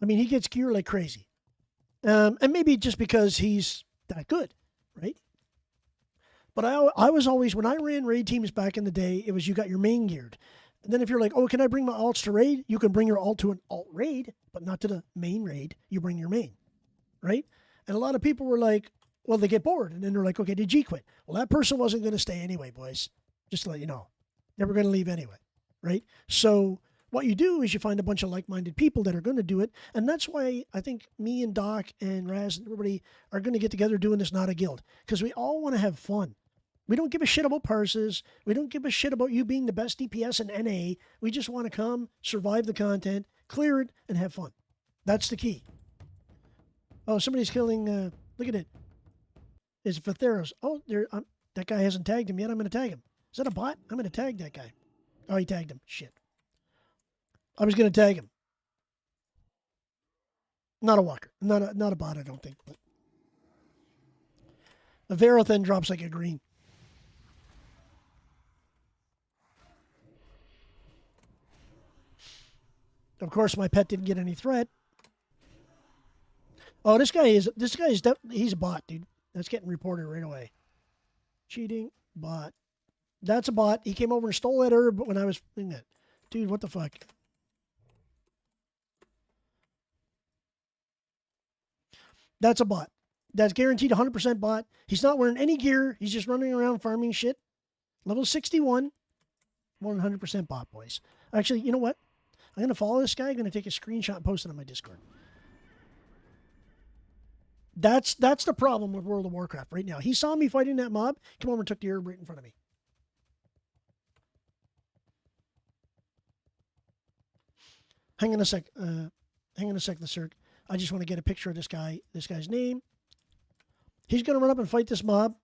I mean, he gets gear like crazy. And maybe just because he's that good, right? But I was always, when I ran raid teams back in the day, it was you got your main geared. And then if you're like, oh, can I bring my alts to raid? You can bring your alt to an alt raid, but not to the main raid. You bring your main, right? And a lot of people were like, well, they get bored. And then they're like, okay, did G quit? Well, that person wasn't going to stay anyway, boys. Just to let you know. They were going to leave anyway, right? So what you do is you find a bunch of like-minded people that are going to do it. And that's why I think me and Doc and Raz and everybody are going to get together doing this Not a Guild. Because we all want to have fun. We don't give a shit about parses. We don't give a shit about you being the best DPS in NA. We just want to come, survive the content, clear it, and have fun. That's the key. Oh, somebody's killing... look at it. is Fatheros. Oh, that guy hasn't tagged him yet. I'm going to tag him. Is that a bot? I'm going to tag that guy. Oh, he tagged him. Shit. I was going to tag him. Not a walker. Not a bot, I don't think. But the Vero then drops like a green. Of course, my pet didn't get any threat. Oh, he's a bot, dude. That's getting reported right away. Cheating bot. That's a bot. He came over and stole that herb when I was doing that. Dude, what the fuck? That's a bot. That's guaranteed 100% bot. He's not wearing any gear. He's just running around farming shit. Level 61. 100% bot, boys. Actually, you know what? I'm going to follow this guy. I'm going to take a screenshot and post it on my Discord. That's the problem with World of Warcraft right now. He saw me fighting that mob, came over and took the herb right in front of me. Hang on a sec, the Cirque. I just want to get a picture of this guy's name. He's going to run up and fight this mob.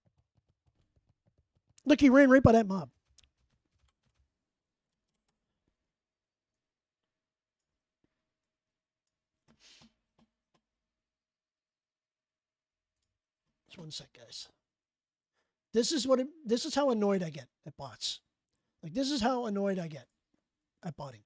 Look, he ran right by that mob. Just one sec, guys. This is how annoyed I get at bots. Like, this is how annoyed I get at botting.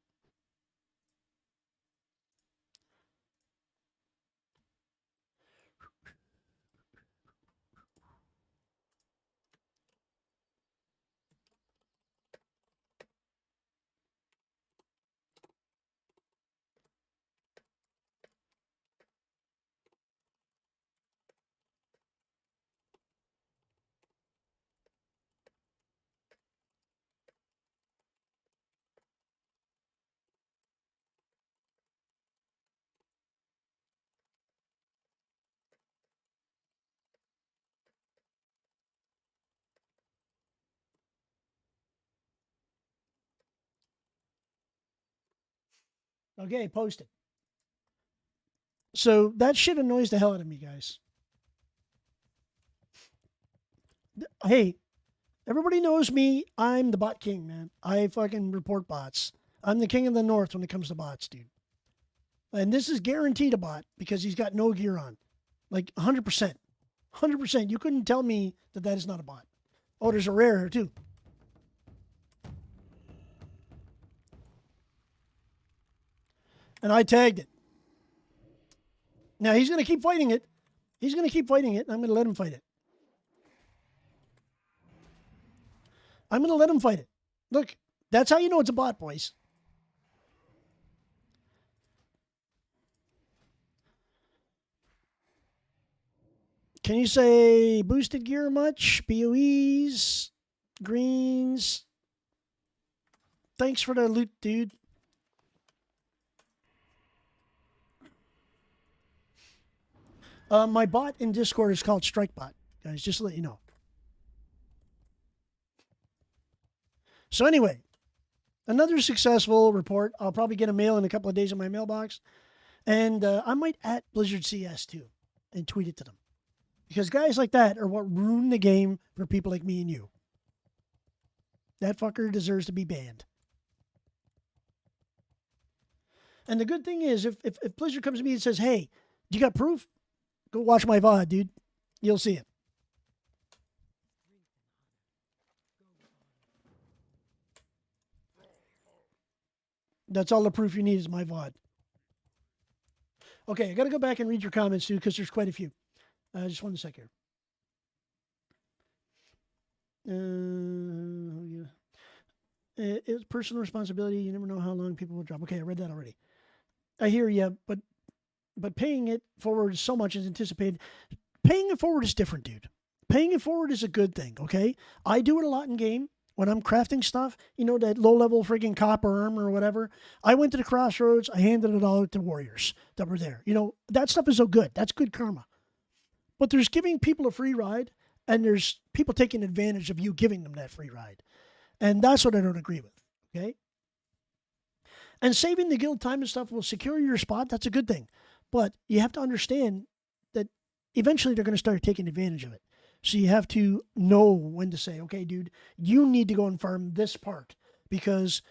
Okay, post it. So that shit annoys the hell out of me, guys. Hey, everybody knows me. I'm the bot king, man. I fucking report bots. I'm the king of the north when it comes to bots, dude. And this is guaranteed a bot because he's got no gear on. Like 100%. 100%. You couldn't tell me that is not a bot. Oh, there's a rare here, too. And I tagged it. Now, he's going to keep fighting it. He's going to keep fighting it, and I'm going to let him fight it. I'm going to let him fight it. Look, that's how you know it's a bot, boys. Can you say boosted gear much? BOEs, greens. Thanks for the loot, dude. My bot in Discord is called StrikeBot, guys, just to let you know. So anyway, another successful report. I'll probably get a mail in a couple of days in my mailbox. And I might at Blizzard CS too and tweet it to them. Because guys like that are what ruin the game for people like me and you. That fucker deserves to be banned. And the good thing is, if Blizzard comes to me and says, hey, you got proof? Go watch my VOD, dude. You'll see it. That's all the proof you need is my VOD. Okay, I got to go back and read your comments, too, because there's quite a few. Just one sec here. Yeah. It's personal responsibility. You never know how long people will drop. Okay, I read that already. I hear you, but paying it forward so much as anticipated. Paying it forward is different, dude. Paying it forward is a good thing, okay? I do it a lot in game. When I'm crafting stuff, you know, that low-level friggin' copper armor or whatever, I went to the crossroads, I handed it all out to warriors that were there. You know, that stuff is so good. That's good karma. But there's giving people a free ride, and there's people taking advantage of you giving them that free ride. And that's what I don't agree with, okay? And saving the guild time and stuff will secure your spot. That's a good thing. But you have to understand that eventually they're going to start taking advantage of it. So you have to know when to say, okay, dude, you need to go and farm this part. Because,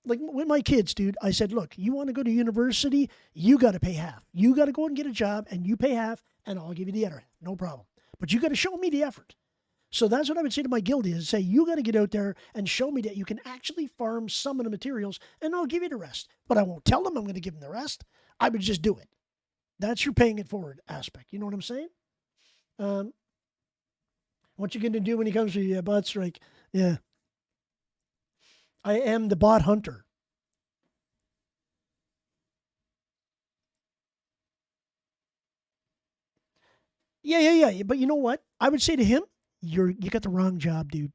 like with my kids, dude, I said, look, you want to go to university, you got to pay half. You got to go and get a job, and you pay half, and I'll give you the other half. No problem. But you got to show me the effort. So that's what I would say to my guildie is say, you got to get out there and show me that you can actually farm some of the materials, and I'll give you the rest. But I won't tell them I'm going to give them the rest. I would just do it. That's your paying it forward aspect. You know what I'm saying? What you going to do when he comes to you, bot strike? Yeah. I am the bot hunter. Yeah. But you know what? I would say to him, you got the wrong job, dude.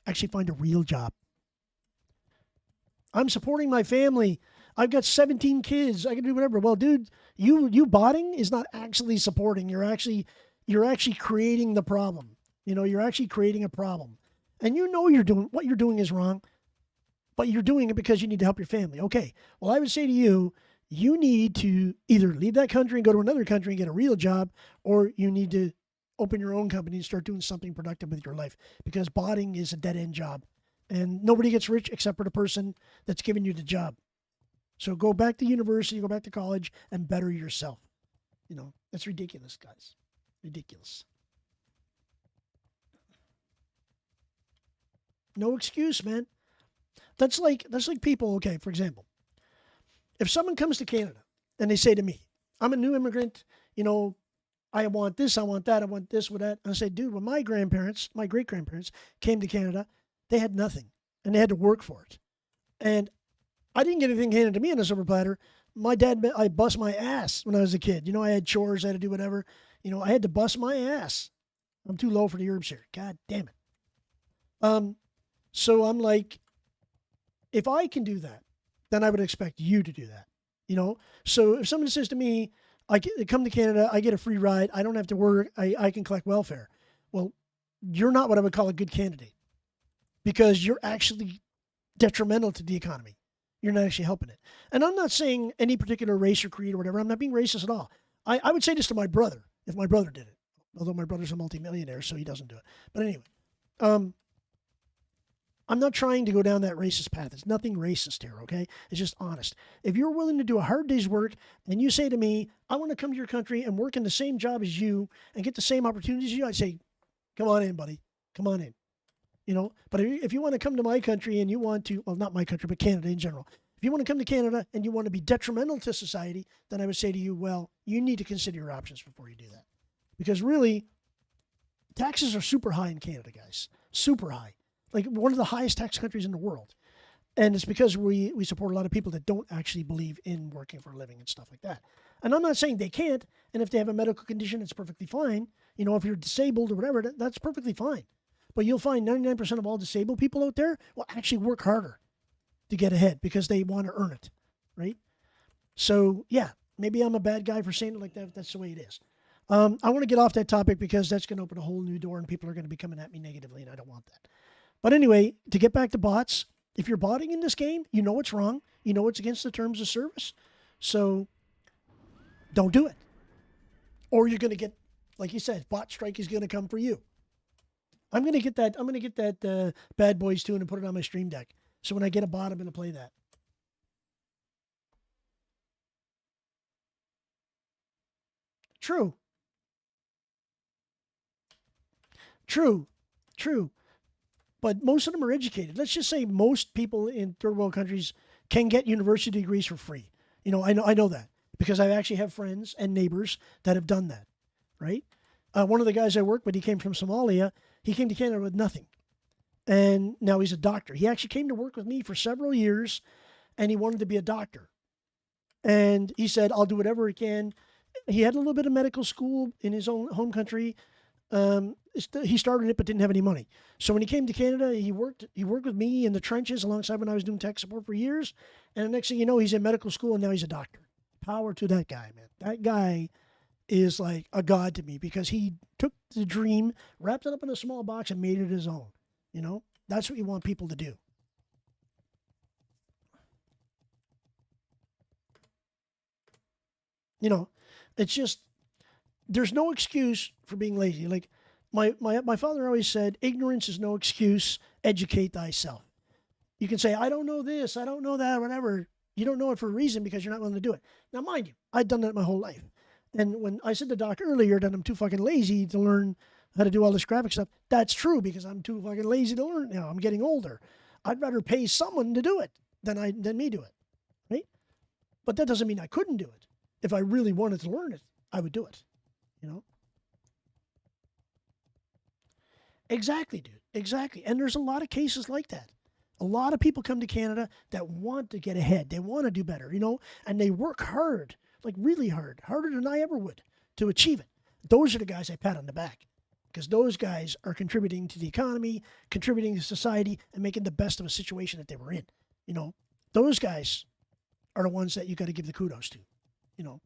Actually find a real job. I'm supporting my family. I've got 17 kids. I can do whatever. Well, dude, you botting is not actually supporting. You're actually creating the problem. You know, you're actually creating a problem. And you know what you're doing is wrong, but you're doing it because you need to help your family. Okay. Well, I would say to you, you need to either leave that country and go to another country and get a real job, or you need to open your own company and start doing something productive with your life, because botting is a dead-end job. And nobody gets rich except for the person that's giving you the job. So go back to university, go back to college, and better yourself. You know, that's ridiculous, guys. Ridiculous. No excuse, man. That's like people, okay, for example, if someone comes to Canada and they say to me, I'm a new immigrant, you know, I want this, I want that, I want this, with that. And I say, dude, when my great-grandparents came to Canada, they had nothing, and they had to work for it. And I didn't get anything handed to me on a silver platter. My dad, I bust my ass when I was a kid. You know, I had chores, I had to do whatever. You know, I had to bust my ass. I'm too low for the herbs here. God damn it. So I'm like, if I can do that, then I would expect you to do that. You know? So if someone says to me, I come to Canada, I get a free ride, I don't have to work, I can collect welfare. Well, you're not what I would call a good candidate, because you're actually detrimental to the economy. You're not actually helping it. And I'm not saying any particular race or creed or whatever. I'm not being racist at all. I would say this to my brother, if my brother did it. Although my brother's a multimillionaire, so he doesn't do it. But anyway, I'm not trying to go down that racist path. It's nothing racist here, okay? It's just honest. If you're willing to do a hard day's work and you say to me, I want to come to your country and work in the same job as you and get the same opportunities as you, I'd say, come on in, buddy. Come on in. You know, but if you want to come to my country and you want to, well, not my country, but Canada in general, if you want to come to Canada and you want to be detrimental to society, then I would say to you, well, you need to consider your options before you do that. Because really, taxes are super high in Canada, guys. Super high. Like one of the highest tax countries in the world. And it's because we support a lot of people that don't actually believe in working for a living and stuff like that. And I'm not saying they can't. And if they have a medical condition, it's perfectly fine. You know, if you're disabled or whatever, that's perfectly fine. But you'll find 99% of all disabled people out there will actually work harder to get ahead because they want to earn it, right? So, yeah, maybe I'm a bad guy for saying it like that. That's the way it is. I want to get off that topic because that's going to open a whole new door and people are going to be coming at me negatively, and I don't want that. But anyway, to get back to bots, if you're botting in this game, you know it's wrong. You know it's against the terms of service. So don't do it. Or you're going to get, like you said, bot strike is going to come for you. I'm going to get that Bad Boys tune and put it on my stream deck. So when I get a bot, I'm going to play that. True. But most of them are educated. Let's just say most people in third world countries can get university degrees for free. You know, I know that because I actually have friends and neighbors that have done that, right? One of the guys I work with, he came from Somalia. He came to Canada with nothing. And now he's a doctor. He actually came to work with me for several years, and he wanted to be a doctor. And he said, I'll do whatever I can. He had a little bit of medical school in his own home country. He started it but didn't have any money. So when he came to Canada, he worked with me in the trenches alongside when I was doing tech support for years. And the next thing you know, he's in medical school and now he's a doctor. Power to that guy, man. That guy is like a god to me because he took the dream, wrapped it up in a small box and made it his own. You know, that's what you want people to do. You know, it's just, there's no excuse for being lazy. Like, my father always said, ignorance is no excuse, educate thyself. You can say, I don't know this, I don't know that, whatever. You don't know it for a reason because you're not willing to do it. Now, mind you, I've done that my whole life. And when I said to Doc earlier that I'm too fucking lazy to learn how to do all this graphic stuff, that's true because I'm too fucking lazy to learn now. I'm getting older. I'd rather pay someone to do it than me do it, right? But that doesn't mean I couldn't do it. If I really wanted to learn it, I would do it, you know? Exactly, dude. Exactly. And there's a lot of cases like that. A lot of people come to Canada that want to get ahead. They want to do better, you know, and they work hard, like really hard, harder than I ever would to achieve it. Those are the guys I pat on the back because those guys are contributing to the economy, contributing to society, and making the best of a situation that they were in. You know, those guys are the ones that you got to give the kudos to, you know.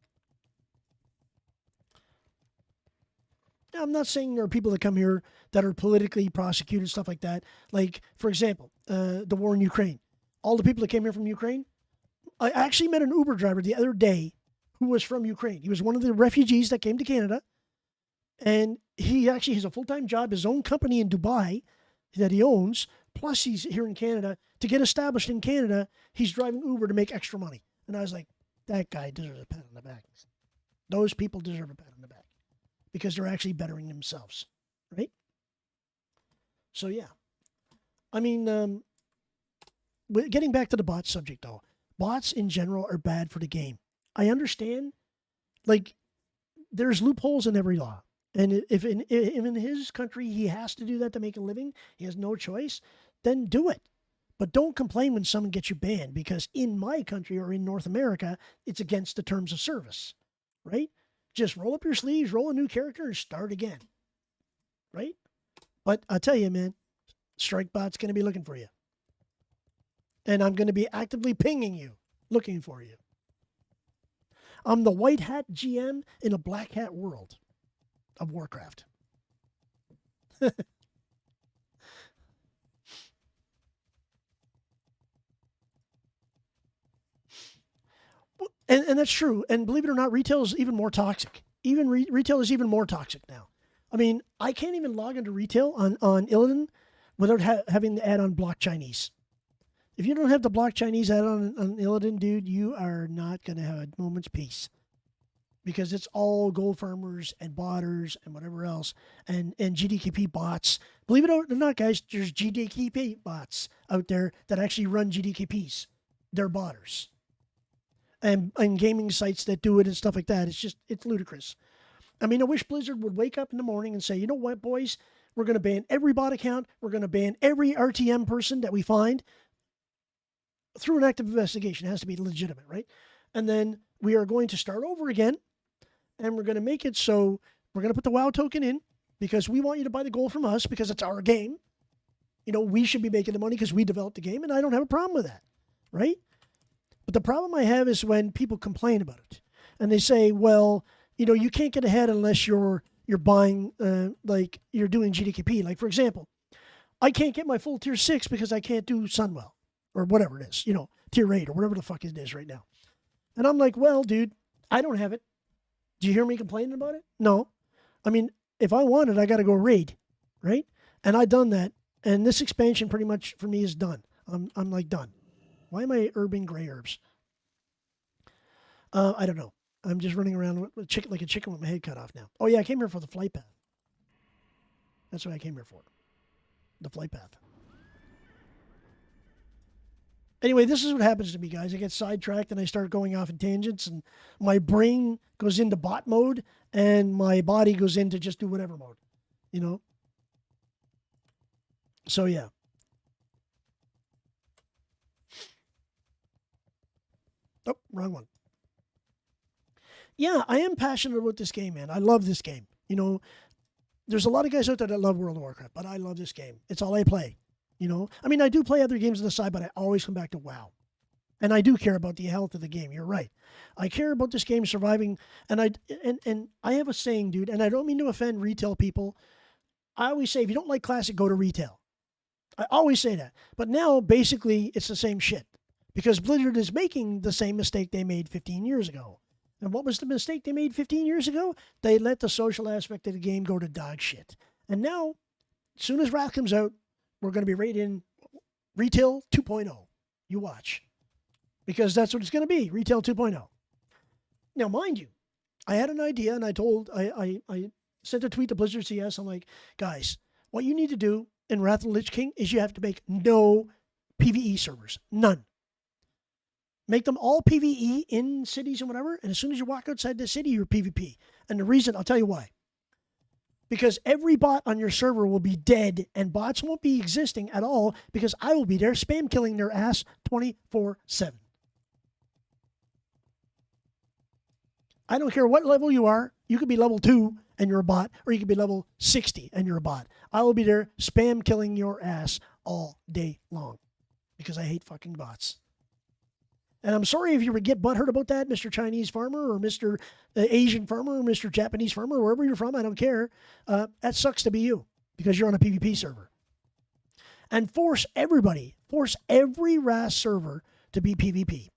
Now, I'm not saying there are people that come here that are politically prosecuted, stuff like that. Like, for example, the war in Ukraine. All the people that came here from Ukraine, I actually met an Uber driver the other day who was from Ukraine. He was one of the refugees that came to Canada. And he actually has a full-time job, his own company in Dubai that he owns. Plus, he's here in Canada. To get established in Canada, he's driving Uber to make extra money. And I was like, that guy deserves a pat on the back. Those people deserve a pat on the back because they're actually bettering themselves, right? So, yeah. I mean, getting back to the bot subject, though. Bots in general are bad for the game. I understand, like, there's loopholes in every law. And if in his country he has to do that to make a living, he has no choice, then do it. But don't complain when someone gets you banned because in my country or in North America, it's against the terms of service, right? Just roll up your sleeves, roll a new character, and start again, right? But I'll tell you, man, Strikebot's going to be looking for you. And I'm going to be actively pinging you, looking for you. I'm the white hat GM in a black hat world of Warcraft. And that's true. And believe it or not, retail is even more toxic. Even retail is even more toxic now. I mean, I can't even log into retail on Illidan without having to add on block Chinese. If you don't have the block Chinese add on Illidan, dude, you are not going to have a moment's peace. Because it's all gold farmers and botters and whatever else and GDKP bots. Believe it or not, guys, there's GDKP bots out there that actually run GDKPs. They're botters. And gaming sites that do it and stuff like that. It's ludicrous. I mean, I wish Blizzard would wake up in the morning and say, you know what, boys? We're going to ban every bot account. We're going to ban every RTM person that we find through an active investigation. It has to be legitimate, right? And then we are going to start over again. And we're going to make it so we're going to put the WoW token in because we want you to buy the gold from us because it's our game. You know, we should be making the money because we developed the game, and I don't have a problem with that, right? But the problem I have is when people complain about it. And they say, well, you know, you can't get ahead unless you're buying, like you're doing GDKP. Like, for example, I can't get my full tier 6 because I can't do Sunwell or whatever it is, you know, tier 8 or whatever the fuck it is right now. And I'm like, well, dude, I don't have it. Do you hear me complaining about it? No. I mean, if I want it, I got to go raid, right? And I done that. And this expansion pretty much for me is done. I'm like done. Why am I herbing gray herbs? I don't know. I'm just running around like a chicken with my head cut off now. Oh yeah, I came here for the flight path. That's what I came here for. The flight path. Anyway, this is what happens to me, guys. I get sidetracked and I start going off in tangents and my brain goes into bot mode and my body goes into just do whatever mode, you know? So, yeah. Oh, wrong one. Yeah, I am passionate about this game, man. I love this game. You know, there's a lot of guys out there that love World of Warcraft, but I love this game. It's all I play. You know, I mean, I do play other games on the side, but I always come back to WoW. And I do care about the health of the game. You're right. I care about this game surviving. And I have a saying, dude, and I don't mean to offend retail people. I always say, if you don't like Classic, go to retail. I always say that. But now, basically, it's the same shit. Because Blizzard is making the same mistake they made 15 years ago. And what was the mistake they made 15 years ago? They let the social aspect of the game go to dog shit. And now, as soon as Wrath comes out, we're going to be right in Retail 2.0. You watch. Because that's what it's going to be, Retail 2.0. Now, mind you, I had an idea, and I sent a tweet to Blizzard CS. I'm like, guys, what you need to do in Wrath of the Lich King is you have to make no PvE servers. None. Make them all PvE in cities and whatever, and as soon as you walk outside the city, you're PvP. And the reason, I'll tell you why. Because every bot on your server will be dead, and bots won't be existing at all because I will be there spam killing their ass 24/7. I don't care what level you are. You could be level 2 and you're a bot, or you could be level 60 and you're a bot. I will be there spam killing your ass all day long because I hate fucking bots. And I'm sorry if you would get butthurt about that, Mr. Chinese farmer or Mr. Asian farmer or Mr. Japanese farmer, wherever you're from, I don't care. That sucks to be you because you're on a PvP server. And force every RAS server to be PvP.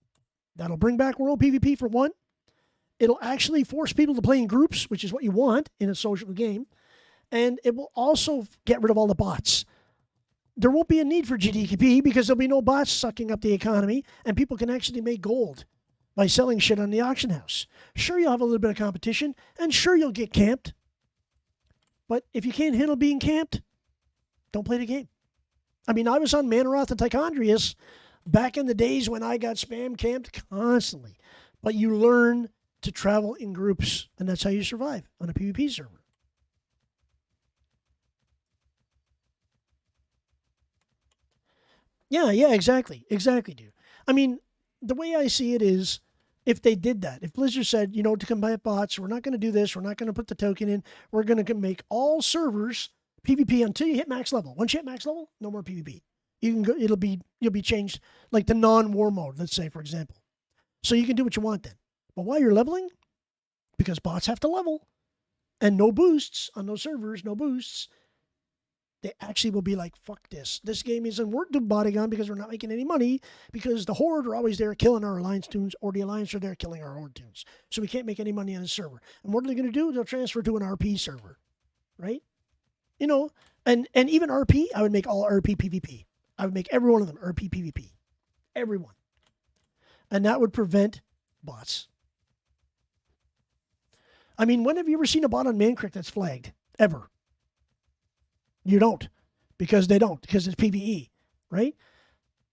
That'll bring back World PvP for one. It'll actually force people to play in groups, which is what you want in a social game. And it will also get rid of all the bots. There won't be a need for GDP because there'll be no bots sucking up the economy, and people can actually make gold by selling shit on the auction house. Sure, you'll have a little bit of competition, and sure, you'll get camped. But if you can't handle being camped, don't play the game. I mean, I was on Manaroth and Tichondrius back in the days when I got spam camped constantly. But you learn to travel in groups, and that's how you survive on a PvP server. Yeah, exactly, dude. I mean, the way I see it is, if they did that, if Blizzard said, to combat bots, we're not going to do this, we're not going to put the token in, we're going to make all servers PvP until you hit max level. Once you hit max level, no more PvP. You can go. You'll be changed like the non-war mode, let's say, for example. So you can do what you want then. But while you're leveling, because bots have to level, and no boosts on those servers, no boosts, they actually will be like, fuck this. This game isn't worth the botting on because we're not making any money because the Horde are always there killing our Alliance Toons, or the Alliance are there killing our Horde Toons. So we can't make any money on the server. And what are they going to do? They'll transfer to an RP server, right? And even RP, I would make all RP PvP. I would make every one of them RP PvP. Everyone. And that would prevent bots. I mean, when have you ever seen a bot on Mancrypt that's flagged? Ever. You don't. Because they don't. Because it's PvE. Right?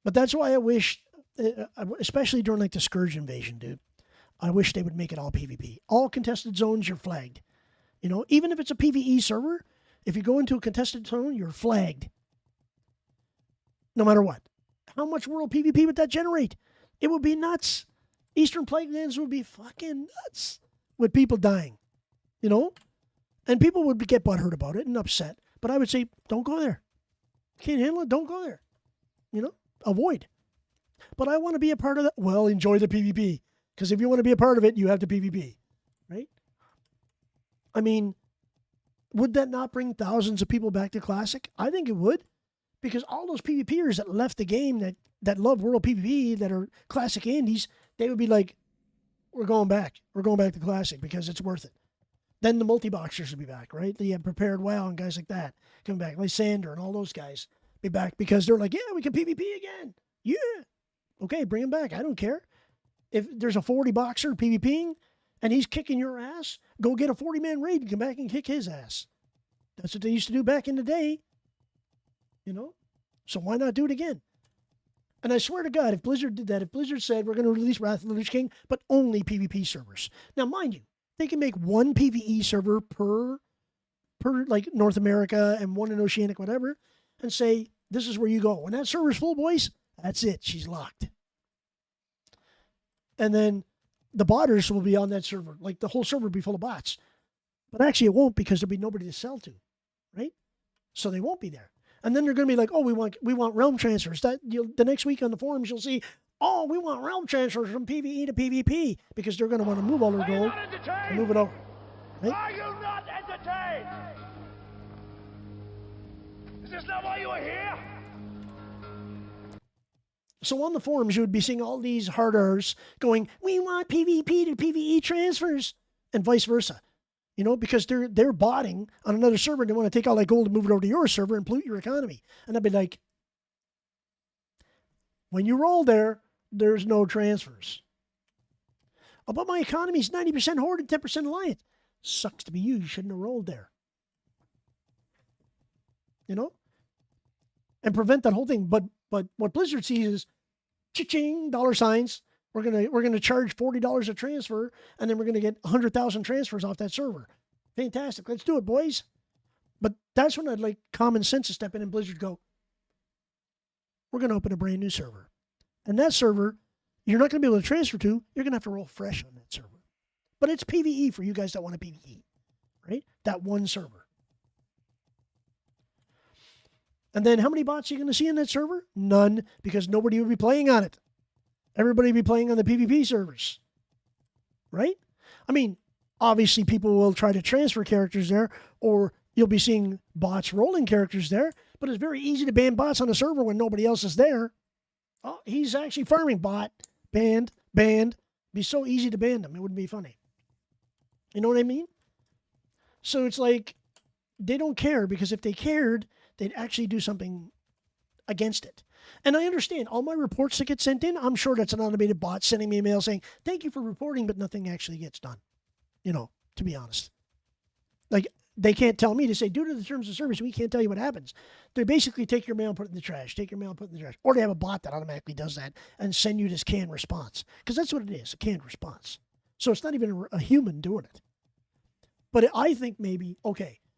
But that's why I wish, especially during like the Scourge invasion, dude, I wish they would make it all PvP. All contested zones, you're flagged. Even if it's a PvE server, if you go into a contested zone, you're flagged. No matter what. How much world PvP would that generate? It would be nuts. Eastern Plague Lands would be fucking nuts with people dying. And people would get butthurt about it and upset. But I would say, don't go there. Can't handle it, don't go there. Avoid. But I want to be a part of that. Well, enjoy the PvP. Because if you want to be a part of it, you have to PvP. Right? I mean, would that not bring thousands of people back to Classic? I think it would. Because all those PvPers that left the game that love World PvP, that are Classic Indies, they would be like, we're going back. We're going back to Classic because it's worth it. Then the multi-boxers would be back, right? You have Prepared WoW and guys like that coming back. Like Sander and all those guys be back because they're like, yeah, we can PvP again. Yeah. Okay, bring him back. I don't care. If there's a 40 boxer PvPing and he's kicking your ass, go get a 40-man raid and come back and kick his ass. That's what they used to do back in the day. So why not do it again? And I swear to God, if Blizzard did that, if Blizzard said we're going to release Wrath of the Lich King, but only PvP servers. Now, mind you, they can make one PvE server per like North America and one in Oceanic, whatever, and say, this is where you go. When that server's full, boys, that's it. She's locked. And then the botters will be on that server. Like the whole server will be full of bots. But actually it won't because there'll be nobody to sell to, right? So they won't be there. And then they're going to be like, oh, we want realm transfers. The next week on the forums, you'll see, oh, we want realm transfers from PvE to PvP because they're going to want to move all their gold and move it over. Right? Are you not entertained? Is this not why you are here? So on the forums, you would be seeing all these hard R's going, we want PvP to PvE transfers, and vice versa. You know, because they're botting on another server and they want to take all that gold and move it over to your server and pollute your economy. And I'd be like, when you roll there, there's no transfers. Oh, but my economy is 90% Horde and 10% Alliance. Sucks to be you. You shouldn't have rolled there. You know? And prevent that whole thing. But what Blizzard sees is cha-ching, dollar signs. We're gonna charge $40 a transfer, and then we're gonna get 100,000 transfers off that server. Fantastic. Let's do it, boys. But that's when I'd like common sense to step in and Blizzard go, we're gonna open a brand new server. And that server, you're not gonna be able to transfer to, you're gonna have to roll fresh on that server. But it's PvE for you guys that want a PvE, right? That one server. And then how many bots are you going to see in that server? None, because nobody will be playing on it. Everybody will be playing on the PvP servers, right? I mean, obviously people will try to transfer characters there, or you'll be seeing bots rolling characters there, but it's very easy to ban bots on a server when nobody else is there. Oh, he's actually farming bot. Banned. It'd be so easy to ban them. It wouldn't be funny. You know what I mean? So it's like, they don't care, because if they cared, they'd actually do something against it. And I understand all my reports that get sent in, I'm sure that's an automated bot sending me a mail saying, thank you for reporting, but nothing actually gets done. You know, to be honest. Like, they can't tell me to say, due to the terms of service, we can't tell you what happens. They basically take your mail and put it in the trash. Take your mail and put it in the trash. Or they have a bot that automatically does that and send you this canned response. Because that's what it is, a canned response. So it's not even a human doing it. But I think maybe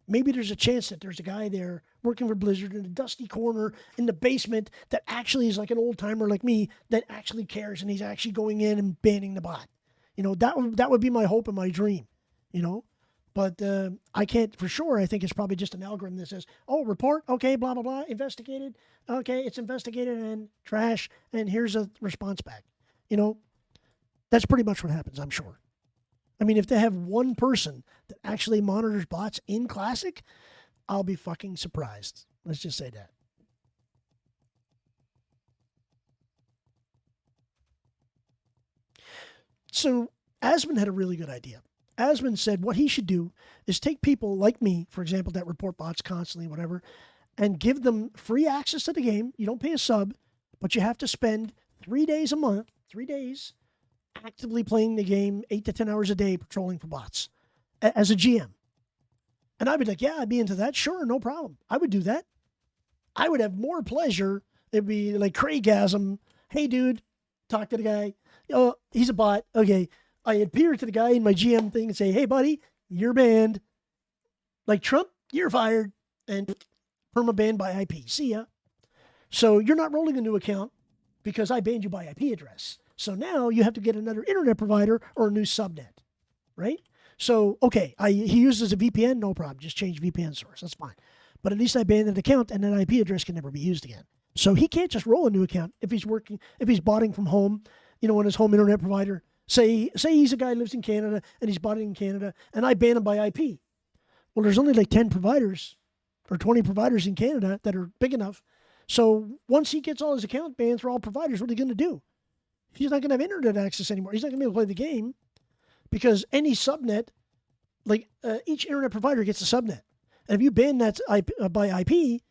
there's a chance that there's a guy there working for Blizzard in a dusty corner in the basement that actually is like an old timer like me that actually cares, and he's actually going in and banning the bot. You know, that would be my hope and my dream, you know. But I can't for sure. I think it's probably just an algorithm that says, oh, report, okay, blah, blah, blah, investigated. Okay, it's investigated and trash, and here's a response back. You know, that's pretty much what happens, I'm sure. I mean, if they have one person that actually monitors bots in Classic, I'll be fucking surprised. Let's just say that. So Asmund had a really good idea. Asmund said what he should do is take people like me, for example, that report bots constantly, whatever, and give them free access to the game. You don't pay a sub, but you have to spend 3 days a month, 3 days, actively playing the game 8 to 10 hours a day, patrolling for bots as a GM. And I'd be like, yeah, I'd be into that. Sure, no problem. I would do that. I would have more pleasure. It'd be like Craigasm. Hey, dude, talk to the guy. Oh, he's a bot. Okay. I appear to the guy in my GM thing and say, hey, buddy, you're banned. Like Trump, you're fired. And perma-banned by IP. See ya. So you're not rolling a new account because I banned you by IP address. So now you have to get another internet provider or a new subnet, right? So, okay, he uses a VPN, no problem. Just change VPN source. That's fine. But at least I banned an account and that IP address can never be used again. So he can't just roll a new account if he's botting from home, you know, on his home internet provider. Say he's a guy who lives in Canada and he's botting in Canada and I ban him by IP. Well, there's only like 10 providers or 20 providers in Canada that are big enough. So once he gets all his account banned for all providers, what are you going to do? He's not going to have internet access anymore. He's not going to be able to play the game because any subnet, like each internet provider gets a subnet. And if you ban that by IP,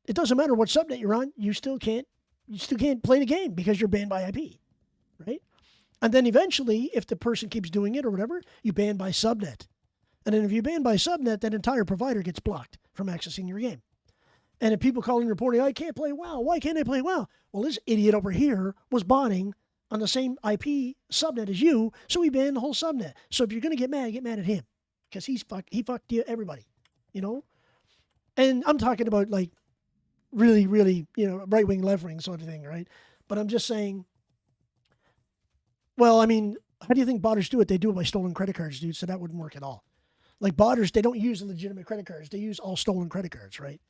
it doesn't matter what subnet you're on. You still can't play the game because you're banned by IP, right? And then eventually, if the person keeps doing it or whatever, you ban by subnet. And then if you ban by subnet, that entire provider gets blocked from accessing your game. And if people call in reporting, I can't play WoW. Why can't I play WoW? Well, this idiot over here was botting on the same IP subnet as you, so we banned the whole subnet. So if you're going to get mad at him. Because he fucked you, everybody, you know? And I'm talking about like really, really, you know, right-wing, left-wing sort of thing, right? But I'm just saying, well, I mean, how do you think botters do it? They do it by stolen credit cards, dude, so that wouldn't work at all. Like botters, they don't use legitimate credit cards. They use all stolen credit cards, right?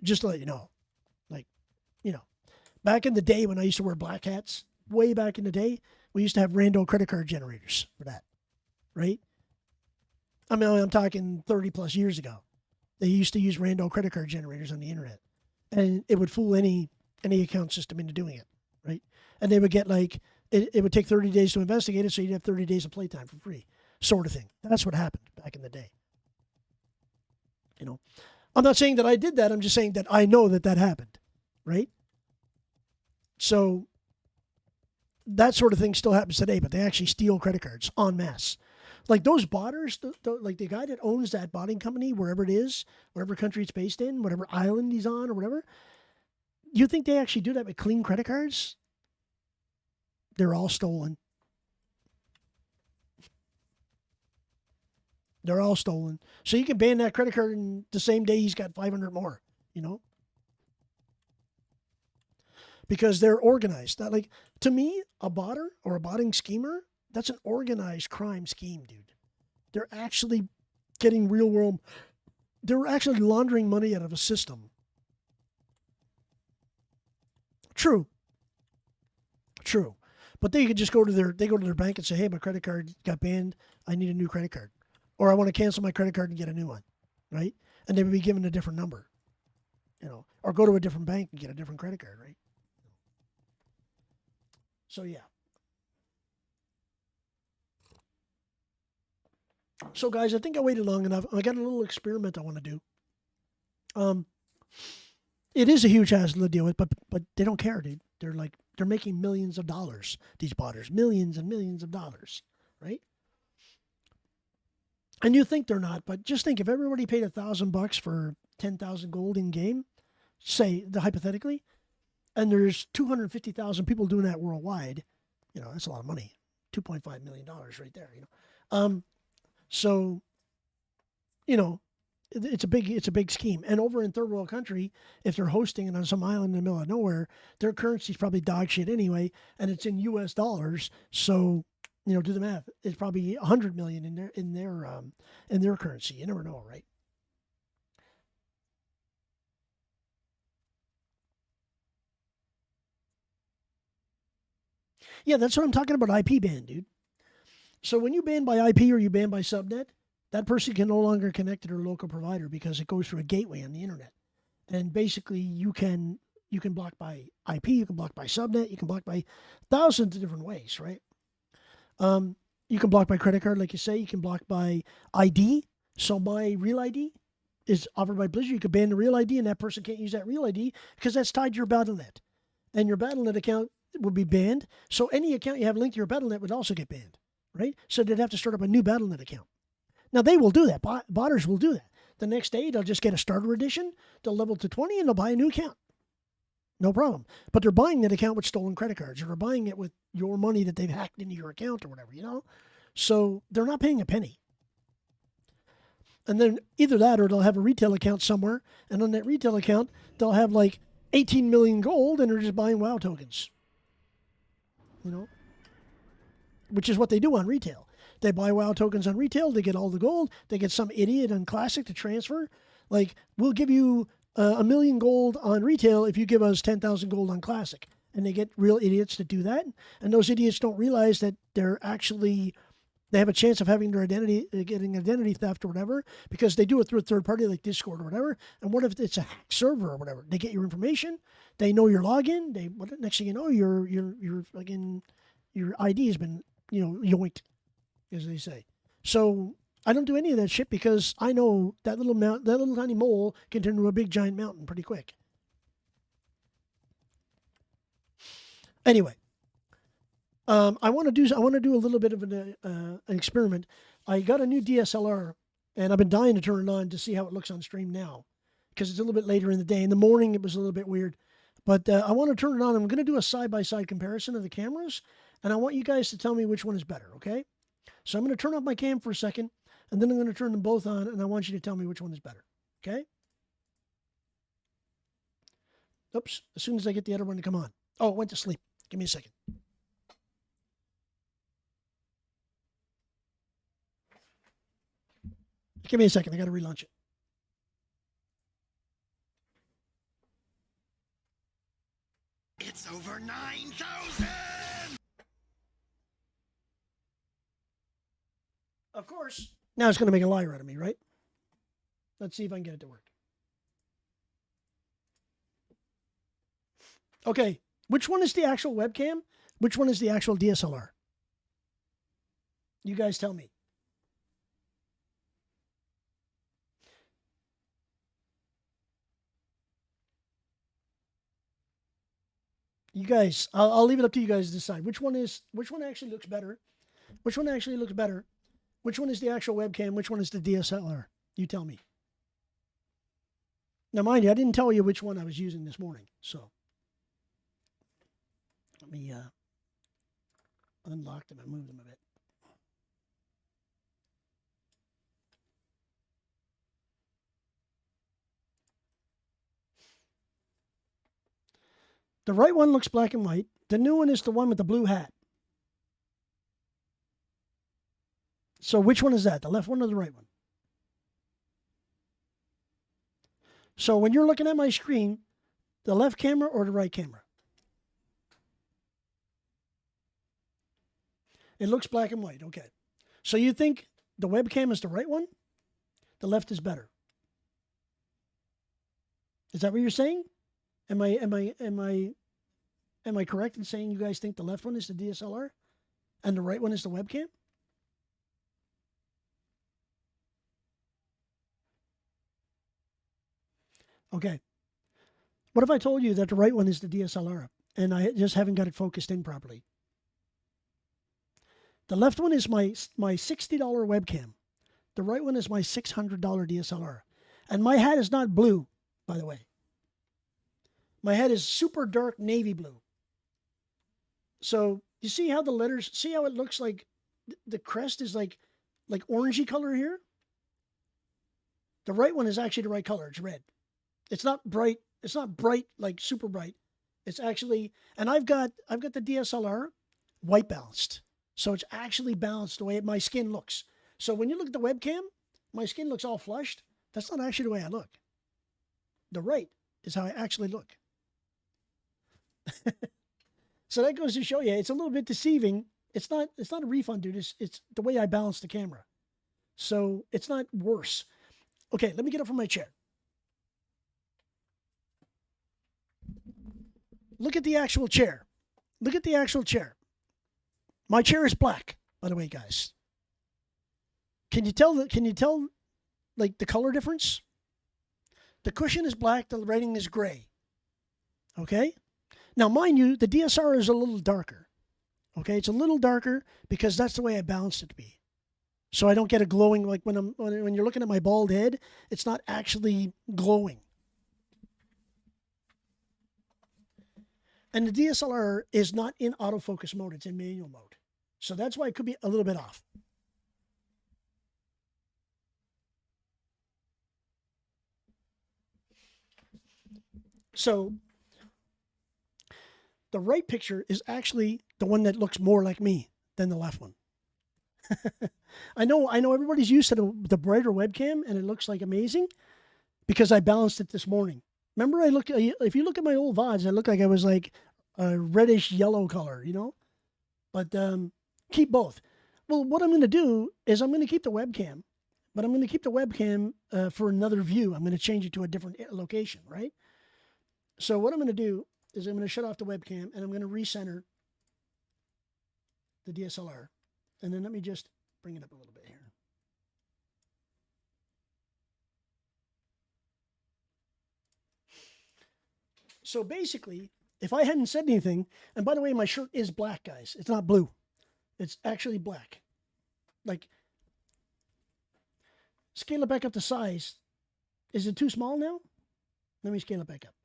Just to let you know. Like, you know, back in the day when I used to wear black hats, way back in the day, we used to have rando credit card generators for that, right? I mean, I'm talking 30 plus years ago. They used to use rando credit card generators on the internet. And it would fool any account system into doing it, right? And they would get like, it would take 30 days to investigate it, so you'd have 30 days of playtime for free. sort of thing. That's what happened back in the day. You know, I'm not saying that I did that. I'm just saying that I know that that happened, right? So that sort of thing still happens today, but they actually steal credit cards en masse. Like those botters, like the guy that owns that botting company, wherever it is, whatever country it's based in, whatever island he's on or whatever, you think they actually do that with clean credit cards? They're all stolen. They're all stolen. So you can ban that credit card and the same day he's got 500 more, you know? Because they're organized. That, like, to me, a botter or a botting schemer, that's an organized crime scheme, dude. They're actually getting real world, they're actually laundering money out of a system. True. But they could just go to their bank and say, hey, my credit card got banned. I need a new credit card. Or I want to cancel my credit card and get a new one, right? And they would be given a different number, you know, or go to a different bank and get a different credit card, right? So, yeah. So, guys, I think I waited long enough. I got a little experiment I want to do. It is a huge hassle to deal with, but they don't care, dude. They're making millions of dollars, these botters, millions and millions of dollars, right? And you think they're not, but just think if everybody paid $1,000 for 10,000 gold in game, say hypothetically, and there's 250,000 people doing that worldwide, you know, that's a lot of money. $2.5 million right there, you know. So, you know, it's a big scheme. And over in third world country, if they're hosting it on some island in the middle of nowhere, their currency's probably dog shit anyway, and it's in US dollars. So, you know, do the math. It's probably 100 million in their currency. You never know, right? Yeah, that's what I'm talking about. IP ban, dude. So when you ban by IP or you ban by subnet, that person can no longer connect to their local provider because it goes through a gateway on the internet. And basically you can block by IP, you can block by subnet, you can block by thousands of different ways, right? You can block by credit card, like you say. You can block by ID. So my real ID is offered by Blizzard. You could ban the real ID and that person can't use that real ID because that's tied to your BattleNet. And your BattleNet account would be banned. So any account you have linked to your BattleNet would also get banned, right? So they'd have to start up a new BattleNet account. Now, they will do that. Botters will do that. The next day, they'll just get a starter edition. They'll level to 20 and they'll buy a new account. No problem. But they're buying that account with stolen credit cards, or they're buying it with your money that they've hacked into your account or whatever, you know? So they're not paying a penny. And then either that or they'll have a retail account somewhere, and on that retail account, they'll have like 18 million gold, and they're just buying WoW tokens. You know? Which is what they do on retail. They buy WoW tokens on retail, they get all the gold, they get some idiot on Classic to transfer. Like, we'll give you 1 million gold on retail if you give us 10,000 gold on Classic. And they get real idiots to do that. And those idiots don't realize that they have a chance of having their getting identity theft or whatever, because they do it through a third party like Discord or whatever. And what if it's a hacked server or whatever? They get your information, they know your login, next thing you know, your ID has been, you know, yoinked, as they say. So I don't do any of that shit because I know that little tiny mole can turn into a big giant mountain pretty quick. Anyway, I want to do a little bit of an experiment. I got a new DSLR, and I've been dying to turn it on to see how it looks on stream now, because it's a little bit later in the day. In the morning, it was a little bit weird, but I want to turn it on. I'm going to do a side-by-side comparison of the cameras, and I want you guys to tell me which one is better, okay? So I'm going to turn off my cam for a second, and then I'm going to turn them both on, and I want you to tell me which one is better, okay? Oops, as soon as I get the other one to come on. Oh, it went to sleep. Give me a second. Give me a second. I got to relaunch it. It's over 9,000! Of course. Now it's going to make a liar out of me, right? Let's see if I can get it to work. Okay. Which one is the actual webcam? Which one is the actual DSLR? You guys tell me. You guys, I'll leave it up to you guys to decide which one actually looks better. Which one actually looks better? Which one is the actual webcam? Which one is the DSLR? You tell me. Now, mind you, I didn't tell you which one I was using this morning, so let me unlock them and move them a bit. The right one looks black and white. The new one is the one with the blue hat. So which one is that? The left one or the right one? So when you're looking at my screen, the left camera or the right camera? It looks black and white. Okay. So you think the webcam is the right one? The left is better. Is that what you're saying? Am I correct in saying you guys think the left one is the DSLR and the right one is the webcam? Okay. What if I told you that the right one is the DSLR and I just haven't got it focused in properly? The left one is my $60 webcam. The right one is my $600 DSLR. And my hat is not blue, by the way. My hat is super dark navy blue. So you see how the letters, see how it looks like the crest is like orangey color here? The right one is actually the right color. It's red. It's not bright. It's not bright, like super bright. It's actually, and I've got the DSLR white balanced. So it's actually balanced the way my skin looks. So when you look at the webcam, my skin looks all flushed. That's not actually the way I look. The right is how I actually look. So that goes to show you, it's a little bit deceiving. It's not a refund, dude. It's the way I balance the camera. So it's not worse. Okay, let me get up from my chair. Look at the actual chair. Look at the actual chair. My chair is black, by the way, guys. Can you tell like the color difference? The cushion is black, the writing is gray. Okay? Now, mind you, the DSLR is a little darker. Okay? It's a little darker because that's the way I balanced it to be. So I don't get a glowing, like when you're looking at my bald head, it's not actually glowing. And the DSLR is not in autofocus mode, it's in manual mode. So that's why it could be a little bit off. So the right picture is actually the one that looks more like me than the left one. I know everybody's used to the brighter webcam and it looks like amazing because I balanced it this morning. Remember, if you look at my old VODs, I look like I was like a reddish yellow color, you know? But keep both. Well, what I'm going to do is I'm going to keep the webcam, but I'm going to keep the webcam for another view. I'm going to change it to a different location, right? So what I'm going to do is I'm going to shut off the webcam and I'm going to recenter the DSLR. And then let me just bring it up a little bit here. So basically, if I hadn't said anything, and by the way, my shirt is black, guys. It's not blue. It's actually black. Like, scale it back up to size. Is it too small now? Let me scale it back up.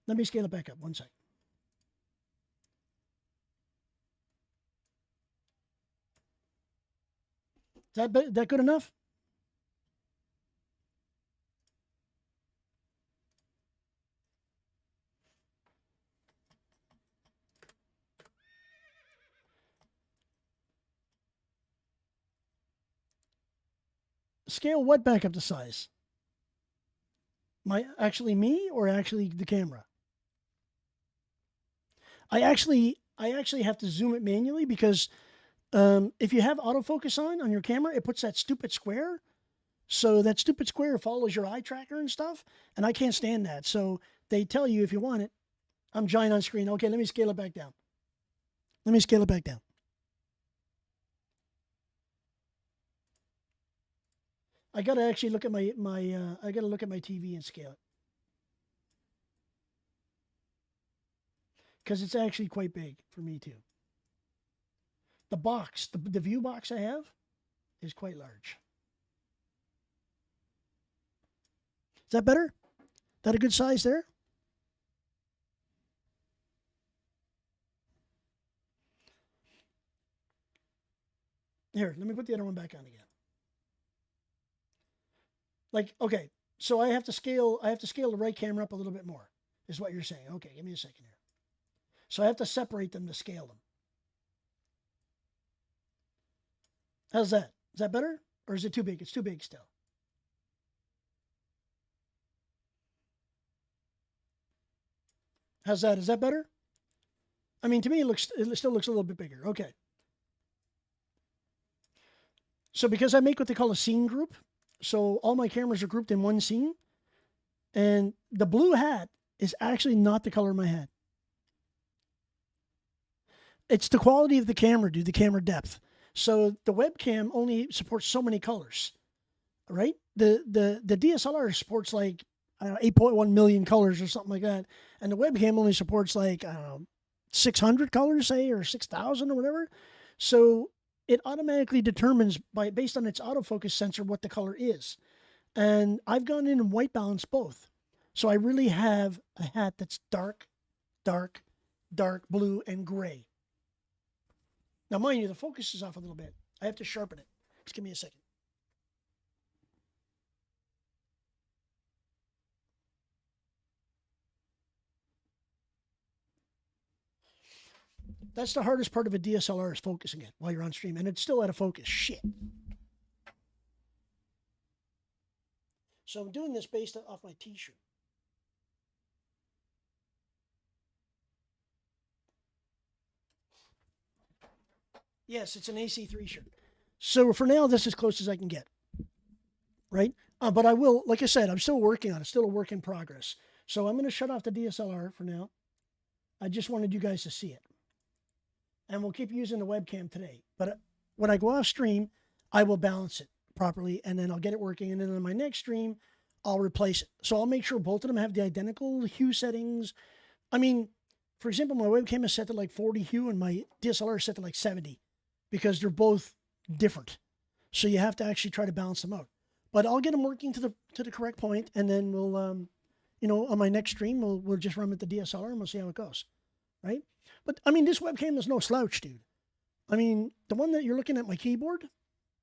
Let me scale it back up. One sec. Is that good enough? Scale what back up to size? Actually me or actually the camera? I actually have to zoom it manually because if you have autofocus on your camera, it puts that stupid square. So that stupid square follows your eye tracker and stuff, and I can't stand that. So they tell you if you want it. I'm giant on screen. Okay, let me scale it back down. Let me scale it back down. I gotta actually look at my I gotta look at my TV and scale it. because it's actually quite big for me too. The box, the view box I have is quite large. Is that better? That a good size there? Here, let me put the other one back on again. Like, okay, so I have to scale the right camera up a little bit more, is what you're saying. Okay, give me a second here. So I have to separate them to scale them. How's that? Is that better? Or is it too big? It's too big still. How's that? Is that better? I mean, to me, it still looks a little bit bigger. Okay. So because I make what they call a scene group, so all my cameras are grouped in one scene, and the blue hat is actually not the color of my hat. It's the quality of the camera, dude, the camera depth. So the webcam only supports so many colors, right? The DSLR supports like, I don't know, 8.1 million colors or something like that. And the webcam only supports like, I don't know, 600 colors, say, or 6,000 or whatever. So it automatically determines based on its autofocus sensor what the color is. And I've gone in and white balance both. So I really have a hat that's dark, dark, dark blue, and gray. Now, mind you, the focus is off a little bit. I have to sharpen it. Just give me a second. That's the hardest part of a DSLR is focusing it while you're on stream, and it's still out of focus. Shit. So I'm doing this based off my t-shirt. Yes, it's an AC3 shirt. So for now, this is as close as I can get. Right? But I will, like I said, I'm still working on it. It's still a work in progress. So I'm going to shut off the DSLR for now. I just wanted you guys to see it. And we'll keep using the webcam today. But when I go off stream, I will balance it properly, and then I'll get it working. And then on my next stream, I'll replace it. So I'll make sure both of them have the identical hue settings. I mean, for example, my webcam is set to like 40 hue, and my DSLR is set to like 70 because they're both different. So you have to actually try to balance them out. But I'll get them working to the correct point, and then we'll, on my next stream, we'll just run with the DSLR and we'll see how it goes, right? But, I mean, this webcam is no slouch, dude. I mean, the one that you're looking at my keyboard,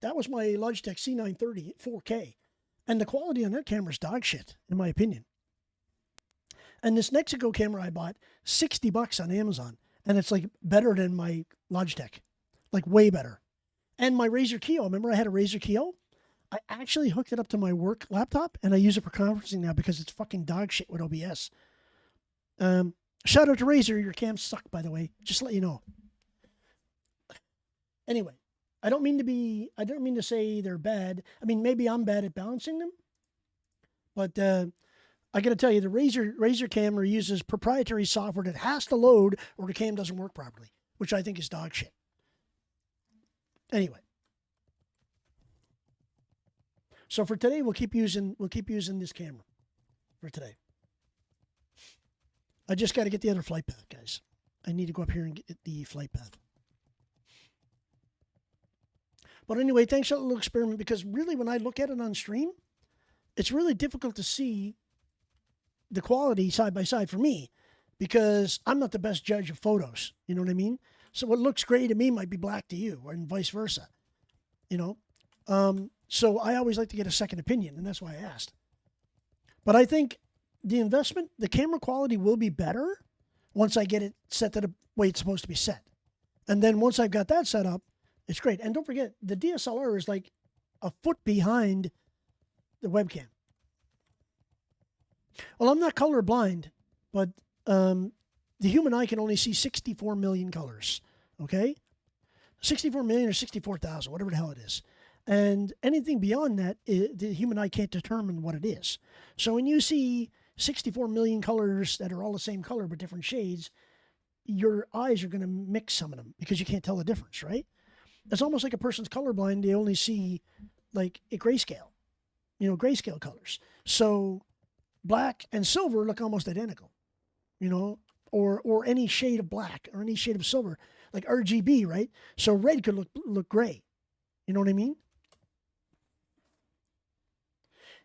that was my Logitech C930 4K. And the quality on that camera is dog shit, in my opinion. And this Nexico camera I bought, $60 on Amazon. And it's, like, better than my Logitech. Like, way better. And my Razer Kiyo, remember I had a Razer Kiyo? I actually hooked it up to my work laptop, and I use it for conferencing now because it's fucking dog shit with OBS. Shout out to Razer, your cams suck, by the way. Just to let you know. Anyway, I don't mean to say they're bad. I mean, maybe I'm bad at balancing them. But I got to tell you, the Razer camera uses proprietary software that has to load or the cam doesn't work properly, which I think is dog shit. Anyway. So for today, we'll keep using this camera for today. I just got to get the other flight path, guys. I need to go up here and get the flight path. But anyway, thanks for that little experiment, because really when I look at it on stream, it's really difficult to see the quality side by side for me, because I'm not the best judge of photos. You know what I mean? So what looks gray to me might be black to you, and vice versa. So I always like to get a second opinion, and that's why I asked. But I think the investment, the camera quality will be better once I get it set to the way it's supposed to be set. And then once I've got that set up, it's great. And don't forget, the DSLR is like a foot behind the webcam. Well, I'm not colorblind, but the human eye can only see 64 million colors, okay? 64 million or 64,000, whatever the hell it is. And anything beyond that, the human eye can't determine what it is. So when you see 64 million colors that are all the same color but different shades, your eyes are going to mix some of them because you can't tell the difference, right? It's almost like a person's colorblind. They only see like a grayscale, grayscale colors. So black and silver look almost identical, or any shade of black or any shade of silver, like RGB, right? So red could look gray. You know what I mean?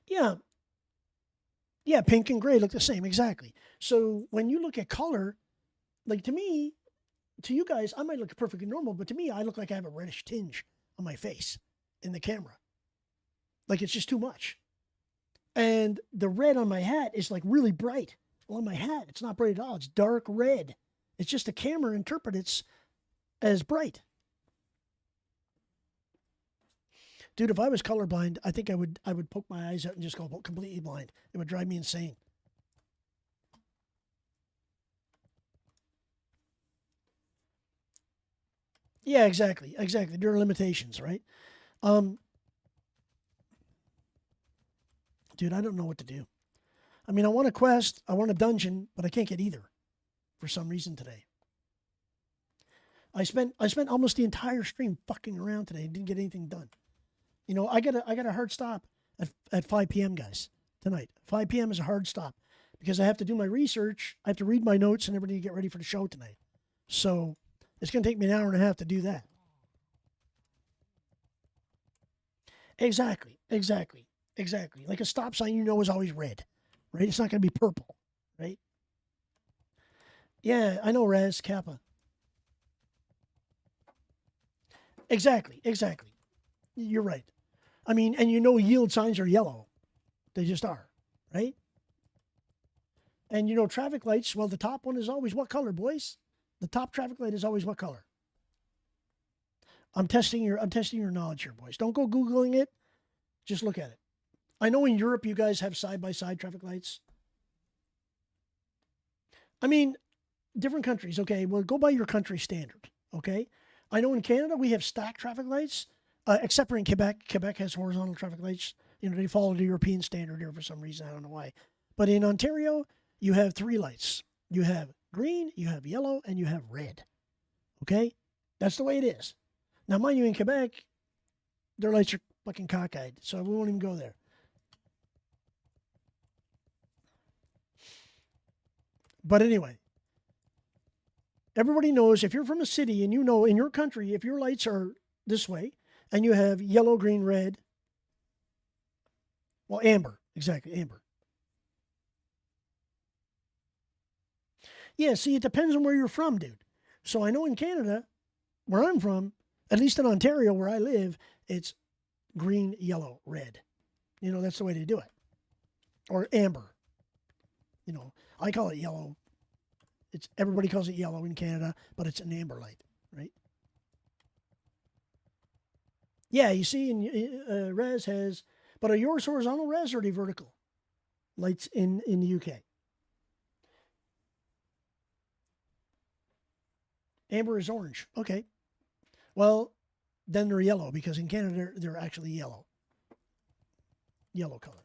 Yeah. Yeah, pink and gray look the same, exactly. So when you look at color, like to me, to you guys, I might look perfectly normal, but to me, I look like I have a reddish tinge on my face in the camera. Like it's just too much. And the red on my hat is like really bright. Well, on my hat, it's not bright at all. It's dark red. It's just the camera interprets it as bright. Dude, if I was colorblind, I think I would poke my eyes out and just go completely blind. It would drive me insane. Yeah, exactly. Exactly. There are limitations, right? Dude, I don't know what to do. I mean, I want a quest, I want a dungeon, but I can't get either for some reason today. I spent almost the entire stream fucking around today and didn't get anything done. You know, I got a hard stop at 5 p.m. guys tonight. 5 p.m. is a hard stop because I have to do my research. I have to read my notes and everything to get ready for the show tonight. So it's going to take me an hour and a half to do that. Exactly. Like a stop sign, you know, is always red, right? It's not going to be purple, right? Yeah, I know, Raz Kappa. Exactly. You're right. I mean, and you know, yield signs are yellow. They just are, right? And you know, traffic lights, well, the top one is always what color, boys? The top traffic light is always what color? I'm testing your knowledge here, boys. Don't go Googling it. Just look at it. I know in Europe you guys have side-by-side traffic lights. I mean, different countries, okay? Well, go by your country standard, okay? I know in Canada we have stacked traffic lights, except for in Quebec. Quebec has horizontal traffic lights. You know, they follow the European standard here for some reason. I don't know why. But in Ontario, you have 3 lights. You have green, you have yellow, and you have red. Okay? That's the way it is. Now, mind you, in Quebec, their lights are fucking cockeyed, so we won't even go there. But anyway, everybody knows if you're from a city and you know in your country, if your lights are this way and you have yellow, green, red, well, amber, exactly, amber. Yeah, see, it depends on where you're from, dude. So I know in Canada, where I'm from, at least in Ontario where I live, it's green, yellow, red. You know, that's the way they do it. Or amber. You know, I call it yellow. Everybody calls it yellow in Canada, but it's an amber light, right? Yeah, you see, Res has, but are yours horizontal, Res, or are they vertical lights in the UK? Amber is orange. Okay. Well, then they're yellow because in Canada they're actually yellow. Yellow color.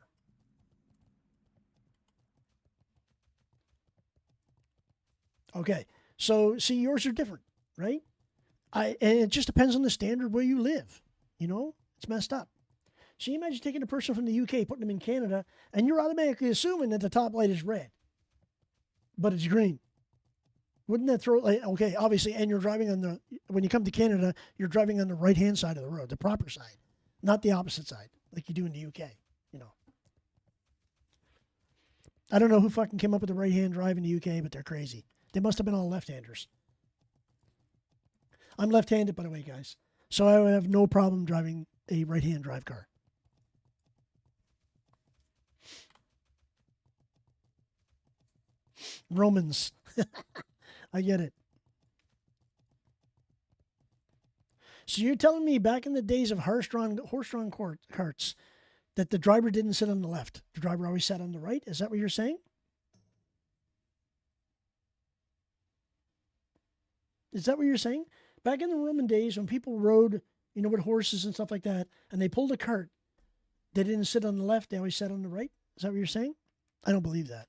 Okay. So see, yours are different, right? And it just depends on the standard where you live. You know, it's messed up. So you imagine taking a person from the UK, putting them in Canada, and you're automatically assuming that the top light is red, but it's green. Wouldn't that throw, like, okay, obviously, and you're driving when you come to Canada, you're driving on the right-hand side of the road, the proper side, not the opposite side, like you do in the UK, you know. I don't know who fucking came up with the right-hand drive in the UK, but they're crazy. They must have been all left-handers. I'm left-handed, by the way, guys. So I would have no problem driving a right-hand drive car. Romans. I get it. So you're telling me back in the days of horse-drawn carts that the driver didn't sit on the left. The driver always sat on the right? Is that what you're saying? Is that what you're saying? Back in the Roman days when people rode, you know, with horses and stuff like that, and they pulled a cart, they didn't sit on the left, they always sat on the right? Is that what you're saying? I don't believe that.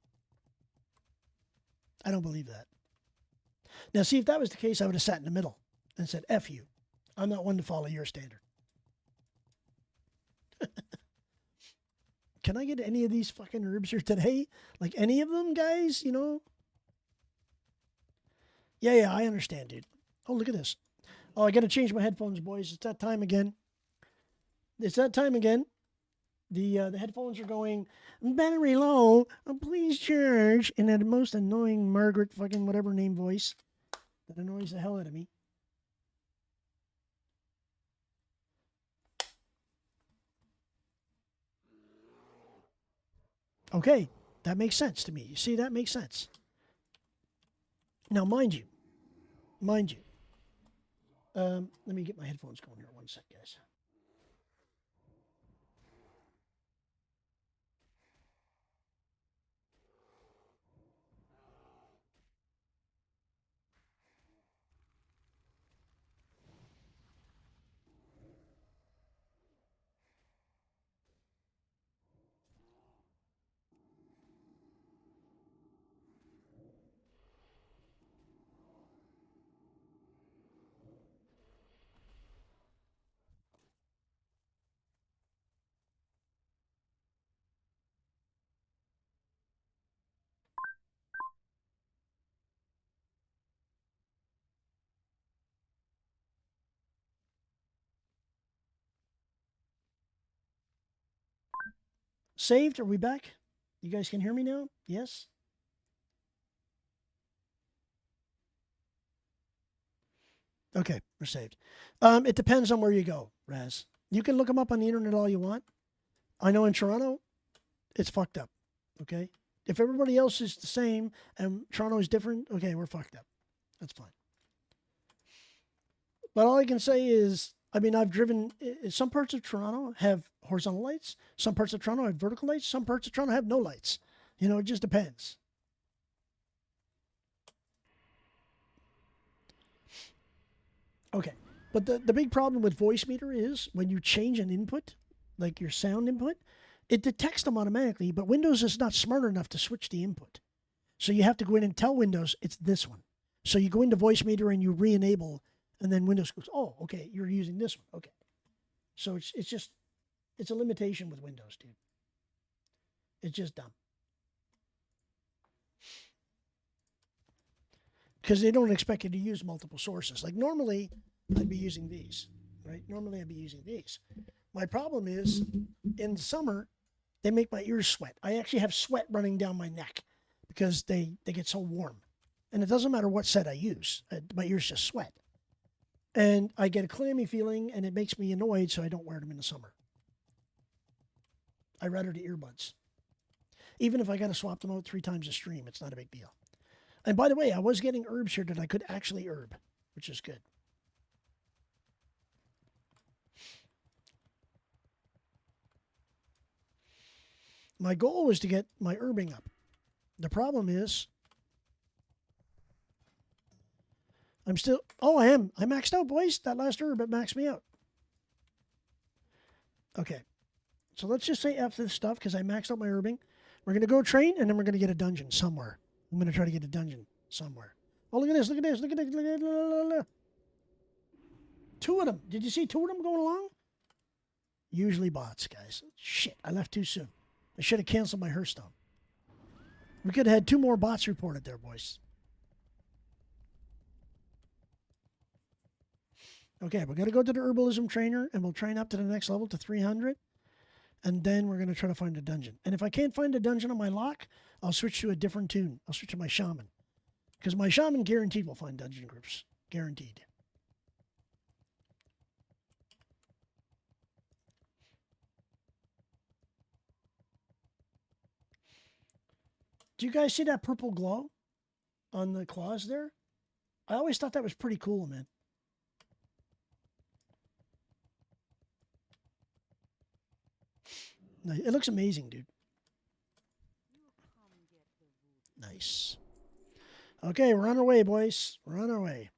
I don't believe that. Now, see, if that was the case, I would have sat in the middle and said, F you. I'm not one to follow your standard. Can I get any of these fucking herbs here today? Like any of them, guys, you know? Yeah, I understand, dude. Oh, look at this. Oh, I got to change my headphones, boys. It's that time again. It's that time again. The headphones are going battery low. Please charge in that most annoying Margaret fucking whatever name voice that annoys the hell out of me. Okay, that makes sense to me. You see, that makes sense. Now, mind you, let me get my headphones going here. One sec, guys. Saved? Are we back? You guys can hear me now? Yes? Okay, we're saved. It depends on where you go, Raz. You can look them up on the internet all you want. I know in Toronto, it's fucked up. Okay? If everybody else is the same and Toronto is different, okay, we're fucked up. That's fine. But all I can say is, I mean, I've driven, some parts of Toronto have horizontal lights. Some parts of Toronto have vertical lights. Some parts of Toronto have no lights. You know, it just depends. Okay. But the big problem with voice meter is when you change an input, like your sound input, it detects them automatically, but Windows is not smart enough to switch the input. So you have to go in and tell Windows it's this one. So you go into voice meter and you re-enable, and then Windows goes, oh, okay, you're using this one. Okay. So it's a limitation with Windows, dude. It's just dumb. Because they don't expect you to use multiple sources. Like normally, I'd be using these, right? Normally, I'd be using these. My problem is in summer, they make my ears sweat. I actually have sweat running down my neck because they get so warm. And it doesn't matter what set I use. My ears just sweat. And I get a clammy feeling, and it makes me annoyed, so I don't wear them in the summer. I rather the earbuds. Even if I got to swap them out 3 times a stream, it's not a big deal. And by the way, I was getting herbs here that I could actually herb, which is good. My goal was to get my herbing up. The problem is, I'm still, oh, I am. I maxed out, boys. That last herb, it maxed me out. Okay. So let's just say F this stuff because I maxed out my herbing. We're going to go train, and then we're going to get a dungeon somewhere. I'm going to try to get a dungeon somewhere. Oh, look at this. Look at this. Look at this. Look at this. 2 of them. Did you see 2 of them going along? Usually bots, guys. Shit, I left too soon. I should have canceled my Hearthstone. We could have had 2 more bots reported there, boys. Okay, we're going to go to the herbalism trainer, and we'll train up to the next level to 300. And then we're going to try to find a dungeon. And if I can't find a dungeon on my lock, I'll switch to a different tune. I'll switch to my shaman. Because my shaman guaranteed will find dungeon groups. Guaranteed. Do you guys see that purple glow on the claws there? I always thought that was pretty cool, man. It looks amazing, dude. Nice. Okay, we're on our way, boys. We're on our way.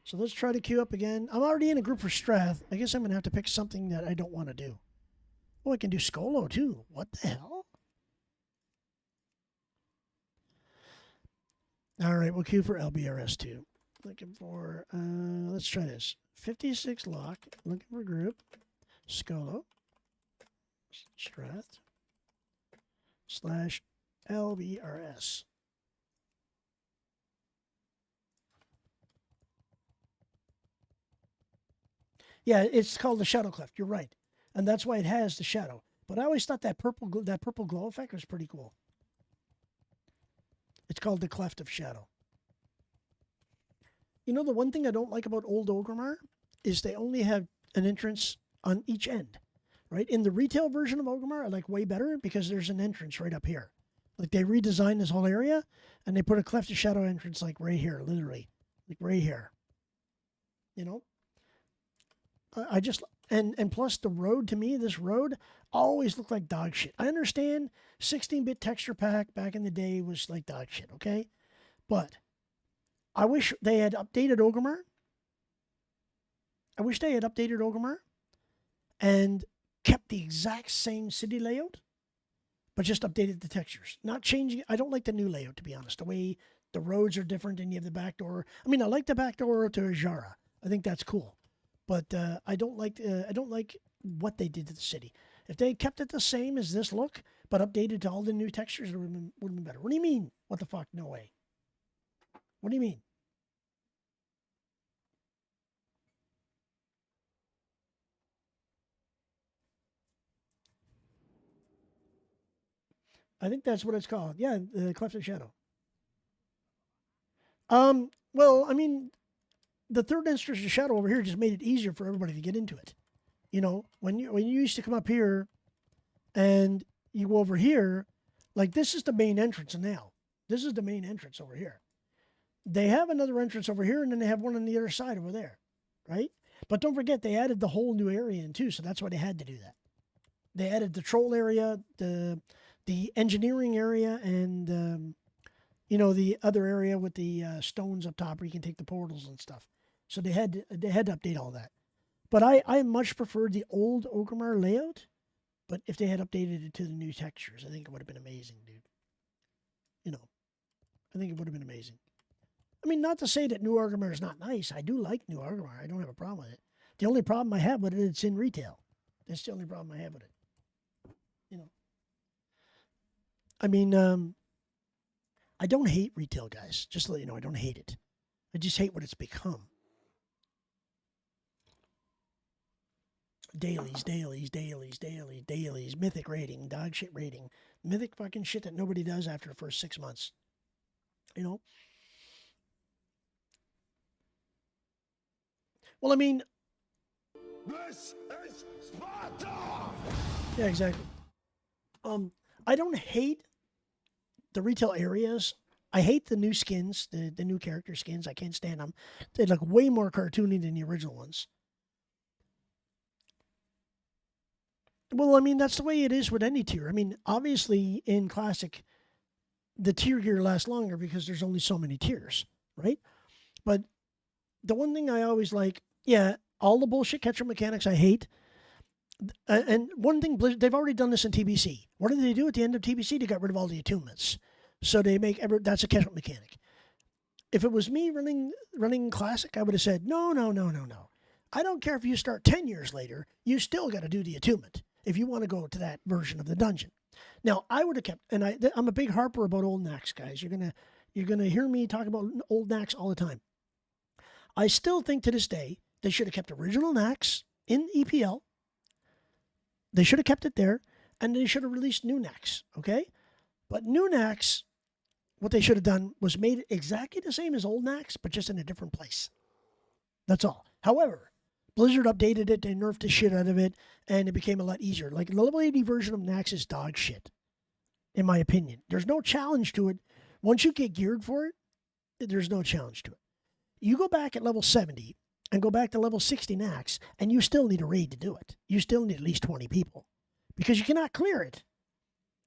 So let's try to queue up again. I'm already in a group for Strath. I guess I'm going to have to pick something that I don't want to do. Oh, I can do Skolo, too. What the hell? All right, we'll queue for LBRS, too. Looking for, let's try this. 56 lock. Looking for group. Skolo. Strath. / LBRS. Yeah, it's called the shadow cleft. You're right, and that's why it has the shadow. But I always thought that purple glow effect was pretty cool. It's called the cleft of shadow. You know, the one thing I don't like about old Orgrimmar is they only have an entrance on each end, right? In the retail version of Orgrimmar, I like way better because there's an entrance right up here. Like they redesigned this whole area and they put a cleft of shadow entrance like right here, literally, like right here. You know, I just and plus the road to me, this road always looked like dog shit. I understand 16-bit texture pack back in the day was like dog shit, okay? But I wish they had updated Orgrimmar. I wish they had updated Orgrimmar and kept the exact same city layout, but just updated the textures. Not changing. I don't like the new layout, to be honest. The way the roads are different and you have the back door. I mean, I like the back door to Ajara. I think that's cool. But I don't like what they did to the city. If they kept it the same as this look, but updated to all the new textures, it would have been better. What do you mean? What the fuck? No way. What do you mean? I think that's what it's called. Yeah, the Cleft of Shadow. Well, I mean, the third instance of Shadow over here just made it easier for everybody to get into it. You know, when you used to come up here and you go over here, like this is the main entrance now. This is the main entrance over here. They have another entrance over here, and then they have one on the other side over there, right? But don't forget, they added the whole new area in too, so that's why they had to do that. They added the troll area, the engineering area, and you know, the other area with the stones up top where you can take the portals and stuff. So they had to update all that. But I much preferred the old Orgrimmar layout. But if they had updated it to the new textures, I think it would have been amazing, dude. You know, I think it would have been amazing. I mean, not to say that New Orgrimmar is not nice. I do like New Orgrimmar. I don't have a problem with it. The only problem I have with it is it's in retail. That's the only problem I have with it. You know. I mean, I don't hate retail, guys. Just to let you know, I don't hate it. I just hate what it's become. Dailies, mythic rating, dog shit rating, mythic fucking shit that nobody does after the first 6 months. You know? Well, I mean... This is Sparta! Yeah, exactly. I don't hate the retail areas. I hate the new skins, the new character skins. I can't stand them. They look way more cartoony than the original ones. Well, I mean, that's the way it is with any tier. I mean, obviously, in Classic, the tier gear lasts longer because there's only so many tiers, right? But the one thing I always like, yeah, all the bullshit catcher mechanics I hate. And one thing, they've already done this in TBC. What did they do at the end of TBC? They got rid of all the attunements. So they make that's a catch-up mechanic. If it was me running Classic, I would have said, no. I don't care if you start 10 years later, you still got to do the attunement if you want to go to that version of the dungeon. Now, I would have kept, and I'm a big harper about old Nax, guys. You're gonna hear me talk about old Nax all the time. I still think to this day they should have kept original Nax in EPL. They should have kept it there, and they should have released new Nax, okay? But new Nax, what they should have done was made it exactly the same as old Nax, but just in a different place. That's all. However, Blizzard updated it, they nerfed the shit out of it, and it became a lot easier. Like, the level 80 version of Nax is dog shit, in my opinion. There's no challenge to it. Once you get geared for it, there's no challenge to it. You go back at level 70 and go back to level 60 Nax, and you still need a raid to do it. You still need at least 20 people, because you cannot clear it.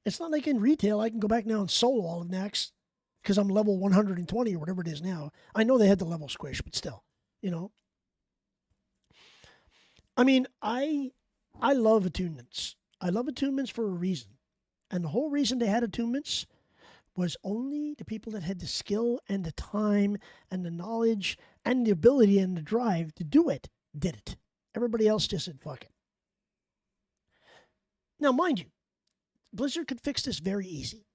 It's not like in retail, I can go back now and solo all of Nax, because I'm level 120 or whatever it is now. I know they had the level squish, but still, you know. I mean, I love attunements. I love attunements for a reason. And the whole reason they had attunements was only the people that had the skill and the time and the knowledge and the ability and the drive to do it did it. Everybody else just said, fuck it. Now, mind you, Blizzard could fix this very easy.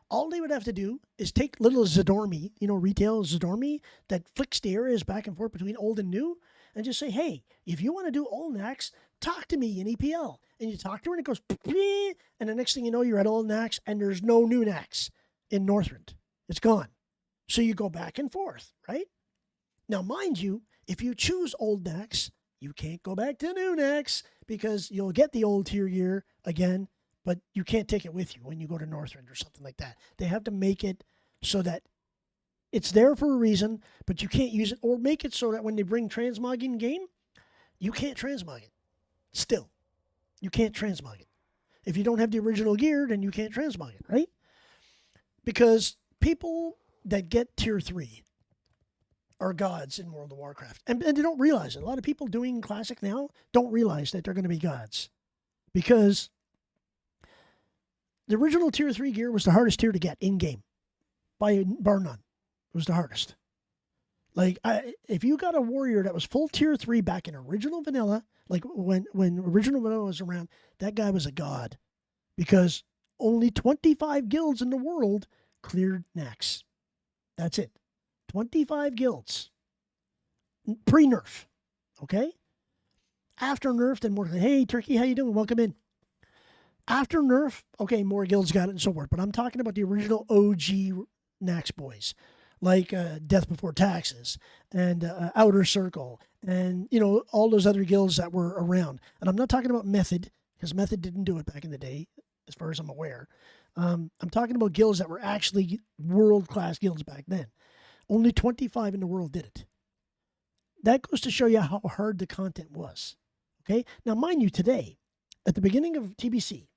All they would have to do is take little Zadormi, retail Zadormi that flicks the areas back and forth between old and new, and just say, hey, if you want to do Old Nax, talk to me in EPL. And you talk to her and it goes, "Bleep," and the next thing you know, you're at Old Nax and there's no new Nax in Northrend. It's gone. So you go back and forth, right? Now, mind you, if you choose Old Nax, you can't go back to new Nax because you'll get the old tier gear again, but you can't take it with you when you go to Northrend or something like that. They have to make it so that it's there for a reason, but you can't use it, or make it so that when they bring transmogging game, you can't transmog it. Still, you can't transmog it. If you don't have the original gear, then you can't transmog it, right? Because people that get tier 3 are gods in World of Warcraft. And they don't realize it. A lot of people doing Classic now don't realize that they're going to be gods. Because the original tier 3 gear was the hardest tier to get in-game. By bar none. It was the hardest. Like, if you got a warrior that was full tier 3 back in original vanilla, like when original vanilla was around, that guy was a god. Because only 25 guilds in the world cleared Nax. That's it. 25 guilds. Pre-nerf. Okay? After nerf, then more, hey, Turkey, how you doing? Welcome in. After nerf, okay, more guilds got it and so forth. But I'm talking about the original OG Nax boys. Like Death Before Taxes and Outer Circle and, you know, all those other guilds that were around. And I'm not talking about Method, because Method didn't do it back in the day, as far as I'm aware. I'm talking about guilds that were actually world-class guilds back then. Only 25 in the world did it. That goes to show you how hard the content was. Okay? Now, mind you, today, at the beginning of TBC,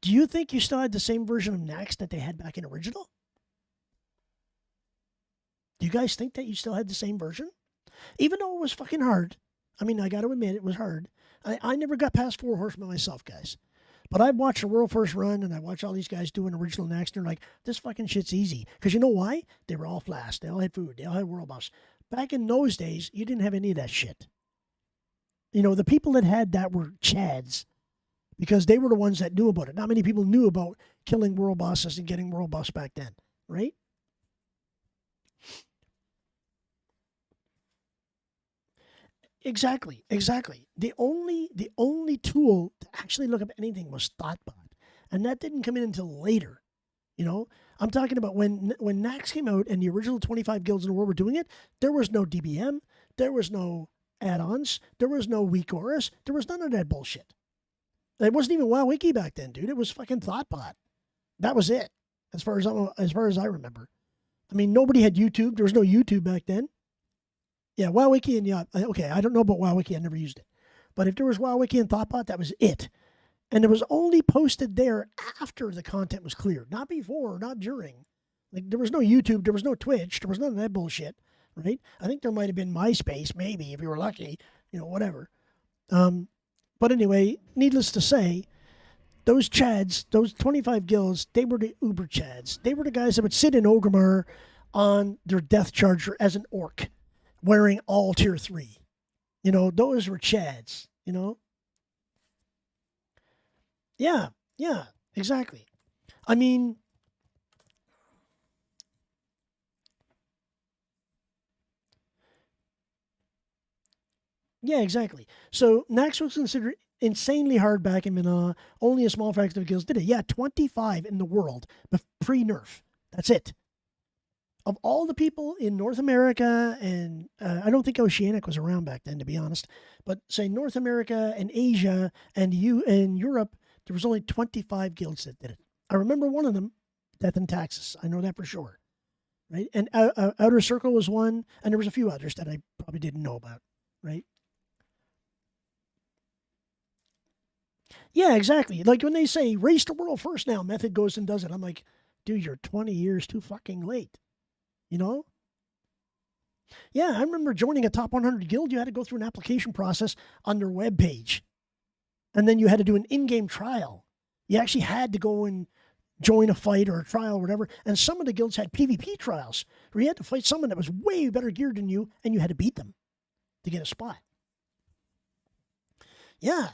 do you think you still had the same version of Nax that they had back in original? Do you guys think that you still had the same version? Even though it was fucking hard. I mean, I got to admit, it was hard. I never got past 4 horsemen myself, guys. But I watched the World First Run, and I watched all these guys doing original Nax, and they're like, this fucking shit's easy. Because you know why? They were all flash. They all had food. They all had world buffs. Back in those days, you didn't have any of that shit. You know, the people that had that were Chads. Because they were the ones that knew about it. Not many people knew about killing world bosses and getting world buffs back then. Right? Exactly. The only tool to actually look up anything was ThoughtBot, and that didn't come in until later. You know, I'm talking about when Nax came out and the original 25 guilds in the world were doing it. There was no DBM, there was no add-ons, there was no weak auras, there was none of that bullshit. It wasn't even WoWWiki back then, dude. It was fucking ThoughtBot. That was it, as far as I remember. I mean, nobody had YouTube. There was no YouTube back then. Yeah, WoWWiki and yeah, okay, I don't know about WoWWiki. I never used it. But if there was WoWWiki and ThoughtBot, that was it. And it was only posted there after the content was cleared, not before, not during. Like, there was no YouTube, there was no Twitch, there was none of that bullshit, right? I think there might have been MySpace, maybe, if you were lucky, you know, whatever. But anyway, needless to say, those Chads, those 25 guilds, they were the Uber Chads. They were the guys that would sit in Orgrimmar on their Death Charger as an orc, wearing all tier 3. You know, those were Chads, you know? Yeah, exactly. I mean, yeah, exactly. So Nax was considered insanely hard back in Manila. Only a small fraction of guilds did it. Yeah, 25 in the world, but pre-nerf. That's it. Of all the people in North America, and I don't think Oceanic was around back then, to be honest, but say North America and Asia and Europe, there was only 25 guilds that did it. I remember one of them, Death and Taxes. I know that for sure. Right? And Outer Circle was one, and there was a few others that I probably didn't know about. Right? Yeah, exactly. Like when they say, race the world first now, Method goes and does it. I'm like, dude, you're 20 years too fucking late. You know? Yeah, I remember joining a top 100 guild. You had to go through an application process on their webpage. And then you had to do an in-game trial. You actually had to go and join a fight or a trial or whatever. And some of the guilds had PvP trials where you had to fight someone that was way better geared than you, and you had to beat them to get a spot. Yeah,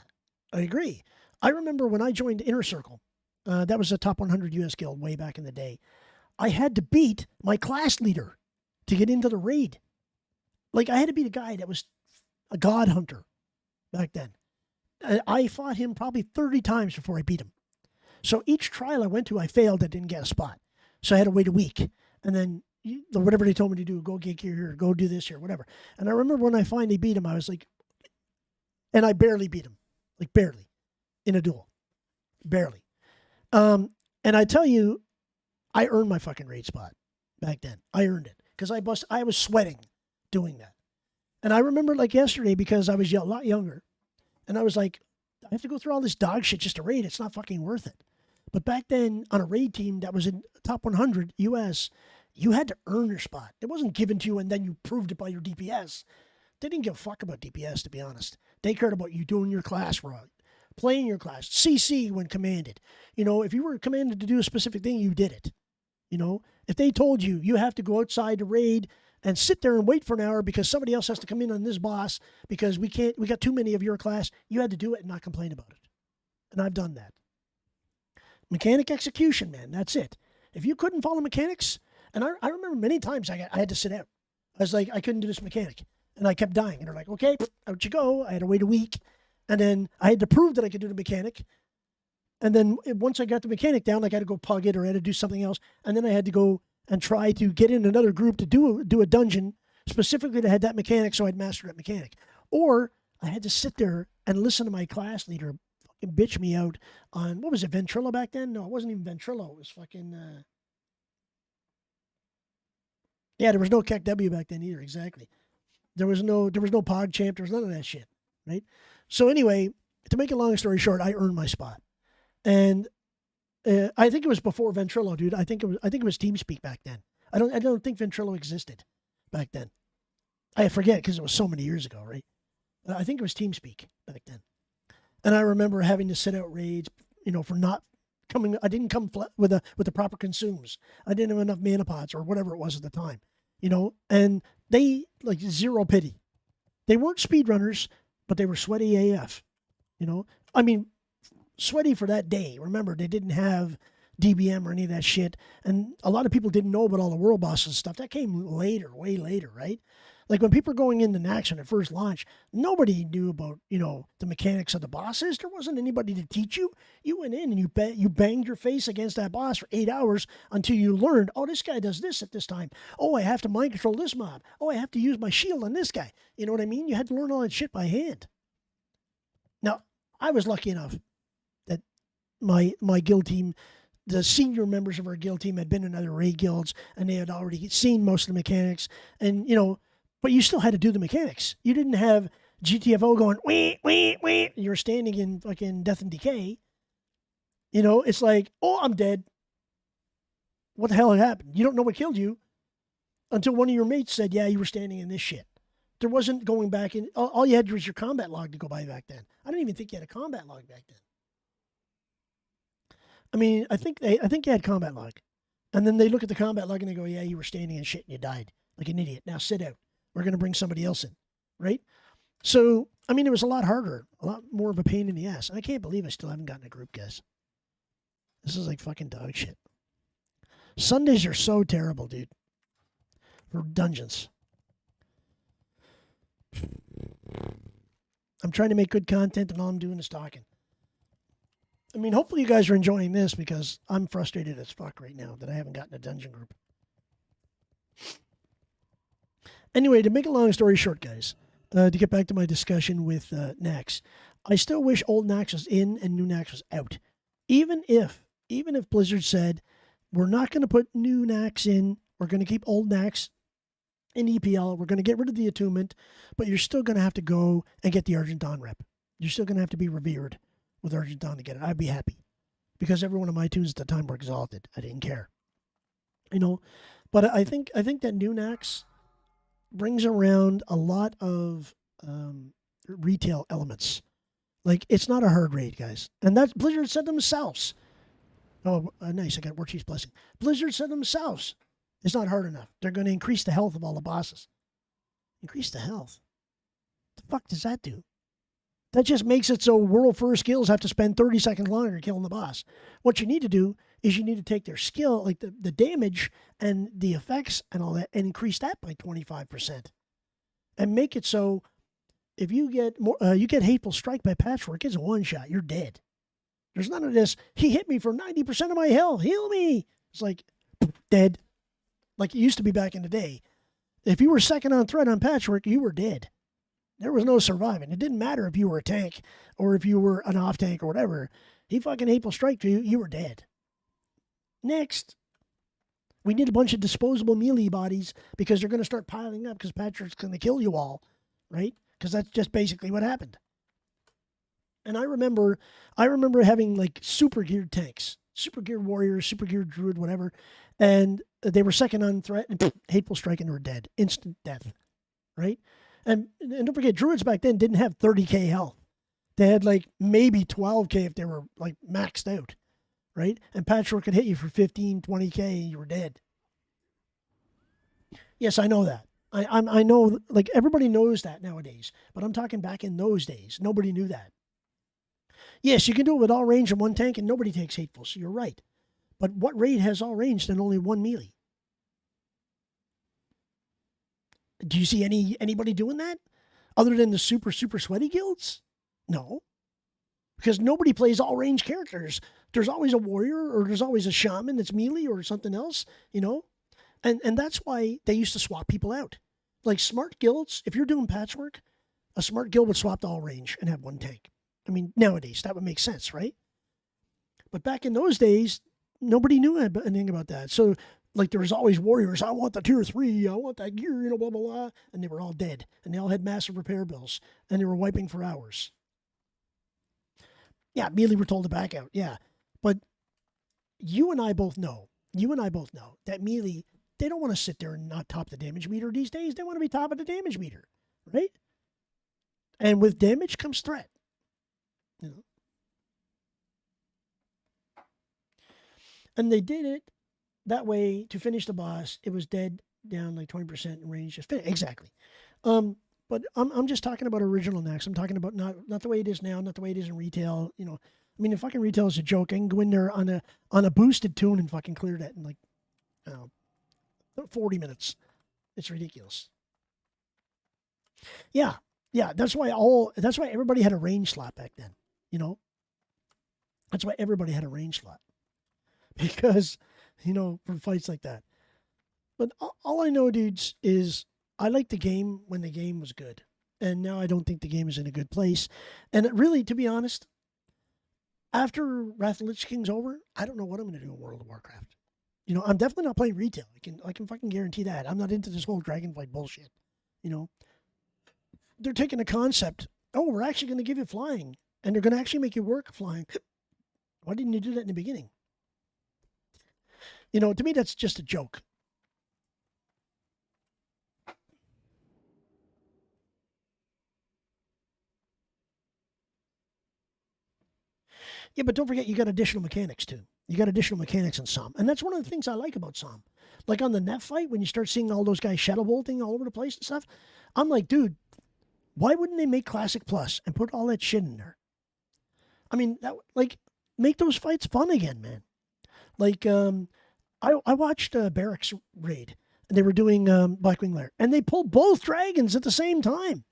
I agree. I remember when I joined Inner Circle, that was a top 100 US guild way back in the day. I had to beat my class leader to get into the raid. Like, I had to beat a guy that was a god hunter back then. I fought him probably 30 times before I beat him. So each trial I went to, I failed. I didn't get a spot. So I had to wait a week. And then whatever they told me to do, go get here, go do this here, whatever. And I remember when I finally beat him, I was like, and I barely beat him, like barely, in a duel. Barely. And I tell you, I earned my fucking raid spot back then. I earned it because I was sweating doing that. And I remember like yesterday because I was a lot younger. And I was like, I have to go through all this dog shit just to raid. It's not fucking worth it. But back then, on a raid team that was in top 100 US, you had to earn your spot. It wasn't given to you and then you proved it by your DPS. They didn't give a fuck about DPS, to be honest. They cared about you doing your class right, playing your class, CC when commanded. You know, if you were commanded to do a specific thing, you did it. You know, if they told you you have to go outside to raid and sit there and wait for an hour because somebody else has to come in on this boss because we got too many of your class, you had to do it and not complain about it. And I've done that. Mechanic execution, man, that's it. If you couldn't follow mechanics, and I remember many times I had to sit out. I was like, I couldn't do this mechanic. And I kept dying. And they're like, okay, out you go. I had to wait a week. And then I had to prove that I could do the mechanic. And then once I got the mechanic down, like I had to go pug it or I had to do something else. And then I had to go and try to get in another group to do a dungeon specifically that had that mechanic so I'd master that mechanic. Or I had to sit there and listen to my class leader fucking bitch me out on, what was it, Ventrilo back then? No, it wasn't even Ventrilo. It was fucking... Yeah, there was no KEKW back then either, exactly. There was no PogChamp, there was none of that shit, right? So anyway, to make a long story short, I earned my spot. And I think it was before Ventrilo, dude. I think it was TeamSpeak back then. I don't think Ventrilo existed back then. I forget because it was so many years ago, right? I think it was TeamSpeak back then. And I remember having to sit out raids, you know, for not coming. I didn't come with the proper consumes. I didn't have enough mana pots or whatever it was at the time, you know. And they like zero pity. They weren't speedrunners, but they were sweaty AF. You know, I mean, sweaty for that day. Remember, they didn't have DBM or any of that shit. And a lot of people didn't know about all the world bosses and stuff. That came later, way later, right? Like when people were going into Nax when it first launched, nobody knew about, you know, the mechanics of the bosses. There wasn't anybody to teach you. You went in and you banged your face against that boss for 8 hours until you learned, oh, this guy does this at this time. Oh, I have to mind control this mob. Oh, I have to use my shield on this guy. You know what I mean? You had to learn all that shit by hand. Now, I was lucky enough that my guild team, the senior members of our guild team had been in other raid guilds and they had already seen most of the mechanics. And, you know, but you still had to do the mechanics. You didn't have GTFO going, wee, wee, wee. You were standing in fucking Death and Decay. You know, it's like, oh, I'm dead. What the hell happened? You don't know what killed you until one of your mates said, yeah, you were standing in this shit. There wasn't going back in. All you had was your combat log to go by back then. I don't even think you had a combat log back then. I mean, I think you had combat log. And then they look at the combat log and they go, yeah, you were standing in shit and you died like an idiot. Now sit out. We're going to bring somebody else in, right? So, I mean, it was a lot harder, a lot more of a pain in the ass. And I can't believe I still haven't gotten a group, guys. This is like fucking dog shit. Sundays are so terrible, dude, for dungeons. I'm trying to make good content and all I'm doing is talking. I mean, hopefully you guys are enjoying this because I'm frustrated as fuck right now that I haven't gotten a dungeon group. Anyway, to make a long story short, guys, to get back to my discussion with Nax, I still wish old Nax was in and new Nax was out. Even if Blizzard said, we're not going to put new Nax in, we're going to keep old Nax in EPL, we're going to get rid of the attunement, but you're still going to have to go and get the Argent Dawn rep. You're still going to have to be revered with Argent Dawn to get it. I'd be happy because every one of my tunes at the time were exalted. I didn't care. You know, but I think that new Nax brings around a lot of retail elements. Like, it's not a hard raid, guys. And that's Blizzard said themselves. Oh, nice. I got Warchief's blessing. Blizzard said themselves. It's not hard enough. They're going to increase the health of all the bosses. Increase the health? The fuck does that do? That just makes it so world first skills have to spend 30 seconds longer killing the boss. What you need to do is you need to take their skill, like the damage and the effects and all that, and increase that by 25%. And make it so if you get more, you get Hateful Strike by Patchwork, it's a one-shot. You're dead. There's none of this. He hit me for 90% of my health. Heal me. It's like dead. Like it used to be back in the day. If you were second on threat on Patchwork, you were dead. There was no surviving. It didn't matter if you were a tank or if you were an off tank or whatever. He fucking Hateful Strike you, you were dead. Next, we need a bunch of disposable melee bodies because they're going to start piling up because Patchwork's going to kill you all, right? Because that's just basically what happened. And I remember having like super geared tanks, super geared warriors, super geared druid, whatever, and they were second on threat and Hateful Strike and they were dead, instant death, right? And don't forget, druids back then didn't have 30k health. They had like maybe 12k if they were like maxed out, right? And Patchwork could hit you for 15, 20k and you were dead. Yes, I know that. I know, like everybody knows that nowadays, but I'm talking back in those days. Nobody knew that. Yes, you can do it with all range in one tank and nobody takes Hateful, so you're right. But what raid has all ranged and only one melee? Do you see anybody doing that? Other than the super sweaty guilds? No. Because nobody plays all range characters. There's always a warrior or there's always a shaman that's melee or something else, you know? And that's why they used to swap people out. Like smart guilds, if you're doing Patchwork, a smart guild would swap to all range and have one tank. I mean, nowadays, that would make sense, right? But back in those days, nobody knew anything about that. So, like, there was always warriors. I want the tier 3. I want that gear, you know, blah, blah, blah. And they were all dead. And they all had massive repair bills. And they were wiping for hours. Yeah, immediately were told to back out. Yeah. But you and I both know that melee, they don't want to sit there and not top the damage meter these days. They want to be top of the damage meter, right? And with damage comes threat. You know? And they did it that way to finish the boss. It was dead down like 20% in range. Exactly. But I'm just talking about original next. I'm talking about not the way it is now, not the way it is in retail. You know, I mean, if fucking retail is a joke, I can go in there on a boosted toon and fucking clear that in like, I don't know, 40 minutes. It's ridiculous. Yeah. That's why everybody had a range slot back then. You know, that's why everybody had a range slot because, you know, for fights like that. But all I know, dudes, is I liked the game when the game was good. And now I don't think the game is in a good place. And really, to be honest, after Wrath of the Lich King's over, I don't know what I'm going to do in World of Warcraft. You know, I'm definitely not playing retail. I can fucking guarantee that. I'm not into this whole Dragonflight bullshit. You know, they're taking a concept. Oh, we're actually going to give you flying. And they're going to actually make you work flying. Why didn't you do that in the beginning? You know, to me, that's just a joke. Yeah, but don't forget, you got additional mechanics, too. You got additional mechanics in Somme. And that's one of the things I like about Somme. Like on the net fight, when you start seeing all those guys shadow bolting all over the place and stuff, I'm like, dude, why wouldn't they make Classic Plus and put all that shit in there? I mean, make those fights fun again, man. Like, I watched Barracks Raid, and they were doing Blackwing Lair, and they pulled both dragons at the same time.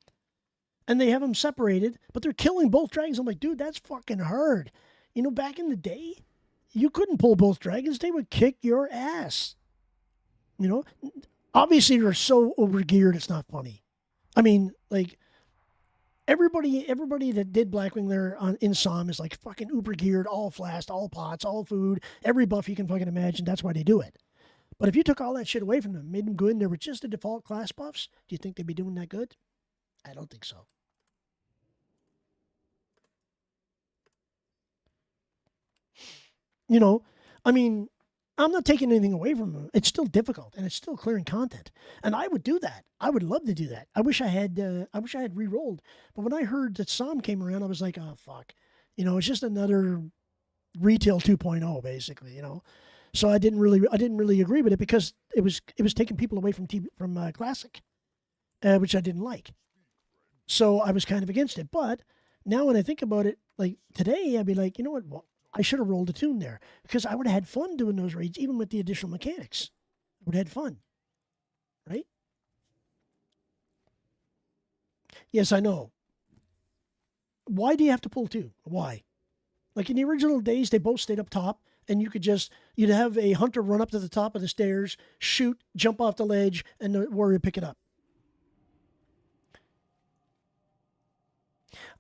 And they have them separated, but they're killing both dragons. I'm like, dude, that's fucking hard. You know, back in the day, you couldn't pull both dragons. They would kick your ass. You know, obviously they're so overgeared, it's not funny. I mean, like, everybody that did Blackwing there in Somme is like fucking uber geared, all flashed, all pots, all food, every buff you can fucking imagine. That's why they do it. But if you took all that shit away from them, made them good, and they were just the default class buffs, do you think they'd be doing that good? I don't think so. You know, I mean, I'm not taking anything away from them. It's still difficult, and it's still clearing content. And I would do that. I would love to do that. I wish I had re-rolled. But when I heard that Somme came around, I was like, oh fuck. You know, it's just another retail 2.0, basically. You know, so I didn't really agree with it because it was taking people away from Classic, which I didn't like. So I was kind of against it. But now when I think about it, like today, I'd be like, you know what? Well, I should have rolled a toon there because I would have had fun doing those raids, even with the additional mechanics. I would have had fun, right? Yes, I know. Why do you have to pull two? Why? Like in the original days, they both stayed up top, and you'd have a hunter run up to the top of the stairs, shoot, jump off the ledge, and the warrior pick it up.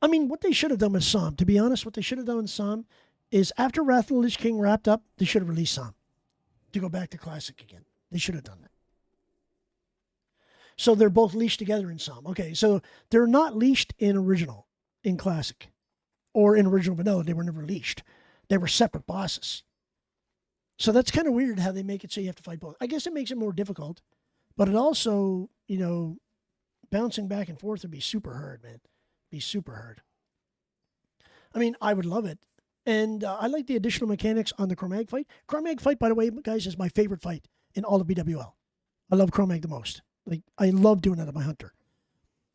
I mean, what they should have done with Psalm, to be honest, what they should have done with Psalm is after Wrath of the Lich King wrapped up, they should have released Psalm to go back to Classic again. They should have done that. So they're both leashed together in Psalm. Okay, so they're not leashed in original, in Classic, or in original vanilla. They were never leashed. They were separate bosses. So that's kind of weird how they make it so you have to fight both. I guess it makes it more difficult, but it also, bouncing back and forth would be super hard, man. Be super hard. I mean, I would love it. And I like the additional mechanics on the Chromag fight. Chromag fight, by the way, guys, is my favorite fight in all of BWL. I love Chromag the most. Like, I love doing that on my hunter.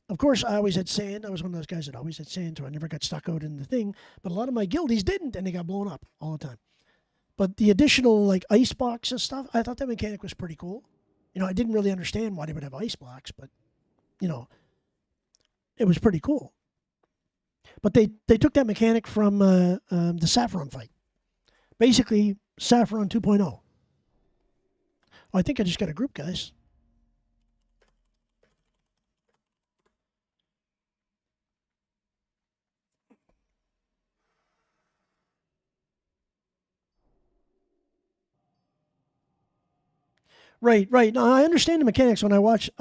Of course, I always had sand. I was one of those guys that always had sand, so I never got stuck out in the thing. But a lot of my guildies didn't, and they got blown up all the time. But the additional, like, ice blocks and stuff, I thought that mechanic was pretty cool. I didn't really understand why they would have ice blocks, but, it was pretty cool. But they took that mechanic from the Saffron fight. Basically, Saffron 2.0. Oh, I think I just got a group, guys. Right. No, I understand the mechanics. When I watched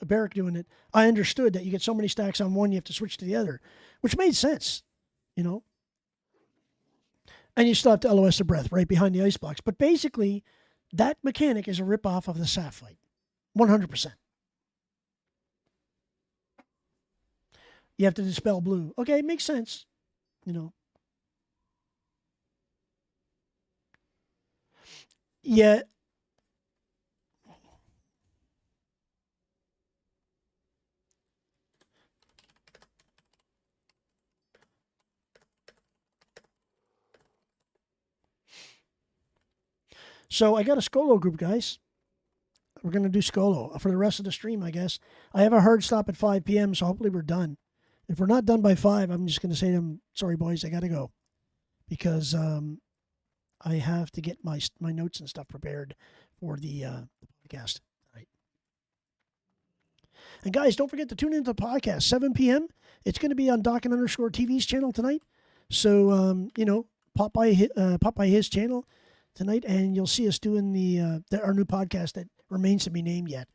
Barrack doing it, I understood that you get so many stacks on one, you have to switch to the other, which made sense, And you still have to LOS the breath right behind the ice blocks. But basically, that mechanic is a ripoff of the Saf fight, 100%. You have to dispel blue. Okay, it makes sense, Yeah. So I got a Skolo group, guys. We're going to do Skolo for the rest of the stream, I guess. I have a hard stop at 5 p.m., so hopefully we're done. If we're not done by 5, I'm just going to say to them, sorry, boys, I got to go. Because I have to get my notes and stuff prepared for the podcast tonight. And guys, don't forget to tune into the podcast, 7 p.m. It's going to be on Doc_TV's channel tonight. So, pop by his channel tonight, and you'll see us doing our new podcast that remains to be named yet.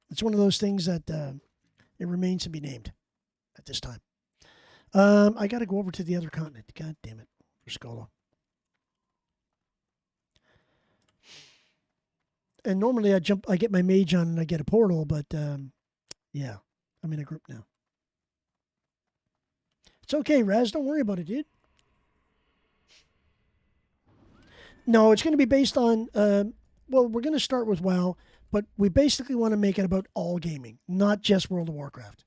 It's one of those things that it remains to be named at this time. I got to go over to the other continent. God damn it, for Skolo. And normally I get my mage on and I get a portal, but yeah, I'm in a group now. It's okay, Raz. Don't worry about it, dude. No, it's going to be based on, we're going to start with WoW, but we basically want to make it about all gaming, not just World of Warcraft.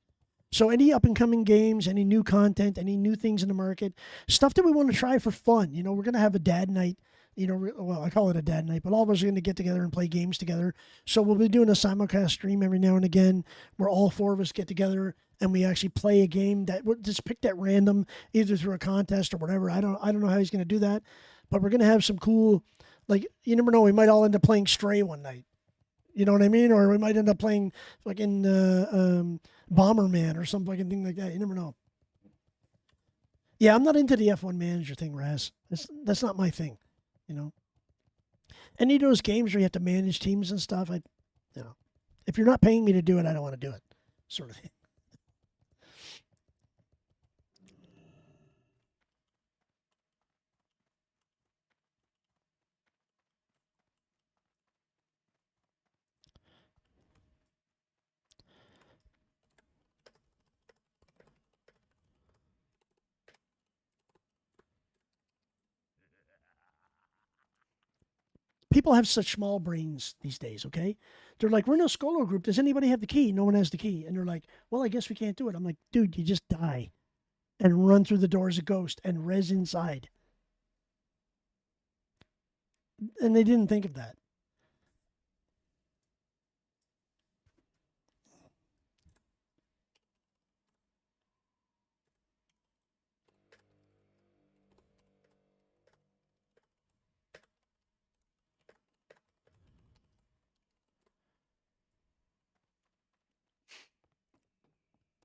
So any up-and-coming games, any new content, any new things in the market, stuff that we want to try for fun. We're going to have a dad night. I call it a dad night, but all of us are going to get together and play games together. So we'll be doing a simulcast stream every now and again where all 4 of us get together and we actually play a game that we're just picked at random, either through a contest or whatever. I don't know how he's going to do that, but we're going to have some cool, like, you never know, we might all end up playing Stray one night. You know what I mean? Or we might end up playing fucking Bomberman or some fucking thing like that. You never know. Yeah, I'm not into the F1 manager thing, Raz. That's not my thing. Any of those games where you have to manage teams and stuff, if you're not paying me to do it, I don't want to do it, sort of thing. People have such small brains these days, okay? They're like, we're no Skolo group. Does anybody have the key? No one has the key. And they're like, well, I guess we can't do it. I'm like, dude, you just die and run through the door as a ghost and res inside. And they didn't think of that.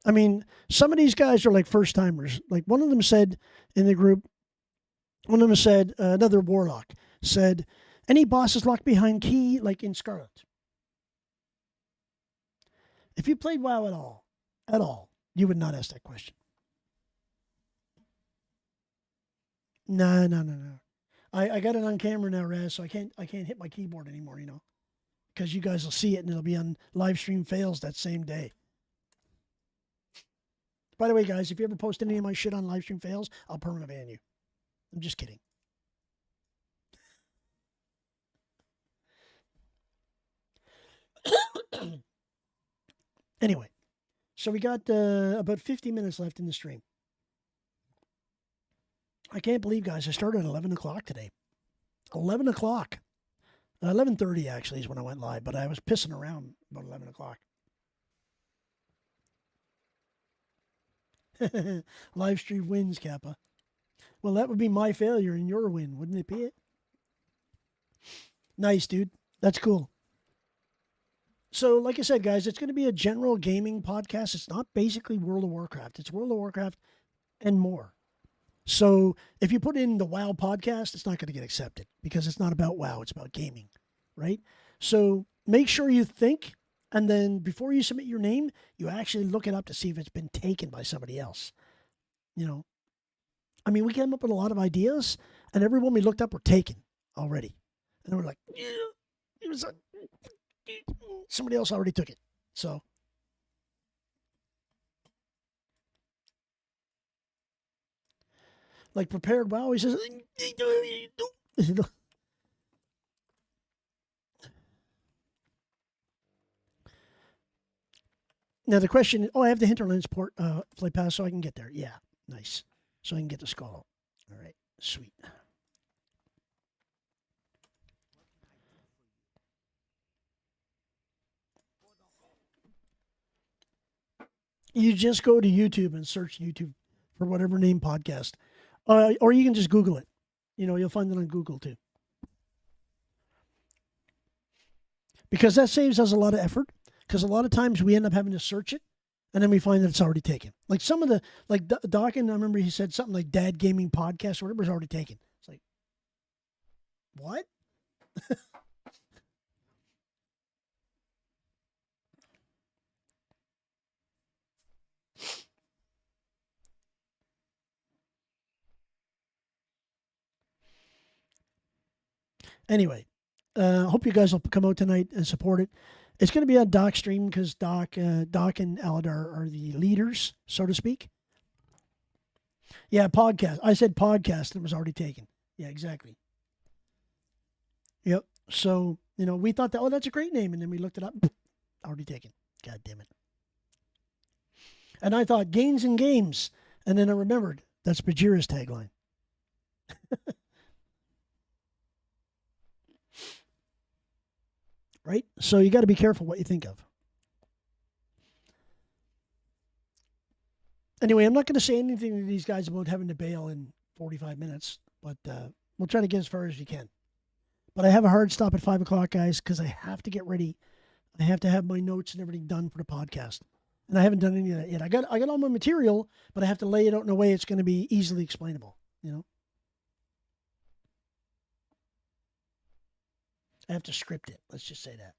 I mean, some of these guys are like first timers. Like one of them said in the group, another warlock said, any bosses locked behind key like in Scarlet? If you played WoW at all, you would not ask that question. No. I got it on camera now, Raz, so I can't hit my keyboard anymore, because you guys will see it and it'll be on live stream fails that same day. By the way, guys, if you ever post any of my shit on live stream fails, I'll permanently ban you. I'm just kidding. Anyway, so we got about 50 minutes left in the stream. I can't believe, guys, I started at 11 o'clock today. 11 o'clock. 11:30 actually is when I went live, but I was pissing around about 11 o'clock. Live stream wins, Kappa. Well, that would be my failure and your win, wouldn't it be it? Nice, dude. That's cool. So, like I said, guys, it's going to be a general gaming podcast. It's not basically World of Warcraft. It's World of Warcraft and more. So, if you put in the WoW podcast, it's not going to get accepted because it's not about WoW. It's about gaming, right? So, make sure you think, and then before you submit your name, you actually look it up to see if it's been taken by somebody else. I mean, we came up with a lot of ideas, and every one we looked up were taken already. And we're like, yeah, it was somebody else already took it. So, like prepared WoW, he says, now the question is, I have the Hinterlands port play pass so I can get there. Yeah, nice. So I can get the skull. All right, sweet. You just go to YouTube and search YouTube for whatever name podcast. Or you can just Google it. You'll find it on Google too. Because that saves us a lot of effort. Because a lot of times we end up having to search it and then we find that it's already taken. Like some of the, like Dawkins, I remember he said something like Dad Gaming Podcast or whatever is already taken. It's like, what? Anyway, hope you guys will come out tonight and support it. It's going to be on Doc stream because Doc and Aladar are the leaders, so to speak. Yeah, podcast. I said podcast and it was already taken. Yeah, exactly. Yep. So, we thought that, that's a great name. And then we looked it up. Already taken. God damn it. And I thought gains and games. And then I remembered that's Bajira's tagline. Right? So you got to be careful what you think of. Anyway, I'm not going to say anything to these guys about having to bail in 45 minutes, but we'll try to get as far as we can. But I have a hard stop at 5 o'clock, guys, because I have to get ready. I have to have my notes and everything done for the podcast. And I haven't done any of that yet. I got all my material, but I have to lay it out in a way it's going to be easily explainable, I have to script it. Let's just say that.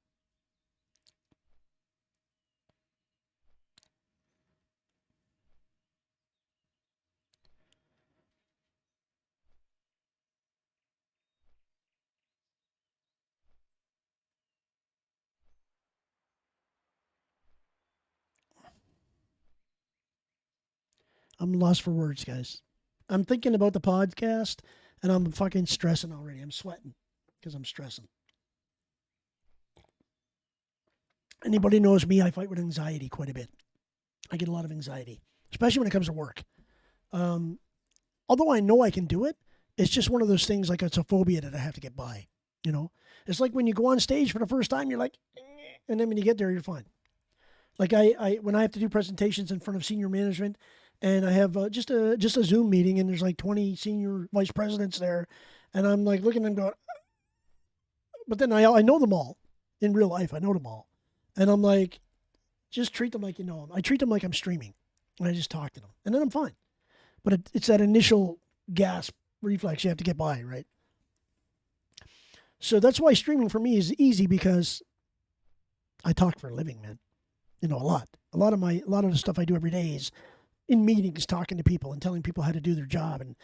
I'm lost for words, guys. I'm thinking about the podcast, and I'm fucking stressing already. I'm sweating because I'm stressing. Anybody knows me, I fight with anxiety quite a bit. I get a lot of anxiety, especially when it comes to work. Although I know I can do it, it's just one of those things like it's a phobia that I have to get by. It's like when you go on stage for the first time, you're like, and then when you get there, you're fine. Like when I have to do presentations in front of senior management, and I have just a Zoom meeting, and there's like 20 senior vice presidents there, and I'm like looking at them going, but then I know them all in real life. I know them all. And I'm like, just treat them like you know them. I treat them like I'm streaming. And I just talk to them. And then I'm fine. But it's that initial gasp reflex you have to get by, right? So that's why streaming for me is easy, because I talk for a living, man. You know, a lot. A lot of the stuff I do every day is in meetings, talking to people and telling people how to do their job, and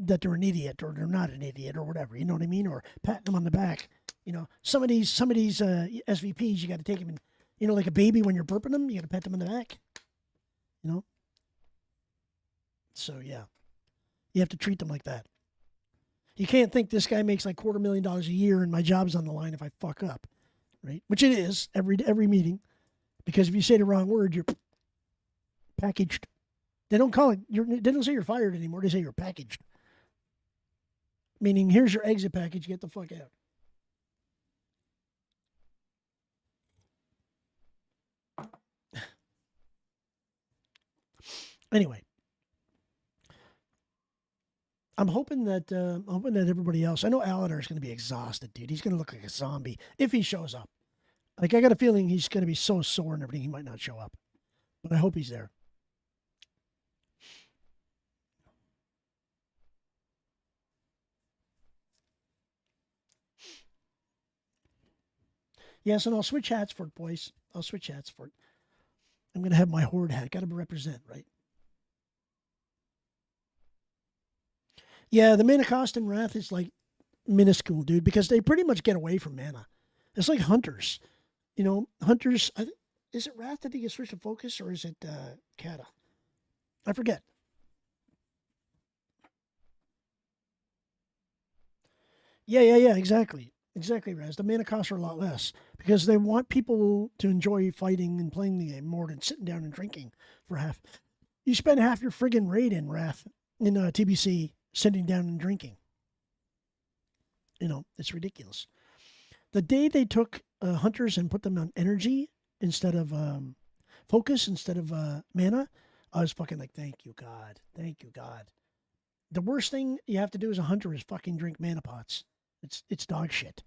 that they're an idiot or they're not an idiot or whatever. You know what I mean? Or patting them on the back. You know, some of these SVPs, you got to take them and, you know, like a baby when you're burping them, you got to pat them on the back. You know? So, yeah. You have to treat them like that. You can't think this guy makes like $250,000 a year and my job's on the line if I fuck up, right? Which it is every meeting, because if you say the wrong word, you're packaged. They don't call it. They don't say you're fired anymore. They say you're packaged. Meaning, here's your exit package. Get the fuck out. Anyway. I'm hoping that everybody else. I know Aladar is going to be exhausted, dude. He's going to look like a zombie if he shows up. Like, I got a feeling he's going to be so sore and everything, he might not show up. But I hope he's there. Yes, and I'll switch hats for it, boys. I'll switch hats for it. I'm going to have my Horde hat. Got to represent, right? Yeah, the mana cost in Wrath is like minuscule, dude, because they pretty much get away from mana. It's like Hunters. You know, Hunters, is it Wrath that he gets switched to Focus, or is it Kata? I forget. Yeah, exactly. Exactly, Raz. The mana costs are a lot less because they want people to enjoy fighting and playing the game more than sitting down and drinking for half. You spend half your friggin' raid in Wrath in TBC sitting down and drinking. You know, it's ridiculous. The day they took Hunters and put them on energy instead of focus, instead of mana, I was fucking like, thank you, God. Thank you, God. The worst thing you have to do as a hunter is fucking drink mana pots. It's dog shit.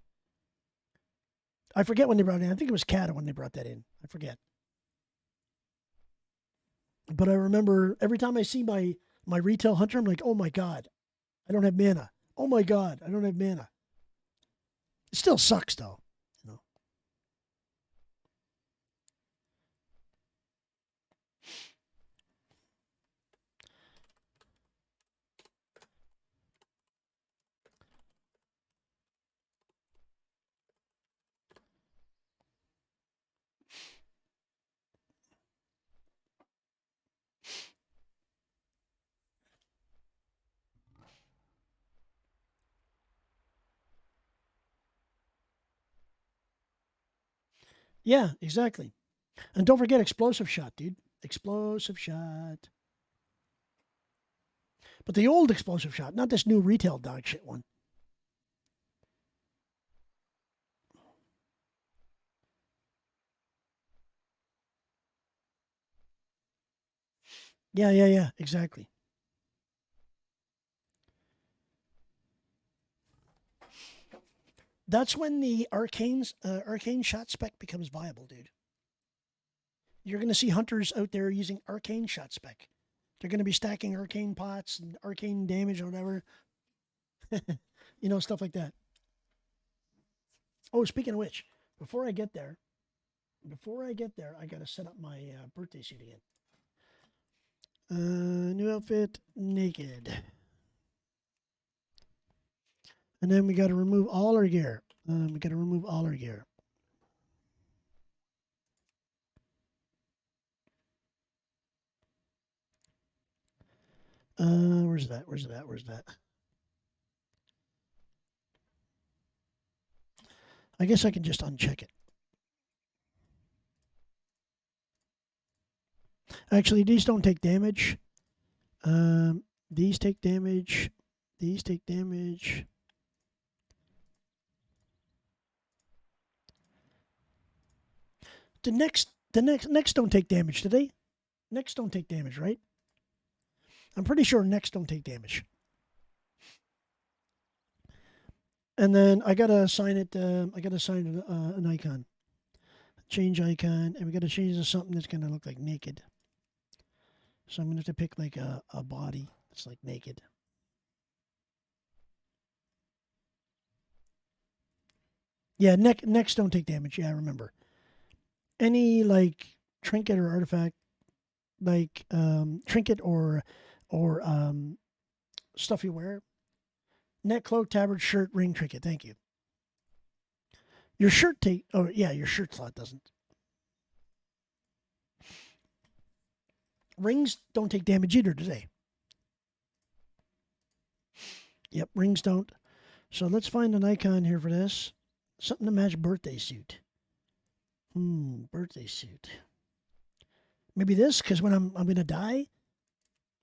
I forget when they brought it in. I think it was Kata when they brought that in. I forget. But I remember every time I see my retail hunter, I'm like, oh my God, I don't have mana. Oh my God, I don't have mana. It still sucks though, you know. Yeah, exactly. And don't forget explosive shot, dude. Explosive shot. But the old explosive shot, not this new retail dog shit one. Yeah, exactly. That's when the arcane shot spec becomes viable, dude. You're going to see hunters out there using arcane shot spec. They're going to be stacking arcane pots and arcane damage or whatever. You know, stuff like that. Oh, speaking of which, before I get there, I got to set up my birthday suit again. New outfit, naked. And then we got to remove all our gear. Where's that? I guess I can just uncheck it. Actually, these don't take damage. These take damage. These take damage. The next don't take damage, do they? Next don't take damage, right? I'm pretty sure next don't take damage. And then I gotta assign it. I gotta assign an icon. Change icon, and we gotta change it to something that's gonna look like naked. So I'm going to have to pick like a body that's like naked. Yeah, necks don't take damage. Yeah, I remember. Any like trinket or artifact, like trinket or stuff you wear. Neck, cloak, tabard, shirt, ring, trinket. Thank you. Your shirt take. Oh yeah, your shirt slot doesn't. Rings don't take damage either, do they? Yep, rings don't. So let's find an icon here for this. Something to match birthday suit. Birthday suit. Maybe this, because when I'm gonna die.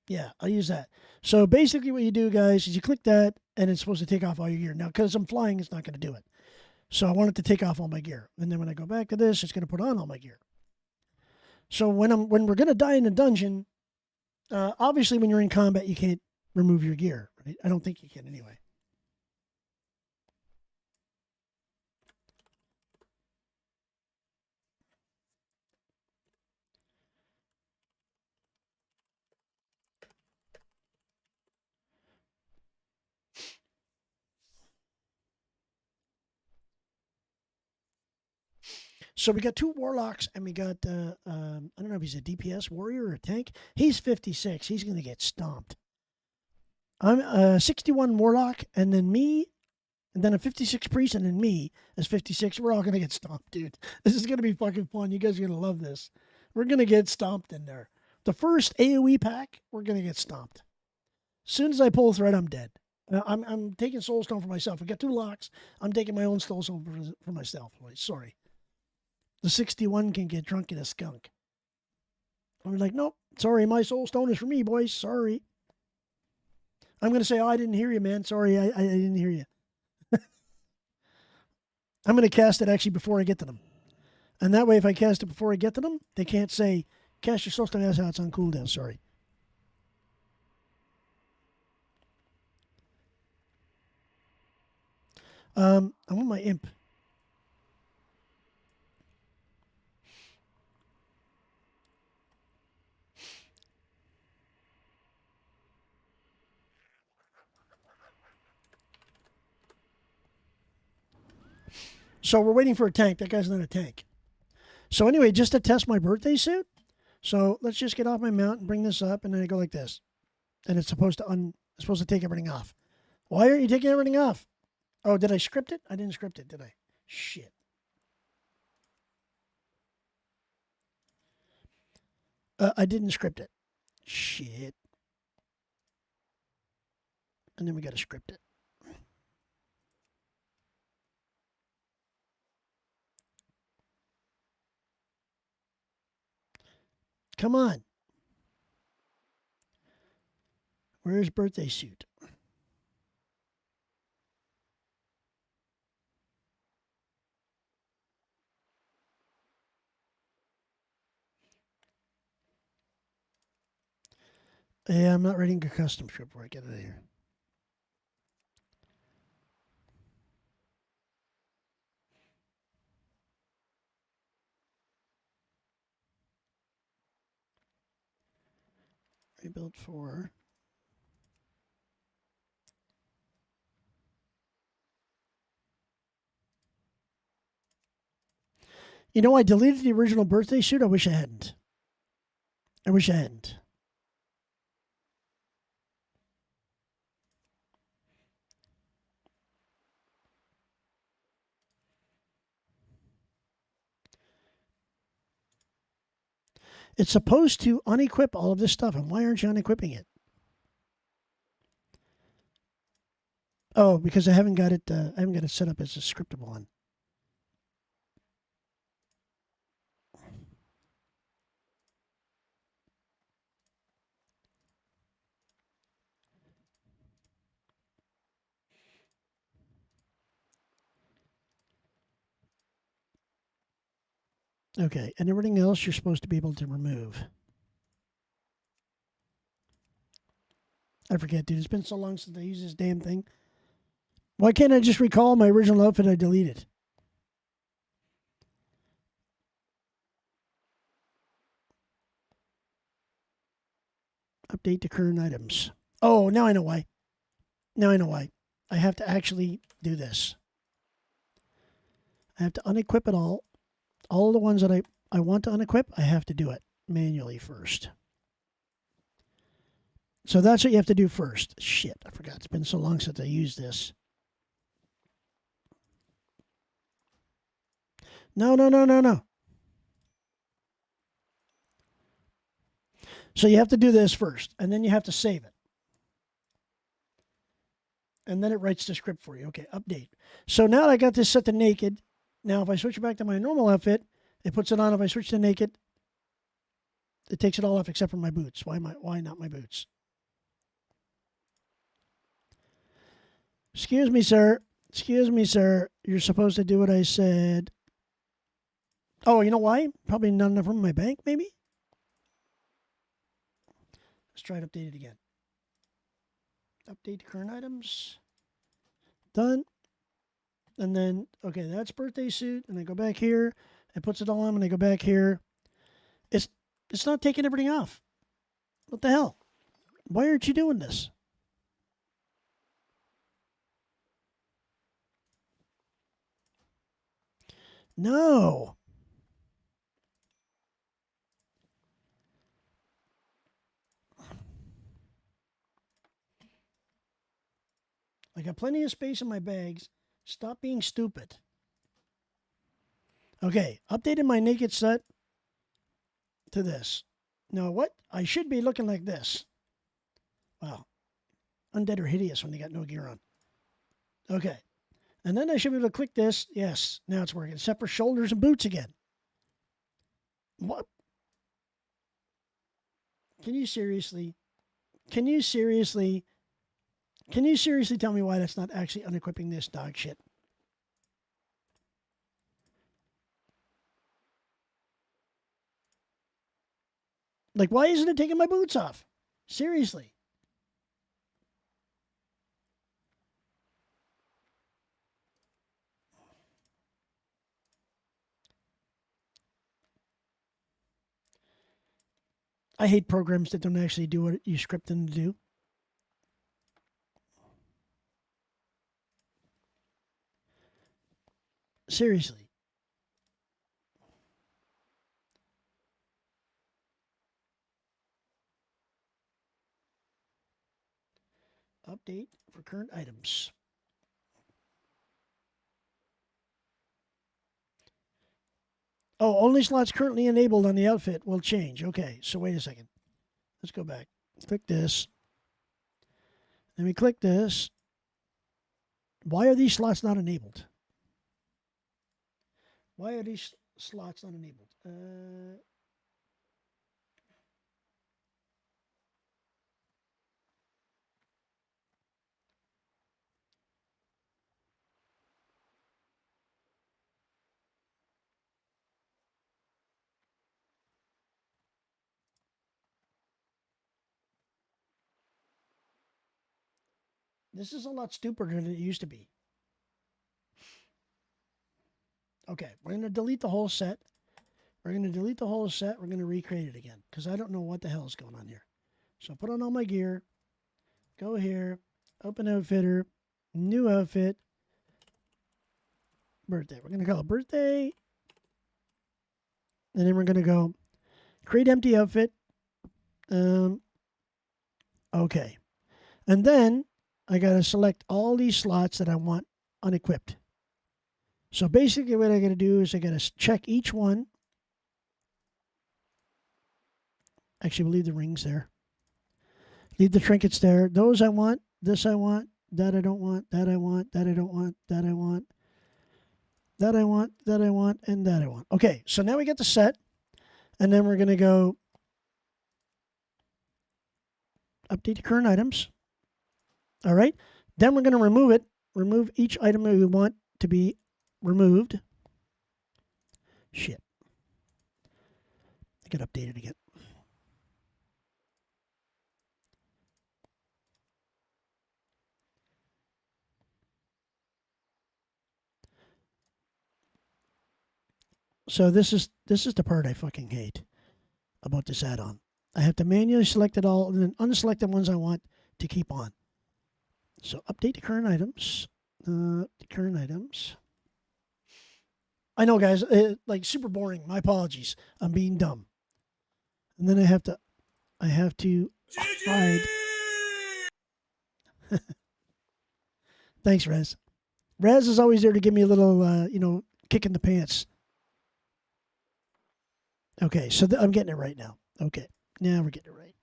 Yeah, I'll use that. So basically, what you do, guys, is you click that, and it's supposed to take off all your gear. Now, because I'm flying, it's not going to do it. So I want it to take off all my gear, and then when I go back to this, it's going to put on all my gear. So when we're going to die in a dungeon, obviously when you're in combat, you can't remove your gear. Right? I don't think you can anyway. So we got 2 warlocks, and we got I don't know if he's a DPS warrior or a tank. He's 56. He's going to get stomped. I'm a 61 warlock, and then me, and then a 56 priest, and then me as 56. We're all going to get stomped, dude. This is going to be fucking fun. You guys are going to love this. We're going to get stomped in there. The first AoE pack, we're going to get stomped. As soon as I pull a thread, I'm dead. I'm taking soulstone for myself. I got 2 locks. I'm taking my own soulstone for myself. Sorry. The 61 can get drunk in a skunk. I'm like, nope, sorry, my soulstone is for me, boys. Sorry. I'm going to say, oh, I didn't hear you, man. Sorry, I didn't hear you. I'm going to cast it actually before I get to them. And that way, if I cast it before I get to them, they can't say, cast your soulstone, that's how it's on cooldown. Sorry. I want my imp. So we're waiting for a tank. That guy's not a tank. So anyway, just to test my birthday suit. So let's just get off my mount and bring this up, and then I go like this, and it's supposed to take everything off. Why aren't you taking everything off? Oh, did I script it? I didn't script it, did I? Shit. I didn't script it. Shit. And then we got to script it. Come on. Where's birthday suit? Yeah, I'm not writing a custom script before I get it out of here. Rebuild 4. You know, I deleted the original birthday suit. I wish I hadn't. I wish I hadn't. It's supposed to unequip all of this stuff, and why aren't you unequipping it? Oh, because I haven't got it. I haven't got it set up as a scriptable one. Okay, and everything else you're supposed to be able to remove. I forget, dude. It's been so long since I used this damn thing. Why can't I just recall my original outfit I deleted? Update to current items. Oh, now I know why. Now I know why. I have to actually do this. I have to unequip it all. All the ones that I want to unequip, I have to do it manually first. So that's what you have to do first. Shit, I forgot. It's been so long since I used this. No. So you have to do this first, and then you have to save it. And then it writes the script for you. Okay, update. So now I got this set to naked. Now if I switch back to my normal outfit, it puts it on. If I switch to naked, it takes it all off except for my boots. Why not my boots? Excuse me, sir. Excuse me, sir. You're supposed to do what I said. Oh, you know why? Probably not enough room in my bank, maybe? Let's try to update it again. Update to current items. Done. And then, okay, that's birthday suit. And I go back here. It puts it all on, and I go back here. It's not taking everything off. What the hell? Why aren't you doing this? No. I got plenty of space in my bags. Stop being stupid. Okay, updated my naked set to this. Now what? I should be looking like this. Wow. Undead are hideous when they got no gear on. Okay. And then I should be able to click this. Yes, now it's working. Except for shoulders and boots again. What? Can you seriously tell me why that's not actually unequipping this dog shit? Like, why isn't it taking my boots off? Seriously. I hate programs that don't actually do what you script them to do. Seriously. Update for current items. Oh, only slots currently enabled on the outfit will change. Okay, so wait a second. Let's go back. Click this. Then we click this. Why are these slots not enabled? Why are these slots not enabled? This is a lot stupider than it used to be. Okay, we're going to delete the whole set. We're going to delete the whole set. We're going to recreate it again because I don't know what the hell is going on here. So put on all my gear. Go here. Open outfitter. New outfit. Birthday. We're going to call it birthday. And then we're going to go create empty outfit. Okay. And then I got to select all these slots that I want unequipped. So basically what I got to do is I got to check each one. Actually, we'll leave the rings there. Leave the trinkets there. Those I want. This I want. That I don't want. That I want. That I don't want. That I want. That I want. That I want. And that I want. Okay, so now we get the set. And then we're going to go update the current items. All right. Then we're going to remove it. Remove each item that we want to be removed. Shit. I got to update it again. So this is the part I fucking hate about this add-on. I have to manually select it all and then unselect the ones I want to keep on. So update the current items. The current items. I know, guys, like super boring. My apologies. I'm being dumb. And then I have to hide. Thanks, Rez. Rez is always there to give me a little, kick in the pants. Okay, so I'm getting it right now. Okay, now we're getting it right.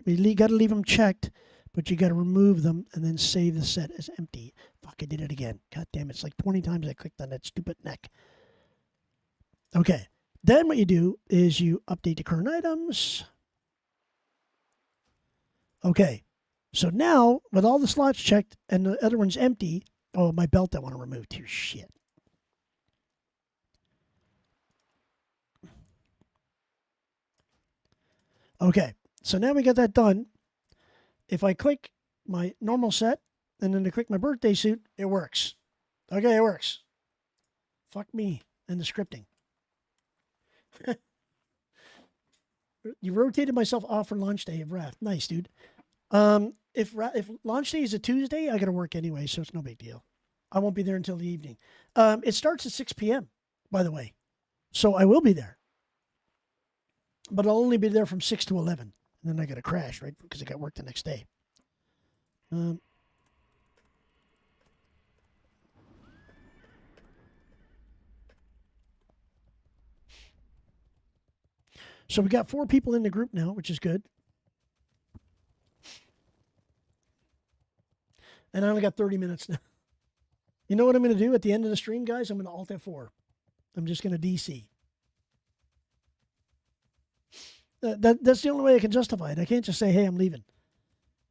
We got to leave them checked, but you got to remove them and then save the set as empty. Fuck, I did it again. God damn, it's like 20 times I clicked on that stupid neck. Okay, then what you do is you update the current items. Okay, so now with all the slots checked and the other one's empty, oh, my belt I want to remove too. Shit. Okay, so now we got that done. If I click my normal set and then I click my birthday suit, it works. Okay, it works. Fuck me and the scripting. You rotated myself off for launch day of Wrath. Nice, dude. If launch day is a Tuesday, I got to work anyway, so it's no big deal. I won't be there until the evening. It starts at 6 p.m., by the way. So I will be there. But I'll only be there from 6 to 11. And then I got to crash, right? Because I got work the next day. So we got 4 people in the group now, which is good. And I only got 30 minutes now. You know what I'm going to do at the end of the stream, guys? I'm going to Alt F4. I'm just going to DC. That's the only way I can justify it. I can't just say, hey, I'm leaving.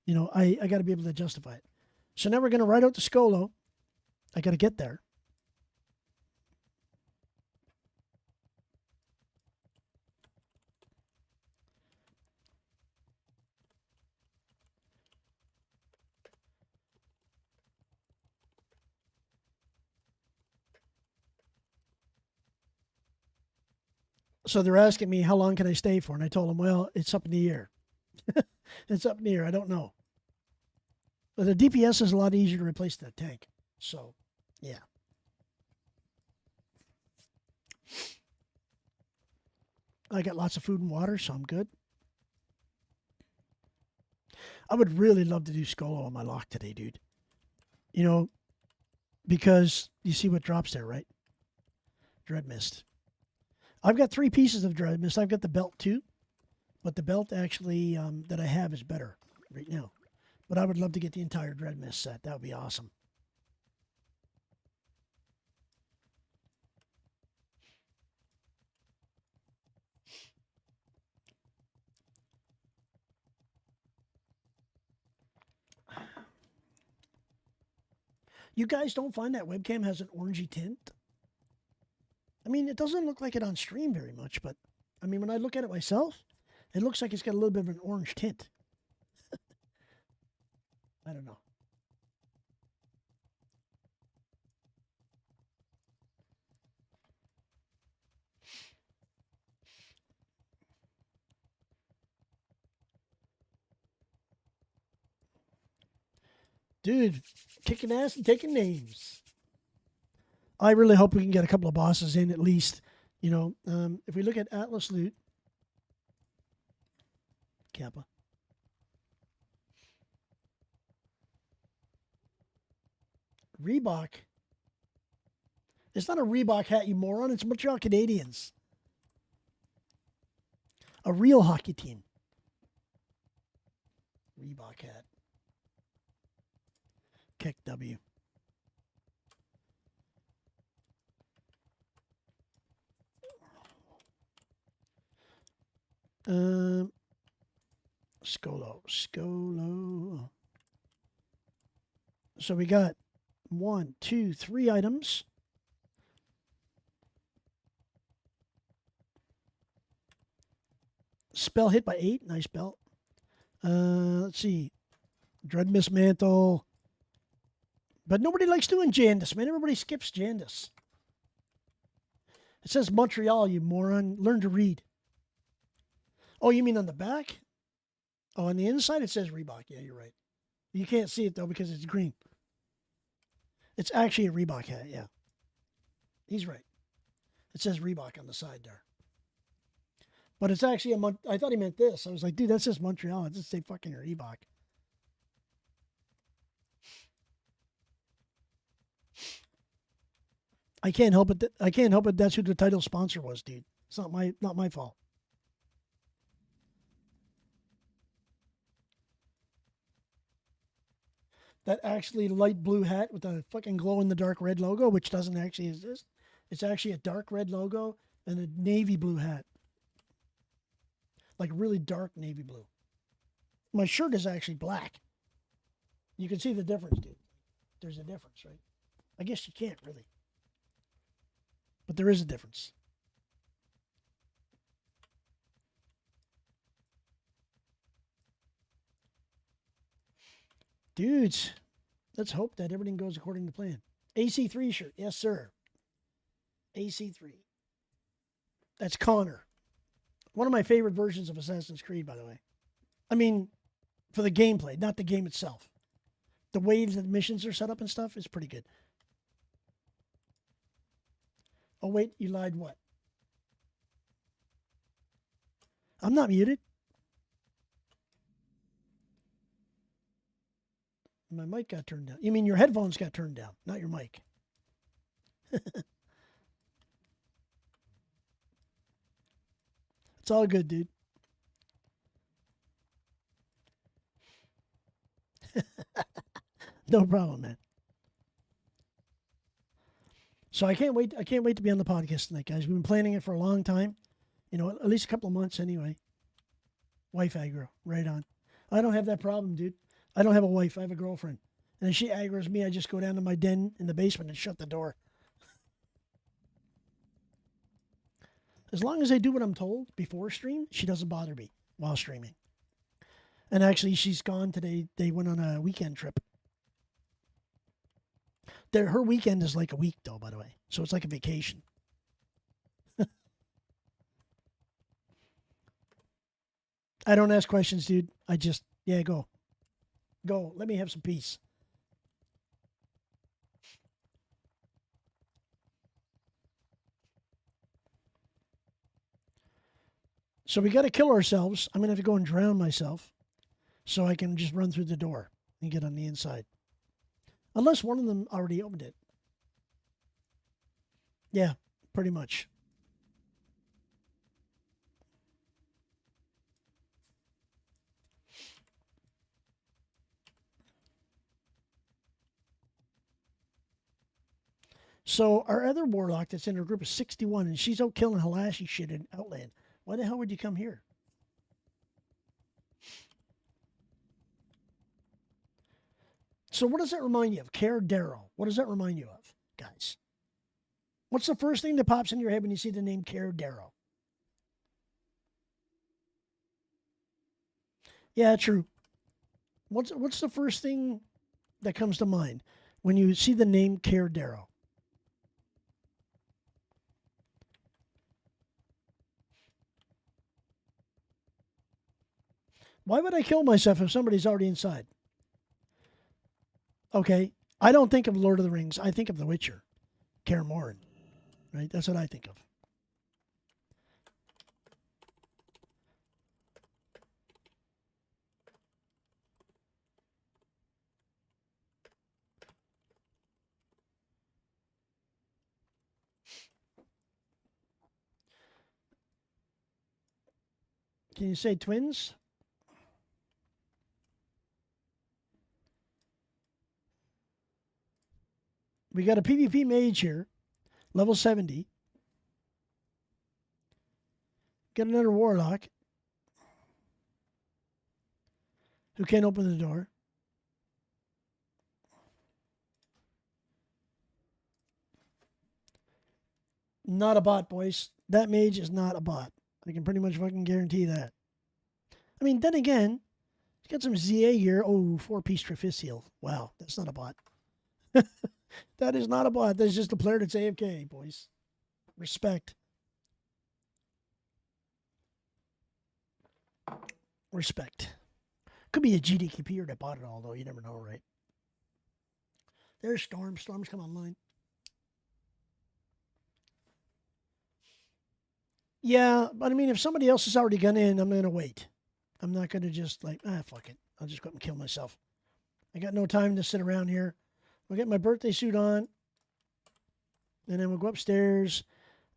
I got to be able to justify it. So now we're going to write out the Scolo. I got to get there. So they're asking me, how long can I stay for? And I told them, well, it's up in the air. It's up in the air. I don't know. But the DPS is a lot easier to replace than a tank. So, yeah. I got lots of food and water, so I'm good. I would really love to do Scolo on my lock today, dude. Because you see what drops there, right? Dread Mist. I've got 3 pieces of Dread Mist. I've got the belt too, but the belt actually that I have is better right now. But I would love to get the entire Dread Mist set. That would be awesome. You guys don't find that webcam has an orangey tint? I mean, it doesn't look like it on stream very much, but I mean, when I look at it myself, it looks like it's got a little bit of an orange tint. I don't know. Dude, kicking ass and taking names. I really hope we can get a couple of bosses in at least. If we look at Atlas Loot, Kappa. Reebok. It's not a Reebok hat, you moron. It's Montreal Canadiens. A real hockey team. Reebok hat. Keck W. Scolo. So we got 1, 2, 3 items. Spell hit by 8. Nice belt. Let's see. Dread Mist Mantle. But nobody likes doing Jandis, man. Everybody skips Jandis. It says Montreal, you moron. Learn to read. Oh, you mean on the back? Oh, on the inside it says Reebok. Yeah, you're right. You can't see it though because it's green. It's actually a Reebok hat. Yeah, he's right. It says Reebok on the side there. But it's actually I thought he meant this. I was like, dude, that's just Montreal. It doesn't say fucking Reebok. I can't help it. I can't help it. That's who the title sponsor was, dude. It's not my fault. That actually light blue hat with a fucking glow in the dark red logo, which doesn't actually exist. It's actually a dark red logo and a navy blue hat. Like really dark navy blue. My shirt is actually black. You can see the difference, dude. There's a difference, right? I guess you can't really. But there is a difference. Dudes, let's hope that everything goes according to plan. AC3 shirt. Yes, sir. AC3. That's Connor. One of my favorite versions of Assassin's Creed, by the way. I mean, for the gameplay, not the game itself. The waves that missions are set up and stuff is pretty good. Oh, wait, you lied what? I'm not muted. My mic got turned down. You mean your headphones got turned down, not your mic. It's all good, dude. No problem, man. So I can't wait. I can't wait to be on the podcast tonight, guys. We've been planning it for a long time. You know, at least a couple of months anyway. Wife aggro, right on. I don't have that problem, dude. I don't have a wife. I have a girlfriend. And if she aggroes me, I just go down to my den in the basement and shut the door. As long as I do what I'm told before stream, she doesn't bother me while streaming. And actually, she's gone today. They went on a weekend trip. Her weekend is like a week, though, by the way. So it's like a vacation. I don't ask questions, dude. I just, yeah, go. Go. Let me have some peace. So we got to kill ourselves. I'm going to have to go and drown myself so I can just run through the door and get on the inside. Unless one of them already opened it. Yeah, pretty much. So our other warlock that's in her group is 61, and she's out killing Halashi shit in Outland. Why the hell would you come here? So what does that remind you of? Darrow. What does that remind you of, guys? What's the first thing that pops in your head when you see the name Darrow? Yeah, true. What's the first thing that comes to mind when you see the name Darrow? Why would I kill myself if somebody's already inside? Okay, I don't think of Lord of the Rings. I think of The Witcher, Kaer Morhen, right? That's what I think of. Can you say twins? We got a PvP mage here, level 70. Got another warlock who can't open the door. Not a bot, boys. That mage is not a bot. I can pretty much fucking guarantee that. I mean, then again, he's got some ZA here. Oh, 4-piece Traficil. Wow, that's not a bot. That is not a bot. That's just a player that's AFK, boys. Respect. Respect. Could be a GDKPer that bought it all, though. You never know, right? There's Storm. Storm's come online. Yeah, but I mean, if somebody else has already gone in, I'm going to wait. I'm not going to just like, fuck it. I'll just go up and kill myself. I got no time to sit around here. We'll get my birthday suit on. And then we'll go upstairs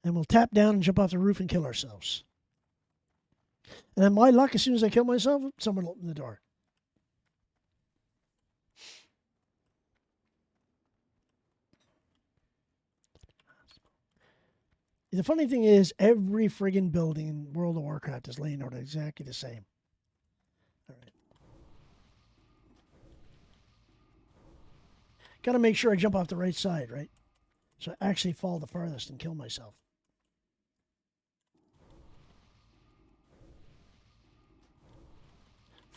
and we'll tap down and jump off the roof and kill ourselves. And then my luck, as soon as I kill myself, someone will open the door. The funny thing is, every friggin' building in World of Warcraft is laying out exactly the same. All right. Got to make sure I jump off the right side, right? So I actually fall the farthest and kill myself.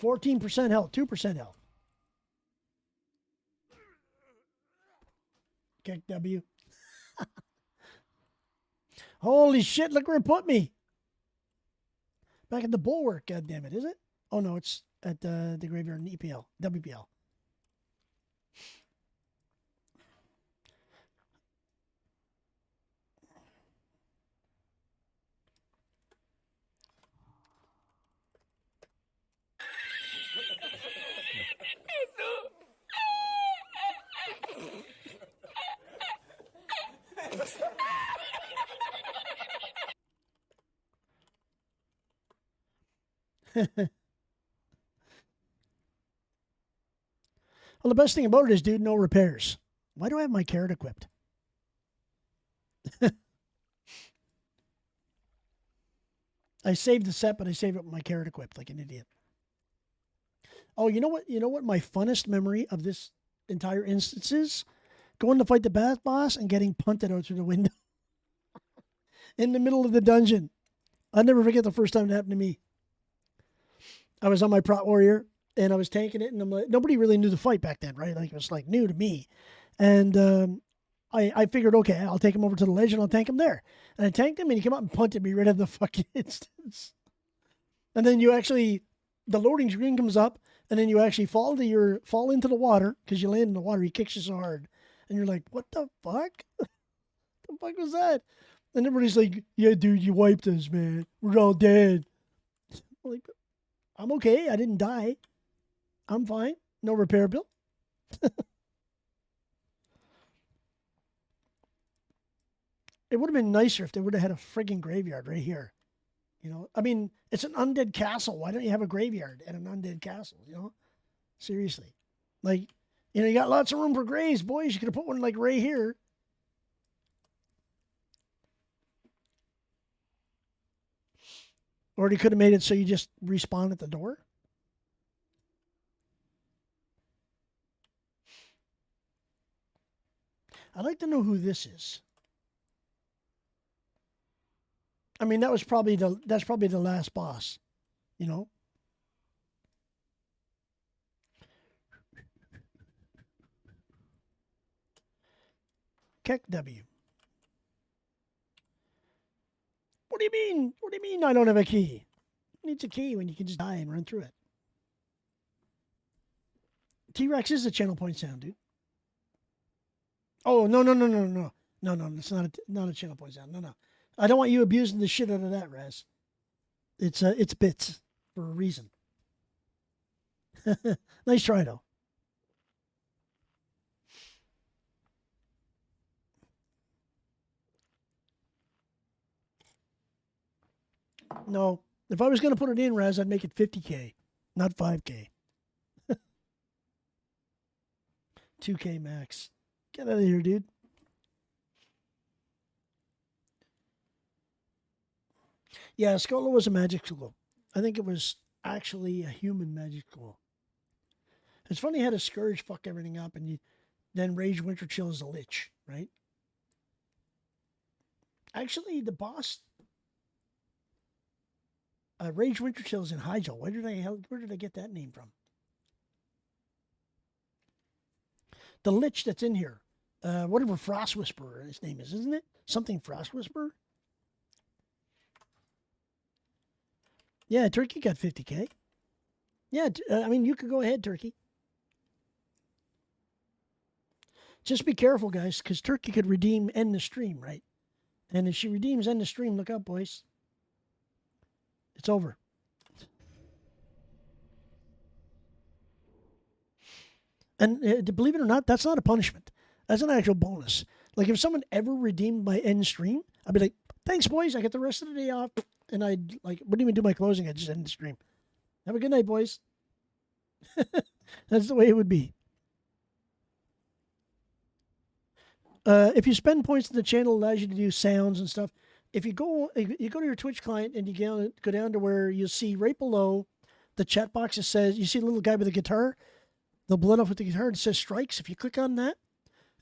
%, health, 2% health. Kick W. Holy shit, look where it put me. Back at the bulwark, goddammit, is it? Oh no, it's at the graveyard in EPL, WPL. Well, the best thing about it is, dude, no repairs. Why do I have my carrot equipped? I saved the set, but I saved it with my carrot equipped like an idiot. Oh, you know what? You know what my funnest memory of this entire instance is? Going to fight the bat boss and getting punted out through the window. In the middle of the dungeon. I'll never forget the first time it happened to me. I was on my Prot Warrior, and I was tanking it, and I'm like, nobody really knew the fight back then, right? Like, it was like new to me. And I figured, okay, I'll take him over to the ledge and I'll tank him there. And I tanked him and he came out and punted me right at the fucking instance. And then you actually, the loading screen comes up and then you actually fall into the water because you land in the water. He kicks you so hard. And you're like, what the fuck? What the fuck was that? And everybody's like, yeah, dude, you wiped us, man. We're all dead. I'm like, I'm okay. I didn't die. I'm fine. No repair bill. It would have been nicer if they would have had a frigging graveyard right here. You know, I mean, it's an undead castle. Why don't you have a graveyard at an undead castle? You know, seriously. Like, you know, you got lots of room for graves, boys. You could have put one like right here. Or they could have made it so you just respawn at the door. I'd like to know who this is. I mean, that's probably the last boss, you know. Keck W. What do you mean? What do you mean I don't have a key? Who needs a key when you can just die and run through it? T-Rex is a channel point sound, dude. Oh, no. No, it's not a channel point sound. No. I don't want you abusing the shit out of that, Raz. It's bits for a reason. Nice try, though. No, if I was going to put it in, Raz, I'd make it 50K, not 5K. 2K max. Get out of here, dude. Yeah, Skolo was a magic school. I think it was actually a human magic school. It's funny how the Scourge fuck everything up and then Rage Winter Chill is a Lich, right? Actually, the boss... Rage Winter Chill is in Hyjal. Where did I get that name from? The Lich that's in here. Whatever Frost Whisperer his name is, isn't it? Something Frost Whisperer? Yeah, Turkey got 50K. Yeah, I mean, you could go ahead, Turkey. Just be careful, guys, because Turkey could redeem end the stream, right? And if she redeems end the stream, look out, boys. It's over. And believe it or not, that's not a punishment. That's an actual bonus. Like if someone ever redeemed my end stream, I'd be like, thanks, boys. I get the rest of the day off. And I'd like, wouldn't even do my closing. I'd just end the stream. Have a good night, boys. That's the way it would be. If you spend points in the channel, it allows you to do sounds and stuff. If you go to your Twitch client and you go down to where you'll see right below the chat box, it says, you see the little guy with the guitar, the blood off with the guitar, it says strikes. If you click on that,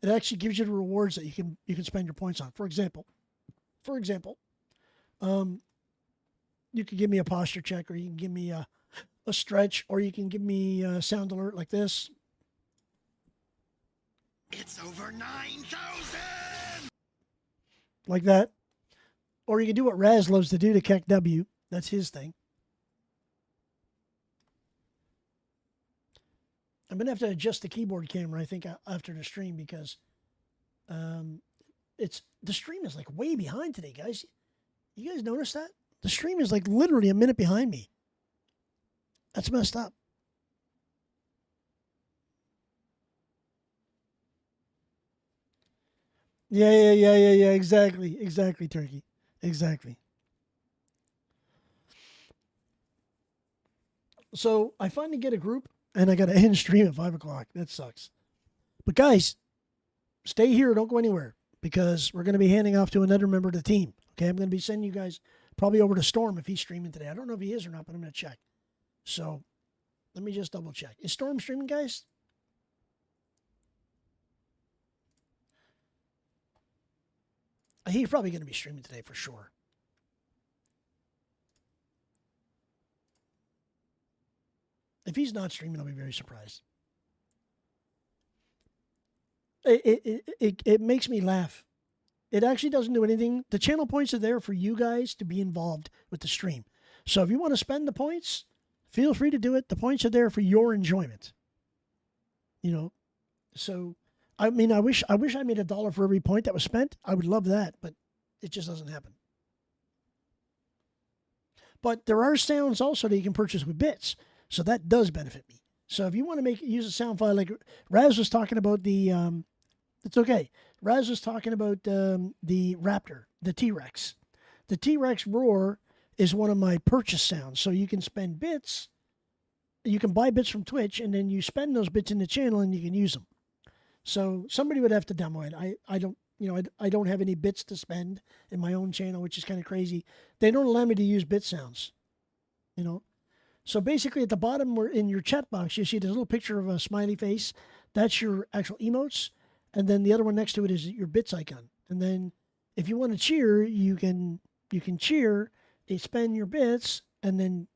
it actually gives you the rewards that you can spend your points on. For example, you can give me a posture check, or you can give me a stretch, or you can give me a sound alert like this. It's over 9,000! Like that. Or you can do what Raz loves to do to Keck W. That's his thing. I'm going to have to adjust the keyboard camera, I think, after the stream, because the stream is like way behind today, guys. You guys notice that? The stream is like literally a minute behind me. That's messed up. Yeah. Exactly, Turkey. Exactly. So I finally get a group, and I got to end stream at 5 o'clock. That sucks. But guys, stay here. Don't go anywhere, because we're going to be handing off to another member of the team. Okay, I'm going to be sending you guys probably over to Storm if he's streaming today. I don't know if he is or not, but I'm going to check. So let me just double check. Is Storm streaming, guys? He's probably going to be streaming today for sure. If he's not streaming, I'll be very surprised. It makes me laugh. It actually doesn't do anything. The channel points are there for you guys to be involved with the stream. So if you want to spend the points, feel free to do it. The points are there for your enjoyment. You know, so I mean, I wish I made $1 for every point that was spent. I would love that, but it just doesn't happen. But there are sounds also that you can purchase with bits, so that does benefit me. So if you want to use a sound file, like Raz was talking about it's okay. Raz was talking about the Raptor, the T-Rex. The T-Rex roar is one of my purchase sounds. So you can spend bits. You can buy bits from Twitch, and then you spend those bits in the channel, and you can use them. So somebody would have to demo it. I don't have any bits to spend in my own channel, which is kind of crazy. They don't allow me to use bit sounds. You know. So basically, at the bottom, where in your chat box, you see this little picture of a smiley face. That's your actual emotes. And then the other one next to it is your bits icon. And then if you want to cheer, you can cheer, spend your bits, and then,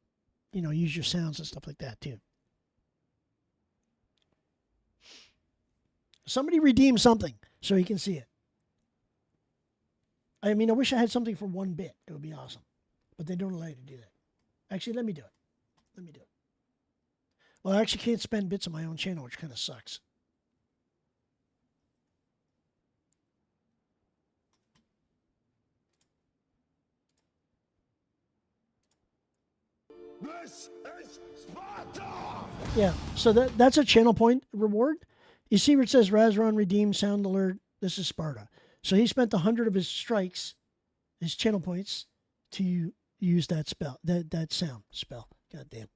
use your sounds and stuff like that too. Somebody redeem something so you can see it. I mean, I wish I had something for 1 bit. It would be awesome. But they don't allow you to do that. Actually, let me do it. Well, I actually can't spend bits on my own channel, which kind of sucks. This is Sparta! Yeah, so that's a channel point reward. You see where it says Razron redeem sound alert. This is Sparta. So he spent 100 of his strikes, his channel points, to use that spell, that sound spell. God damn.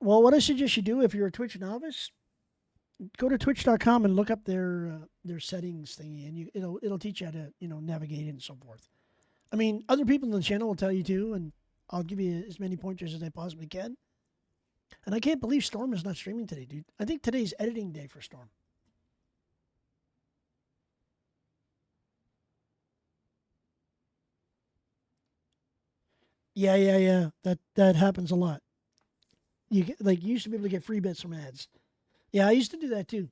Well, what I suggest you do if you're a Twitch novice, go to twitch.com and look up their settings thingy, and it'll teach you how to navigate it and so forth. I mean, other people on the channel will tell you too, and I'll give you as many pointers as I possibly can. And I can't believe Storm is not streaming today, dude. I think today's editing day for Storm. Yeah. That happens a lot. You get, like, you used to be able to get free bits from ads. Yeah, I used to do that too.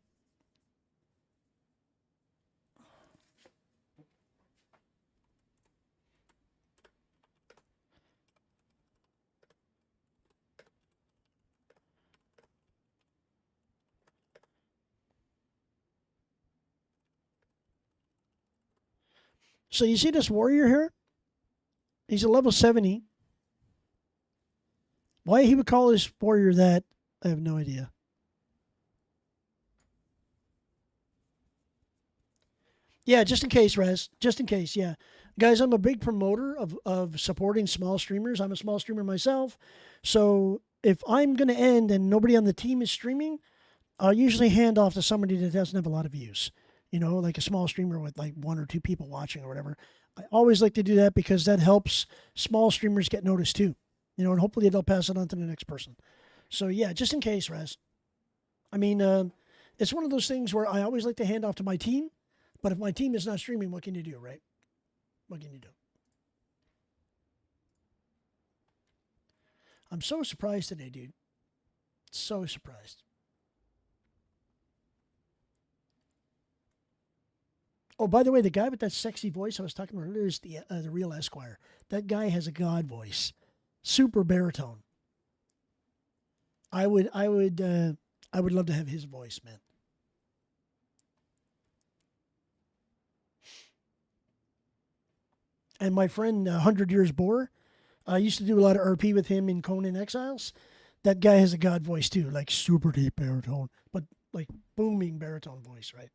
So you see this warrior here? He's a level 70. Why he would call his warrior that, I have no idea. Yeah, just in case, Rez. Just in case, yeah. Guys, I'm a big promoter of supporting small streamers. I'm a small streamer myself. So if I'm going to end and nobody on the team is streaming, I'll usually hand off to somebody that doesn't have a lot of views. You know, like a small streamer with like 1 or 2 people watching or whatever. I always like to do that because that helps small streamers get noticed too. You know, and hopefully they'll pass it on to the next person. So yeah, just in case, Rez. I mean, it's one of those things where I always like to hand off to my team. But if my team is not streaming, what can you do, right? What can you do? I'm so surprised today, dude. So surprised. Oh, by the way, the guy with that sexy voice I was talking about earlier is the real Esquire. That guy has a god voice, super baritone. I would love to have his voice, man. And my friend, 100 Years Boar, I used to do a lot of RP with him in Conan Exiles. That guy has a god voice too, like super deep baritone, but like booming baritone voice, right?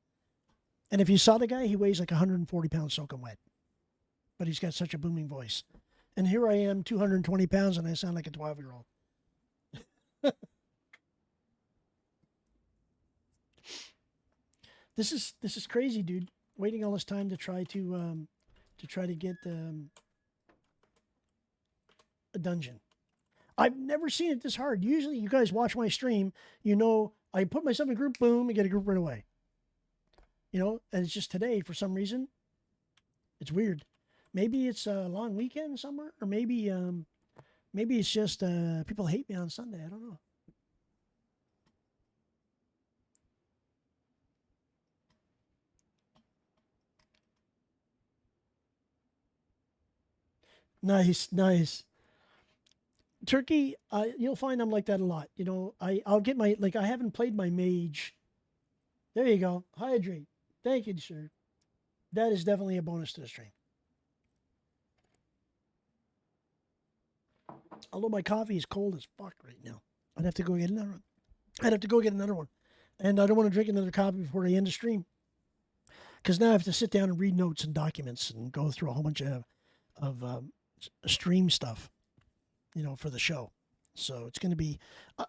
And if you saw the guy, he weighs like 140 pounds soaking wet. But he's got such a booming voice. And here I am, 220 pounds, and I sound like a 12-year-old. This is crazy, dude. Waiting all this time to try to get a dungeon. I've never seen it this hard. Usually, you guys watch my stream, you know, I put myself in a group, boom, and get a group right away. You know, and it's just today, for some reason, it's weird. Maybe it's a long weekend somewhere, or maybe it's just people hate me on Sunday. I don't know. Nice. Turkey, you'll find I'm like that a lot. You know, I'll get my, like, I haven't played my mage. There you go. Hydrate. Thank you, sir. That is definitely a bonus to the stream. Although my coffee is cold as fuck right now. I'd have to go get another one. And I don't want to drink another coffee before I end the stream. Because now I have to sit down and read notes and documents and go through a whole bunch of stream stuff, you know, for the show. So it's going to be,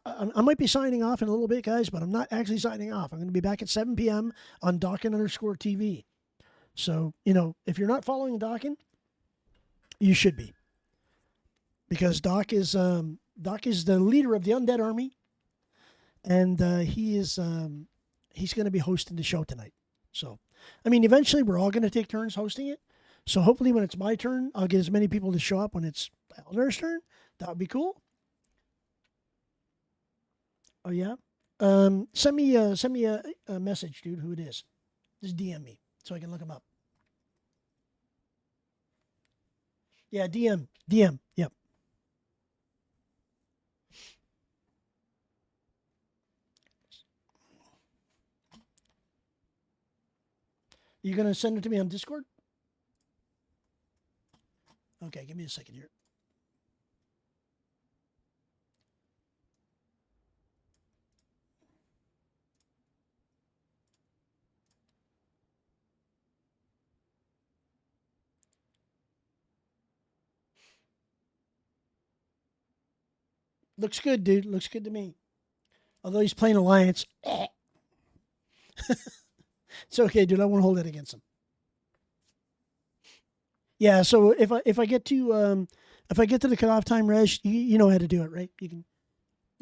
I might be signing off in a little bit, guys, but I'm not actually signing off. I'm going to be back at 7 p.m. on Dawkin_TV. So, you know, if you're not following Dawkin, you should be. Because Doc is the leader of the Undead Army. And he's going to be hosting the show tonight. So, I mean, eventually we're all going to take turns hosting it. So hopefully when it's my turn, I'll get as many people to show up when it's Elder's turn. That would be cool. Oh yeah. Send me a message, dude. Who it is? Just DM me so I can look them up. Yeah, DM. Yep. You gonna send it to me on Discord? Okay, give me a second here. Looks good, dude. Looks good to me. Although he's playing Alliance. It's okay, dude. I won't hold that against him. Yeah, so if I get to the cutoff time, Reg, you know how to do it, right?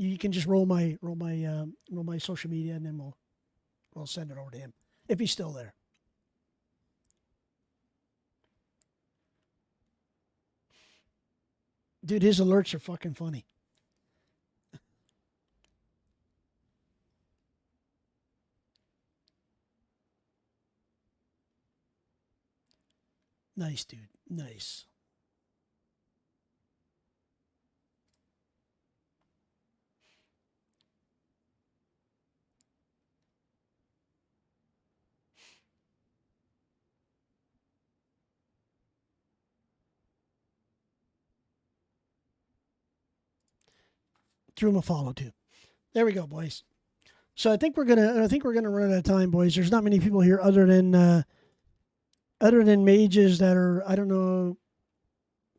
you can just roll my social media, and then we'll send it over to him if he's still there. Dude, his alerts are fucking funny. Nice, dude. Nice. Threw him a follow too. There we go, boys. So I think we're gonna run out of time, boys. There's not many people here other than mages that are, I don't know.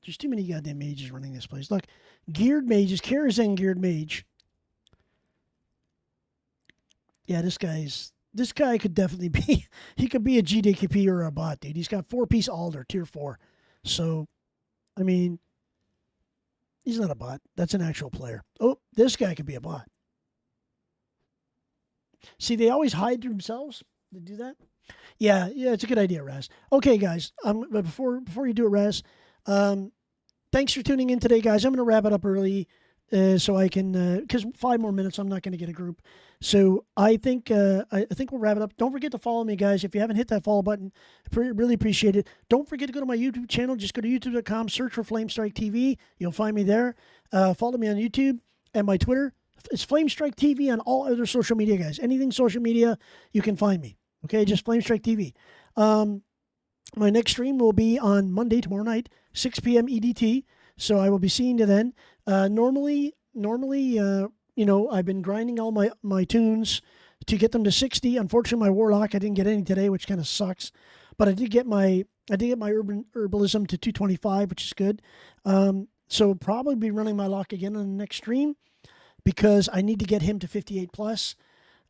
There's too many goddamn mages running this place. Look, geared mages, Karazhan geared mage. Yeah, this guy could definitely be, he could be a GDKP or a bot, dude. He's got 4-piece Alder, tier 4. So, I mean, he's not a bot. That's an actual player. Oh, this guy could be a bot. See, they always hide themselves. They do that. Yeah, it's a good idea, Raz. Okay, guys. But before you do it, Raz, thanks for tuning in today, guys. I'm going to wrap it up early, so I can, because 5 more minutes, I'm not going to get a group. So I think we'll wrap it up. Don't forget to follow me, guys. If you haven't hit that follow button, I really appreciate it. Don't forget to go to my YouTube channel. Just go to youtube.com, search for Flamestrike TV. You'll find me there. Follow me on YouTube and my Twitter. It's Flamestrike TV on all other social media, guys. Anything social media, you can find me. Okay, just Flamestrike TV. My next stream will be on Monday, tomorrow night, 6 p.m. EDT. So I will be seeing you then. Normally, I've been grinding all my tunes to get them to 60. Unfortunately, my Warlock, I didn't get any today, which kind of sucks. But I did get my urban herbalism to 225, which is good. So probably be running my lock again on the next stream, because I need to get him to 58 plus.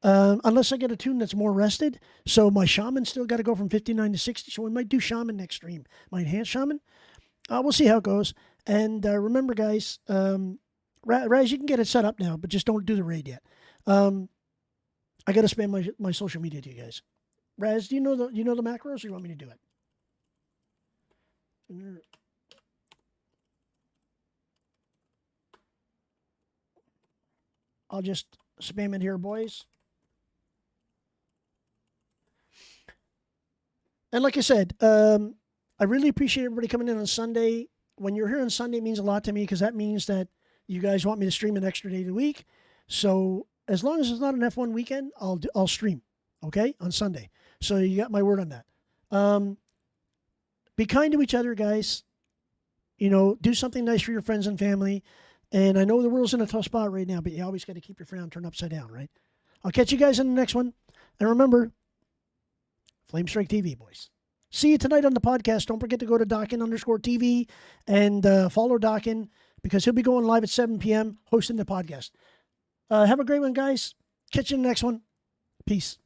Unless I get a tune that's more rested. So my shaman still got to go from 59 to 60. So we might do shaman next stream. My enhanced shaman. We'll see how it goes. And remember, guys, Raz, you can get it set up now, but just don't do the raid yet. I got to spam my social media to you guys. Raz, do you know the macros, or do you want me to do it? I'll just spam it here, boys. And like I said, I really appreciate everybody coming in on Sunday. When you're here on Sunday, it means a lot to me, because that means that you guys want me to stream an extra day of the week. So as long as it's not an F1 weekend, I'll stream, okay, on Sunday. So you got my word on that. Be kind to each other, guys. Do something nice for your friends and family. And I know the world's in a tough spot right now, but you always got to keep your frown turned upside down, right? I'll catch you guys in the next one. And remember, Flamestrike TV, boys. See you tonight on the podcast. Don't forget to go to Dockin_TV and follow Dockin, because he'll be going live at 7 p.m. hosting the podcast. Have a great one, guys. Catch you in the next one. Peace.